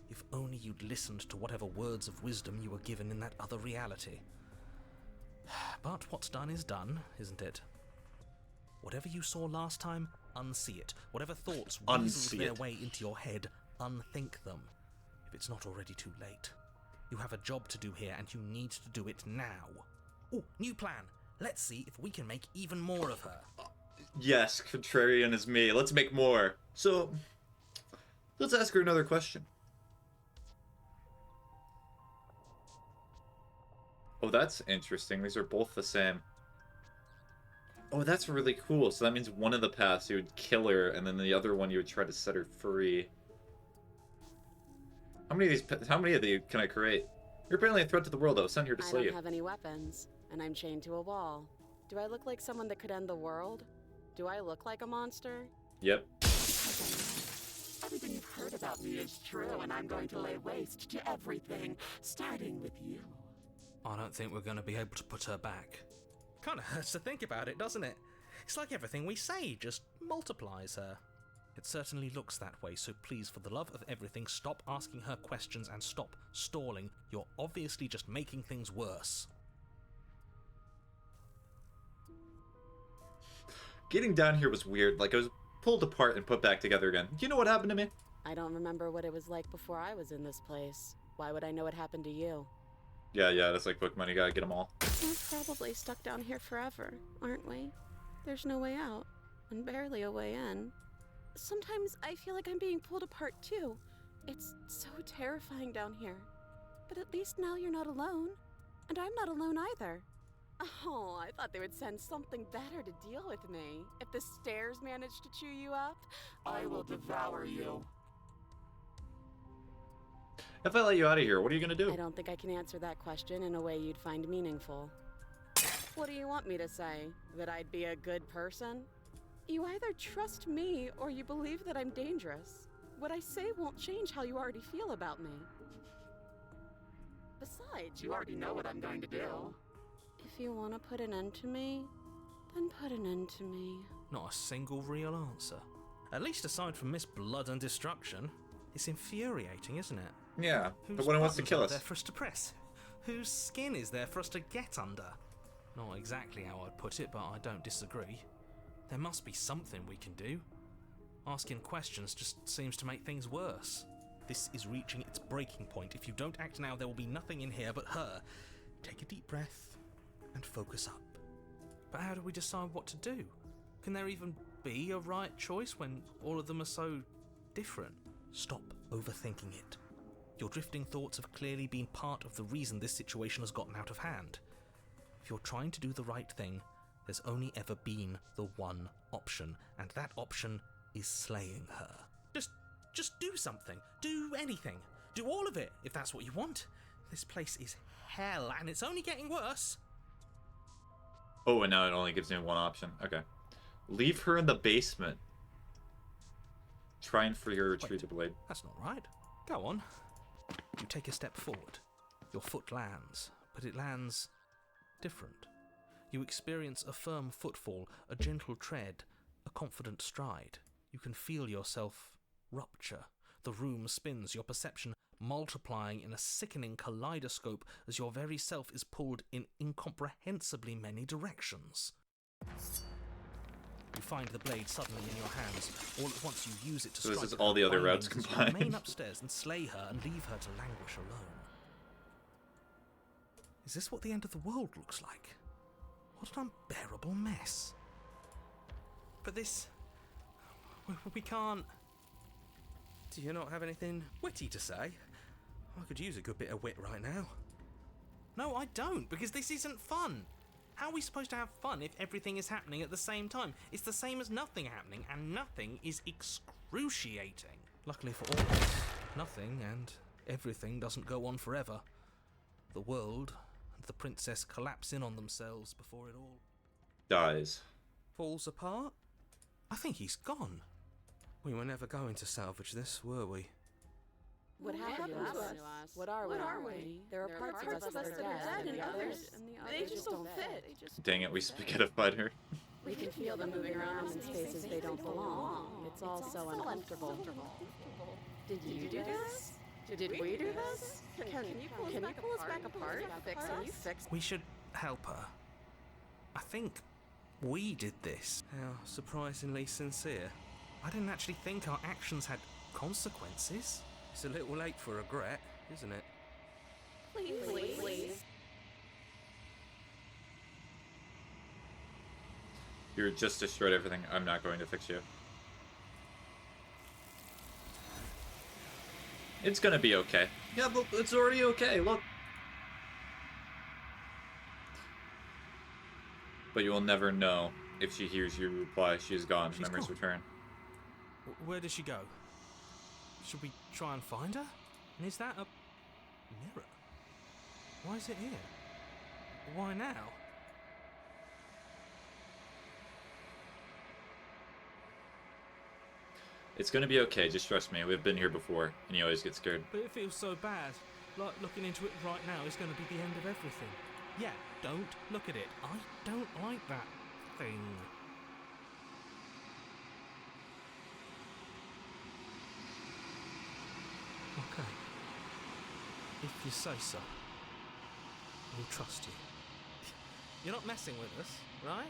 If only you'd listened to whatever words of wisdom you were given in that other reality. But what's done is done, isn't it? Whatever you saw last time, unsee it. Whatever thoughts weaseled their way into your head, unthink them. If it's not already too late. You have a job to do here and you need to do it now. Oh, new plan. Let's see if we can make even more of her. Yes, contrarian is me. Let's make more. So, let's ask her another question. Oh, that's interesting. These are both the same. Oh, that's really cool. So that means one of the paths you would kill her, and then the other one you would try to set her free. How many of these can I create? You're apparently a threat to the world. I was sent here to slay I you. don't have any weapons, and I'm chained to a wall. Do I look like someone that could end the world? Do I look like a monster? Yep. Everything you've heard about me is true, and I'm going to lay waste to everything, starting with you. I don't think we're going to be able to put her back. Kind of hurts to think about it, doesn't it? It's like everything we say just multiplies her. It certainly looks that way, so please, for the love of everything, stop asking her questions and stop stalling. You're obviously just making things worse. Getting down here was weird. Like, I was pulled apart and put back together again. Do you know what happened to me? I don't remember what it was like before I was in this place. Why would I know what happened to you? Yeah, that's like Pokemon. You gotta get them all. We're probably stuck down here forever, aren't we? There's no way out, and barely a way in. Sometimes I feel like I'm being pulled apart too. It's so terrifying down here. But at least now you're not alone. And I'm not alone either. Oh, I thought they would send something better to deal with me. If the stairs managed to chew you up, I will devour you. If I let you out of here, what are you gonna do? I don't think I can answer that question in a way you'd find meaningful. What do you want me to say? That I'd be a good person? You either trust me or you believe that I'm dangerous. What I say won't change how you already feel about me. Besides, You already know what I'm going to do. if you want to put an end to me, then put an end to me. Not a single real answer. At least aside from Miss Blood and Destruction. It's infuriating, isn't it? Yeah, Whose the one who wants to buttons kill are us. there for us to press? Whose skin is there for us to get under? Not exactly how I'd put it, but I don't disagree. There must be something we can do. Asking questions just seems to make things worse. This is reaching its breaking point. If you don't act now, there will be nothing in here but her. Take a deep breath and focus up. But how do we decide what to do? Can there even be a right choice when all of them are so different? Stop overthinking it. Your drifting thoughts have clearly been part of the reason this situation has gotten out of hand. If you're trying to do the right thing, there's only ever been the one option, and that option is slaying her. Just do something. Do anything. Do all of it, if that's what you want. This place is hell, and it's only getting worse. Oh, and now it only gives me one option. Okay. Leave her in the basement. Try and free her, retrieve the blade. That's not right. Go on. You take a step forward. Your foot lands, but it lands different. You experience a firm footfall, a gentle tread, a confident stride. You can feel yourself rupture. The room spins, your perception multiplying in a sickening kaleidoscope as your very self is pulled in incomprehensibly many directions. You find the blade suddenly in your hands. All at once you use it to So strike this is her all the other routes bindings as you combined. remain upstairs and slay her and leave her to languish alone. Is this what the end of the world looks like? What an unbearable mess. But this... we can't... Do you not have anything witty to say? I could use a good bit of wit right now. No, I don't, because this isn't fun. How are we supposed to have fun if everything is happening at the same time? It's the same as nothing happening, and nothing is excruciating. Luckily for all of us, nothing and everything doesn't go on forever. The world and the princess collapse in on themselves before it all Dies. falls apart. I think he's gone. We were never going to salvage this, were we? What happened to us? What are we? There are parts of us that are dead, and the others, they just don't fit. Dang it, we spaghettified her. We can feel them moving around in spaces they don't belong. It's all so uncomfortable. Did you do this? Did we do this? Can you pull us back apart? Fix We should help her. I think we did this. How surprisingly sincere. I didn't actually think our actions had consequences. It's a little late for regret, isn't it? Please. You just destroyed everything. I'm not going to fix you. It's gonna be okay. Yeah, but it's already okay, look. But you will never know if she hears you reply, she is gone, She's memories gone. return. Where does she go? Should we try and find her? And is that a mirror? Why is it here? Why now? It's gonna be okay, just trust me. We've been here before, and you always get scared. But it feels so bad. Like looking into it right now is going to be the end of everything. Yeah, don't look at it. I don't like that thing. Okay. If you say so, we'll trust you. You're not messing with us, right?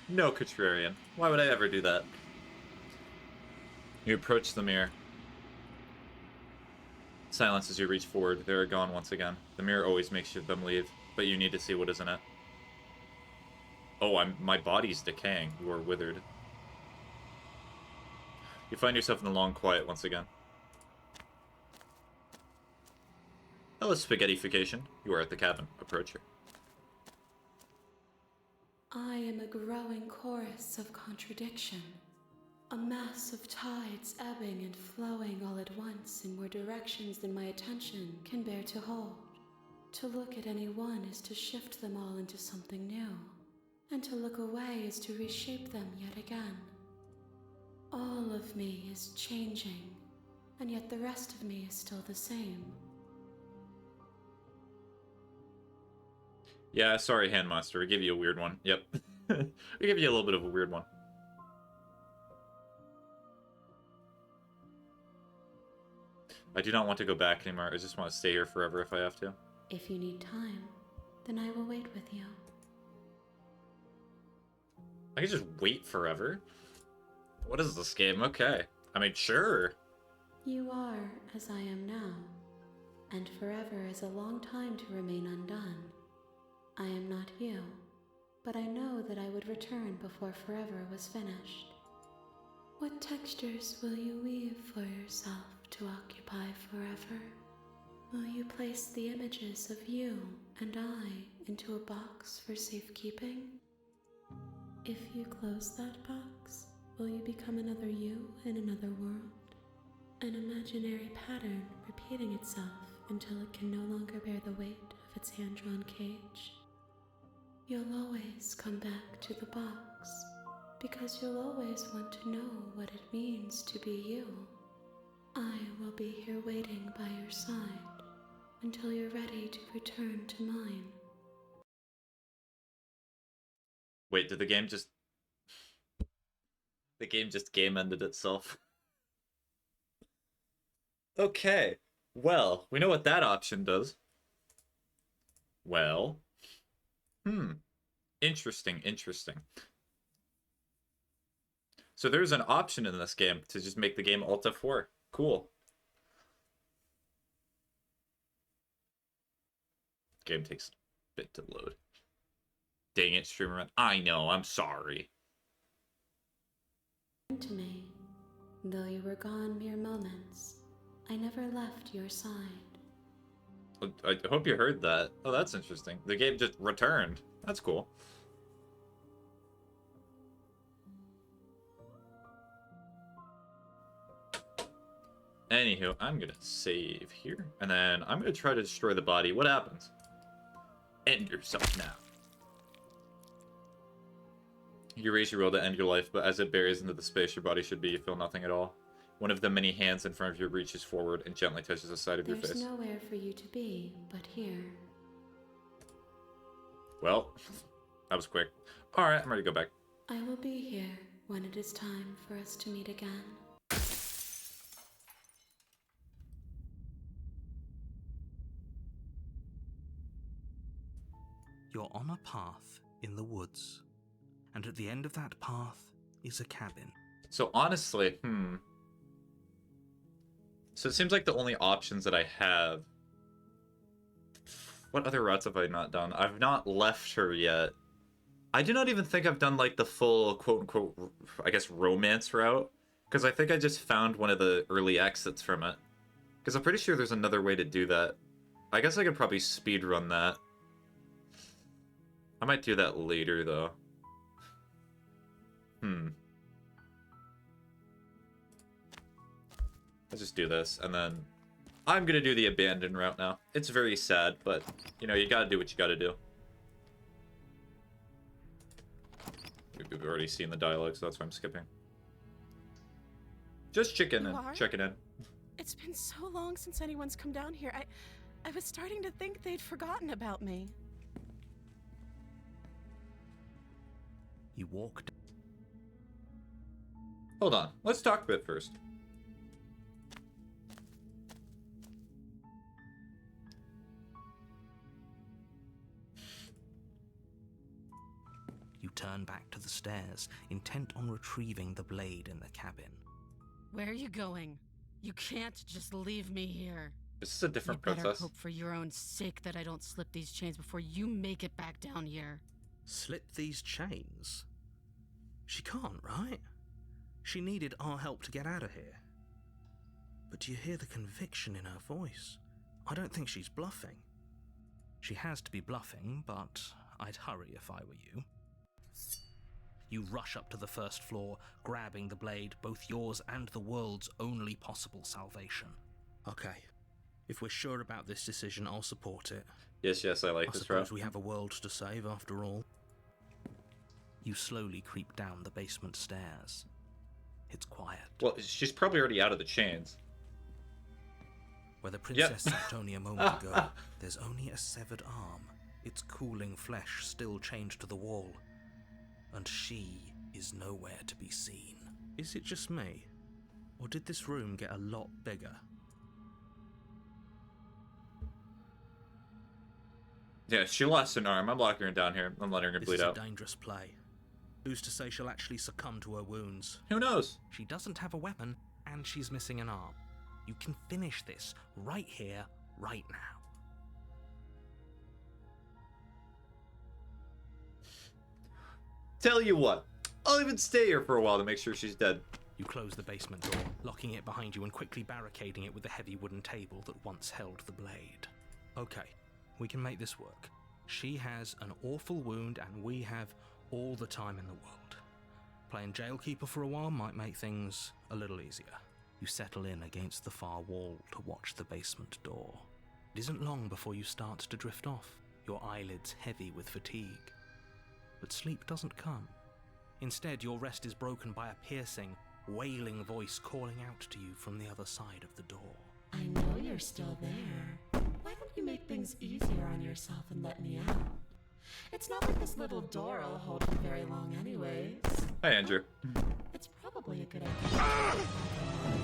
No, contrarian. Why would I ever do that? You approach the mirror. Silence as you reach forward. They are gone once again. The mirror always makes them leave, but you need to see what is in it. Oh, my body's decaying. You are withered. You find yourself in the long quiet once again. Hello, spaghettification. You are at the cabin. Approach her. I am a growing chorus of contradiction, a mass of tides ebbing and flowing all at once in more directions than my attention can bear to hold. To look at any one is to shift them all into something new, and to look away is to reshape them yet again. All of me is changing, and yet the rest of me is still the same. Yeah, sorry, Handmaster. We gave you a weird one. Yep. We gave you a little bit of a weird one. I do not want to go back anymore. I just want to stay here forever if I have to. If you need time, then I will wait with you. I can just wait forever? What is this game? Okay. I mean, sure. You are as I am now, and forever is a long time to remain undone. I am not you, but I know that I would return before forever was finished. What textures will you weave for yourself to occupy forever? Will you place the images of you and I into a box for safekeeping? If you close that box, will you become another you in another world? An imaginary pattern repeating itself until it can no longer bear the weight of its hand-drawn cage. You'll always come back to the box, because you'll always want to know what it means to be you. I will be here waiting by your side until you're ready to return to mine. Wait, did the game just... The game just game-ended itself? Okay. Well, we know what that option does. Well... Interesting, interesting. So there's an option in this game to just make the game Alt F4. Cool. Game takes a bit to load. Dang it, streamer. I know, I'm sorry. To me, though you were gone mere moments, I never left your side. I hope you heard that. Oh, that's interesting. The game just returned. That's cool. Anywho, I'm gonna save here, and then I'm gonna try to destroy the body. What happens? End yourself now. You raise your will to end your life, but as it buries into the space your body should be, you feel nothing at all. One of the many hands in front of you reaches forward and gently touches the side of your face. There's nowhere for you to be but here. Well, that was quick. Alright, I'm ready to go back. I will be here when it is time for us to meet again. You're on a path in the woods, and at the end of that path is a cabin. So honestly, So it seems like the only options that I have... What other routes have I not done? I've not left her yet. I do not even think I've done, like, the full, quote-unquote, I guess, romance route. Because I think I just found one of the early exits from it. Because I'm pretty sure there's another way to do that. I guess I could probably speedrun that. I might do that later, though. Let's just do this, and then I'm gonna do the abandoned route now. It's very sad, but, you know, you gotta do what you gotta do. We've already seen the dialogue, so that's why I'm skipping. Just checking in. It's been so long since anyone's come down here. I was starting to think they'd forgotten about me. You walked. Hold on, let's talk a bit first. You turn back to the stairs, intent on retrieving the blade in the cabin. Where are you going? You can't just leave me here. This is a different You better princess. hope for your own sake that I don't slip these chains before you make it back down here. Slip these chains? She can't, right? She needed our help to get out of here. But do you hear the conviction in her voice? I don't think she's bluffing. She has to be bluffing, but I'd hurry if I were you. You rush up to the first floor, grabbing the blade, both yours and the world's only possible salvation. Okay, if we're sure about this decision, I'll support it. Yes, I like I this suppose route. we have a world to save after all. You slowly creep down the basement stairs. It's quiet. Well, she's probably already out of the chains. Where the princess sat only a moment ago, there's only a severed arm, its cooling flesh still chained to the wall. And she is nowhere to be seen. Is it just me? Or did this room get a lot bigger? Yeah, she lost an arm. I'm locking her down here. I'm letting her This bleed is out. a dangerous play. Who's to say she'll actually succumb to her wounds? Who knows? She doesn't have a weapon, and she's missing an arm. You can finish this right here, right now. Tell you what, I'll even stay here for a while to make sure she's dead. You close the basement door, locking it behind you and quickly barricading it with the heavy wooden table that once held the blade. Okay, we can make this work. She has an awful wound and we have all the time in the world. Playing jailkeeper for a while might make things a little easier. You settle in against the far wall to watch the basement door. It isn't long before you start to drift off, your eyelids heavy with fatigue. But sleep doesn't come. Instead, your rest is broken by a piercing, wailing voice calling out to you from the other side of the door. I know you're still there. Why don't you make things easier on yourself and let me out? It's not like this little door will hold you very long anyways. Hi, Andrew. It's probably a good idea.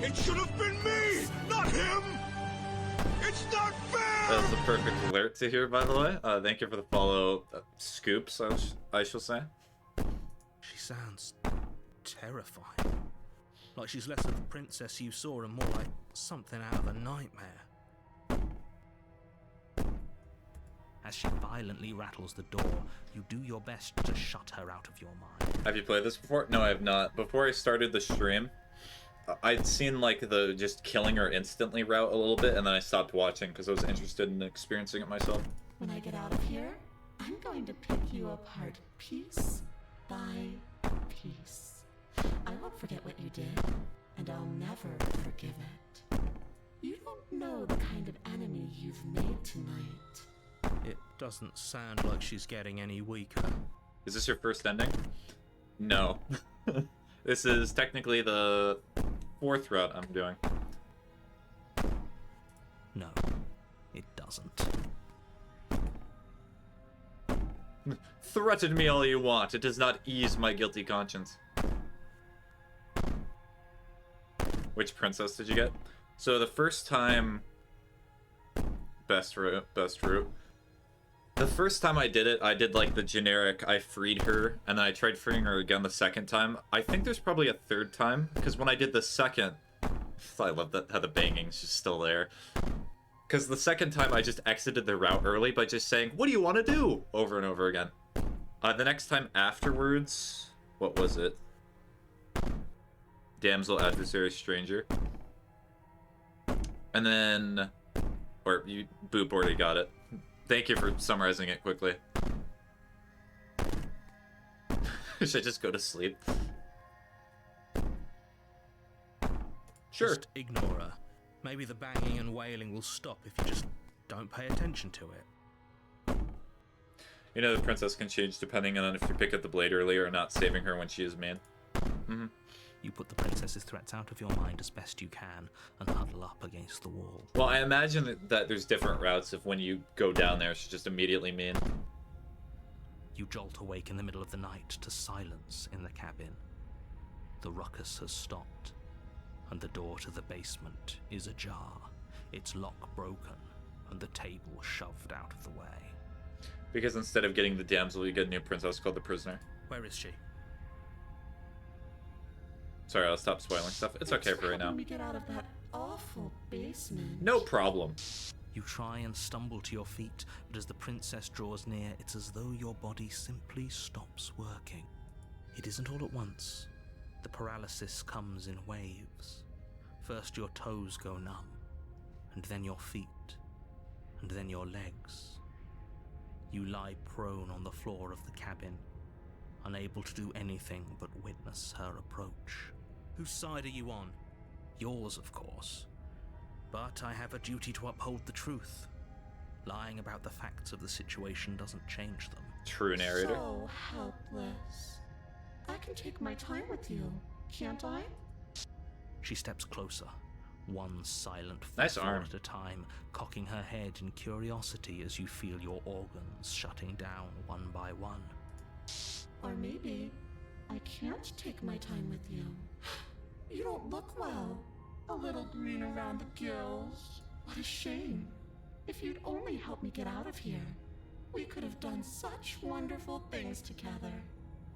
It should have been me, not him! It's not fair! That's the perfect alert to hear, by the way. Thank you for the follow, Scoops, I shall say. She sounds terrifying. Like she's less of the princess you saw and more like something out of a nightmare. As she violently rattles the door, you do your best to shut her out of your mind. Have you played this before? No, I have not. Before I started the stream, I'd seen like the just killing her instantly route a little bit, and then I stopped watching because I was interested in experiencing it myself. When I get out of here, I'm going to pick you apart piece by piece. I won't forget what you did, and I'll never forgive it. You don't know the kind of enemy you've made tonight. It doesn't sound like she's getting any weaker. Is this your first ending? No. This is technically the 4th route I'm doing. No, it doesn't. Threaten me all you want. It does not ease my guilty conscience. Which princess did you get? So the first time... Best route. The first time I did it, I did like the generic, I freed her, and then I tried freeing her again the second time. I think there's probably a third time, because when I did the second... I love that how the banging's just still there. Because the second time I just exited the route early by just saying, what do you want to do? Over and over again. The next time afterwards... What was it? Damsel, adversary, stranger. And then... Or, you, Boop already got it. Thank you for summarizing it quickly. Should I just go to sleep? Sure. Just ignore her. Maybe the banging and wailing will stop if you just don't pay attention to it. You know the princess can change depending on if you pick up the blade earlier or not, saving her when she is mean. Mm-hmm. You put the princess's threats out of your mind as best you can and huddle up against the wall. Well, I imagine that there's different routes if when you go down there, she's just immediately mean. You jolt awake in the middle of the night to silence in the cabin. The ruckus has stopped, and the door to the basement is ajar, its lock broken, and the table shoved out of the way. Because instead of getting the damsel, you get a new princess called the prisoner. Where is she? Sorry, I'll stop spoiling stuff. It's okay for right now. Help me get out of that awful basement. No problem. You try and stumble to your feet, but as the princess draws near, it's as though your body simply stops working. It isn't all at once. The paralysis comes in waves. First your toes go numb, and then your feet, and then your legs. You lie prone on the floor of the cabin, unable to do anything but witness her approach. Whose side are you on? Yours, of course. But I have a duty to uphold the truth. Lying about the facts of the situation doesn't change them. True narrator. So helpless. I can take my time with you, can't I? She steps closer, one silent Nice footfall arm. at a time, cocking her head in curiosity as you feel your organs shutting down one by one. Or maybe I can't take my time with you. You don't look well. A little green around the gills. What a shame. If you'd only help me get out of here, we could have done such wonderful things together.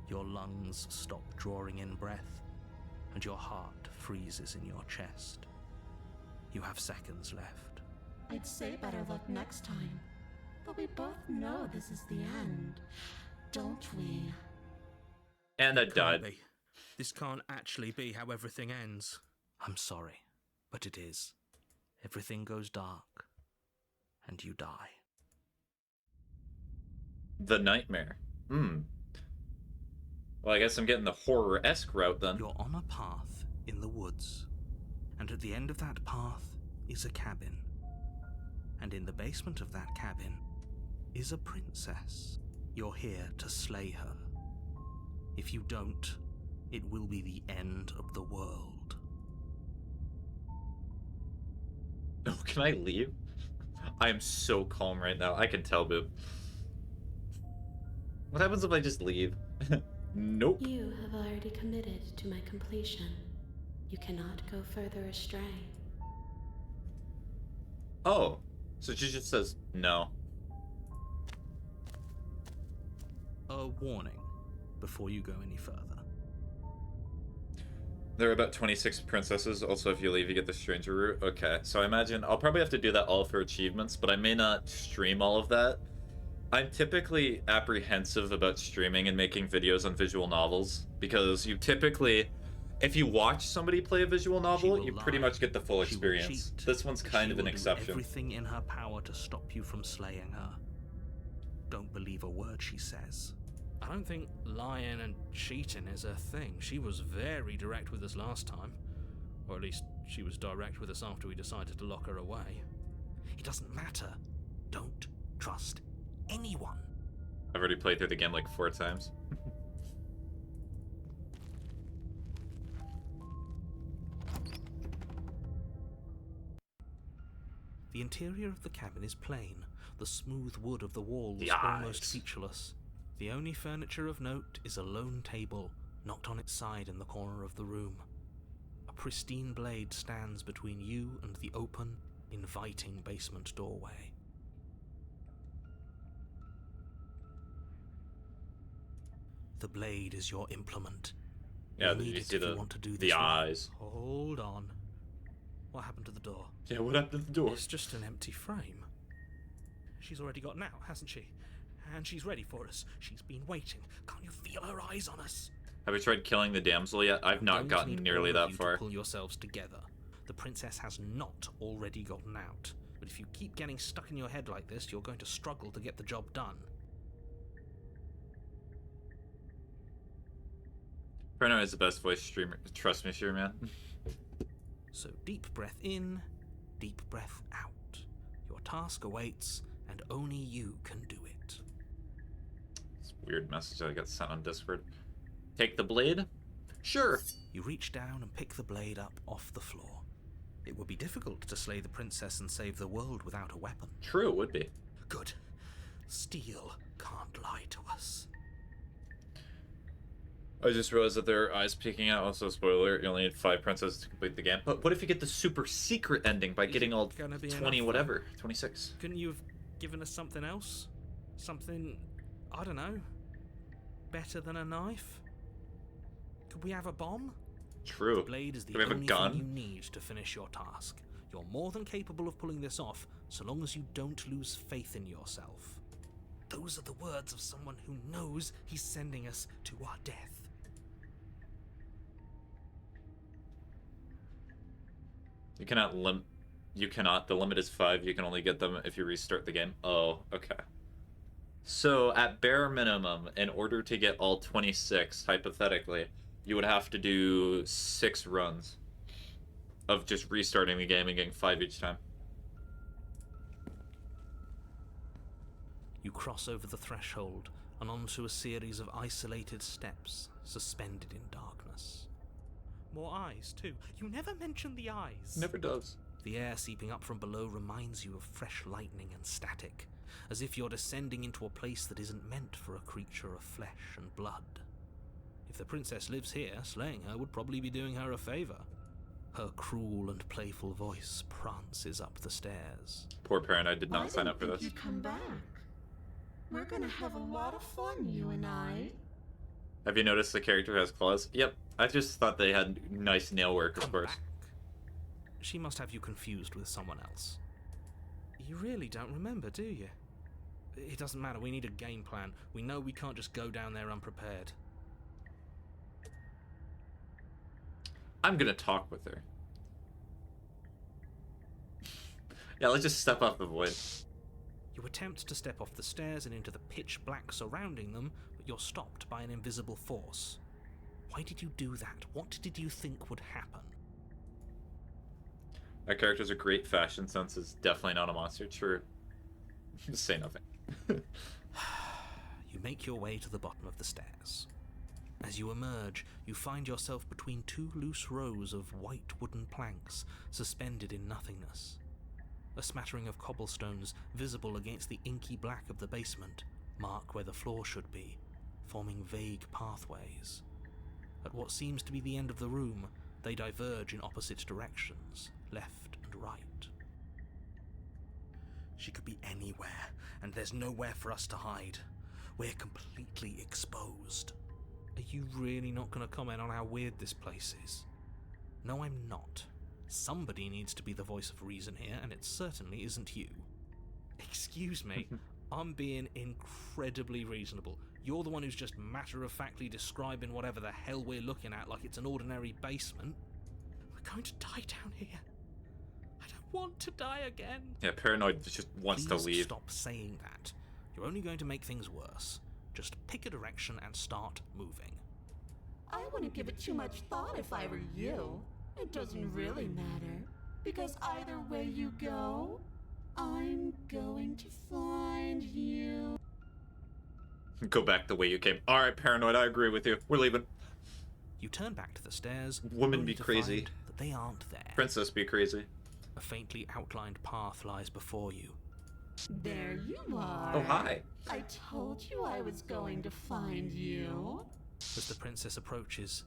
Your lungs stop drawing in breath, and your heart freezes in your chest. You have seconds left. I'd say better luck next time. But we both know this is the end, don't we? And I died. Probably. This can't actually be how everything ends. I'm sorry, but it is. Everything goes dark, and you die. The nightmare. Well, I guess I'm getting the horror-esque route then. You're on a path in the woods, and at the end of that path is a cabin. And in the basement of that cabin is a princess. You're here to slay her. If you don't, it will be the end of the world. Oh, can I leave? I am so calm right now. I can tell, Boop. What happens if I just leave? Nope. You have already committed to my completion. You cannot go further astray. Oh, so she just says no. A warning before you go any further. There are about 26 princesses. Also, if you leave, you get the stranger route. Okay, so I imagine I'll probably have to do that all for achievements, but I may not stream all of that. I'm typically apprehensive about streaming and making videos on visual novels, because you typically, if you watch somebody play a visual novel, you pretty much get the full experience. This one's kind of an exception. Everything in her power to stop you from slaying her. Don't believe a word she says. I don't think lying and cheating is her thing. She was very direct with us last time. Or at least, she was direct with us after we decided to lock her away. It doesn't matter. Don't trust anyone. I've already played through the game like 4 times. The interior of the cabin is plain. The smooth wood of the walls The almost eyes. featureless. The only furniture of note is a lone table, knocked on its side in the corner of the room. A pristine blade stands between you and the open, inviting basement doorway. The blade is your implement. Yeah, You'll did need you it see if you the want to do this right. eyes? Hold on. What happened to the door? Yeah, what happened to the door? It's just an empty frame. She's already gotten out, hasn't she? And she's ready for us. She's been waiting. Can't you feel her eyes on us? Have you tried killing the damsel yet? I've not Don't gotten need nearly all of that you far. To pull yourselves together. The princess has not already gotten out. But if you keep getting stuck in your head like this, you're going to struggle to get the job done. Preno is the best voice streamer. Trust me, sure, man. So deep breath in, deep breath out. Your task awaits, and only you can do it. It's a weird message that I got sent on Discord. Take the blade? Sure. You reach down and pick the blade up off the floor. It would be difficult to slay the princess and save the world without a weapon. True, it would be. Good. Steel can't lie to us. I just realized that there are eyes peeking out. Also, spoiler, you only need 5 princesses to complete the game. But what if you get the super secret ending by getting all 20 whatever? 26. Couldn't you have given us something else? Something, I don't know, better than a knife? Could we have a bomb? True. The blade is the Do we have a only gun? thing you need to finish your task. You're more than capable of pulling this off, so long as you don't lose faith in yourself. Those are the words of someone who knows he's sending us to our death. You cannot. The limit is 5. You can only get them if you restart the game. Oh, okay. So, at bare minimum, in order to get all 26, hypothetically, you would have to do 6 runs of just restarting the game and getting 5 each time. You cross over the threshold and onto a series of isolated steps, suspended in darkness. More eyes, too. You never mention the eyes. Never does. The air seeping up from below reminds you of fresh lightning and static, as if you're descending into a place that isn't meant for a creature of flesh and blood. If the princess lives here, slaying her would probably be doing her a favor. Her cruel and playful voice prances up the stairs. Poor parent, I did not sign up for this. You'd come back. We're gonna have a lot of fun, you and I. Have you noticed the character has claws? Yep. I just thought they had nice nail work, of course. Back. She must have you confused with someone else. You really don't remember, do you? It doesn't matter, we need a game plan. We know we can't just go down there unprepared. I'm gonna talk with her. Yeah, let's just step off the void. You attempt to step off the stairs and into the pitch black surrounding them, but you're stopped by an invisible force. Why did you do that? What did you think would happen? That character's a great fashion sense is definitely not a monster. True. Just say nothing. You make your way to the bottom of the stairs. As you emerge, you find yourself between two loose rows of white wooden planks suspended in nothingness. A smattering of cobblestones visible against the inky black of the basement mark where the floor should be, forming vague pathways. At what seems to be the end of the room, they diverge in opposite directions, left and right. She could be anywhere, and there's nowhere for us to hide. We're completely exposed. Are you really not going to comment on how weird this place is? No, I'm not. Somebody needs to be the voice of reason here, and it certainly isn't you. Excuse me, I'm being incredibly reasonable. You're the one who's just matter-of-factly describing whatever the hell we're looking at like it's an ordinary basement. We're going to die down here. I don't want to die again. Yeah, Paranoid just wants to Please leave. stop saying that. You're only going to make things worse. Just pick a direction and start moving. I wouldn't give it too much thought if I were you. It doesn't really matter, because either way you go, I'm going to find you. Go back the way you came. Alright, Paranoid, I agree with you. We're leaving. You turn back to the stairs. Woman only be to crazy. find that they aren't there. Princess be crazy. A faintly outlined path lies before you. There you are. Oh, hi. I told you I was going to find you. As the princess approaches,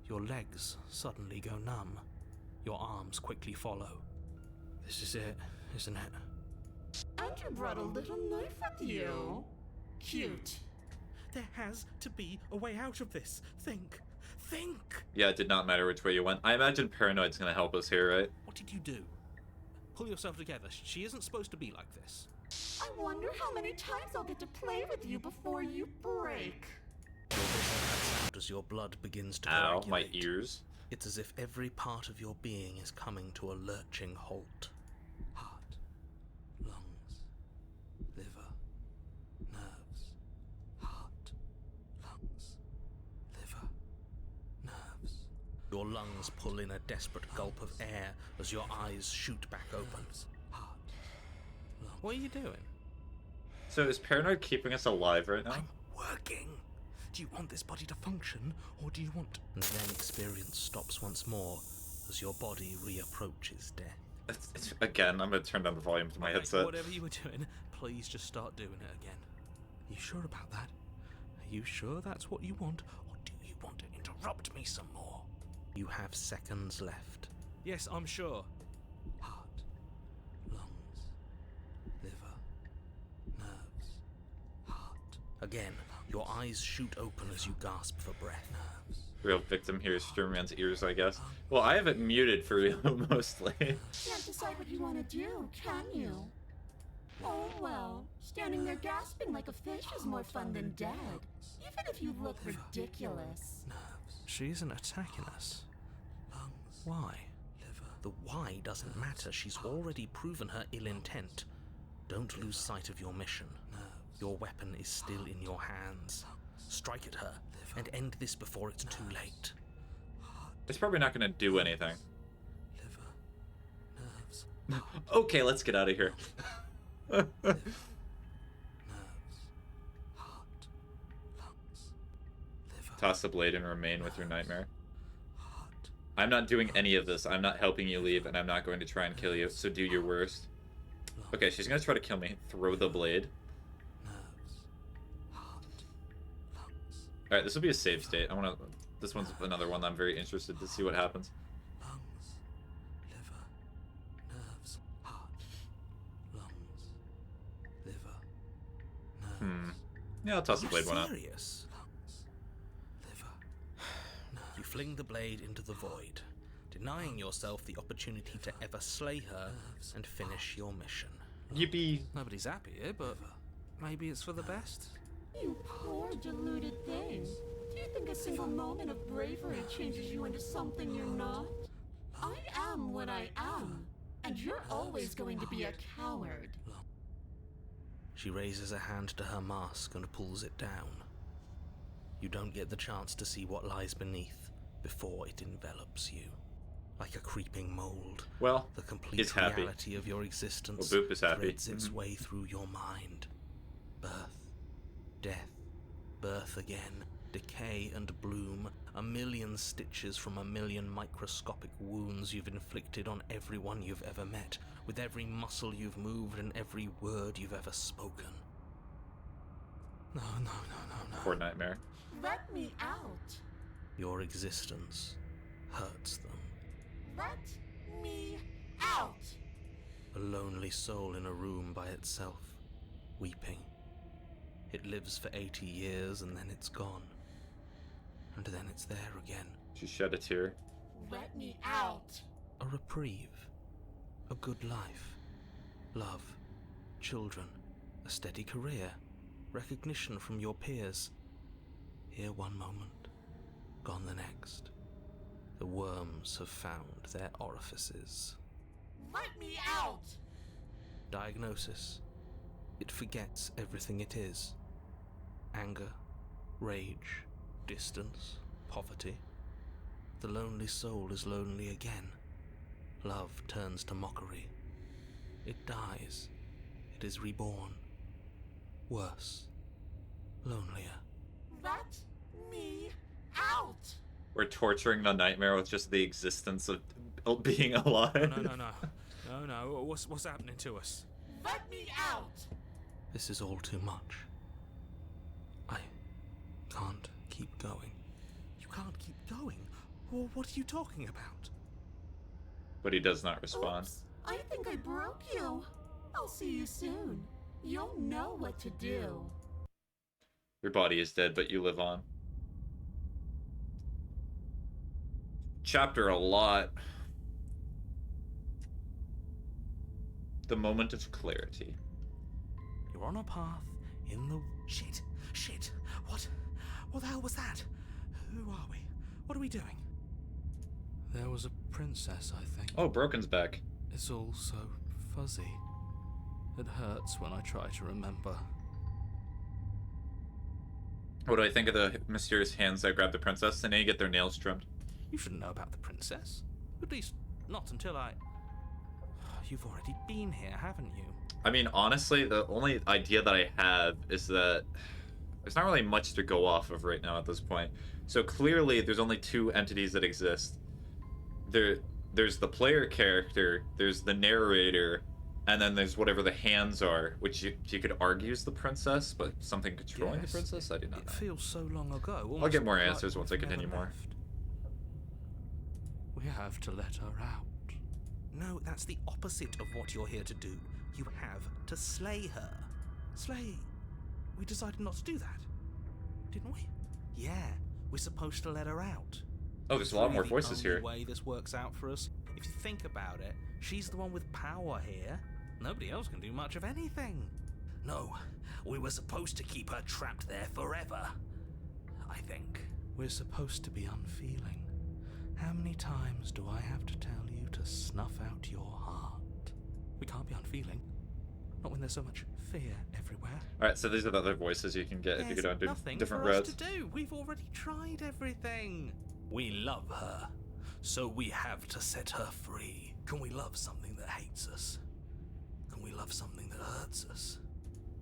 your legs suddenly go numb. Your arms quickly follow. This is it, isn't it? And you brought a little knife with you. Cute. There has to be a way out of this. Think. Yeah, it did not matter which way you went. I imagine Paranoid's gonna help us here, right? What did you do? Pull yourself together. She isn't supposed to be like this. I wonder how many times I'll get to play with you before you break. Your vision cuts out as your blood begins to Ow, coagulate. my ears. It's as if every part of your being is coming to a lurching halt. Heart, lungs, liver, nerves. Heart, lungs, liver, nerves. Your lungs pull in a desperate gulp of air as your eyes shoot back open. Heart, lungs. What are you doing? So is Paranoid keeping us alive right now? I'm working. Do you want this body to function, or do you want... And then experience stops once more, as your body reapproaches death. Again, I'm gonna turn down the volume to my Alright, headset. whatever you were doing, please just start doing it again. Are you sure about that? Are you sure that's what you want, or do you want to interrupt me some more? You have seconds left. Yes, I'm sure. Heart, lungs, liver, nerves, heart. Again. Your eyes shoot open as you gasp for breath. Real victim here is Sturmman's ears, I guess. Well, I have it muted for real, mostly. Can't decide what you want to do, can you? Oh well, standing there gasping like a fish is more fun than dead. Even if you look ridiculous. She isn't attacking us. Why? The why doesn't matter. She's already proven her ill intent. Don't lose sight of your mission. Your weapon is still in your hands. Strike at her and end this before it's too late. It's probably not gonna do anything. Okay, let's get out of here. Toss the blade and remain with your nightmare. I'm not doing any of this. I'm not helping you leave, and I'm not going to try and kill you, so do your worst. Okay, she's gonna try to kill me. Throw the blade. Alright, this will be a save state. This one's another one that I'm very interested to see what happens. Lungs, liver, nerves, heart, lungs, liver, nerves. Yeah, I'll toss the blade one out. Serious? Liver. You fling the blade into the void, denying yourself the opportunity to ever slay her and finish your mission. Yippee! Nobody's happy here, but maybe it's for the best. You poor deluded thing. Do you think a single moment of bravery changes you into something you're not? I am what I am, and you're always going to be a coward. She raises a hand to her mask and pulls it down. You don't get the chance to see what lies beneath before it envelops you. Like a creeping mold, Well, the complete he's happy. reality of your existence Well, Boop is happy. threads its way through your mind. Birth, death, birth again, decay and bloom, a million stitches from a million microscopic wounds you've inflicted on everyone you've ever met, with every muscle you've moved and every word you've ever spoken. No. Poor Nightmare. Let me out. Your existence hurts them. Let me out. A lonely soul in a room by itself, weeping. It lives for 80 years and then it's gone. And then it's there again. She shed a tear. Let me out. A reprieve. A good life. Love. Children. A steady career. Recognition from your peers. Here one moment, gone the next. The worms have found their orifices. Let me out. Diagnosis. It forgets everything it is. Anger, rage, distance, poverty. The lonely soul is lonely again. Love turns to mockery. It dies. It is reborn. Worse. Lonelier. Let me out. We're torturing the Nightmare with just the existence of being alive. No. What's happening to us? Let me out. This is all too much. I can't keep going. You can't keep going? Well, what are you talking about? But he does not respond. Oops, I think I broke you. I'll see you soon. You'll know what to do. Your body is dead, but you live on. Chapter a lot. The moment of clarity. You're on a path in the... Shit! What the hell was that? Who are we? What are we doing? There was a princess, I think. Oh, Broken's back. It's all so fuzzy. It hurts when I try to remember. What do I think of the mysterious hands that grab the princess and they get their nails trimmed? You shouldn't know about the princess. At least, not until I... You've already been here, haven't you? I mean, honestly, the only idea that I have is that there's not really much to go off of right now at this point. So clearly, there's only two entities that exist. There's the player character, there's the narrator, and then there's whatever the hands are, which you could argue is the princess, but something controlling the princess? I do not know. It feels so long ago. I'll get more answers once I continue more. We have to let her out. No, that's the opposite of what you're here to do. You have to slay her. Slay? We decided not to do that, didn't we? Yeah, we're supposed to let her out. Oh, there's a lot more voices here. The way this works out for us. If you think about it, she's the one with power here. Nobody else can do much of anything. No, we were supposed to keep her trapped there forever. I think. We're supposed to be unfeeling. How many times do I have to tell you to snuff out your heart? We can't be unfeeling. Not when there's so much fear everywhere. Alright, so these are the other voices you can get if you go down different roads. Nothing for us to do. We've already tried everything. We love her, so we have to set her free. Can we love something that hates us? Can we love something that hurts us?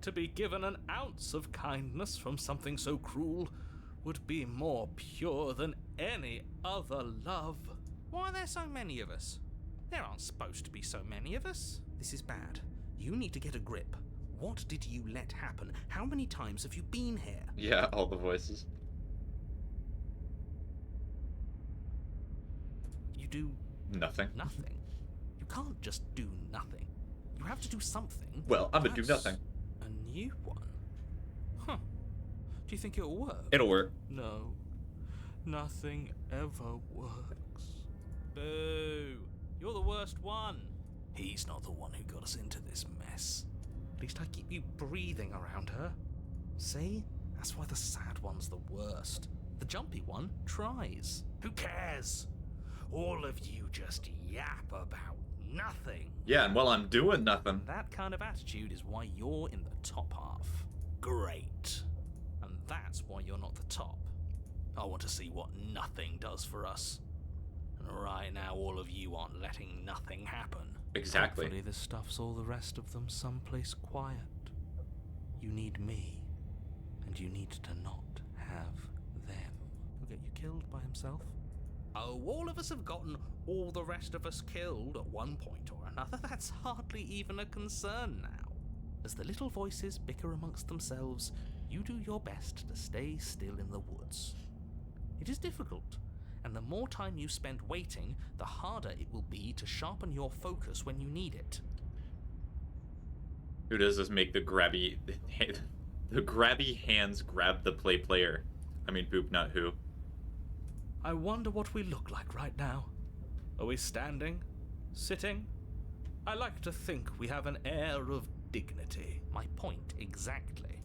To be given an ounce of kindness from something so cruel would be more pure than any other love. Why are there so many of us? There aren't supposed to be so many of us. This is bad. You need to get a grip. What did you let happen? How many times have you been here? Yeah, all the voices. You do... Nothing. Nothing. You can't just do nothing. You have to do something. Well, I'm gonna do That's nothing. A new one. Huh. Do you think it'll work? It'll work. No. Nothing ever works. Boo. You're the worst one. He's not the one who got us into this mess. At least I keep you breathing around her. See? That's why the sad one's the worst. The jumpy one tries. Who cares? All of you just yap about nothing. Yeah, and while I'm doing nothing. That kind of attitude is why you're in the top half. Great. And that's why you're not the top. I want to see what nothing does for us. And right now, all of you aren't letting nothing happen. Exactly. Hopefully this stuffs all the rest of them someplace quiet. You need me, and you need to not have them. He'll get you killed by himself. Oh, all of us have gotten all the rest of us killed at one point or another. That's hardly even a concern now. As the little voices bicker amongst themselves, you do your best to stay still in the woods. It is difficult, and the more time you spend waiting, the harder it will be to sharpen your focus when you need it. Who does this make the grabby hands grab the player? I mean, poop, not who. I wonder what we look like right now. Are we standing? Sitting? I like to think we have an air of dignity. My point exactly.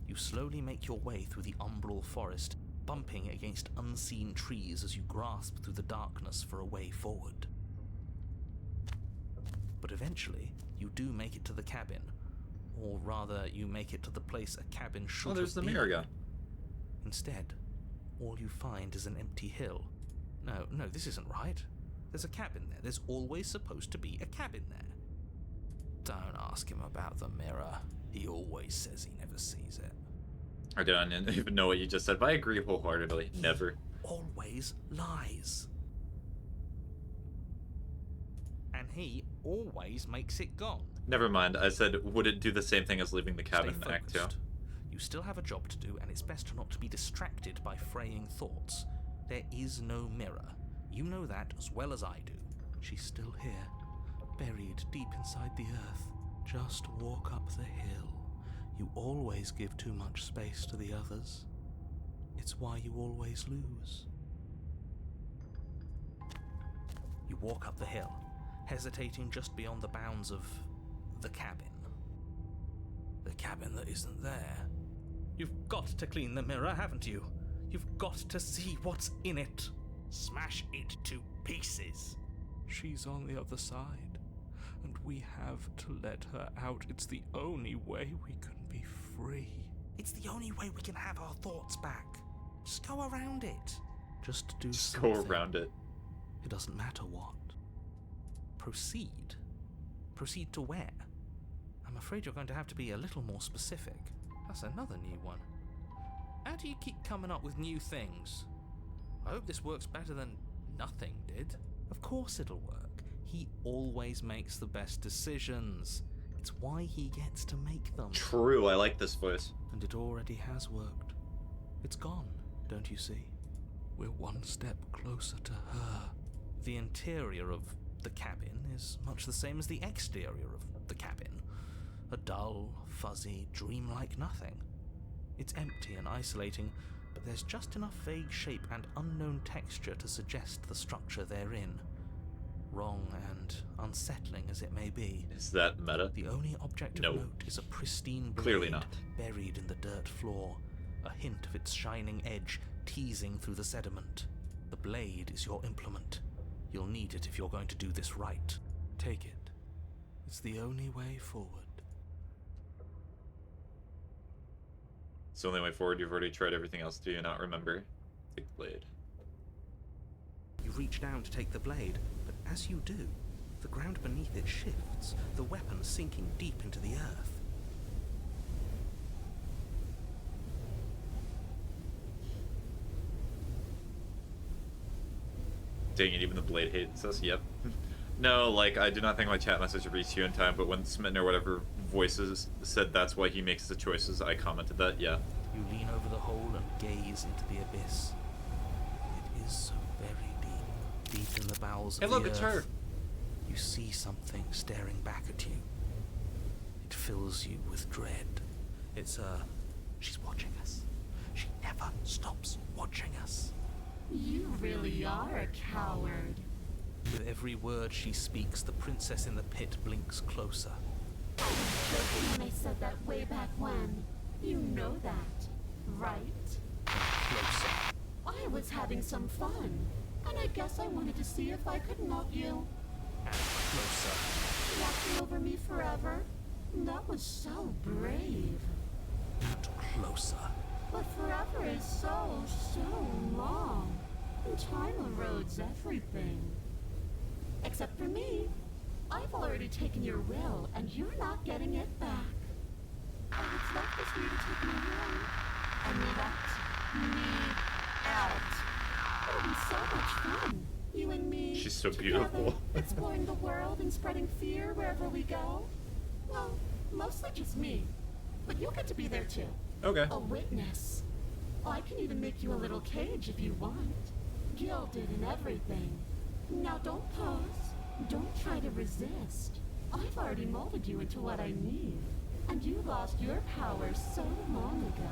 You slowly make your way through the umbral forest, bumping against unseen trees as you grasp through the darkness for a way forward. But eventually, you do make it to the cabin. Or rather, you make it to the place a cabin should have been. Oh, there's the mirror guy. Instead, all you find is an empty hill. No, this isn't right. There's a cabin there. There's always supposed to be a cabin there. Don't ask him about the mirror. He always says he never sees it. I don't even know what you just said, but I agree wholeheartedly. Never. Always lies. And he always makes it gone. Never mind. I said, would it do the same thing as leaving the cabin in Act 2? You still have a job to do, and it's best not to be distracted by fraying thoughts. There is no mirror. You know that as well as I do. She's still here, buried deep inside the earth. Just walk up the hill. You always give too much space to the others. It's why you always lose. You walk up the hill, hesitating just beyond the bounds of the cabin. The cabin that isn't there. You've got to clean the mirror, haven't you? You've got to see what's in it. Smash it to pieces. She's on the other side, and we have to let her out. It's the only way we can be free. It's the only way we can have our thoughts back. Just go around it. Just do something. Go around it. It doesn't matter what. Proceed. Proceed to where? I'm afraid you're going to have to be a little more specific. That's another new one. How do you keep coming up with new things? I hope this works better than nothing did. Of course it'll work. He always makes the best decisions. It's why he gets to make them. True, I like this voice. And it already has worked. It's gone, don't you see? We're one step closer to her. The interior of the cabin is much the same as the exterior of the cabin. A dull, fuzzy, dreamlike nothing. It's empty and isolating, but there's just enough vague shape and unknown texture to suggest the structure they're in. Wrong and unsettling as it may be. Is that meta? The only object of note is a pristine blade Clearly not. buried in the dirt floor, a hint of its shining edge teasing through the sediment. The blade is your implement. You'll need it if you're going to do this right. Take it. It's the only way forward. It's the only way forward. You've already tried everything else. Do you not remember? Take the blade. You reach down to take the blade, but as you do, the ground beneath it shifts, the weapon sinking deep into the earth. Dang it, even the blade hates us. Yep. No, like, I do not think my chat message reached you in time, but when Smitten or whatever voices said that's why he makes the choices, I commented that, yeah. You lean over the hole and gaze into the abyss. It is so very deep in the bowels of the earth. Hey, look, it's her! You see something staring back at you. It fills you with dread. It's her. She's watching us. She never stops watching us. You really are a coward. With every word she speaks, the princess in the pit blinks closer. I was joking when I said that way back when. You know that, right? Closer. I was having some fun, and I guess I wanted to see if I could melt you. And closer. Watching over me forever? That was so brave. And closer. But forever is so long. And time erodes everything. Except for me. I've already taken your will, and you're not getting it back. All that's left is for you to take me away. And let me out. It'll be so much fun. You and me. She's so together, beautiful. exploring the world and spreading fear wherever we go. Well, mostly just me. But you'll get to be there too. Okay. A witness. I can even make you a little cage if you want. Gilded and everything. Now don't pause. Don't try to resist. I've already molded you into what I need. And you lost your power so long ago.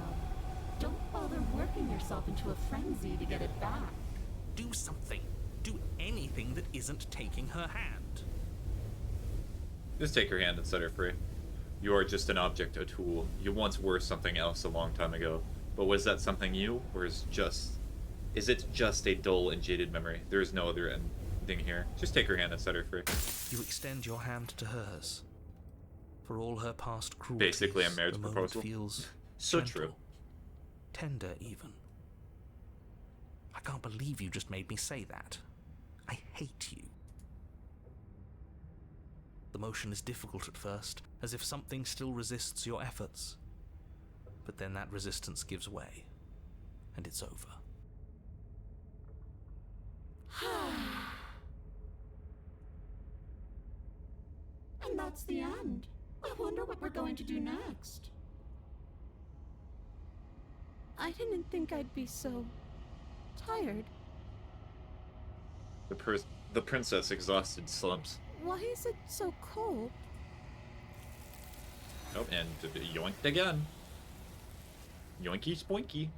Don't bother working yourself into a frenzy to get it back. Do something. Do anything that isn't taking her hand. Just take her hand and set her free. You are just an object, a tool. You once were something else a long time ago. But was that something you, or is it just a dull and jaded memory? There is no other ending here. Just take her hand and set her free. You extend your hand to hers. For all her past cruelties, Basically a marriage the moment proposal. feels So gentle, true. tender even. I can't believe you just made me say that. I hate you. The motion is difficult at first, as if something still resists your efforts. But then that resistance gives way, and it's over. And that's the end. I wonder what we're going to do next. I didn't think I'd be so tired. The princess exhausted slumps. Why is it so cold? Oh, and yoinked again. Yoinky spoinky.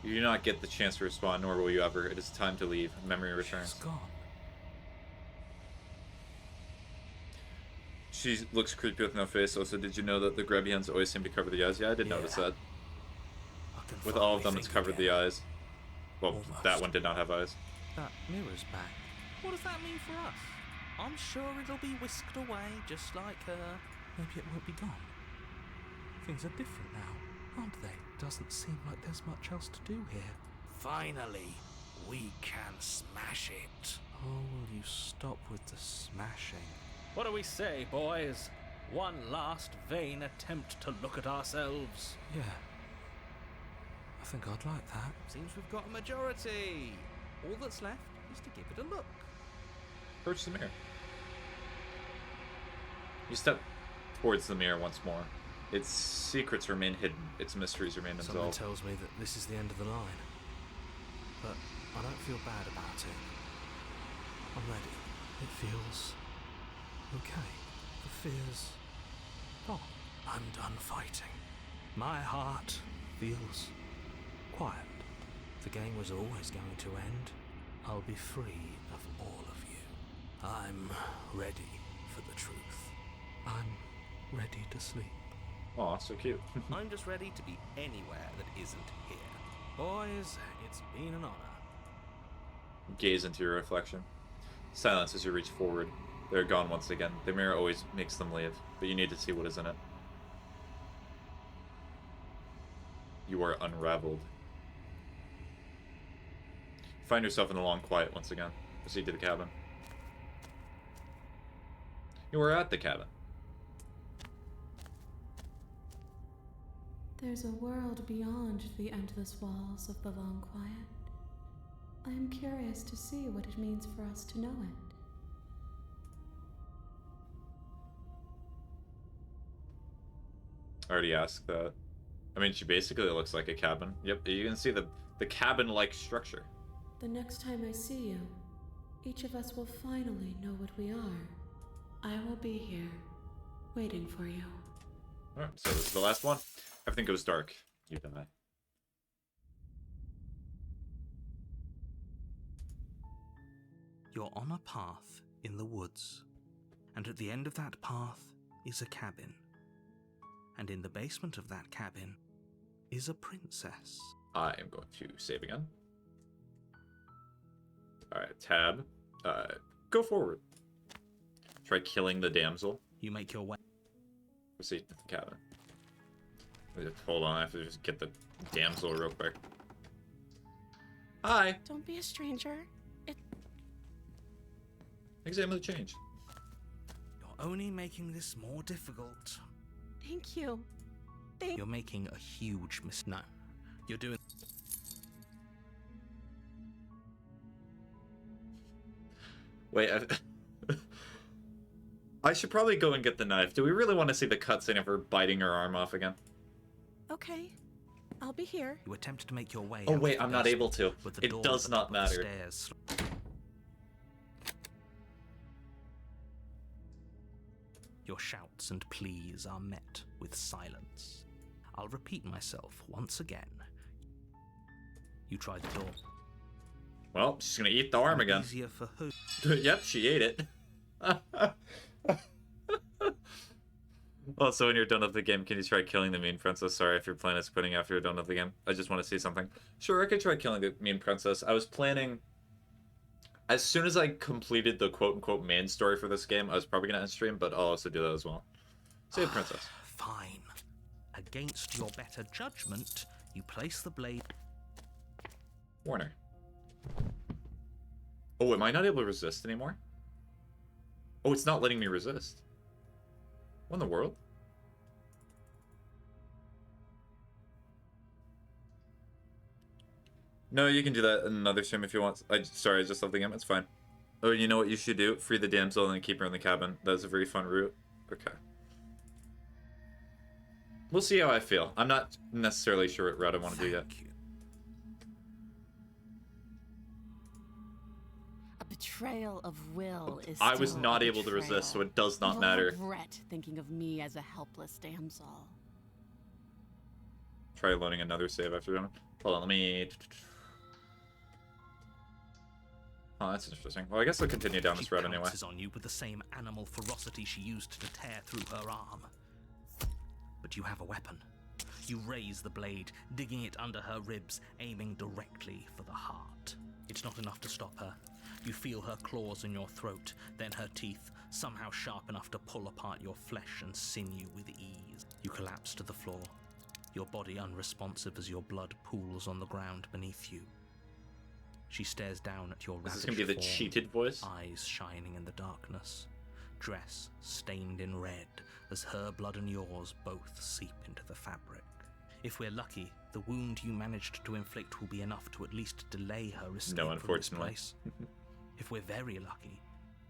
You do not get the chance to respond, nor will you ever. It is time to leave. Memory returns. She's gone. She looks creepy with no face. Also, did you know that the grubby hands always seem to cover the eyes? Yeah, I did notice that. I can With all of finally them, it's think covered the again. eyes. Well, Almost. that one did not have eyes. That mirror's back. What does that mean for us? I'm sure it'll be whisked away, just like her. Maybe it won't be gone. Things are different now, aren't they? Doesn't seem like there's much else to do here. Finally, we can smash it. Oh, will you stop with the smashing? What do we say, boys? One last vain attempt to look at ourselves. Yeah. I think I'd like that. Seems we've got a majority. All that's left is to give it a look. Approach the mirror. You step towards the mirror once more. Its secrets remain hidden. Its mysteries remain Something unsolved. tells me that this is the end of the line. But I don't feel bad about it. I'm ready. It feels okay. The fear's gone. I'm done fighting. My heart feels quiet. The game was always going to end. I'll be free of all of you. I'm ready for the truth. I'm ready to sleep. Aw, so cute. I'm just ready to be anywhere that isn't here. Boys, it's been an honor. Gaze into your reflection. Silence as you reach forward. They're gone once again. The mirror always makes them leave, but you need to see what is in it. You are unraveled. Find yourself in the long quiet once again. Proceed to the cabin. You are at the cabin. There's a world beyond the endless walls of the long quiet. I am curious to see what it means for us to know it. I already asked that. I mean, she basically looks like a cabin. Yep, you can see the cabin-like structure. The next time I see you, each of us will finally know what we are. I will be here, waiting for you. Alright, so this is the last one. Everything goes dark. You die. You're on a path in the woods, and at the end of that path is a cabin. And in the basement of that cabin is a princess. I am going to save again. Alright, tab. Go forward. Try killing the damsel. You make your way. Proceed to the cabin. Hold on, I have to just get the damsel real quick. Hi! Don't be a stranger. Examine the change. You're only making this more difficult. Thank you. You're making a huge mistake. No. You're doing... Wait, I should probably go and get the knife. Do we really want to see the cutscene of her biting her arm off again? Okay. I'll be here. You attempt to make your way. Oh wait, I'm not able to. It does not matter. Your shouts and pleas are met with silence. I'll repeat myself once again. You try the door. Well, she's gonna eat the arm again. Easier for who? Yep, she ate it. Also, when you're done with the game, can you try killing the mean princess? Sorry if your plan is quitting after you're done with the game. I just want to see something. Sure, I could try killing the mean princess. I was planning... As soon as I completed the quote-unquote main story for this game, I was probably going to end stream, but I'll also do that as well. Save princess. Fine. Against your better judgment, you place the blade... Warner. Oh, am I not able to resist anymore? Oh, it's not letting me resist. What in the world? No, you can do that in another stream if you want. Sorry, I just left the game. It's fine. Oh, you know what you should do? Free the damsel and then keep her in the cabin. That's a very fun route. Okay. We'll see how I feel. I'm not necessarily sure what route I want to do yet. A betrayal of will is I was still not a able to resist, so betrayal. it does not You'll matter. regret thinking of me as a helpless damsel. Try loading another save after done. Hold on, let me... Oh, that's interesting. Well, I guess I'll continue down this route anyway. She pounces on you with the same animal ferocity she used to tear through her arm. But you have a weapon. You raise the blade, digging it under her ribs, aiming directly for the heart. It's not enough to stop her. You feel her claws in your throat, then her teeth, somehow sharp enough to pull apart your flesh and sinew with ease. You collapse to the floor, your body unresponsive as your blood pools on the ground beneath you. She stares down at your This is ravaged gonna be the form, cheated voice. eyes shining in the darkness, dress stained in red as her blood and yours both seep into the fabric. If we're lucky, the wound you managed to inflict will be enough to at least delay her escape No, from this unfortunately. place. If we're very lucky,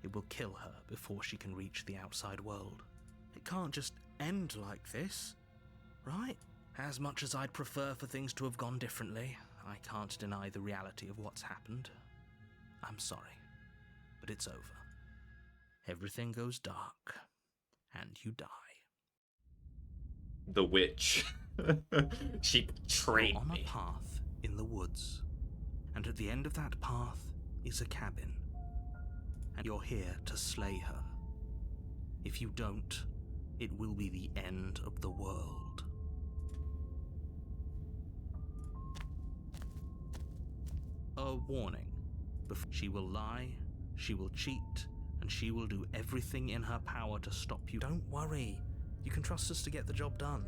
it will kill her before she can reach the outside world. It can't just end like this, right? As much as I'd prefer for things to have gone differently, I can't deny the reality of what's happened. I'm sorry, but it's over. Everything goes dark, and you die. The witch. She betrayed You're on me. a path in the woods, and at the end of that path is a cabin, and you're here to slay her. If you don't, it will be the end of the world. A warning. She will lie, she will cheat, and she will do everything in her power to stop you. Don't worry. You can trust us to get the job done.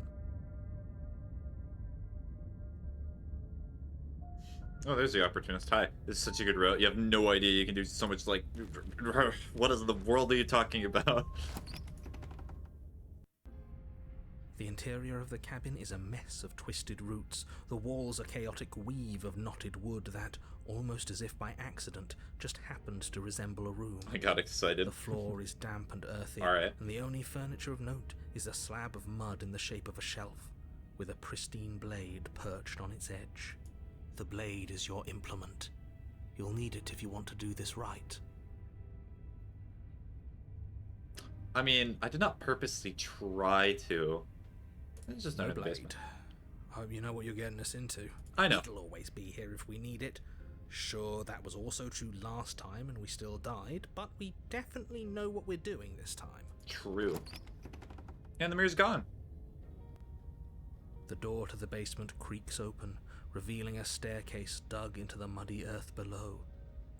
Oh, there's the opportunist. Hi. This is such a good route. You have no idea. You can do so much, like... What is the world are you talking about? The interior of the cabin is a mess of twisted roots. The walls a chaotic weave of knotted wood that, almost as if by accident, just happened to resemble a room. I got excited. The floor is damp and earthy, Alright. and the only furniture of note is a slab of mud in the shape of a shelf, with a pristine blade perched on its edge. The blade is your implement. You'll need it if you want to do this right. I mean, I did not purposely try to. It's just not No in the blade. basement. Hope you know what you're getting us into. I know. It'll always be here if we need it. Sure, that was also true last time and we still died, but we definitely know what we're doing this time. True. And the mirror's gone. The door to the basement creaks open, revealing a staircase dug into the muddy earth below.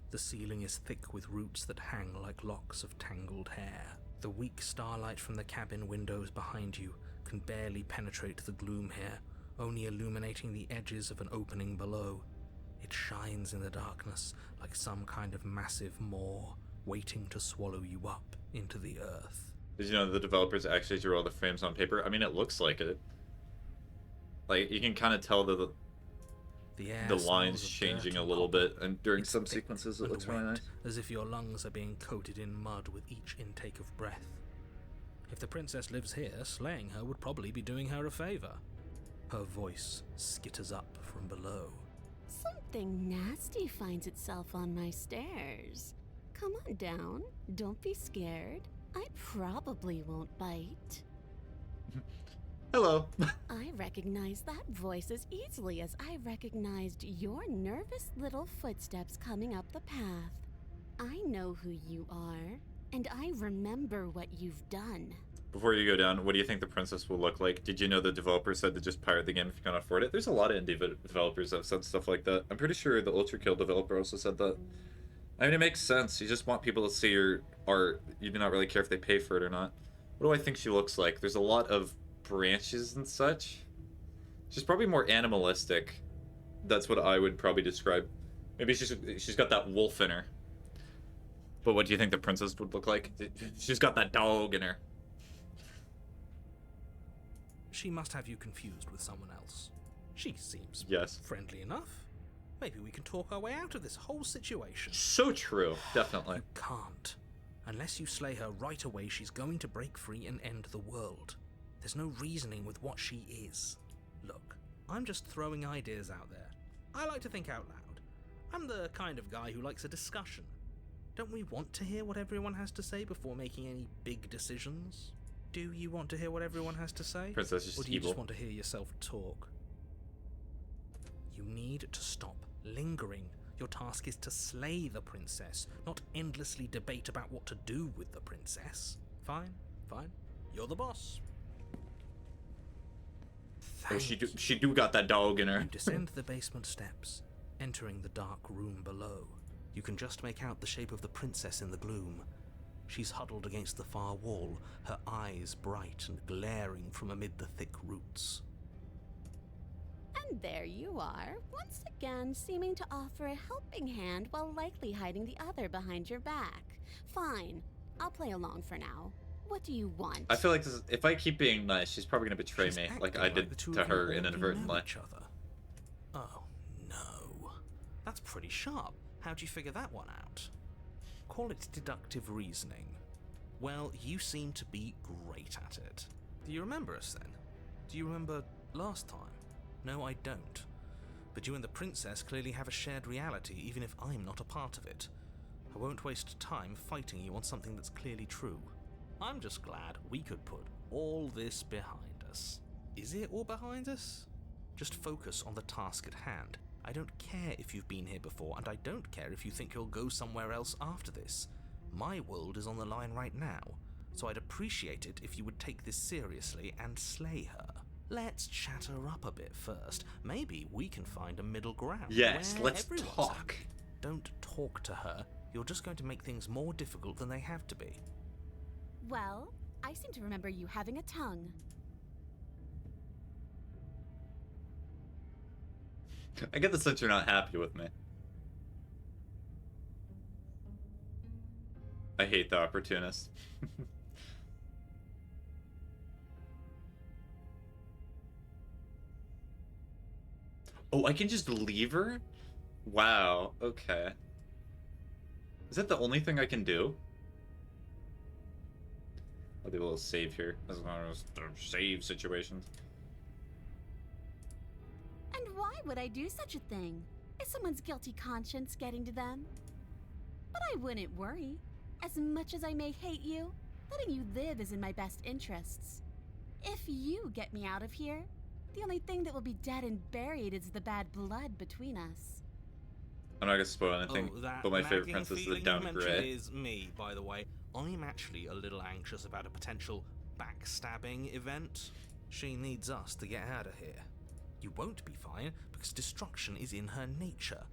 The ceiling is thick with roots that hang like locks of tangled hair. The weak starlight from the cabin windows behind you can barely penetrate the gloom here, only illuminating the edges of an opening below. It shines in the darkness like some kind of massive maw, waiting to swallow you up into the earth. Did you know the developers actually drew all the frames on paper? I mean, it looks like it. Like, you can kind of tell the lines changing a little bit, and during some sequences it looks really nice. As if your lungs are being coated in mud with each intake of breath. If the princess lives here, slaying her would probably be doing her a favor. Her voice skitters up from below. Something nasty finds itself on my stairs. Come on down. Don't be scared. I probably won't bite. Hello. I recognize that voice as easily as I recognized your nervous little footsteps coming up the path. I know who you are, and I remember what you've done. Before you go down, what do you think the princess will look like? Did you know the developer said to just pirate the game if you can't afford it? There's a lot of indie developers that have said stuff like that. I'm pretty sure the Ultra Kill developer also said that. I mean, it makes sense. You just want people to see your art. You do not really care if they pay for it or not. What do I think she looks like? There's a lot of branches and such. She's probably more animalistic. That's what I would probably describe. Maybe she's got that wolf in her. But what do you think the princess would look like? She's got that dog in her. She must have you confused with someone else. She seems friendly enough. Maybe we can talk our way out of this whole situation. So true, definitely. You can't. Unless you slay her right away, she's going to break free and end the world. There's no reasoning with what she is. Look, I'm just throwing ideas out there. I like to think out loud. I'm the kind of guy who likes a discussion. Don't we want to hear what everyone has to say before making any big decisions? Do you want to hear what everyone has to say? Princess is or do you evil. just want to hear yourself talk? You need to stop lingering. Your task is to slay the princess, not endlessly debate about what to do with the princess. Fine, fine. You're the boss. Oh, she do got that dog in her. You descend the basement steps, entering the dark room below. You can just make out the shape of the princess in the gloom. She's huddled against the far wall, her eyes bright and glaring from amid the thick roots. And there you are, once again seeming to offer a helping hand while likely hiding the other behind your back. Fine, I'll play along for now. What do you want? I feel like this is, if I keep being nice, she's probably gonna betray me, like I did to her inadvertently. Oh, no. That's pretty sharp. How'd you figure that one out? Call it deductive reasoning. Well, you seem to be great at it. Do you remember us then? Do you remember last time? No, I don't. But you and the princess clearly have a shared reality, even if I'm not a part of it. I won't waste time fighting you on something that's clearly true. I'm just glad we could put all this behind us. Is it all behind us? Just focus on the task at hand. I don't care if you've been here before, and I don't care if you think you'll go somewhere else after this. My world is on the line right now, so I'd appreciate it if you would take this seriously and slay her. Let's chat her up a bit first. Maybe we can find a middle ground. Yes, where let's everyone's talk. happy. Don't talk to her. You're just going to make things more difficult than they have to be. Well, I seem to remember you having a tongue. I get the sense you're not happy with me. I hate the opportunist. Oh, I can just leave her? Wow, okay. Is that the only thing I can do? I'll do a little save here, as long as the save situations. And why would I do such a thing? Is someone's guilty conscience getting to them? But I wouldn't worry. As much as I may hate you, letting you live is in my best interests. If you get me out of here, the only thing that will be dead and buried is the bad blood between us. I'm not gonna spoil anything, but my favorite princess is the down gray. Is me, by the way. I'm actually a little anxious about a potential backstabbing event. She needs us to get out of here. You won't be fine, because destruction is in her nature.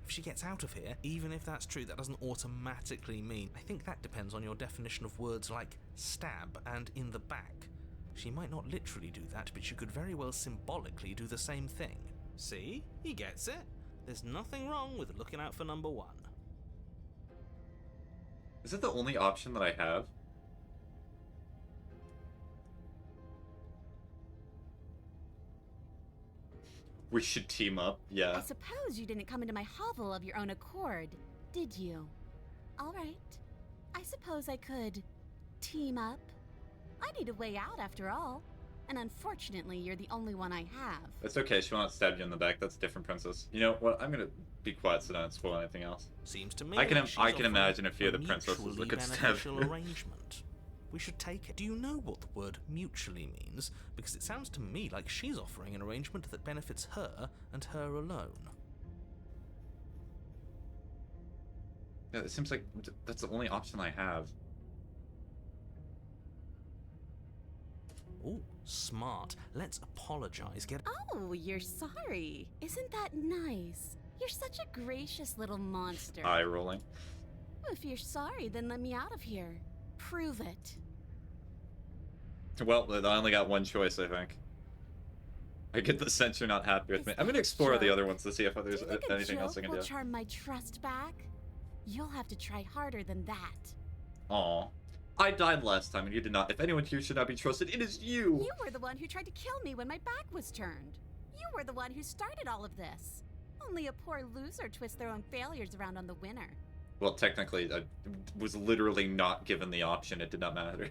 If she gets out of here, even if that's true, that doesn't automatically mean... I think that depends on your definition of words like stab and in the back. She might not literally do that, but she could very well symbolically do the same thing. See? He gets it. There's nothing wrong with looking out for number one. Is it the only option that I have? We should team up, yeah. I suppose you didn't come into my hovel of your own accord, did you? All right. I suppose I could team up. I need a way out after all. And unfortunately, you're the only one I have. It's okay, she will not stab you in the back. That's a different princess. You know what? I'm gonna be quiet so I don't spoil anything else. Seems to me I can like imagine a few of the princesses that could stab beneficial arrangement. We should take it. Do you know what the word mutually means? Because it sounds to me like she's offering an arrangement that benefits her and her alone. Yeah, it seems like that's the only option I have. Ooh, smart. Let's apologize. Oh, you're sorry. Isn't that nice? You're such a gracious little monster. Eye rolling. If you're sorry, then let me out of here. Prove it. Well, I only got one choice, I think. I get the sense you're not happy with me. I'm gonna that a explore the joke? other ones to see if there's Do you think anything a else I joke can will do. charm my trust back? You'll have to try harder than that. Aw. I died last time and you did not. If anyone here should not be trusted, it is you! You were the one who tried to kill me when my back was turned. You were the one who started all of this. Only a poor loser twists their own failures around on the winner. Well, technically, I was literally not given the option. It did not matter.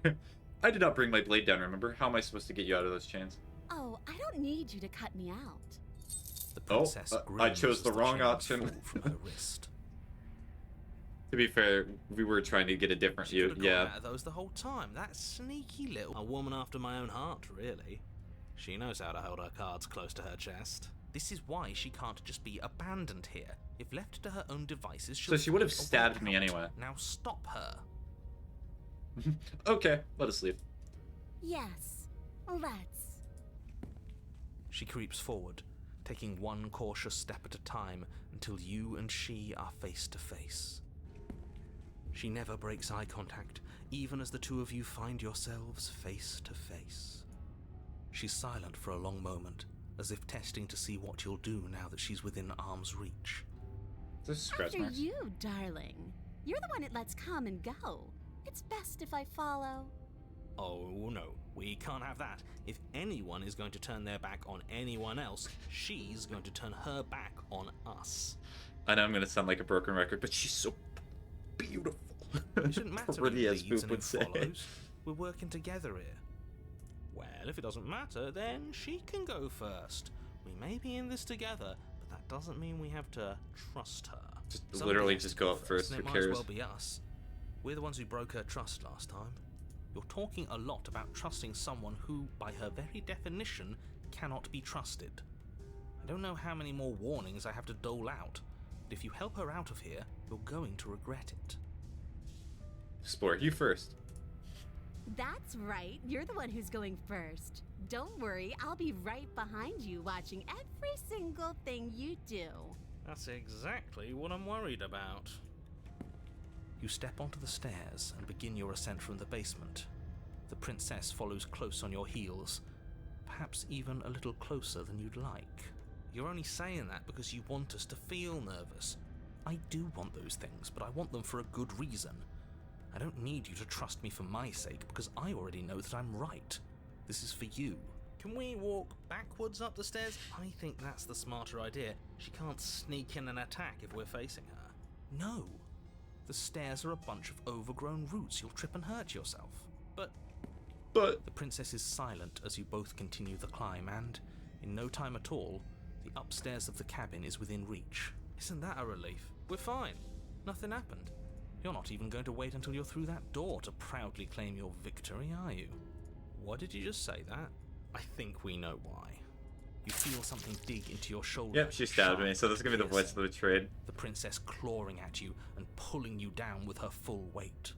I did not bring my blade down, remember? How am I supposed to get you out of those chains? Oh, I don't need you to cut me out. The princess I chose the wrong option. fall from her wrist. To be fair, we were trying to get a different She view. could have Yeah. gone out of those the whole time. That sneaky little... A woman after my own heart, really. She knows how to hold her cards close to her chest. This is why she can't just be abandoned here. If left to her own devices, she'll So she would have find a way stabbed me out. anyway. Now stop her. Okay, let us leave. Yes, let's. She creeps forward, taking one cautious step at a time until you and she are face to face. She never breaks eye contact, even as the two of you find yourselves face to face. She's silent for a long moment, as if testing to see what you'll do now that she's within arm's reach. Is this scratch After marks? you, darling. You're the one it lets come and go. It's best if I follow. Oh no, we can't have that. If anyone is going to turn their back on anyone else, she's going to turn her back on us. I know I'm gonna sound like a broken record, but she's so beautiful. It shouldn't matter Pretty who as leads Boop and would who say. follows. We're working together here. Well, if it doesn't matter, then she can go first. We may be in this together, but that doesn't mean we have to trust her. Just Somebody literally has to just go go up first, and who it might as cares? well be us. We're the ones who broke her trust last time. You're talking a lot about trusting someone who, by her very definition, cannot be trusted. I don't know how many more warnings I have to dole out, but if you help her out of here, you're going to regret it. Sport, you first. That's right. You're the one who's going first. Don't worry, I'll be right behind you watching every single thing you do. That's exactly what I'm worried about. You step onto the stairs and begin your ascent from the basement. The princess follows close on your heels, perhaps even a little closer than you'd like. You're only saying that because you want us to feel nervous. I do want those things, but I want them for a good reason. I don't need you to trust me for my sake, because I already know that I'm right. This is for you. Can we walk backwards up the stairs? I think that's the smarter idea. She can't sneak in and attack if we're facing her. No. The stairs are a bunch of overgrown roots. You'll trip and hurt yourself. But the princess is silent as you both continue the climb, and in no time at all, the upstairs of the cabin is within reach. Isn't that a relief? We're fine. Nothing happened. You're not even going to wait until you're through that door to proudly claim your victory, are you? What did you just say that? I think we know why. You feel something dig into your shoulder. Yep, she stabbed me, so this is gonna be the voice of the trade. The princess clawing at you and pulling you down with her full weight.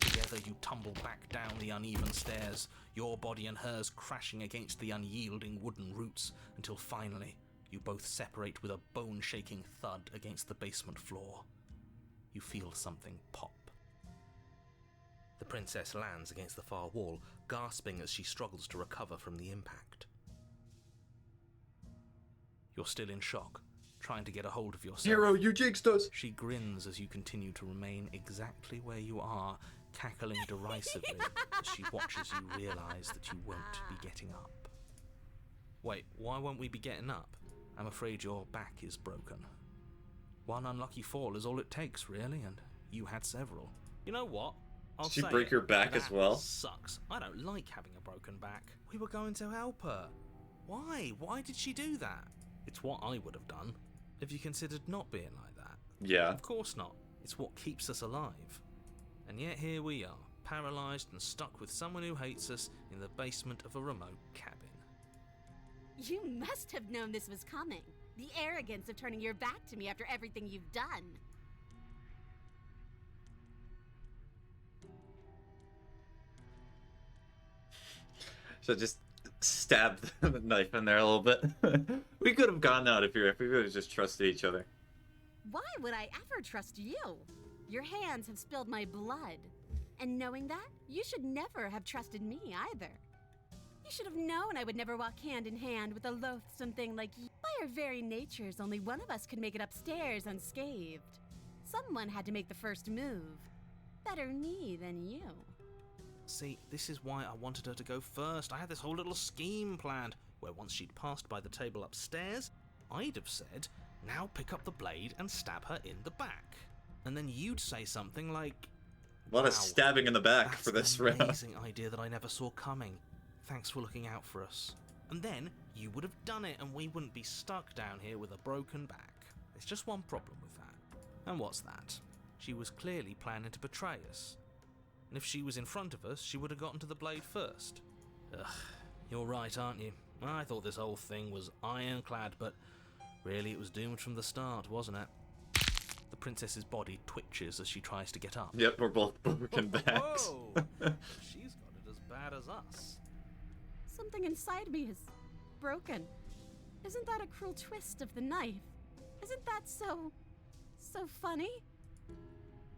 Together you tumble back down the uneven stairs, your body and hers crashing against the unyielding wooden roots, until finally you both separate with a bone-shaking thud against the basement floor. You feel something pop. The princess lands against the far wall, gasping as she struggles to recover from the impact. You're still in shock, trying to get a hold of yourself. Hero, you jinxed us! She grins as you continue to remain exactly where you are, cackling derisively as she watches you realise that you won't be getting up. Wait, why won't we be getting up? I'm afraid your back is broken. One unlucky fall is all it takes, really, and you had several. You know what? Did she break her back as well? Sucks. I don't like having a broken back. We were going to help her. Why? Why did she do that? It's what I would have done if you considered not being like that. Yeah. Of course not. It's what keeps us alive. And yet here we are, paralysed and stuck with someone who hates us in the basement of a remote cabin. You must have known this was coming. The arrogance of turning your back to me after everything you've done. So just stab the knife in there a little bit. We could have gone out if we would have just trusted each other. Why would I ever trust you? Your hands have spilled my blood. And knowing that, you should never have trusted me either. You should have known I would never walk hand in hand with a loathsome thing like you. By our very natures, only one of us could make it upstairs unscathed. Someone had to make the first move. Better me than you. See, this is why I wanted her to go first. I had this whole little scheme planned, where once she'd passed by the table upstairs, I'd have said, now pick up the blade and stab her in the back. And then you'd say something like, a lot of stabbing in the back that's for this an round. amazing idea that I never saw coming. Thanks for looking out for us. And then you would have done it and we wouldn't be stuck down here with a broken back. There's just one problem with that. And what's that? She was clearly planning to betray us. And if she was in front of us, she would have gotten to the blade first. Ugh, you're right, aren't you? I thought this whole thing was ironclad, but really it was doomed from the start, wasn't it? The princess's body twitches as she tries to get up. Yep, we're both broken backs. Whoa! She's got it as bad as us. Something inside me is broken. Isn't that a cruel twist of the knife? Isn't that so funny?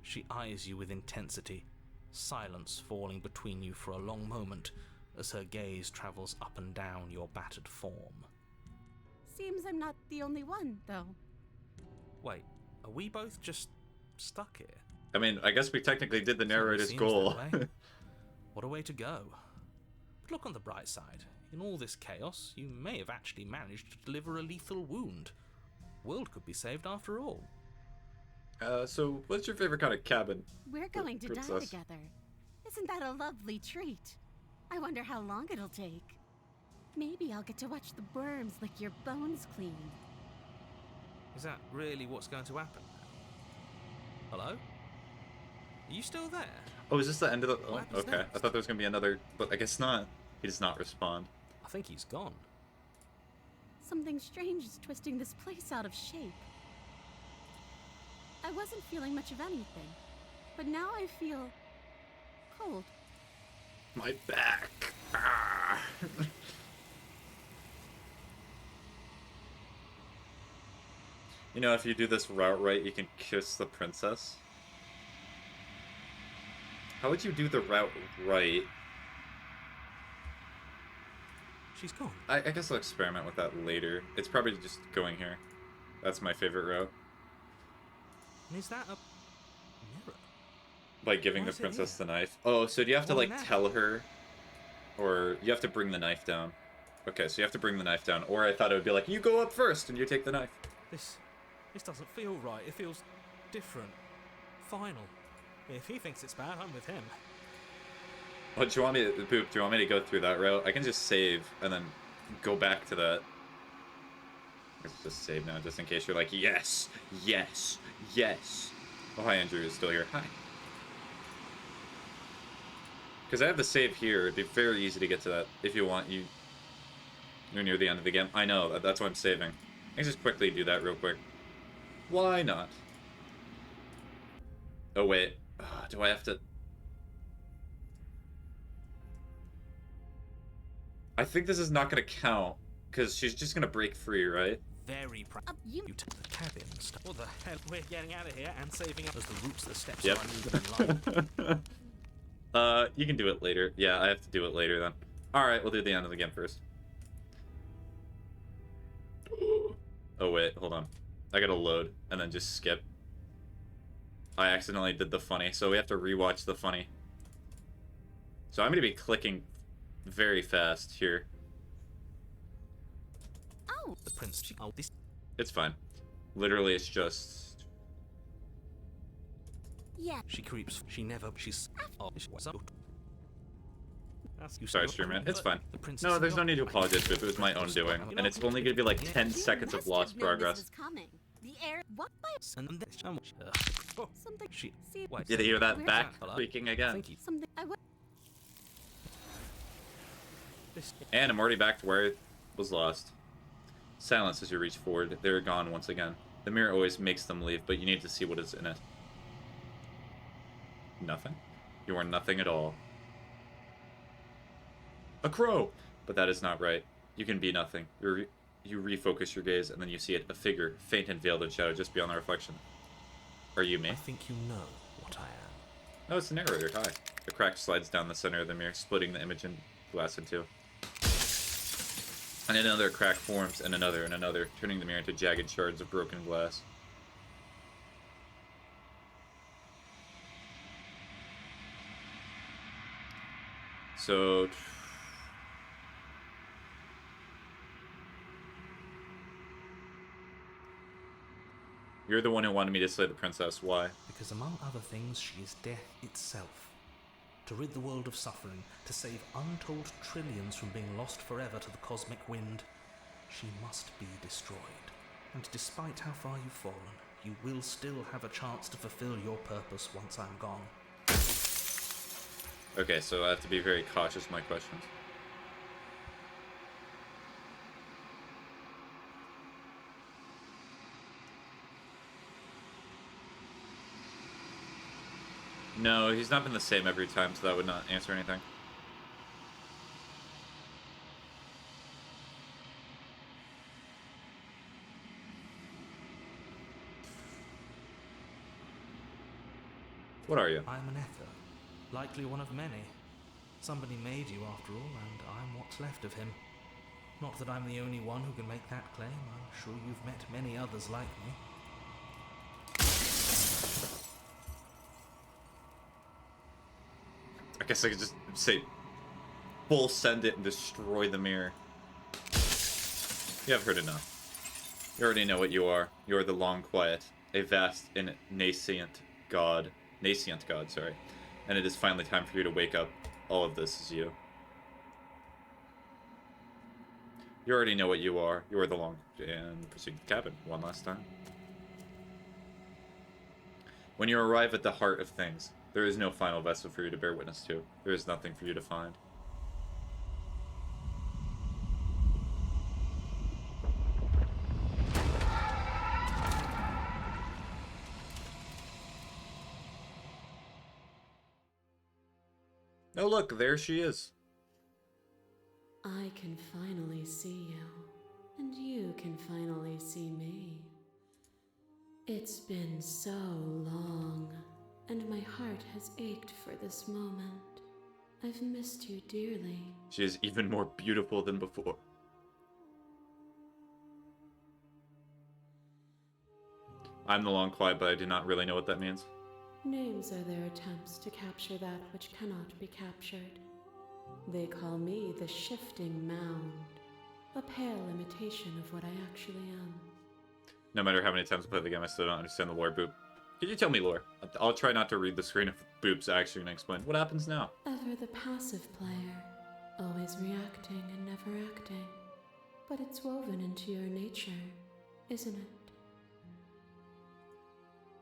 She eyes you with intensity, silence falling between you for a long moment as her gaze travels up and down your battered form. Seems I'm not the only one, though. Wait, are we both just stuck here? I mean, I guess we technically did the narrator's Seems goal. that way. What a way to go. But look on the bright side. In all this chaos, you may have actually managed to deliver a lethal wound. World could be saved after all. So what's your favorite kind of cabin? We're going to die Princess? together. Isn't that a lovely treat? I wonder how long it'll take. Maybe I'll get to watch the worms lick your bones clean. Is that really what's going to happen? Hello? Are you still there? Oh, is this the end of the... What Oh, happens okay. next? I thought there was going to be another... But I guess not. He does not respond. I think he's gone. Something strange is twisting this place out of shape. I wasn't feeling much of anything, but now I feel cold. My back. Ah. You know, if you do this route right, you can kiss the princess. How would you do the route right? She's gone. I guess I'll experiment with that later. It's probably just going here. That's my favorite route. And is that a mirror? By giving Why the is it princess here? the knife. Oh, so do you have to, Why like, now? tell her? Or you have to bring the knife down. Okay, so you have to bring the knife down. Or I thought it would be like, you go up first and you take the knife. This doesn't feel right. It feels different. Final. If he thinks it's bad, I'm with him. What, do you want me to, Poop, do you want me to go through that route? I can just save and then go back to that. Let's just save now, just in case you're like, yes, yes, yes. Oh, hi, Andrew is still here. Hi. Because I have the save here. It'd be very easy to get to that if you want. You're near the end of the game. I know, that's why I'm saving. I can just quickly do that real quick. Why not? Oh, wait. Do I have to... I think this is not gonna count, because she's just gonna break free, right? Very proud. You You took the cabin stuff. What the hell? We're getting out of here and saving up as the roots, the steps Yep. are uneven in line. You can do it later. Yeah, I have to do it later then. Alright, we'll do the end of the game first. Oh wait, hold on. I gotta load, and then just skip. I accidentally did the funny, so we have to rewatch the funny. So I'm gonna be clicking very fast here. Oh, The prince. Oh, this. It's fine. Literally, it's just... yeah. She creeps. She never. She's. Oh, she was up. You Sorry, streamer. It's fine. The princess No, there's no need to apologize for it. It was my own doing. And it's only gonna be like 10 seconds of Must lost have known progress. This was coming. The air. What by And then something? she. See, Wait. Did you hear that Where's back that? creaking again? Thank you. something. I would. This. And I'm already back to where it was lost. Silence as you reach forward. They're gone once again. The mirror always makes them leave, but you need to see what is in it. Nothing? You are nothing at all. A crow! But that is not right. You can be nothing. You refocus your gaze, and then you see it, a figure, faint and veiled in shadow just beyond the reflection. Are you me? I think you know what I am. No, it's the narrator. Hi. The crack slides down the center of the mirror, splitting the image and glass in two. And another crack forms, and another, turning the mirror into jagged shards of broken glass. So... You're the one who wanted me to slay the princess. Why? Because among other things, she is death itself. To rid the world of suffering, to save untold trillions from being lost forever to the cosmic wind, she must be destroyed. And despite how far you've fallen, you will still have a chance to fulfill your purpose once I'm gone. Okay, so I have to be very cautious with my questions. No, he's not been the same every time, so that would not answer anything. What are you? I'm an Ether, likely one of many. Somebody made you after all, and I'm what's left of him. Not that I'm the only one who can make that claim. I'm sure you've met many others like me. I guess I could just say, full send it and destroy the mirror. You have heard enough. You already know what you are. You are the long quiet, a vast and nascent god, sorry. And it is finally time for you to wake up. All of this is you. You already know what you are. You are the long and proceed to the cabin one last time. When you arrive at the heart of things, there is no final vessel for you to bear witness to. There is nothing for you to find. Oh look, there she is. I can finally see you, and you can finally see me. It's been so long, and my heart has ached for this moment. I've missed you dearly. She is even more beautiful than before. I'm the long quiet, but I do not really know what that means. Names are their attempts to capture that which cannot be captured. They call me the Shifting Mound, a pale imitation of what I actually am. No matter how many times I play the game, I still don't understand the lore, Boop. Could you tell me lore? I'll try not to read the screen if Boop's actually gonna explain. What happens now? Ever the passive player, always reacting and never acting. But it's woven into your nature, isn't it?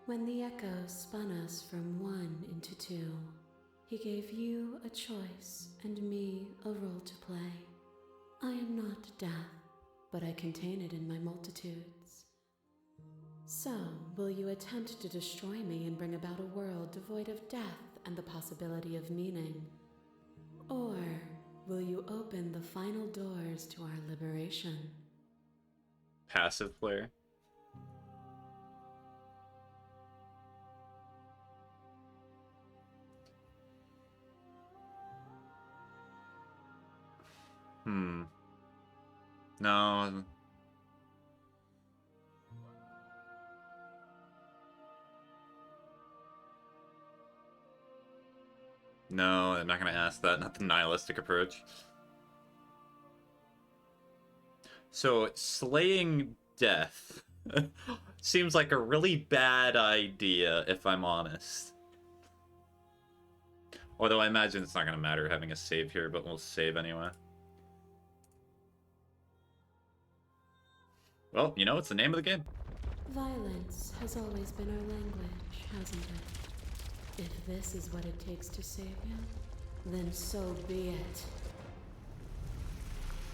When the echo spun us from one into two, he gave you a choice and me a role to play. I am not death, but I contain it in my multitudes. So, will you attempt to destroy me and bring about a world devoid of death and the possibility of meaning? Or Will you open the final doors to our liberation? Passive player. No. No, I'm not gonna ask that. Not the nihilistic approach. So, slaying death seems like a really bad idea, if I'm honest. Although I imagine it's not gonna matter having a save here, but we'll save anyway. Well, you know, it's the name of the game. Violence has always been our language, hasn't it? If this is what it takes to save you, then so be it.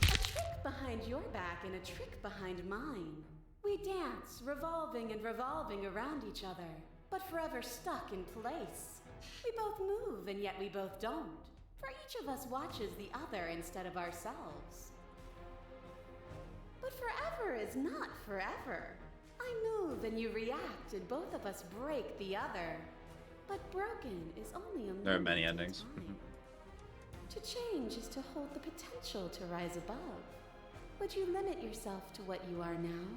A trick behind your back and a trick behind mine. We dance, revolving and revolving around each other, but forever stuck in place. We both move, and yet we both don't. For each of us watches the other instead of ourselves. But forever is not forever. I move and you react, and both of us break the other. But broken is only a moment. There are many endings. To change is to hold the potential to rise above. Would you limit yourself to what you are now?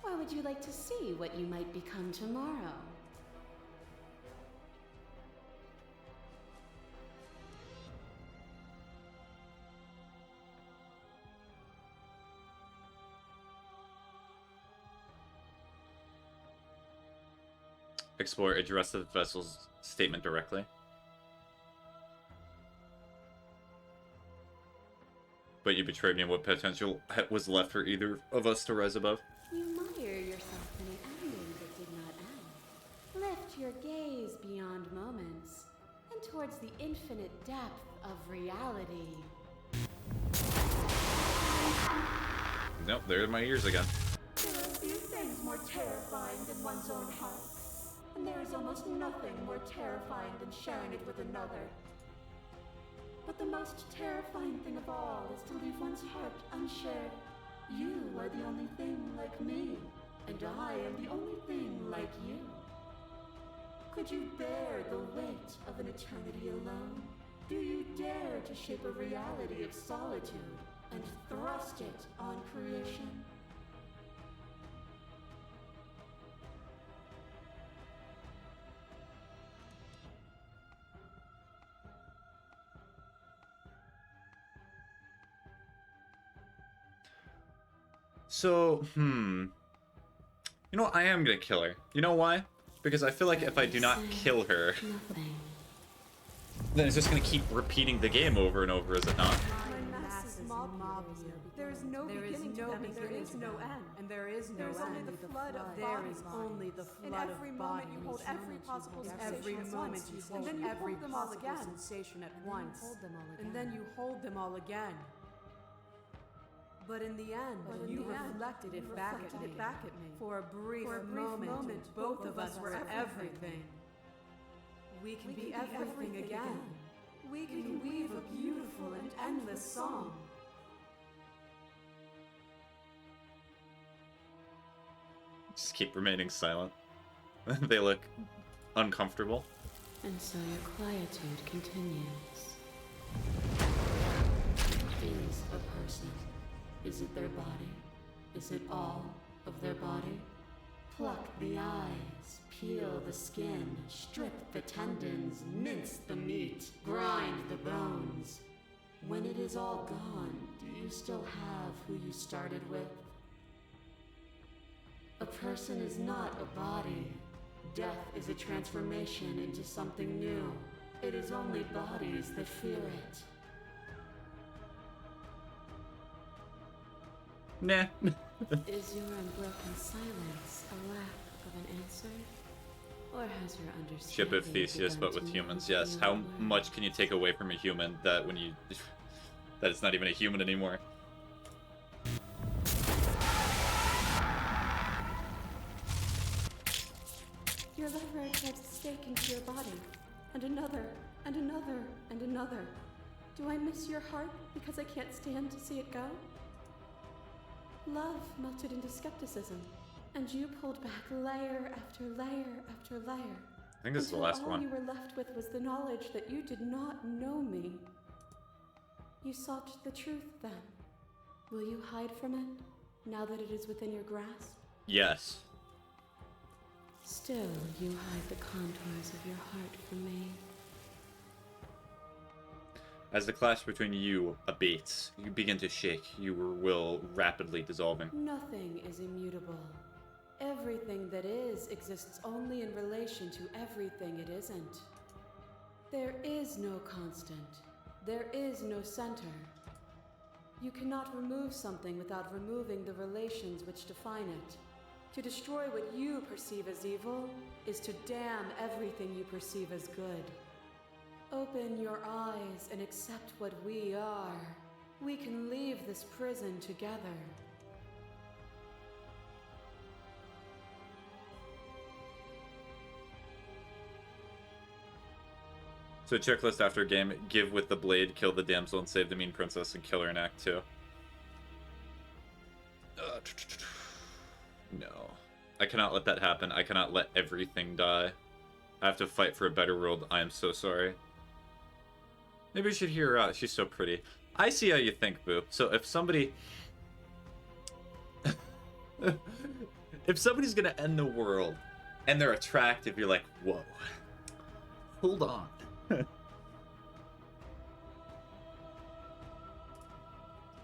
Or would you like to see what you might become tomorrow? Explore, address the vessel's statement directly. But you betrayed me, and what potential was left for either of us to rise above? You mire yourself in an ending that did not end. Lift your gaze beyond moments and towards the infinite depth of reality. Nope, there are my ears again. There are few things more terrifying than one's own heart. And there is almost nothing more terrifying than sharing it with another. But the most terrifying thing of all is to leave one's heart unshared. You are the only thing like me, and I am the only thing like you. Could you bear the weight of an eternity alone? Do you dare to shape a reality of solitude and thrust it on creation? So, You know, I am gonna kill her. You know why? Because I feel like if I do not kill her, then it's just gonna keep repeating the game over and over, is it not? My masses mob you. There is no beginning to them, and there is no end. And there is no end. Only the flood of There is only the In flood every of moment bodies. you hold every possible Every sensation at moment once, you and hold then you every hold them all possible again. sensation at once. And then you hold them all again. But in the end, you reflected it back at me. For a brief moment, both of us were everything. We can be everything again. We can weave a beautiful and endless song. Just keep remaining silent. They look uncomfortable. And so your quietude continues. Is a person? Is it their body? Is it all of their body? Pluck the eyes, peel the skin, strip the tendons, mince the meat, grind the bones. When it is all gone, do you still have who you started with? A person is not a body. Death is a transformation into something new. It is only bodies that fear it. Nah. Is your unbroken silence a lack of an answer? Or has your understanding Ship of Theseus, but begun with to humans, move yes. you How away? much can you take away from a human that when you... that it's not even a human anymore? Your lever drives a stake into your body, and another, and another, and another. Do I miss your heart because I can't stand to see it go? Love melted into skepticism, and you pulled back layer after layer after layer. I think this is the last all one. you were left with was the knowledge that you did not know me. You sought the truth then. Will you hide from it, now that it is within your grasp? Yes. Still, you hide the contours of your heart from me. As the clash between you abates, you begin to shake, your will rapidly dissolving. Nothing is immutable. Everything that is exists only in relation to everything it isn't. There is no constant. There is no center. You cannot remove something without removing the relations which define it. To destroy what you perceive as evil is to damn everything you perceive as good. Open your eyes and accept what we are. We can leave this prison together. So checklist after a game, give with the blade, kill the damsel and save the mean princess, and kill her in Act 2. No. I cannot let that happen. I cannot let everything die. I have to fight for a better world. I am so sorry. Maybe we should hear her out. She's so pretty. I see how you think, Boo. So if somebody... if somebody's gonna end the world, and they're attractive, you're like, whoa. Hold on.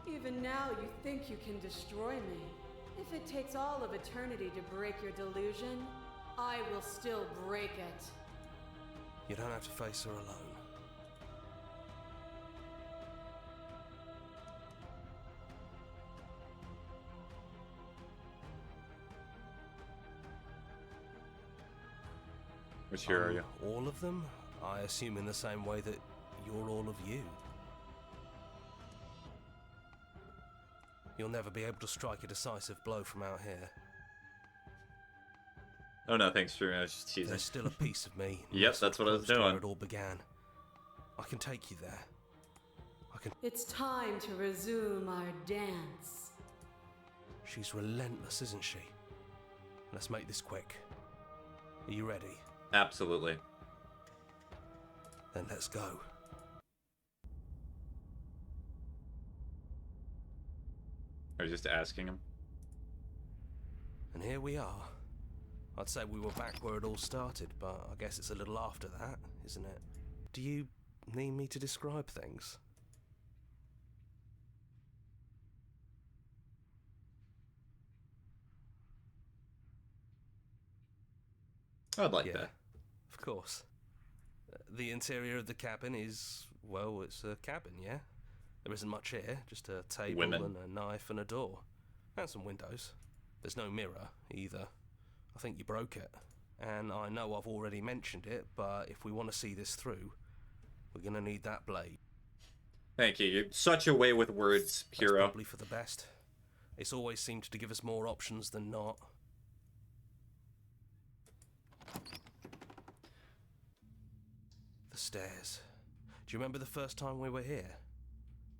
Even now you think you can destroy me. If it takes all of eternity to break your delusion, I will still break it. You don't have to face her alone. Which hero are you? All of them? I assume in the same way that you're all of you. You'll never be able to strike a decisive blow from out here. Oh no, thanks for I was just teasing. There's still a piece of me. Yep, that's what I was doing. Where it all began. I can take you there. It's time to resume our dance. She's relentless, isn't she? Let's make this quick. Are you ready? Absolutely. Then let's go. I was just asking him. And here we are. I'd say we were back where it all started, but I guess it's a little after that, isn't it? Do you need me to describe things? I'd like that. Of course. The interior of the cabin is, well, it's a cabin, yeah? There isn't much here, just a table and a knife and a door. And some windows. There's no mirror, either. I think you broke it. And I know I've already mentioned it, but if we want to see this through, we're going to need that blade. Thank you. You're such a way with words, hero. That's probably for the best. It's always seemed to give us more options than not. The stairs. Do you remember the first time we were here?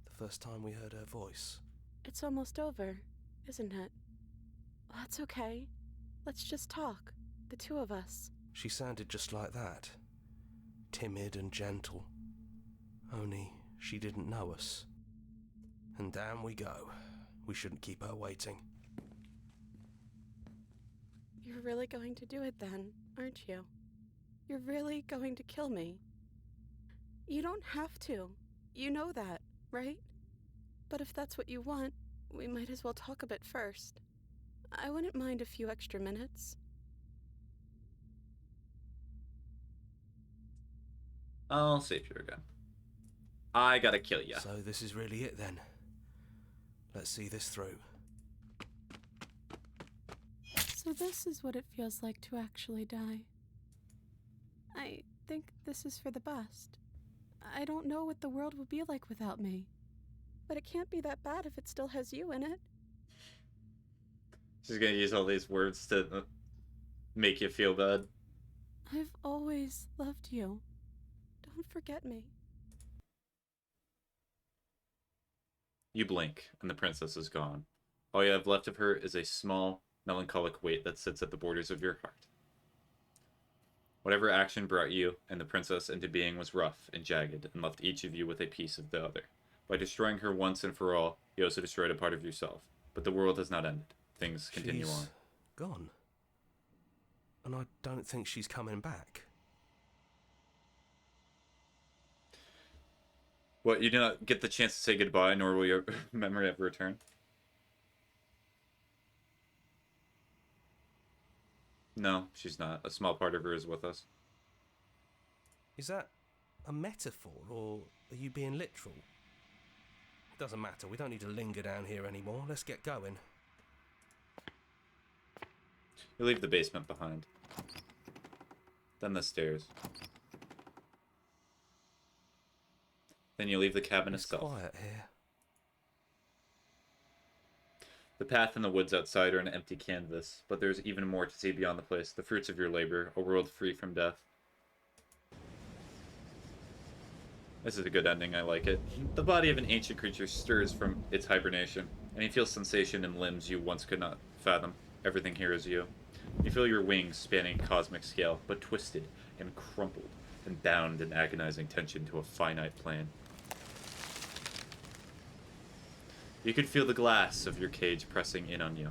The first time we heard her voice? It's almost over, isn't it? That's okay. Let's just talk, the two of us. She sounded just like that. Timid and gentle. Only she didn't know us. And down we go. We shouldn't keep her waiting. You're really going to do it then, aren't you? You're really going to kill me. You don't have to. You know that, right? But if that's what you want, we might as well talk a bit first. I wouldn't mind a few extra minutes. I'll save you again. I gotta kill ya. So this is really it then. Let's see this through. So this is what it feels like to actually die. I think this is for the best. I don't know what the world will be like without me. But it can't be that bad if it still has you in it. She's gonna use all these words to make you feel bad. I've always loved you. Don't forget me. You blink, and the princess is gone. All you have left of her is a small, melancholic weight that sits at the borders of your heart. Whatever action brought you and the princess into being was rough and jagged, and left each of you with a piece of the other. By destroying her once and for all, you also destroyed a part of yourself. But the world has not ended. Things continue on. Gone. And I don't think she's coming back. What, you do not get the chance to say goodbye, nor will your memory ever return? No, she's not. A small part of her is with us. Is that a metaphor, or are you being literal? Doesn't matter, we don't need to linger down here anymore. Let's get going. You leave the basement behind. Then the stairs. Then you leave the cabin It's itself. quiet here. The path and the woods outside are an empty canvas, but there's even more to see beyond the place. The fruits of your labor, a world free from death. This is a good ending, I like it. The body of an ancient creature stirs from its hibernation, and you feel sensation in limbs you once could not fathom. Everything here is you. You feel your wings spanning cosmic scale, but twisted and crumpled and bound in agonizing tension to a finite plane. You could feel the glass of your cage pressing in on you,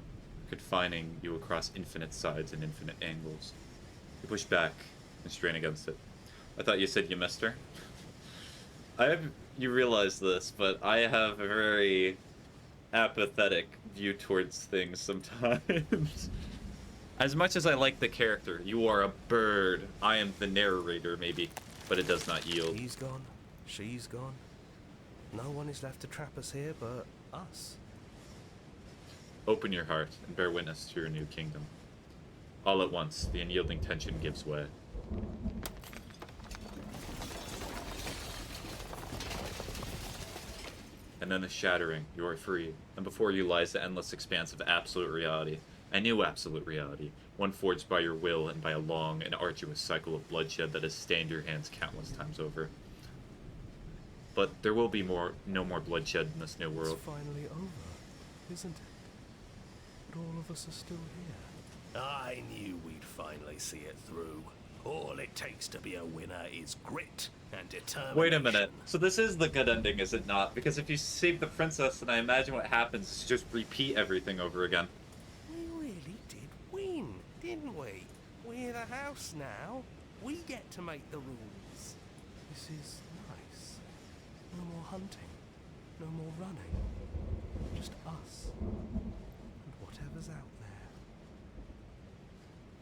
confining you across infinite sides and infinite angles. You push back and strain against it. I thought you said you missed her. You realize this, but I have a very apathetic view towards things sometimes. As much as I like the character, you are a bird. I am the narrator, maybe, but it does not yield. He's gone. She's gone. No one is left to trap us here but us. Open your heart and bear witness to your new kingdom. All at once, the unyielding tension gives way. And then the shattering, you are free, and before you lies the endless expanse of absolute reality. A new absolute reality, one forged by your will and by a long and arduous cycle of bloodshed that has stained your hands countless times over. But there will be no more bloodshed in this new world. It's finally over, isn't it? But all of us are still here. I knew we'd finally see it through. All it takes to be a winner is grit and determination. Wait a minute. So this is the good ending, is it not? Because if you save the princess, then I imagine what happens is just repeat everything over again. We really did win, didn't we? We're the house now. We get to make the rules. This is nice. No more hunting. No more running. Just us. And whatever's out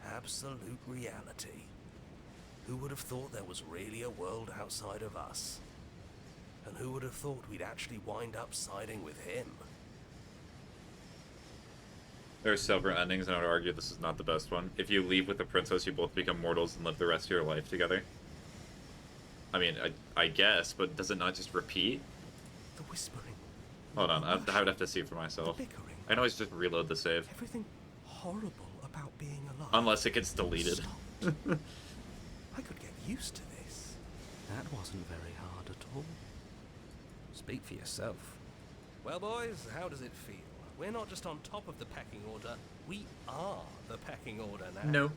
there. Absolute reality. Who would have thought there was really a world outside of us? And who would have thought we'd actually wind up siding with him? There are several endings, and I would argue this is not the best one. If you leave with the princess, you both become mortals and live the rest of your life together. I mean, I guess, but does it not just repeat? The whispering. Hold on, I would have to see for myself. The bickering. I can always just reload the save. Everything horrible about being alive. Unless it gets deleted. I could get used to this. That wasn't very hard at all. Speak for yourself. Well, boys, how does it feel? We're not just on top of the pecking order, we are the pecking order now. No.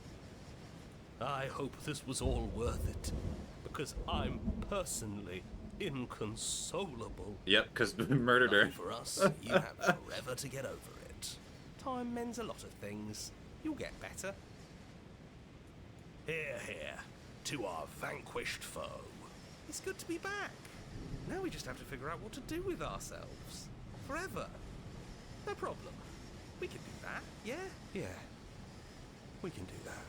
I hope this was all worth it, because I'm personally inconsolable. Yep, because murdered her. Lucky for us, you have forever to get over it. Time mends a lot of things. You'll get better. Here, here, to our vanquished foe. It's good to be back. Now we just have to figure out what to do with ourselves. Forever. No problem. We can do that, yeah? Yeah. We can do that.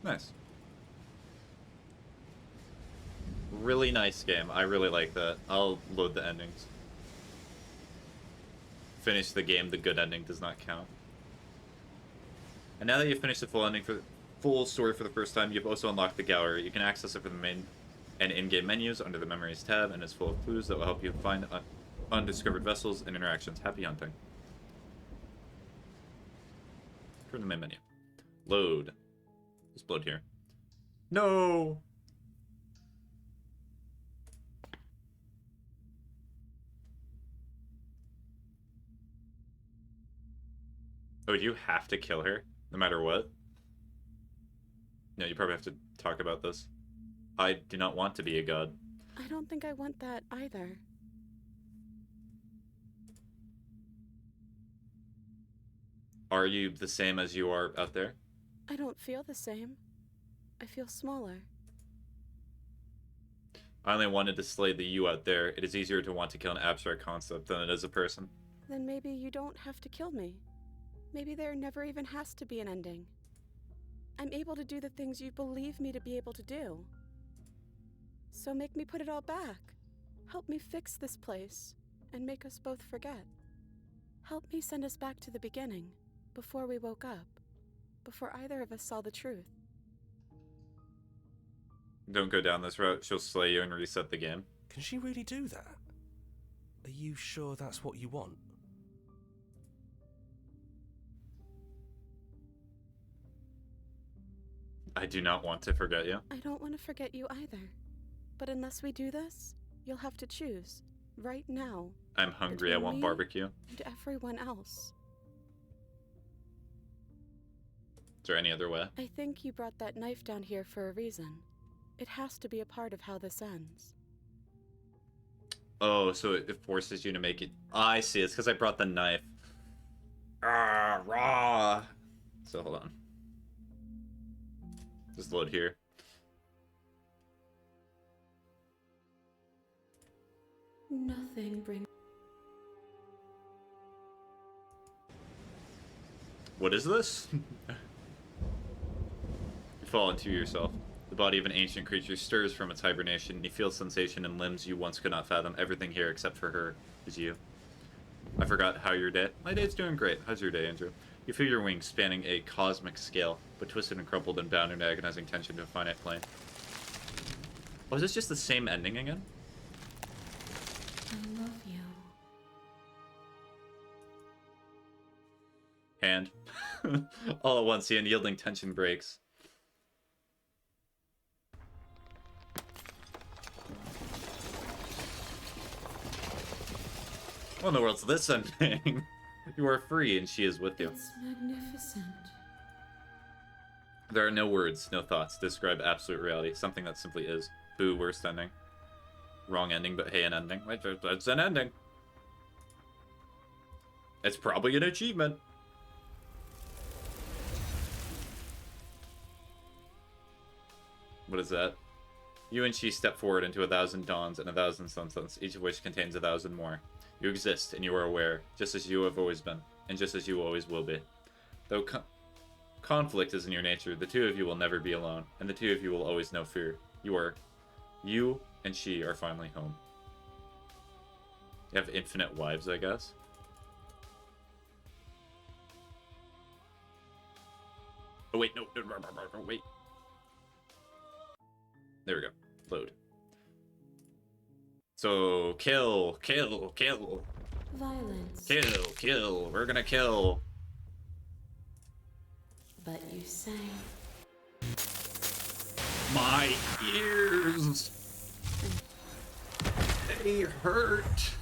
Nice. Really nice game. I really like that. I'll load the endings. Finish the game, the good ending does not count. And now that you've finished the full story for the first time, you've also unlocked the gallery. You can access it from the main and in-game menus under the Memories tab, and it's full of clues that will help you find undiscovered vessels and interactions. Happy hunting. Turn the main menu. Load. Just load here. No! Oh, do you have to kill her, no matter what? No, you probably have to talk about this. I do not want to be a god. I don't think I want that either. Are you the same as you are out there? I don't feel the same. I feel smaller. I only wanted to slay the you out there. It is easier to want to kill an abstract concept than it is a person. Then maybe you don't have to kill me. Maybe there never even has to be an ending. I'm able to do the things you believe me to be able to do. So make me put it all back. Help me fix this place, and make us both forget. Help me send us back to the beginning, before we woke up, before either of us saw the truth. Don't go down this route. She'll slay you and reset the game. Can she really do that? Are you sure that's what you want? I do not want to forget you. I don't want to forget you either. But unless we do this, you'll have to choose, right now. I'm hungry. I want barbecue. And everyone else. Is there any other way? I think you brought that knife down here for a reason. It has to be a part of how this ends. Oh, so it forces you to make it... I see. It's because I brought the knife. Ah, raw. So hold on. Just load here. Nothing brings. What is this? You fall into yourself. The body of an ancient creature stirs from its hibernation. You feel sensation in limbs you once could not fathom. Everything here, except for her, is you. I forgot how your day... My day's doing great. How's your day, Andrew? You feel your wings spanning a cosmic scale, but twisted and crumpled and bound in agonizing tension to a finite plane. Oh, is this just the same ending again? I love you. Hand. All at once, the unyielding tension breaks. What in the world's this ending? You are free and she is with you. It's magnificent. There are no words, no thoughts to describe absolute reality. Something that simply is. Boo, worst ending. Wrong ending, but hey, an ending. Wait, it's an ending. It's probably an achievement. What is that? You and she step forward into 1,000 dawns and 1,000 sunsets, each of which contains 1,000 more. You exist, and you are aware, just as you have always been, and just as you always will be. Though conflict is in your nature, the two of you will never be alone, and the two of you will always know fear. You and she are finally home. You have infinite wives, I guess. Oh wait, no, wait. There we go. Load. So, kill. Violence. Kill. We're gonna kill. But you sang. My ears. They hurt.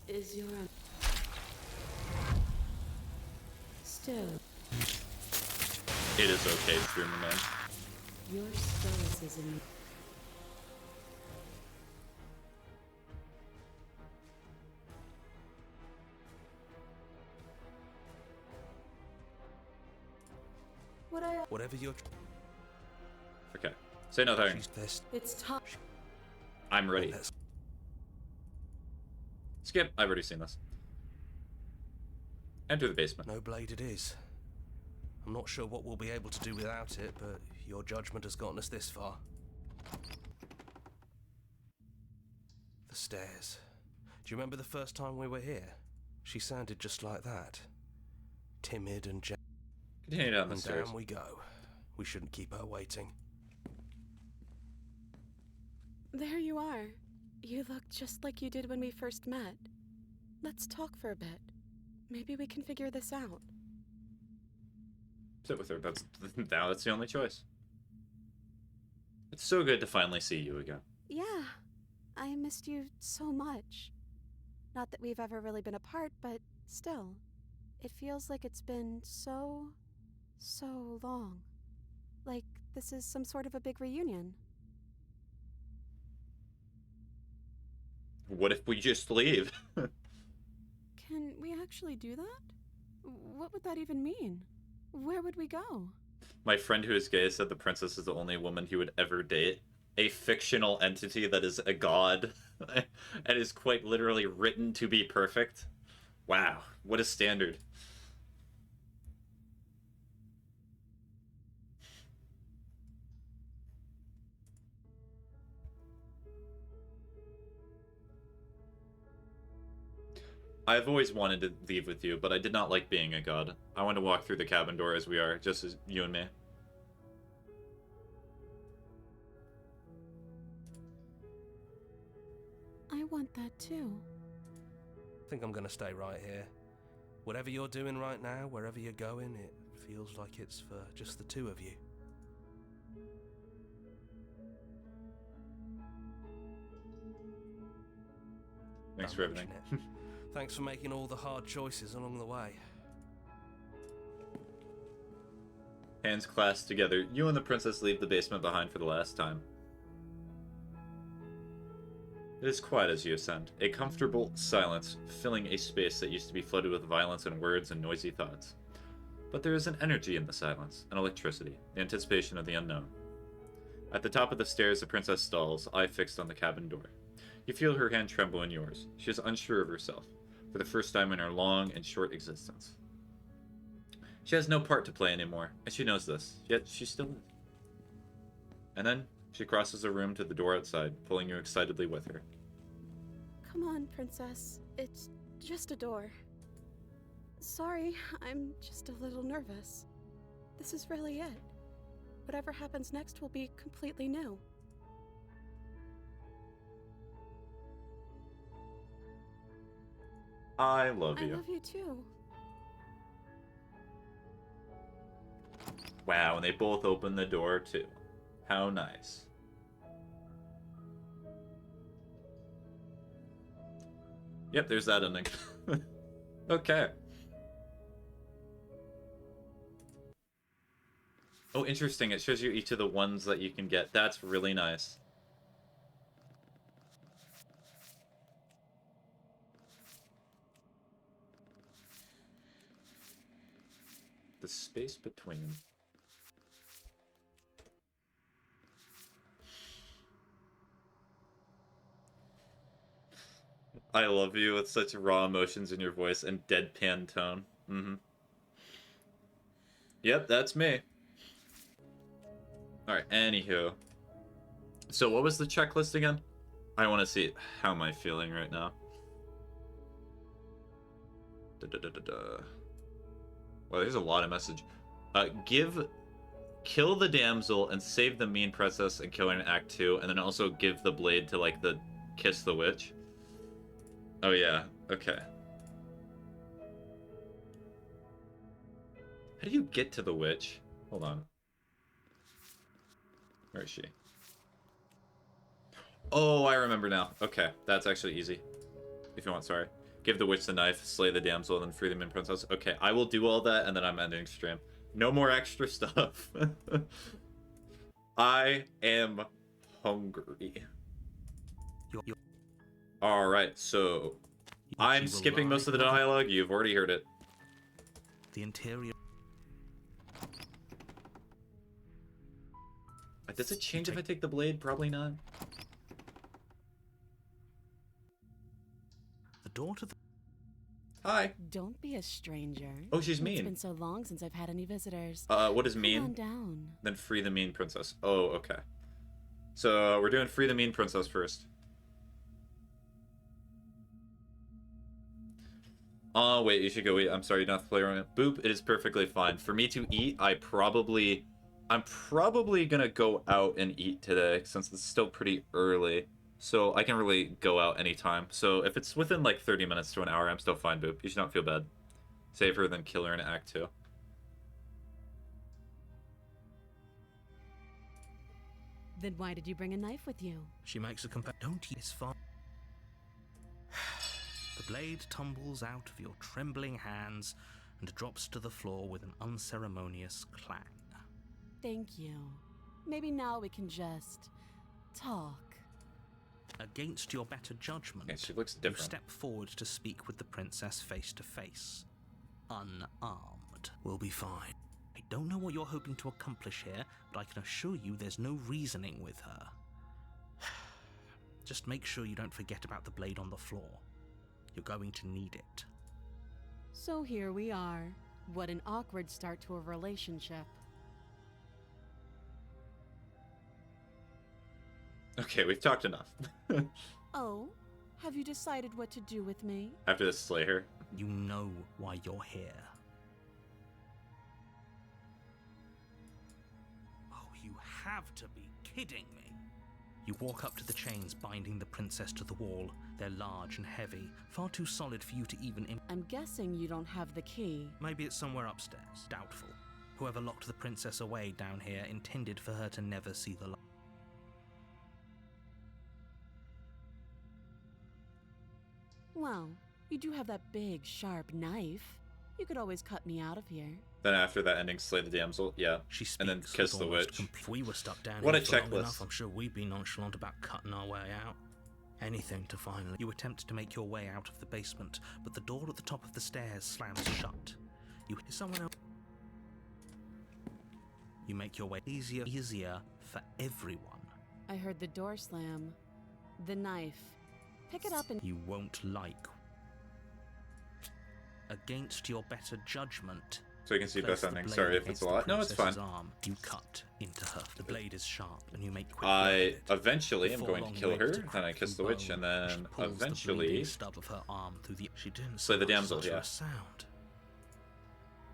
Is your... Still. It is okay, Streamer Man. Your stoicism. Whatever you're... Okay. Say nothing. It's time. I'm ready. Skip. I've already seen this. Enter the basement. No blade it is. I'm not sure what we'll be able to do without it, but your judgment has gotten us this far. The stairs. Do you remember the first time we were here? She sounded just like that. Timid and gentle. Continue down the And stairs. down we go. We shouldn't keep her waiting. There you are. You look just like you did when we first met. Let's talk for a bit. Maybe we can figure this out. Sit with her. Now that's the only choice. It's so good to finally see you again. Yeah, I missed you so much. Not that we've ever really been apart, but still. It feels like it's been so long. Like this is some sort of a big reunion. What if we just leave? Can we actually do that? What would that even mean? Where would we go? My friend who is gay said the princess is the only woman he would ever date. A fictional entity that is a god and is quite literally written to be perfect. Wow, what a standard. I've always wanted to leave with you, but I did not like being a god. I want to walk through the cabin door as we are, just as you and me. I want that too. I think I'm gonna stay right here. Whatever you're doing right now, wherever you're going, it feels like it's for just the two of you. Thanks Don't for everything. mention it. Thanks for making all the hard choices along the way. Hands clasped together, you and the princess leave the basement behind for the last time. It is quiet as you ascend, a comfortable silence filling a space that used to be flooded with violence and words and noisy thoughts. But there is an energy in the silence, an electricity, the anticipation of the unknown. At the top of the stairs, the princess stalls, eye fixed on the cabin door. You feel her hand tremble in yours. She is unsure of herself, for the first time in her long and short existence. She has no part to play anymore, and she knows this, yet she still is. And then, she crosses the room to the door outside, pulling you excitedly with her. Come on, princess. It's just a door. Sorry, I'm just a little nervous. This is really it. Whatever happens next will be completely new. I love you. I love you too. Wow, and they both open the door too. How nice. Yep, there's that ending. Okay. Oh, interesting. It shows you each of the ones that you can get. That's really nice. The space between. I love you with such raw emotions in your voice and deadpan tone. Mm-hmm. Yep, that's me. Alright, anywho. So what was the checklist again? I want to see how am I feeling right now. Well, there's a lot of message. Kill the damsel and save the mean princess and kill her in Act 2, and then also give the blade to, like, the kiss the witch. Oh, yeah. Okay. How do you get to the witch? Hold on. Where is she? Oh, I remember now. Okay, that's actually easy. If you want, sorry. Give the witch the knife, slay the damsel, and then free the min princess. Okay, I will do all that, and then I'm ending stream. No more extra stuff. I am hungry. Alright, so... I'm skipping most of the dialogue. You've already heard it. The interior... Does it change if I take the blade? Probably not. The door to the... Hi. Don't be a stranger. Oh, she's mean. It's been so long since I've had any visitors. What is mean? Come on down. Then free the mean princess. Oh, okay. So, we're doing free the mean princess first. Oh, wait, you should go eat. I'm sorry, you don't have to play around. Boop, it is perfectly fine. For me to eat, I'm probably gonna go out and eat today, since it's still pretty early. So I can really go out anytime. So if it's within like 30 minutes to an hour, I'm still fine, Boop. You should not feel bad. Save her, then kill her in Act 2. Then why did you bring a knife with you? She makes a Don't eat this far. The blade tumbles out of your trembling hands and drops to the floor with an unceremonious clang. Thank you. Maybe now we can just talk. Against your better judgment, Okay, she looks you different. step forward to speak with the princess face to face. Unarmed. We'll be fine. I don't know what you're hoping to accomplish here, but I can assure you there's no reasoning with her. Just make sure you don't forget about the blade on the floor. You're going to need it. So here we are. What an awkward start to a relationship. Okay, we've talked enough. Oh, have you decided what to do with me? After this slay her. You know why you're here. Oh, you have to be kidding me. You walk up to the chains binding the princess to the wall. They're large and heavy, far too solid for you to even I'm guessing you don't have the key. Maybe it's somewhere upstairs. Doubtful. Whoever locked the princess away down here intended for her to never see the light. Well, you do have that big, sharp knife. You could always cut me out of here. Then after that ending, slay the damsel. Yeah. She speaks And then kiss the with almost witch. If we were stuck down What here a for long checklist. enough, I'm sure we'd be nonchalant about cutting our way out. Anything to finally... You attempt to make your way out of the basement, but the door at the top of the stairs slams shut. You hear someone else... You make your way easier for everyone. I heard the door slam. The knife. Pick it up and... You won't like. Against your better judgment... So you can see place both the endings. blade Sorry if it's against a the lot. No, it's fine. princess's arm. You cut into her. The blade is sharp, and you make quick work I of it. eventually am Before going to long, kill you're her, able to then crack I kiss the through witch, bone. and She then pulls the eventually bleeding stub of her arm through the... She didn't slay the so much damsel, as utter yeah. a sound.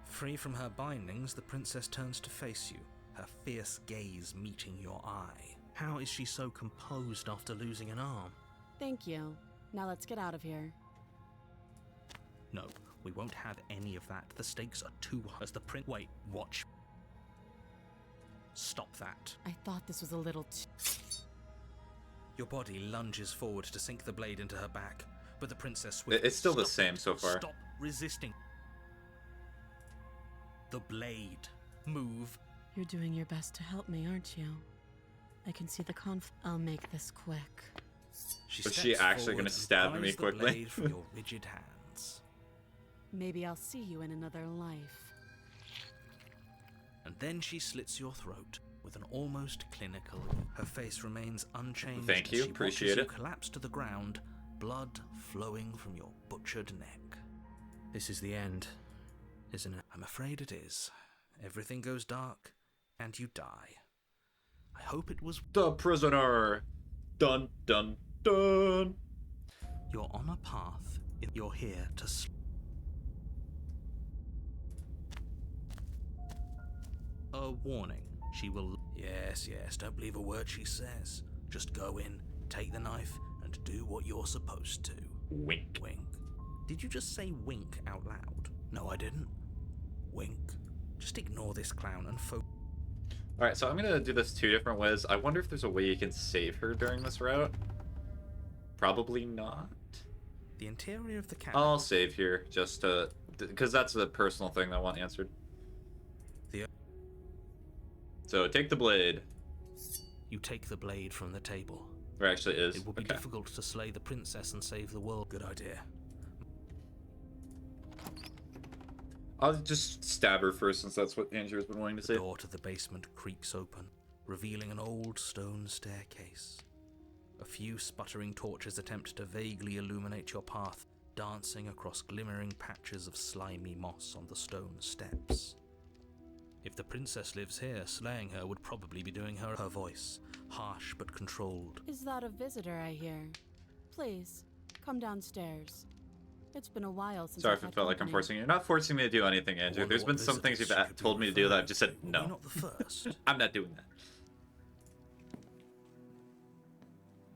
Free from her bindings, the princess turns to face you, her fierce gaze meeting your eye. How is she so composed after losing an arm? Thank you. Now let's get out of here. No, we won't have any of that. The stakes are too high. As the prince... Wait, watch. Stop that. I thought this was a little Your body lunges forward to sink the blade into her back, but the princess... It's still the Stop same it. so far. Stop resisting. The blade. Move. You're doing your best to help me, aren't you? I can see the I'll make this quick. Was she actually gonna stab me quickly? The blade from your rigid hands. Maybe I'll see you in another life. And then she slits your throat with an almost clinical... Her face remains unchanged. Thank as you, she appreciate watches it. You collapse to the ground, blood flowing from your butchered neck. This is the end, isn't it? I'm afraid it is. Everything goes dark, and you die. I hope it was... The prisoner! Dun dun dun! You're on a path. You're here to... A warning. She will... Yes, don't believe a word she says. Just go in, take the knife, and do what you're supposed to. Wink. Wink. Did you just say wink out loud? No, I didn't. Wink. Just ignore this clown and focus. Alright, so I'm gonna do this two different ways. I wonder if there's a way you can save her during this route. Probably not. The interior of the cabin... I'll save here, just to... because that's a personal thing that I want answered. So, take the blade. You take the blade from the table. There actually is. It will be Okay. difficult to slay the princess and save the world. Good idea. I'll just stab her first, since that's what Andrew's been wanting to The say. door to the basement creaks open, revealing an old stone staircase. A few sputtering torches attempt to vaguely illuminate your path, dancing across glimmering patches of slimy moss on the stone steps. If the princess lives here, slaying her would probably be doing her voice, harsh but controlled. Is that a visitor I hear? Please, come downstairs. It's been a while since Sorry I've if it had felt like I'm company. forcing you. You're not forcing me to do anything, Andrew. wonder There's what been some things visitors you've could be told me to do that I've just said We're no. not the first. I'm not doing that.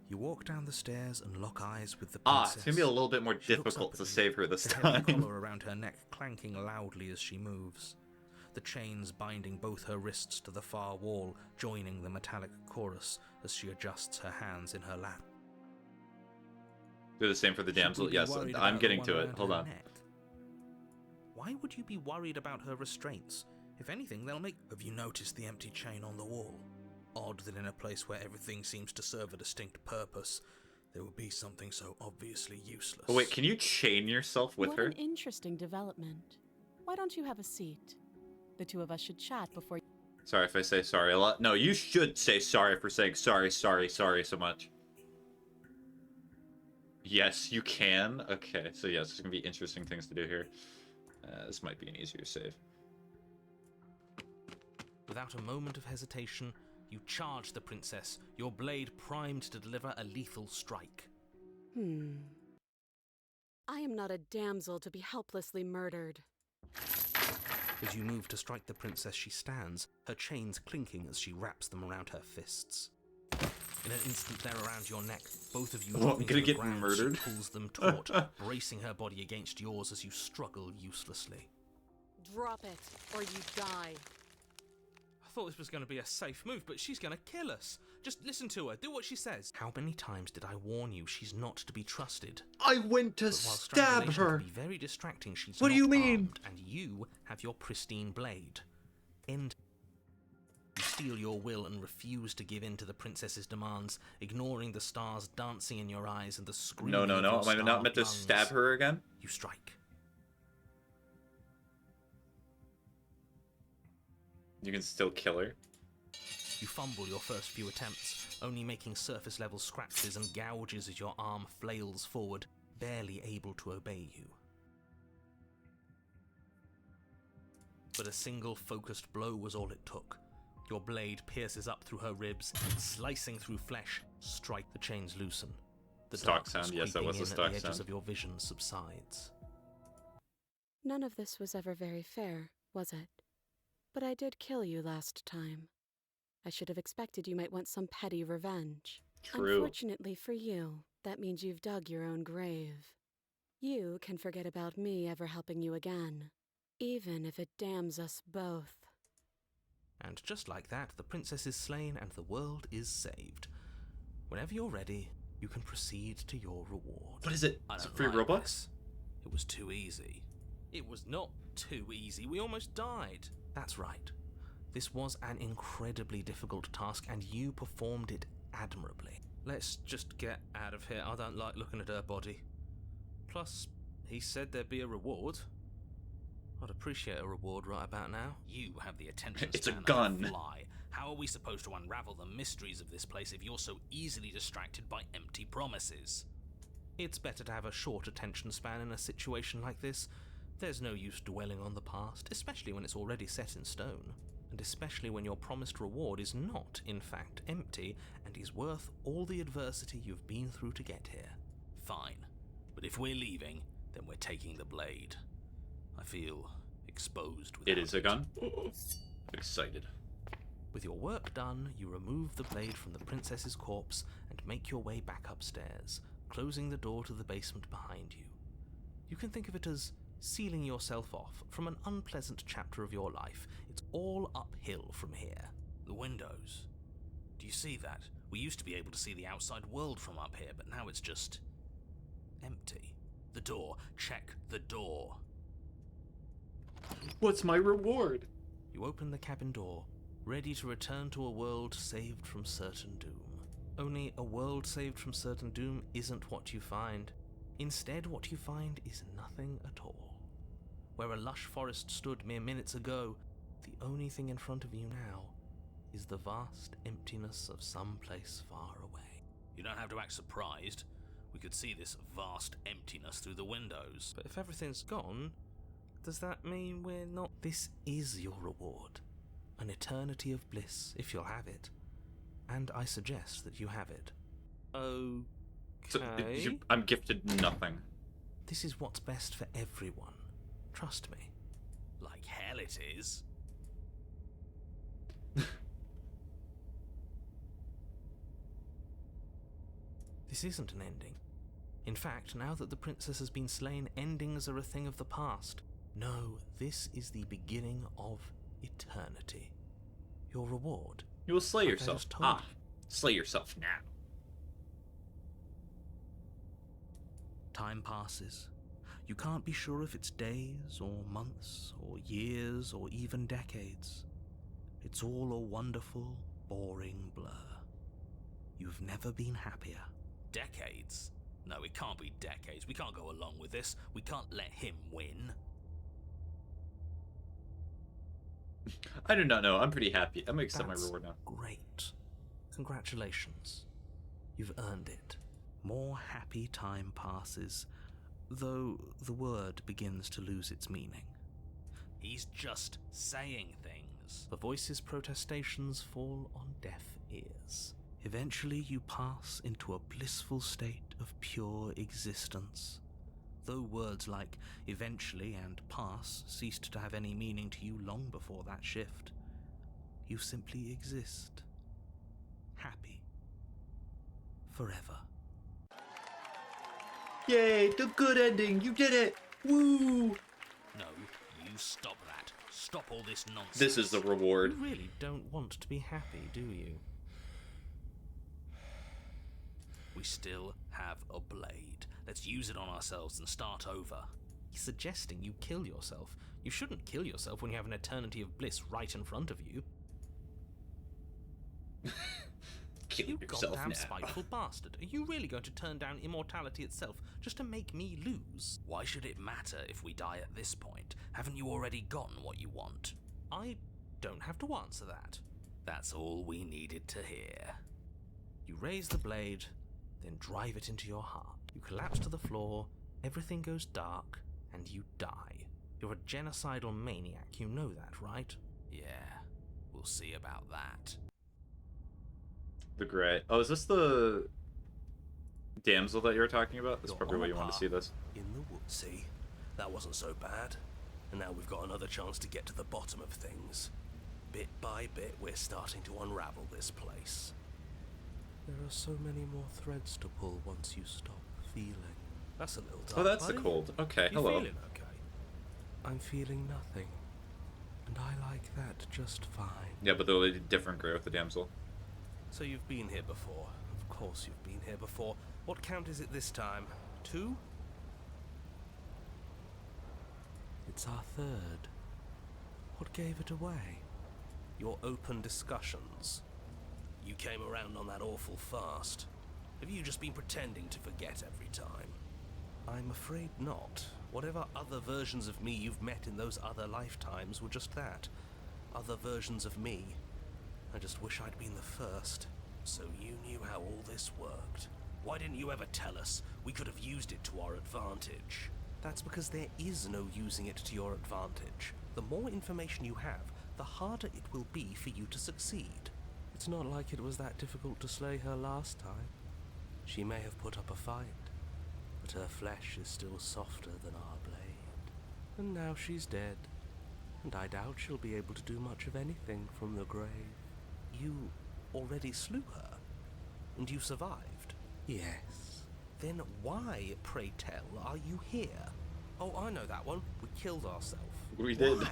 You walk down the stairs and lock eyes with the princess. It's gonna be a little bit more She looks difficult up to at you, save her this the heavy time. collar around her neck clanking loudly as she moves. The chains binding both her wrists to the far wall, joining the metallic chorus as she adjusts her hands in her lap. Do the same for the damsel. Should we be Yes, worried I'm about getting the to one it. around Hold her on. neck? Why would you be worried about her restraints? If anything, they'll make... Have you noticed the empty chain on the wall? Odd that in a place where everything seems to serve a distinct purpose, there would be something so obviously useless. Oh, wait, can you chain yourself with what her? an interesting development. Why don't you have a seat? The two of us should chat before... Sorry if I say sorry a lot. No, you should say sorry for saying sorry so much. Yes, you can. Okay, so yes, there's gonna be interesting things to do here. This might be an easier save. Without a moment of hesitation, you charge the princess, your blade primed to deliver a lethal strike. I am not a damsel to be helplessly murdered. As you move to strike the princess, she stands, her chains clinking as she wraps them around her fists. In an instant they're around your neck, both of you dropping to the ground, murdered. she pulls them taut, bracing her body against yours as you struggle uselessly. Drop it, or you die. I thought this was going to be a safe move, but she's going to kill us. Just listen to her, do what she says. How many times did I warn you she's not to be trusted? I went to But while stab strangulation her! can be very distracting, she's What do not you mean? armed, and you have your pristine blade. You steel your will and refuse to give in to the princess's demands, ignoring the stars dancing in your eyes and the screaming No, of your am I not meant to starved stab lungs. her again? You strike. You can still kill her. You fumble your first few attempts, only making surface-level scratches and gouges as your arm flails forward, barely able to obey you. But a single focused blow was all it took. Your blade pierces up through her ribs, slicing through flesh. Strike, the chains loosen. The Stock darkness sound, yes, that was creeping a in stock at the edges sound. of your vision subsides. None of this was ever very fair, was it? But I did kill you last time. I should have expected you might want some petty revenge. True. Unfortunately for you, that means you've dug your own grave. You can forget about me ever helping you again, even if it damns us both. And just like that, the princess is slain and the world is saved. Whenever you're ready, you can proceed to your reward. What is it? I Is it don't free like Robux? this. It was too easy. It was not too easy. We almost died. That's right. This was an incredibly difficult task, and you performed it admirably. Let's just get out of here. I don't like looking at her body. Plus, he said there'd be a reward. I'd appreciate a reward right about now. You have the attention It's a span of gun. fly. How are we supposed to unravel the mysteries of this place if you're so easily distracted by empty promises? It's better to have a short attention span in a situation like this. There's no use dwelling on the past, especially when it's already set in stone. And especially when your promised reward is not, in fact, empty, and is worth all the adversity you've been through to get here. Fine. But if we're leaving, then we're taking the blade. I feel exposed without It is a gun. Excited. With your work done, you remove the blade from the princess's corpse and make your way back upstairs, closing the door to the basement behind you. You can think of it as sealing yourself off from an unpleasant chapter of your life. It's all uphill from here. The windows. Do you see that? We used to be able to see the outside world from up here, but now it's just empty. The door. Check the door. What's my reward? You open the cabin door, ready to return to a world saved from certain doom. Only a world saved from certain doom isn't what you find. Instead, what you find is nothing at all. Where a lush forest stood mere minutes ago, the only thing in front of you now is the vast emptiness of some place far away. You don't have to act surprised. We could see this vast emptiness through the windows. But if everything's gone, does that mean we're not? This is your reward. An eternity of bliss, if you'll have it. And I suggest that you have it. Okay. So, I'm gifted nothing. This is what's best for everyone. Trust me. Like hell it is. This isn't an ending. In fact, now that the princess has been slain, endings are a thing of the past. No, this is the beginning of eternity. Your reward. You will slay like I yourself. just told you. Slay yourself now. Time passes. You can't be sure if it's days or months or years or even decades. It's all a wonderful, boring blur. You've never been happier. Decades? No, it can't be decades. We can't go along with this. We can't let him win. I do not know. I'm pretty happy. I'm gonna accept my reward now. Great. Congratulations. You've earned it. More happy time passes, though the word begins to lose its meaning. He's just saying things. The voice's protestations fall on deaf ears. Eventually you pass into a blissful state of pure existence. Though words like eventually and pass ceased to have any meaning to you long before that shift, you simply exist. Happy. Forever. Yay, the good ending! You did it! Woo! No, you stop that. Stop all this nonsense. This is the reward. You really don't want to be happy, do you? We still have a blade. Let's use it on ourselves and start over. He's suggesting you kill yourself. You shouldn't kill yourself when you have an eternity of bliss right in front of you. Kill You yourself goddamn now. spiteful bastard. Are you really going to turn down immortality itself just to make me lose? Why should it matter if we die at this point? Haven't you already gotten what you want? I don't have to answer that. That's all we needed to hear. You raise the blade, then drive it into your heart. You collapse to the floor, everything goes dark, and you die. You're a genocidal maniac, you know that, right? Yeah, we'll see about that. The gray. Oh, is this the damsel that you were talking about? That's You're probably on why a you want to path see this. In the woods. See, that wasn't so bad. And now we've got another chance to get to the bottom of things. Bit by bit, we're starting to unravel this place. There are so many more threads to pull once you stop feeling. That's a little dark, Oh, that's the buddy. cold. Okay, You hello. feeling okay? I'm feeling nothing. And I like that just fine. Yeah, but they're different gray with the damsel. So you've been here before. Of course you've been here before. What count is it this time? 2? It's our third. What gave it away? Your open discussions. You came around on that awful fast. Have you just been pretending to forget every time? I'm afraid not. Whatever other versions of me you've met in those other lifetimes were just that. Other versions of me. I just wish I'd been the first, so you knew how all this worked. Why didn't you ever tell us? We could have used it to our advantage. That's because there is no using it to your advantage. The more information you have, the harder it will be for you to succeed. It's not like it was that difficult to slay her last time. She may have put up a fight, but her flesh is still softer than our blade. And now she's dead, and I doubt she'll be able to do much of anything from the grave. You already slew her, and you survived. Yes. Then why, pray tell, are you here? Oh, I know that one. We killed ourselves. We did. Why?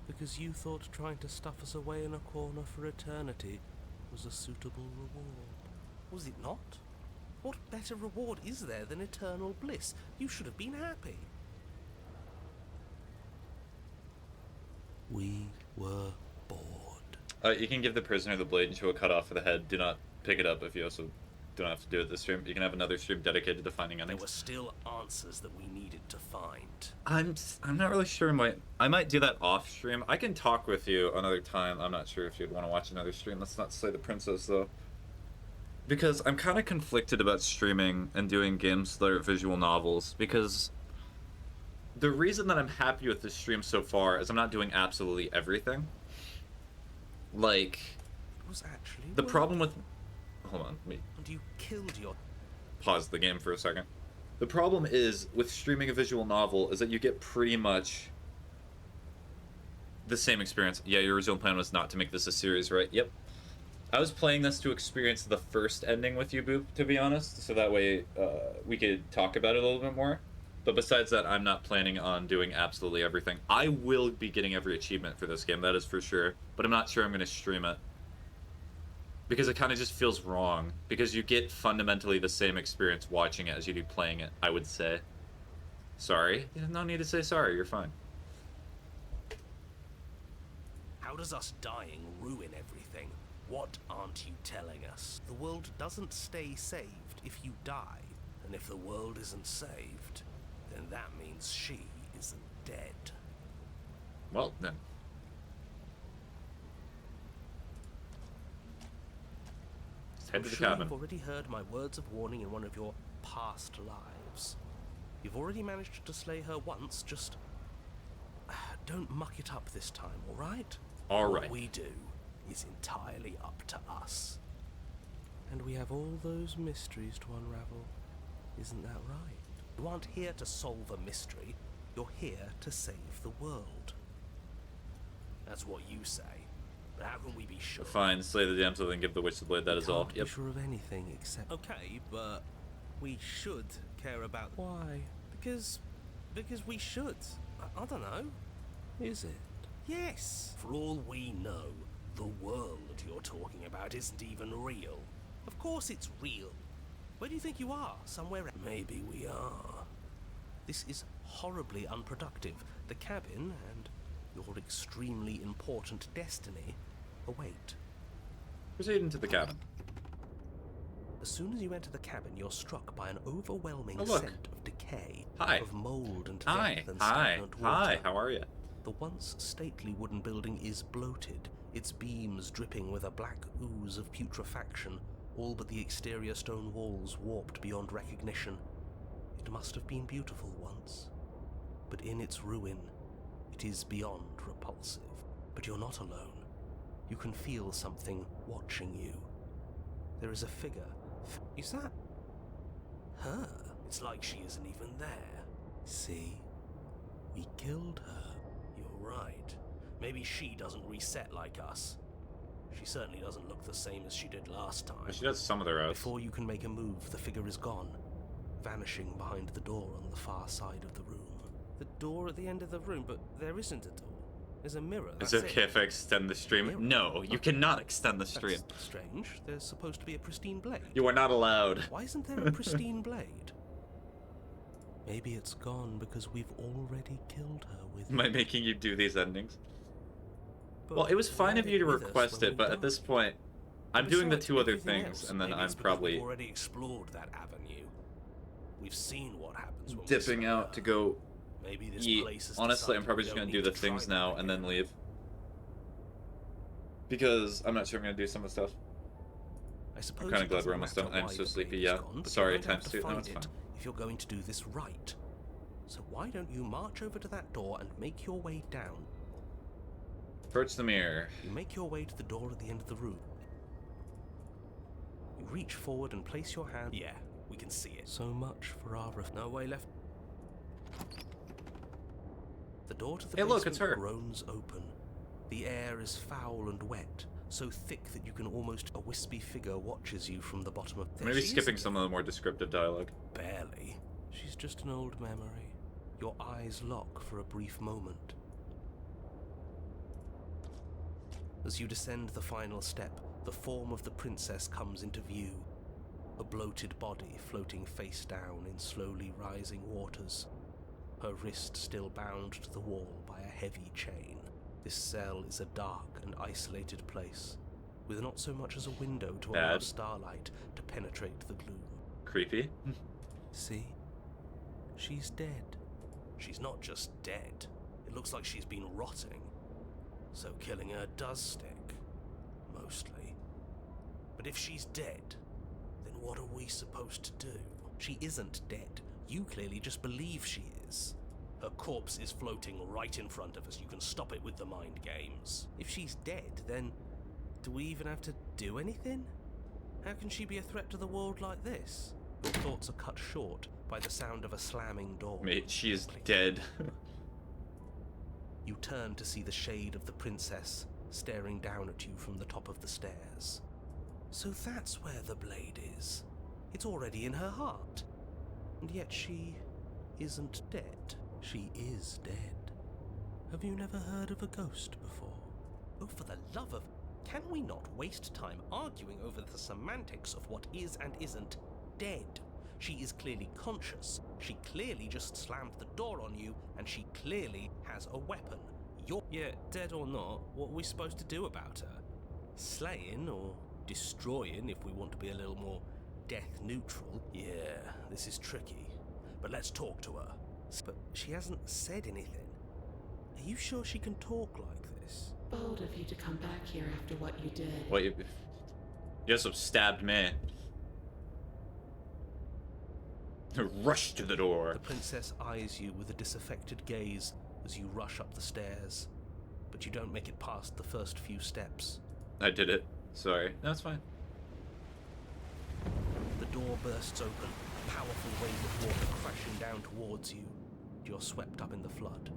Because you thought trying to stuff us away in a corner for eternity was a suitable reward. Was it not? What better reward is there than eternal bliss? You should have been happy. We were bored. You can give the prisoner the blade and she will cut off the head. Do not pick it up if you also don't have to do it this stream. You can have another stream dedicated to finding There endings. were still answers that we needed to find. I'm not really sure. I might do that off stream. I can talk with you another time. I'm not sure if you'd want to watch another stream. Let's not slay the princess though, because I'm kind of conflicted about streaming and doing games that are visual novels. Because the reason that I'm happy with this stream so far is I'm not doing absolutely everything. Like, It was actually the work. problem with... Hold on, let me And you killed your... pause the game for a second. The problem is, with streaming a visual novel, is that you get pretty much the same experience. Yeah, your original plan was not to make this a series, right? Yep. I was playing this to experience the first ending with you, Boop, to be honest, so that way we could talk about it a little bit more. But besides that, I'm not planning on doing absolutely everything. I will be getting every achievement for this game, that is for sure, but I'm not sure I'm going to stream it. Because it kind of just feels wrong. Because you get fundamentally the same experience watching it as you do playing it, I would say. Sorry. No need to say sorry, you're fine. How does us dying ruin everything? What aren't you telling us? The world doesn't stay saved if you die. And if the world isn't saved, then that means she isn't dead. Well, then. Let's head I'm to the sure cabin. you've already heard my words of warning in one of your past lives. You've already managed to slay her once, just don't muck it up this time, alright? Alright. What we do is entirely up to us. And we have all those mysteries to unravel. Isn't that right? You aren't here to solve a mystery. You're here to save the world. That's what you say. But how can we be sure? Fine, slay the damsel, then give the witch the blade, that is all. Can't be sure of anything except... Okay, but we should care about... Why? Because we should. I don't know. Is it? Yes. For all we know, the world you're talking about isn't even real. Of course it's real. Where do you think you are? Somewhere... Maybe we are. This is horribly unproductive. The cabin and your extremely important destiny await. Proceed into the cabin. As soon as you enter the cabin, you're struck by an overwhelming Oh, look. scent of decay, Hi. of mold and Hi. death and Hi. stagnant water. Hi, how are you? The once stately wooden building is bloated, its beams dripping with a black ooze of putrefaction, all but the exterior stone walls warped beyond recognition. It must have been beautiful once, but in its ruin, it is beyond repulsive. But you're not alone. You can feel something watching you. There is a figure. Is that her? It's like she isn't even there. See? We killed her. You're right. Maybe she doesn't reset like us. She certainly doesn't look the same as she did last time. She does some of their routes. Before you can make a move, the figure is gone, vanishing behind the door on the far side of the room. The door at the end of the room, but there isn't a door. There's a mirror. Is That's it okay if I extend the stream? Mirror. No, you cannot extend the stream. That's strange. There's supposed to be a pristine blade. You are not allowed. Why isn't there a pristine blade? Maybe it's gone because we've already killed her with Am I it. making you do these endings? But Well, it was fine we of had you to with us request when it, we but at this died. point, I'm doing the Besides two other everything things, else, and then maybe I'm it's because probably we've already explored that avenue. We've seen what happens when we dipping slay out her. to go Maybe this eat. place has Honestly, I'm decided probably we just don't gonna do need the to try things that now and then again. leave. Because I'm not sure I'm gonna do some of the stuff. I suppose I'm kinda it glad doesn't we're almost matter done. I'm why so the sleepy, blade is yeah. gone, but Sorry, you're going to have times to 2. No, find it's it fine. if you're going to do this right. So why don't you march over to that door and make your way down? Approach the mirror. You make your way to the door at the end of the room. You reach forward and place your hand. Yeah, we can see it. So much for our no way left. The door to the Hey, look, basement it's her. groans open. The air is foul and wet, so thick that you can almost... A wispy figure watches you from the bottom of... There Maybe she is skipping again. some of the more descriptive dialogue. Barely. She's just an old memory. Your eyes lock for a brief moment. As you descend the final step, the form of the princess comes into view. A bloated body floating face down in slowly rising waters. Her wrist still bound to the wall by a heavy chain. This cell is a dark and isolated place, with not so much as a window to allow Bad. starlight to penetrate the gloom. Creepy. See? She's dead. She's not just dead. It looks like she's been rotting. So killing her does stick. Mostly. But if she's dead, then what are we supposed to do? She isn't dead. You clearly just believe she is. Her corpse is floating right in front of us. You can stop it with the mind games. If she's dead, then do we even have to do anything? How can she be a threat to the world like this? Your thoughts are cut short by the sound of a slamming door. Mate, she is dead. You turn to see the shade of the princess staring down at you from the top of the stairs. So that's where the blade is. It's already in her heart. And yet she isn't dead. She is dead. Have you never heard of a ghost before? Oh, for the love of... Can we not waste time arguing over the semantics of what is and isn't dead? She is clearly conscious. She clearly just slammed the door on you, and she clearly has a weapon. Yeah, dead or not, what are we supposed to do about her? Slaying or destroying, if we want to be a little more death neutral? Yeah, this is tricky. But let's talk to her. But she hasn't said anything. Are you sure she can talk like this? Bold of you to come back here after what you did. What, you just have stabbed me. Rush to the door. The princess eyes you with a disaffected gaze as you rush up the stairs, but you don't make it past the first few steps. I did it. Sorry. No, it's fine. The door bursts open, a powerful wave of water crashing down towards you. You're swept up in the flood.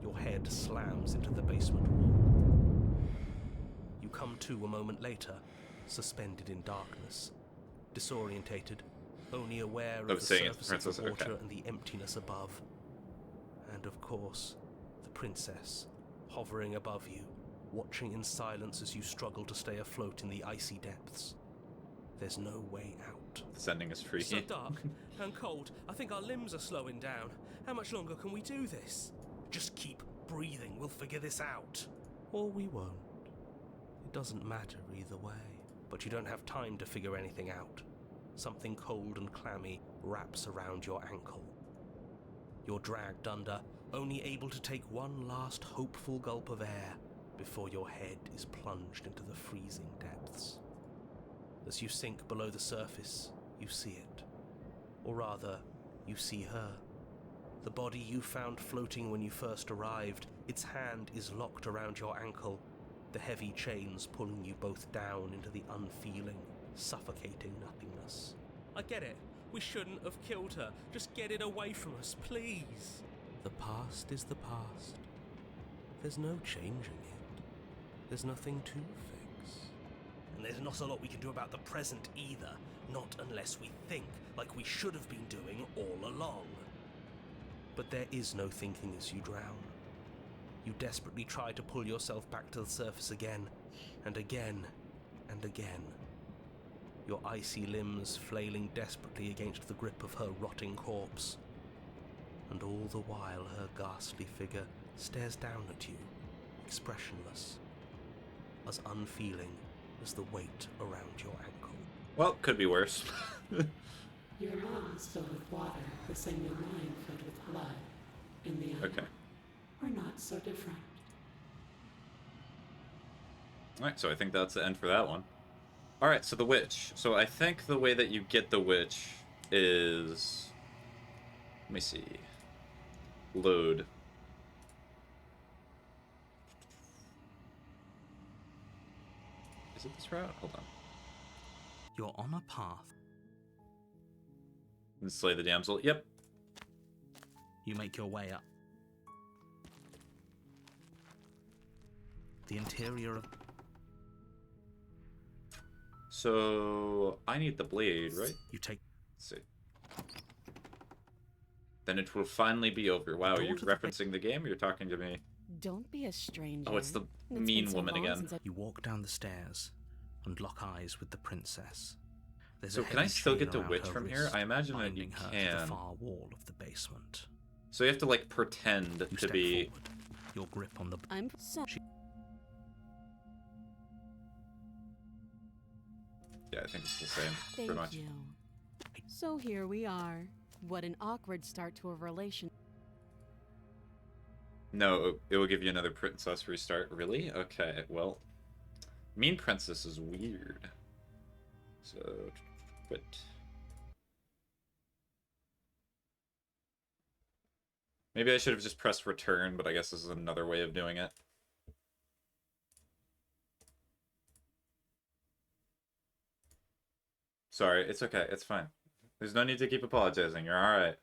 Your head slams into the basement wall. You come to a moment later, suspended in darkness, disorientated, only aware of the surface of the water and the emptiness above. And of course, the princess, hovering above you, watching in silence as you struggle to stay afloat in the icy depths. There's no way out. This ending is freaky. It's so dark and cold. I think our limbs are slowing down. How much longer can we do this? Just keep breathing. We'll figure this out. Or we won't. It doesn't matter either way. But you don't have time to figure anything out. Something cold and clammy wraps around your ankle. You're dragged under, only able to take one last hopeful gulp of air before your head is plunged into the freezing depths. As you sink below the surface, you see it. Or rather, you see her. The body you found floating when you first arrived, its hand is locked around your ankle, the heavy chains pulling you both down into the unfeeling, suffocating nothingness. I get it. We shouldn't have killed her. Just get it away from us, please. The past is the past. There's no changing it. There's nothing to fix. And there's not a lot we can do about the present either. Not unless we think like we should have been doing all along. But there is no thinking as you drown. You desperately try to pull yourself back to the surface again, and again, and again. Your icy limbs flailing desperately against the grip of her rotting corpse. And all the while her ghastly figure stares down at you, expressionless, as unfeeling as the weight around your ankle. Well, could be worse. Your lungs filled with water, the same your mind filled with blood. In the end, Okay. we're not so different. Alright, so I think that's the end for that one. Alright, so the witch. So I think the way that you get the witch is... Let me see. Load. Is it this route? Hold on. You're on a path. And slay the damsel. Yep. You make your way up. The interior of... So I need the blade, right? You take... Let's see. Then it will finally be over. Wow, are you referencing the game or you're talking to me? Don't be a stranger. Oh, it's the It's been mean so woman long again. since You walk down the stairs and lock eyes with the princess. There's So a can I heavy still chain get the around witch her from here? wrist, I imagine that you binding her to can. the far wall of the basement. So you have to like pretend You to step be. forward. Your grip on the... I'm so. Yeah, I think it's the same. Thank pretty much. you. So here we are. What an awkward start to a relation. No, it will give you another princess restart. Really? Okay, well. Mean princess is weird. So, quit. Maybe I should have just pressed return, but I guess this is another way of doing it. Sorry, it's okay, it's fine. There's no need to keep apologizing, you're alright.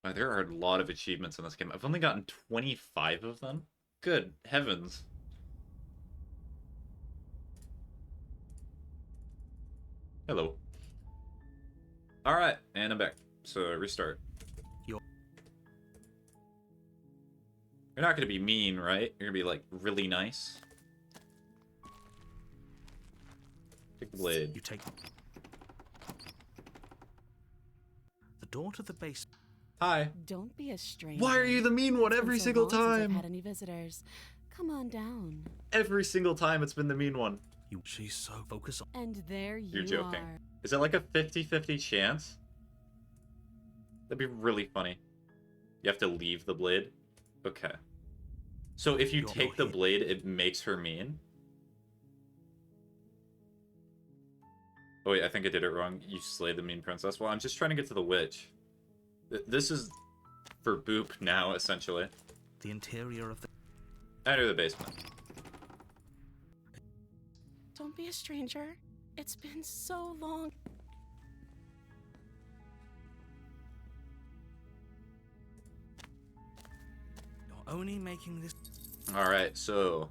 Oh, there are a lot of achievements in this game. I've only gotten 25 of them? Good heavens. Hello. Alright, and I'm back. So, restart. You're not gonna be mean, right? You're gonna be, like, really nice. Take the blade. You take the door to the base. Hi. Don't be a stranger. Why are you the mean one It's been every so single long since I've time? had any visitors. Come on down. Every single time it's been the mean one. She's so focused on. And there you You're joking. are. Is it like a 50-50 chance? That'd be really funny. You have to leave the blade? Okay. So if you You're take the here. blade, it makes her mean? Oh wait, I think I did it wrong. You slay the mean princess. Well, I'm just trying to get to the witch. This is for Boop now, essentially. The interior of the. Enter the basement. Don't be a stranger. It's been so long. You're only making this. Alright, so...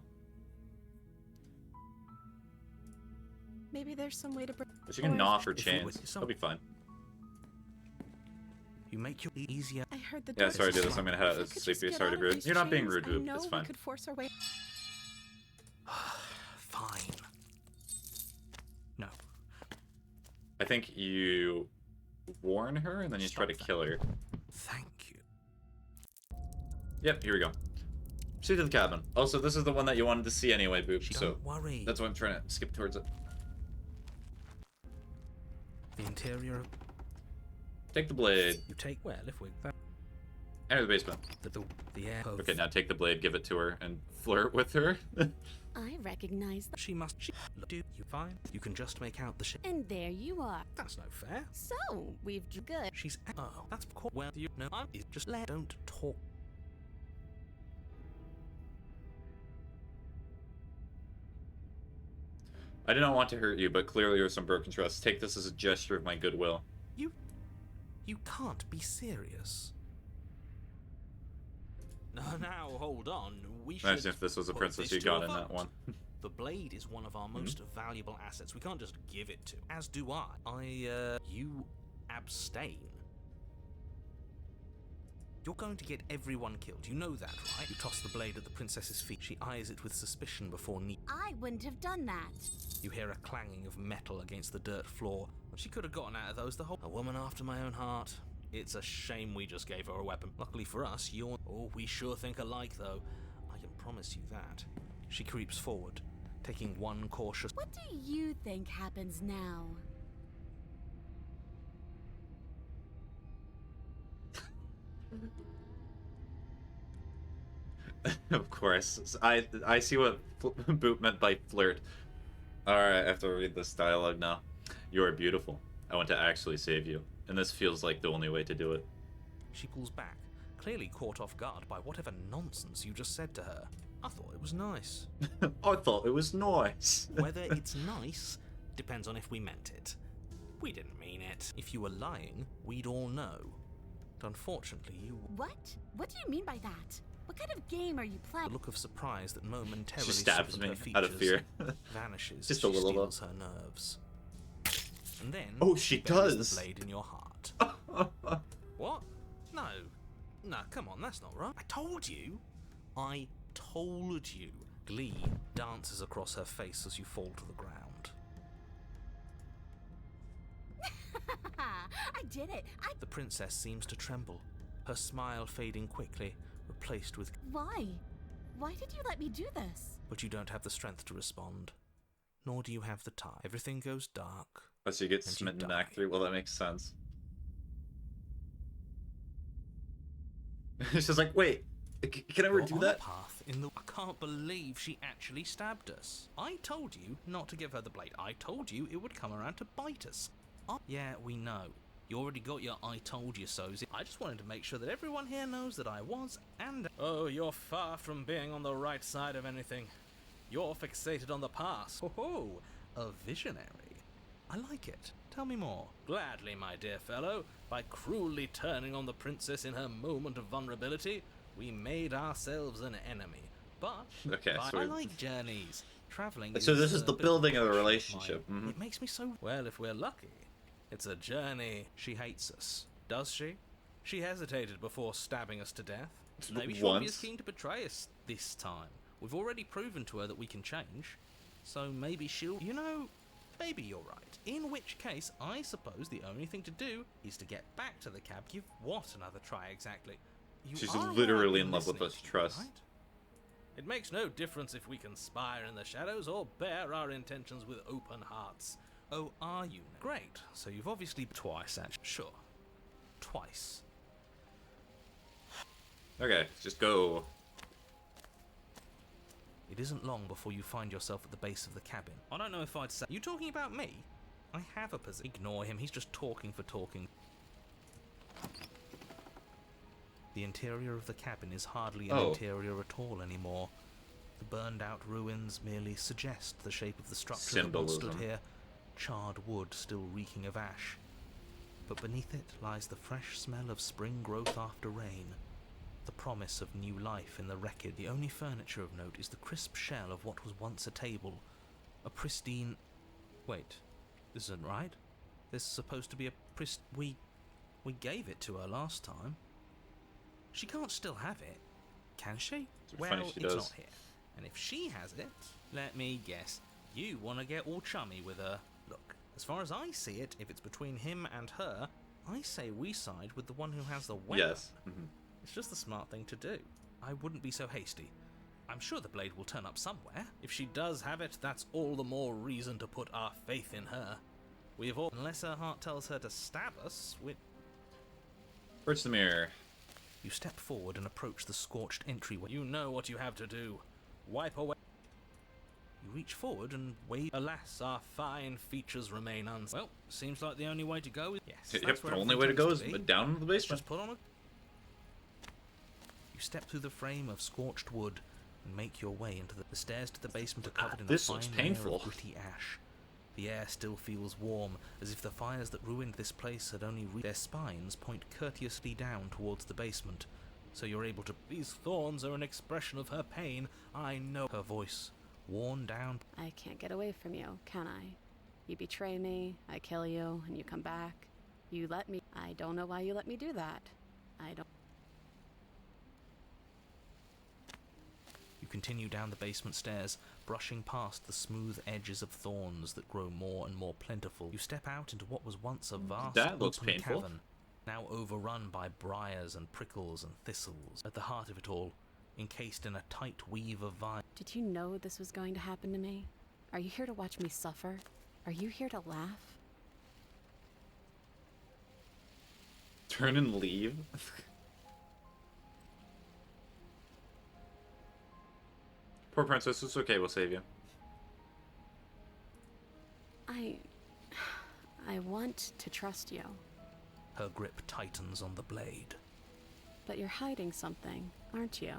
Maybe there's some way to bring. But you can gnaw for If you chains. were- That'll be fine. You make your easier. I heard the Yeah, door sorry to is do this. I'm gonna head out If we to could sleep. just get Sorry to out be of rude. these You're not being chains, rude, I Boop. know It's we fine. could force our way. Fine. No. I think you warn her and then you try to kill her. Thank you. Yep, here we go. Proceed to the cabin. Also, this is the one that you wanted to see anyway, Boop, so Don't worry. that's why I'm trying to skip towards it. The interior of. Take the blade. You take well if we. Enter the basement. The air. Of, Okay, now take the blade, give it to her, and flirt with her. I recognize that. She must. Do you fine? You can just make out the ship. And there you are. That's no fair. So, we've good. She's. Oh, that's well. You know, I'm just let. Don't talk. I did not want to hurt you, but clearly there's some broken trust. Take this as a gesture of my goodwill. You can't be serious. No, now hold on. We should. Imagine if this was a put princess this you to got a in that vote. one. The blade is one of our most valuable assets. We can't just give it to. As do I. You abstain. You're going to get everyone killed. You know that, right? You toss the blade at the princess's feet. She eyes it with suspicion before I wouldn't have done that. You hear a clanging of metal against the dirt floor. She could have gotten out of those the whole. A woman after my own heart. It's a shame we just gave her a weapon. Luckily for us, you're. Oh, we sure think alike, though. I can promise you that. She creeps forward, taking one cautious. What do you think happens now? Of course. I see what Boop meant by flirt. Alright, I have to read this dialogue now. You are beautiful. I want to actually save you. And this feels like the only way to do it. She pulls back, clearly caught off guard by whatever nonsense you just said to her. I thought it was nice. I thought it was nice. Whether it's nice depends on if we meant it. We didn't mean it. If you were lying, we'd all know. But unfortunately, you. What? What do you mean by that? What kind of game are you playing? The look of surprise that momentarily She stabs softened me her out of features fear. vanishes. Just as a she little, though. steals her nerves. And then Oh, she buries does. the blade in your heart. What? No. No, come on, that's not right. I told you. I told you. Glee dances across her face as you fall to the ground. I did it. The princess seems to tremble, her smile fading quickly, replaced with. Why? Why did you let me do this? But you don't have the strength to respond, nor do you have the time. Everything goes dark. Oh, so you get And you smitten in die. Act 3? Well, that makes sense. She's like, wait, can I ever You're do on that? a path in the. I can't believe she actually stabbed us. I told you not to give her the blade. I told you it would come around to bite us. Oh, yeah, we know. You already got your I told you so's. I just wanted to make sure that everyone here knows that I was and. Oh, you're far from being on the right side of anything. You're fixated on the past. Oh, a visionary. I like it. Tell me more. Gladly, my dear fellow. By cruelly turning on the princess in her moment of vulnerability, we made ourselves an enemy. But Okay, so I we- like journeys. Traveling. So this is a the bit building of the my- relationship. Mhm. It makes me so. Well, if we're lucky, it's a journey. She hates us, does she? She hesitated before stabbing us to death. Maybe she won't be as Once. keen to betray us this time. We've already proven to her that we can change. So maybe she'll... You know, maybe you're right. In which case, I suppose the only thing to do is to get back to the cab. Give what another try exactly? You She's are literally right in love with listening us, to me, trust. right? It makes no difference if we conspire in the shadows or bear our intentions with open hearts. Oh, are you? Great. So you've obviously twice, actually. Sure. Twice. Okay, just go. It isn't long before you find yourself at the base of the cabin. I don't know if I'd say... You talking about me? I have a position. Ignore him, he's just talking for talking. The interior of the cabin is hardly an interior at all anymore. The burned out ruins merely suggest the shape of the structure that once stood here. Charred wood still reeking of ash. But beneath it lies the fresh smell of spring growth after rain. The promise of new life in the wreckage. The only furniture of note is the crisp shell of what was once a table. A pristine... Wait, this isn't right. This is supposed to be a We gave it to her last time. She can't still have it, can she? Well, it's not here. And if she has it, let me guess, you want to get all chummy with her. Look, as far as I see it, if it's between him and her, I say we side with the one who has the weapon. Yes. It's just the smart thing to do. I wouldn't be so hasty. I'm sure the blade will turn up somewhere. If she does have it, that's all the more reason to put our faith in her. We have all... Unless her heart tells her to stab us, Where's the mirror? You step forward and approach the scorched entryway. You know what you have to do. Wipe away... You reach forward and wave... Alas, our fine features remain Well, seems like the only way to go is... Yes, Yep, the only way to go is down in the basement. Just put on a... You step through the frame of scorched wood and make your way into the stairs to the basement are covered in a fine layer of gritty ash. The air still feels warm, as if the fires that ruined this place had only their spines point courteously down towards the basement, so you're able to... These thorns are an expression of her pain, I know. Her voice, worn down... I can't get away from you, can I? You betray me, I kill you, and you come back. You let me... I don't know why you let me do that. I don't... You continue down the basement stairs, brushing past the smooth edges of thorns that grow more and more plentiful. You step out into what was once a vast open cavern, now overrun by briars and prickles and thistles. At the heart of it all, encased in a tight weave of vines. Did you know this was going to happen to me? Are you here to watch me suffer? Are you here to laugh? Turn and leave? Poor princess, it's okay, we'll save you. I want to trust you. Her grip tightens on the blade. But you're hiding something, aren't you?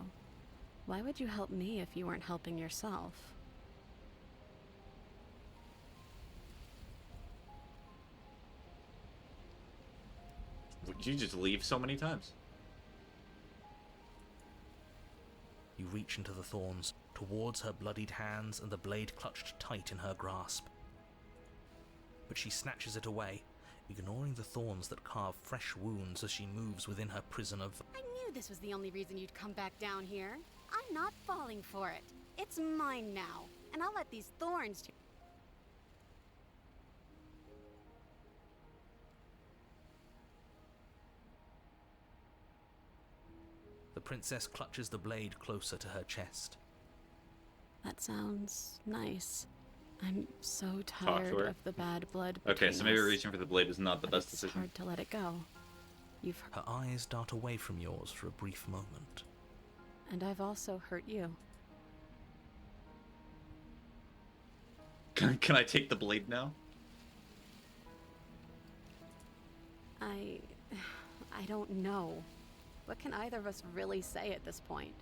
Why would you help me if you weren't helping yourself? Would you just leave so many times? You reach into the thorns, towards her bloodied hands and the blade clutched tight in her grasp. But she snatches it away, ignoring the thorns that carve fresh wounds as she moves within her prison of... I knew this was the only reason you'd come back down here. I'm not falling for it. It's mine now, and I'll let these thorns... The princess clutches the blade closer to her chest. That sounds nice. I'm so tired of the bad blood between Okay, so maybe us, reaching for the blade is not the best it's decision. hard to let it go. You've Her eyes dart away from yours for a brief moment. And I've also hurt you. Can I take the blade now? I don't know. What can either of us really say at this point?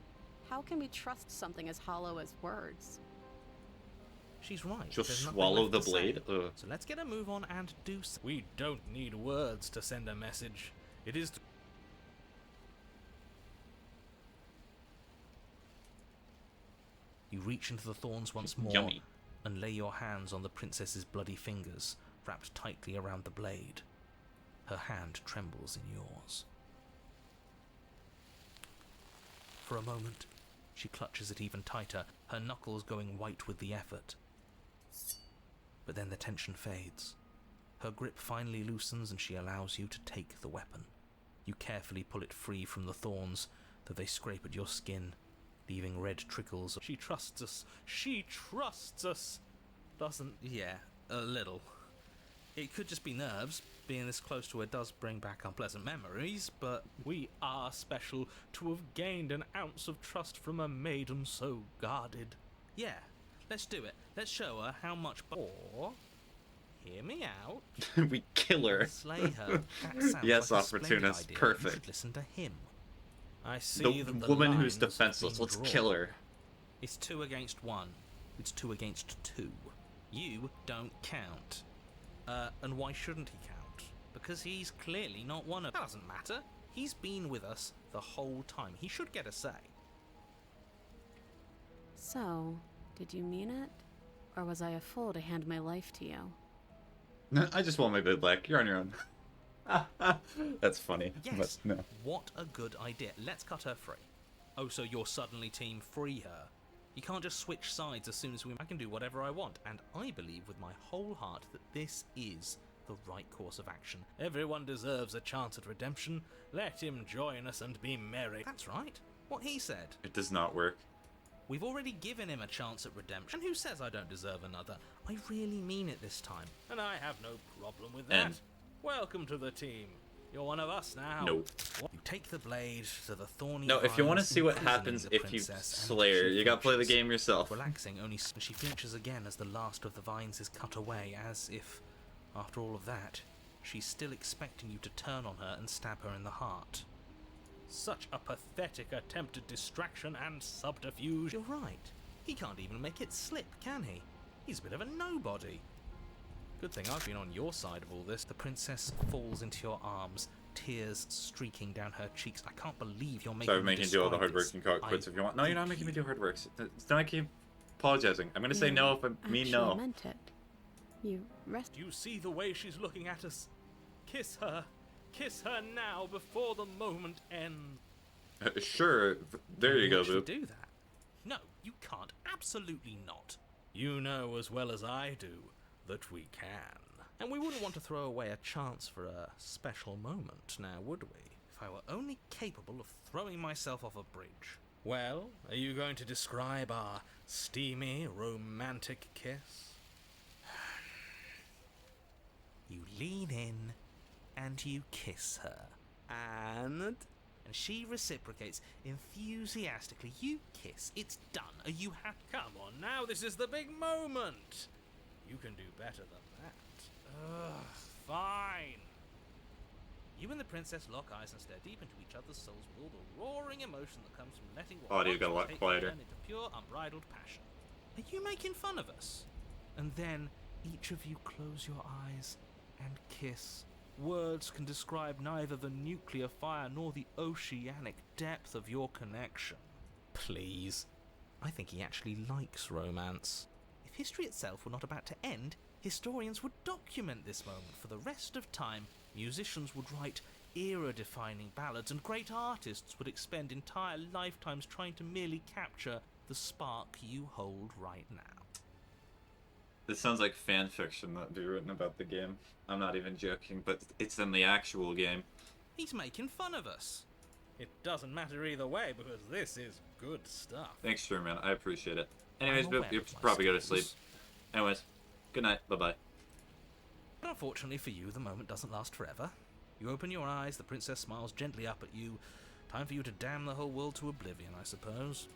How can we trust something as hollow as words? She's right. Just There's nothing swallow left the to say. blade? Ugh. So let's get a move on and do so. We don't need words to send a message. It is... You reach into the thorns once more Yummy. and lay your hands on the princess's bloody fingers, wrapped tightly around the blade. Her hand trembles in yours. For a moment, she clutches it even tighter, her knuckles going white with the effort. But then the tension fades. Her grip finally loosens and she allows you to take the weapon. You carefully pull it free from the thorns, though they scrape at your skin, leaving red trickles. She trusts us. She trusts us. Doesn't... yeah, a little. It could just be nerves. Being this close to her does bring back unpleasant memories, but we are special to have gained an ounce of trust from a maiden so guarded. Yeah, let's do it. Let's show her how much... Or... hear me out. We kill her. Slay her. That sounds Yes, like a splendid Opportunist. idea. Perfect. You should listen to him. I see The that the woman who's lines have defenseless. been Let's drawn. kill her. It's 2 against 1. It's 2 against 2. You don't count. And why shouldn't he count? Because he's clearly not one of... That doesn't matter. He's been with us the whole time. He should get a say. So, did you mean it? Or was I a fool to hand my life to you? I just want my bid back. You're on your own. That's funny. Yes. But no. What a good idea. Let's cut her free. Oh, so you're suddenly team free her. You can't just switch sides as soon as we... I can do whatever I want, and I believe with my whole heart that this is the right course of action. Everyone deserves a chance at redemption. Let him join us and be merry. That's right. What he said. It does not work. We've already given him a chance at redemption. And who says I don't deserve another? I really mean it this time. And I have no problem with that. And... welcome to the team. You're one of us now. Nope. You take the blade to the thorny... No, if you want to vines, see what imprisoning happens the if you princess, slay and her, she you gotta play the flinches. game yourself. Relaxing, only she flinches again as the last of the vines is cut away, as if, after all of that, she's still expecting you to turn on her and stab her in the heart. Such a pathetic attempt at distraction and subterfuge. You're right. He can't even make it slip, can he? He's a bit of a nobody. Good thing I've been on your side of all this. The princess falls into your arms, tears streaking down her cheeks. I can't believe you're making Sorry, me making you do all the describe hard work. this. You can call it quits I if you want. No, you're not think making me you- do hard work. It's not keep apologizing. I'm gonna say no if I mean no. Actually meant it. You rest. Do you see the way she's looking at us? Kiss her. Kiss her now before the moment ends. Sure. There you go, actually boo. do that? No, you can't. Absolutely not. You know as well as I do that we can. And we wouldn't want to throw away a chance for a special moment, now would we? If I were only capable of throwing myself off a bridge. Well, are you going to describe our steamy, romantic kiss? You lean in and you kiss her. And she reciprocates enthusiastically. You kiss. It's done. Are you happy? Come on now, this is the big moment. You can do better than that. Ugh, fine. You and the princess lock eyes and stare deep into each other's souls with all the roaring emotion that comes from letting what Audio once got a was lot hate quieter. turn into pure, unbridled passion. Are you making fun of us? And then each of you close your eyes and kiss. Words can describe neither the nuclear fire nor the oceanic depth of your connection. Please. I think he actually likes romance. If history itself were not about to end, historians would document this moment for the rest of time. Musicians would write era-defining ballads, and great artists would expend entire lifetimes trying to merely capture the spark you hold right now. This sounds like fan fiction that'd be written about the game. I'm not even joking, but it's in the actual game. He's making fun of us. It doesn't matter either way, because this is good stuff. Thanks, sure, man. I appreciate it. Anyways, I'm boo, aware you of my probably go to sleep. skills. Anyways, good night. Bye-bye. But unfortunately for you, the moment doesn't last forever. You open your eyes, the princess smiles gently up at you. Time for you to damn the whole world to oblivion, I suppose.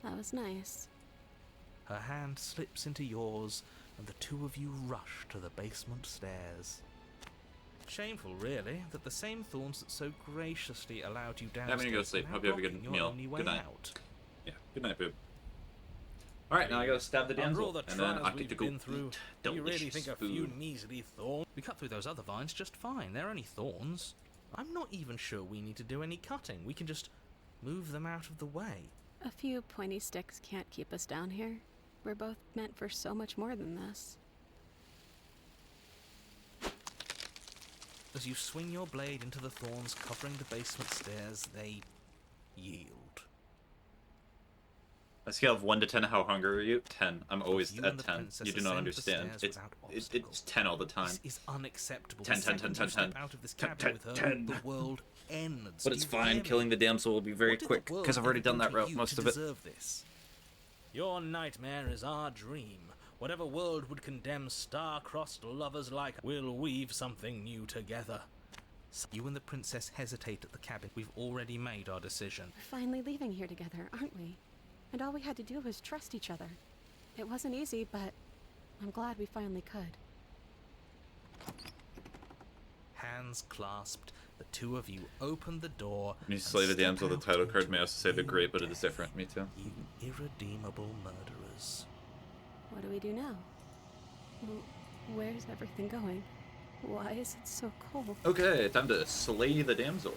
That was nice. Her hand slips into yours, and the two of you rush to the basement stairs. Shameful, really, that the same thorns that so graciously allowed you downstairs I'm gonna go to sleep. are now Hope you have a good blocking your meal. only way Good night. out. Yeah, good night, boo. Alright, now I gotta stab the After all damsel, the and then trials I get we've to go been through, eat do you really delicious think a few food. measly thorns? We cut through those other vines just fine. They're only thorns. I'm not even sure we need to do any cutting. We can just move them out of the way. A few pointy sticks can't keep us down here. We're both meant for so much more than this. As you swing your blade into the thorns covering the basement stairs, they yield. On a scale of 1 to 10, how hungry are you? 10. I'm always You and at the 10. princess You do not ascend the understand. stairs without It's obstacle. 10 all the time. This is unacceptable. 10, The 10, 10, second 10, you step 10. out of this 10, cabin with her, 10. the world ends. But it's Do you hear fine. me? Killing the damsel will be very What did the quick, world because I've already ever done do that to route, you most to of it. deserve this? Your nightmare is our dream. Whatever world would condemn star-crossed lovers like we'll weave something new together. You and the princess hesitate at the cabin. We've already made our decision. We're finally leaving here together, aren't we? And all we had to do was trust each other. It wasn't easy, but I'm glad we finally could. Hands clasped, the two of you open the door. When you slay the and damsel, the step title out card may into also say the new great, but it is death. different. Me too. You irredeemable murderers. What do we do now? Where's everything going? Why is it so cold? Okay, time to slay the damsel.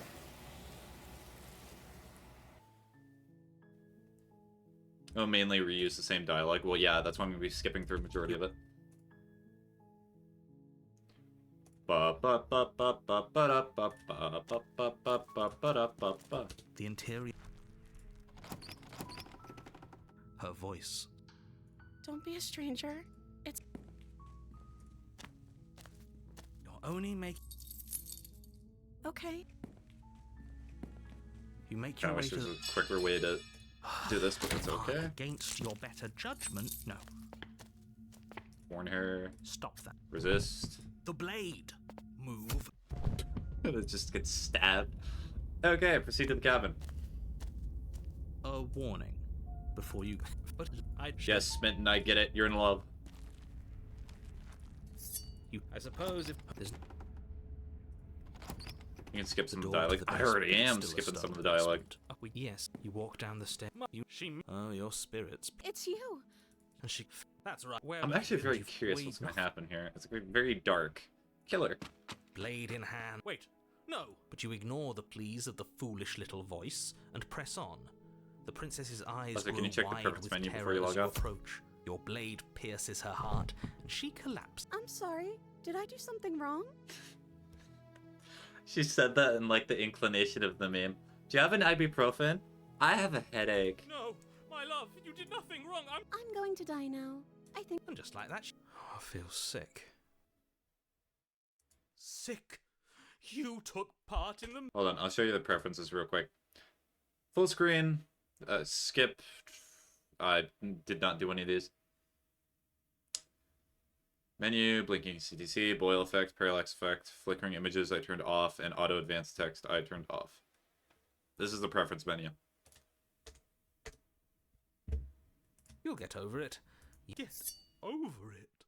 Oh, mainly reuse the same dialogue. Well, yeah, that's why I'm going to be skipping through the majority of it. The interior. Her voice. Don't be a stranger. It's... You're only making. Okay. You make I your way wish to. there's a quicker way to do this, but it's okay. Against your better judgment. No. Warn her. Stop that. Resist. The blade. Move. It just gets stabbed. Okay, proceed to the cabin. A warning. Before you. But I. Yes, Smitten, I get it. You're in love. You. I suppose if there's. You can skip some of the door to dialogue. the I already basement is am still a skipping some of the stone dialogue. basement. Yes, you walk down the stairs. Oh, your spirits. It's you. And she. That's right. Where I'm actually very curious what's going to happen here. It's very dark. Killer. Blade in hand. Wait, no. But you ignore the pleas of the foolish little voice and press on. The princess's eyes Also, grow can you check the wide preference with menu terror before you as log you out? approach. Your blade pierces her heart, and she collapses. I'm sorry. Did I do something wrong? She said that in like the inclination of the meme. Do you have an ibuprofen? I have a headache. No, my love, you did nothing wrong. I'm going to die now. I think... And just like that, I feel sick. Sick? You took part in the... Hold on, I'll show you the preferences real quick. Full screen, skip. I did not do any of these. Menu, blinking CTC, boil effect, parallax effect, flickering images I turned off, and auto advanced text I turned off. This is the preference menu. You'll get over it. Get over it?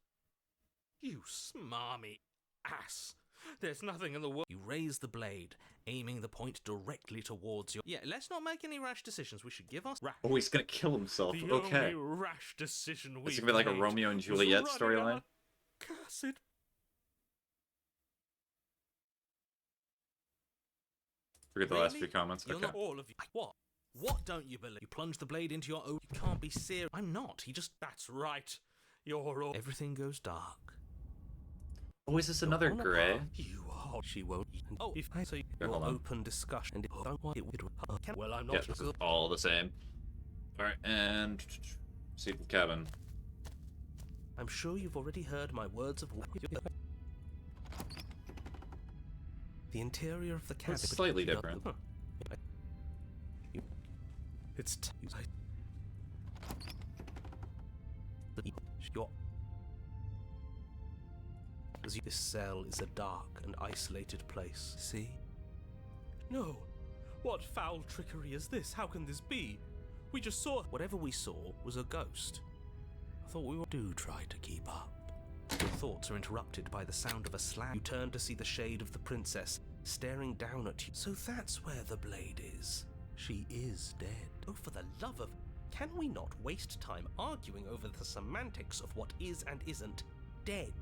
You smarmy ass. There's nothing in the world. You raise the blade, aiming the point directly towards your... Yeah, let's not make any rash decisions. We should give us... Oh, he's gonna kill himself. The Okay. only rash decision we It's gonna be like a made Romeo and was Juliet running storyline. our Cursed... Forget the last Really? few comments. You're Okay. not all of you. What? What don't you believe? You plunge the blade into your own... You can't be serious. I'm not. He just... That's right. You're all... Everything goes dark. Oh, is this another on a gray? path. You are... She won't... Oh, if I say Yeah, your hold on. open discussion... And don't want it with... Well, I'm Yeah, not... this is all the same. Alright, and... See the cabin. I'm sure you've already heard my words of the interior of the cabin. It's slightly different. It's this cell is a dark and isolated place. See? No. What foul trickery is this? How can this be? We just saw... Whatever we saw was a ghost. I thought we were... Do try to keep up. Your thoughts are interrupted by the sound of a slam. You turn to see the shade of the princess staring down at you. So that's where the blade is. She is dead. Oh, for the love of... Can we not waste time arguing over the semantics of what is and isn't dead?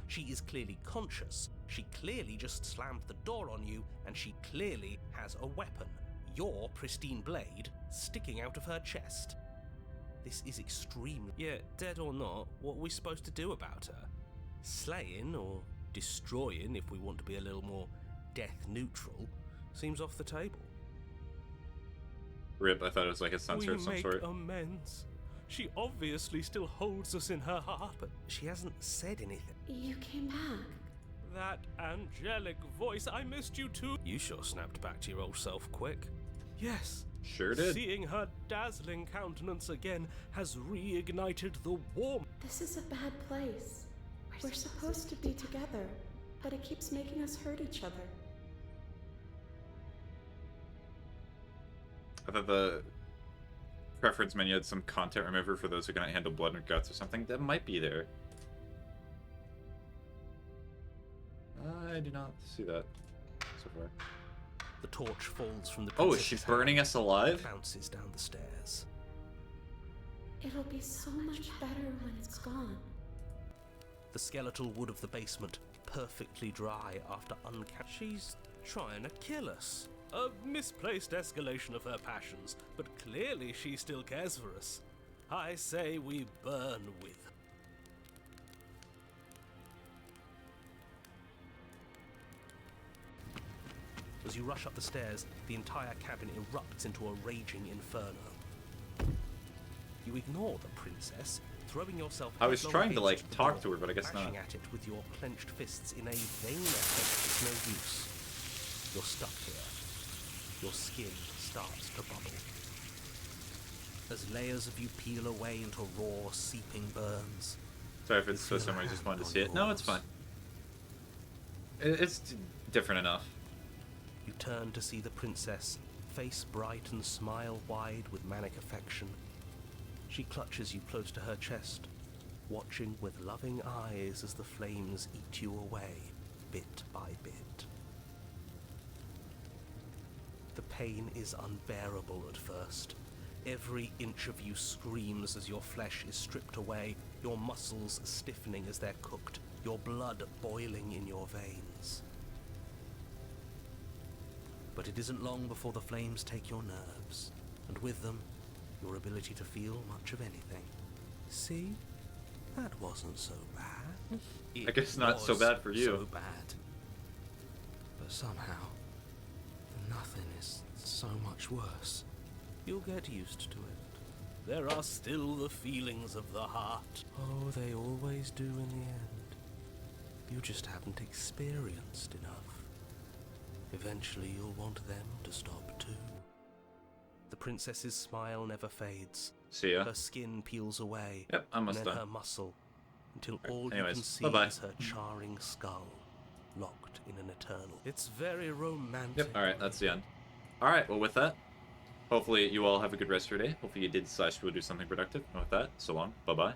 She is clearly conscious. She clearly just slammed the door on you, and she clearly has a weapon. Your pristine blade sticking out of her chest. This is extremely... Yeah, dead or not, what are we supposed to do about her? Slaying, or destroying, if we want to be a little more death neutral, seems off the table. Rip, I thought it was like a censor We of some make sort. amends. She obviously still holds us in her heart, but she hasn't said anything. You came back. That angelic voice, I missed you too. You sure snapped back to your old self quick. Yes. Sure did. Seeing her dazzling countenance again has reignited the warmth. This is a bad place. We're supposed to be together, but it keeps making us hurt each other. I thought the preference menu had some content remover for those who cannot handle blood or guts or something. That might be there. I do not see that so far. The torch falls from the Oh, is she princess's burning hand us alive? and bounces down the stairs. It'll be so much better when it's gone. The skeletal wood of the basement, perfectly dry after She's trying to kill us. A misplaced escalation of her passions, but clearly she still cares for us. I say we burn with her. As you rush up the stairs, the entire cabin erupts into a raging inferno. You ignore the princess, throwing yourself I was headlong trying to, against like, the talk door, to her, but I guess bashing not. at it with your clenched fists in a vain effort it's no use. You're stuck here. Your skin starts to bubble. As layers of you peel away into raw, seeping burns. Sorry if it's so similar, I just wanted to see it. No, it's fine. It's different enough. You turn to see the princess, face bright and smile wide with manic affection. She clutches you close to her chest, watching with loving eyes as the flames eat you away, bit by bit. The pain is unbearable at first. Every inch of you screams as your flesh is stripped away, your muscles stiffening as they're cooked, your blood boiling in your veins. But it isn't long before the flames take your nerves, and with them, your ability to feel much of anything. See? That wasn't so bad. I guess not so bad for you. So bad. But somehow, nothing is so much worse. You'll get used to it. There are still the feelings of the heart. Oh, they always do in the end. You just haven't experienced enough. Eventually you'll want them to stop too. The princess's smile never fades. See ya. Her skin peels away. Yep, almost and then done. her muscle, until all Anyways, you can see bye-bye. is her charring skull, locked in an eternal. It's very romantic. Yep, alright, that's the end. Alright, well with that, hopefully you all have a good rest of your day. Hopefully you did / will do something productive. And with that, so long, bye-bye.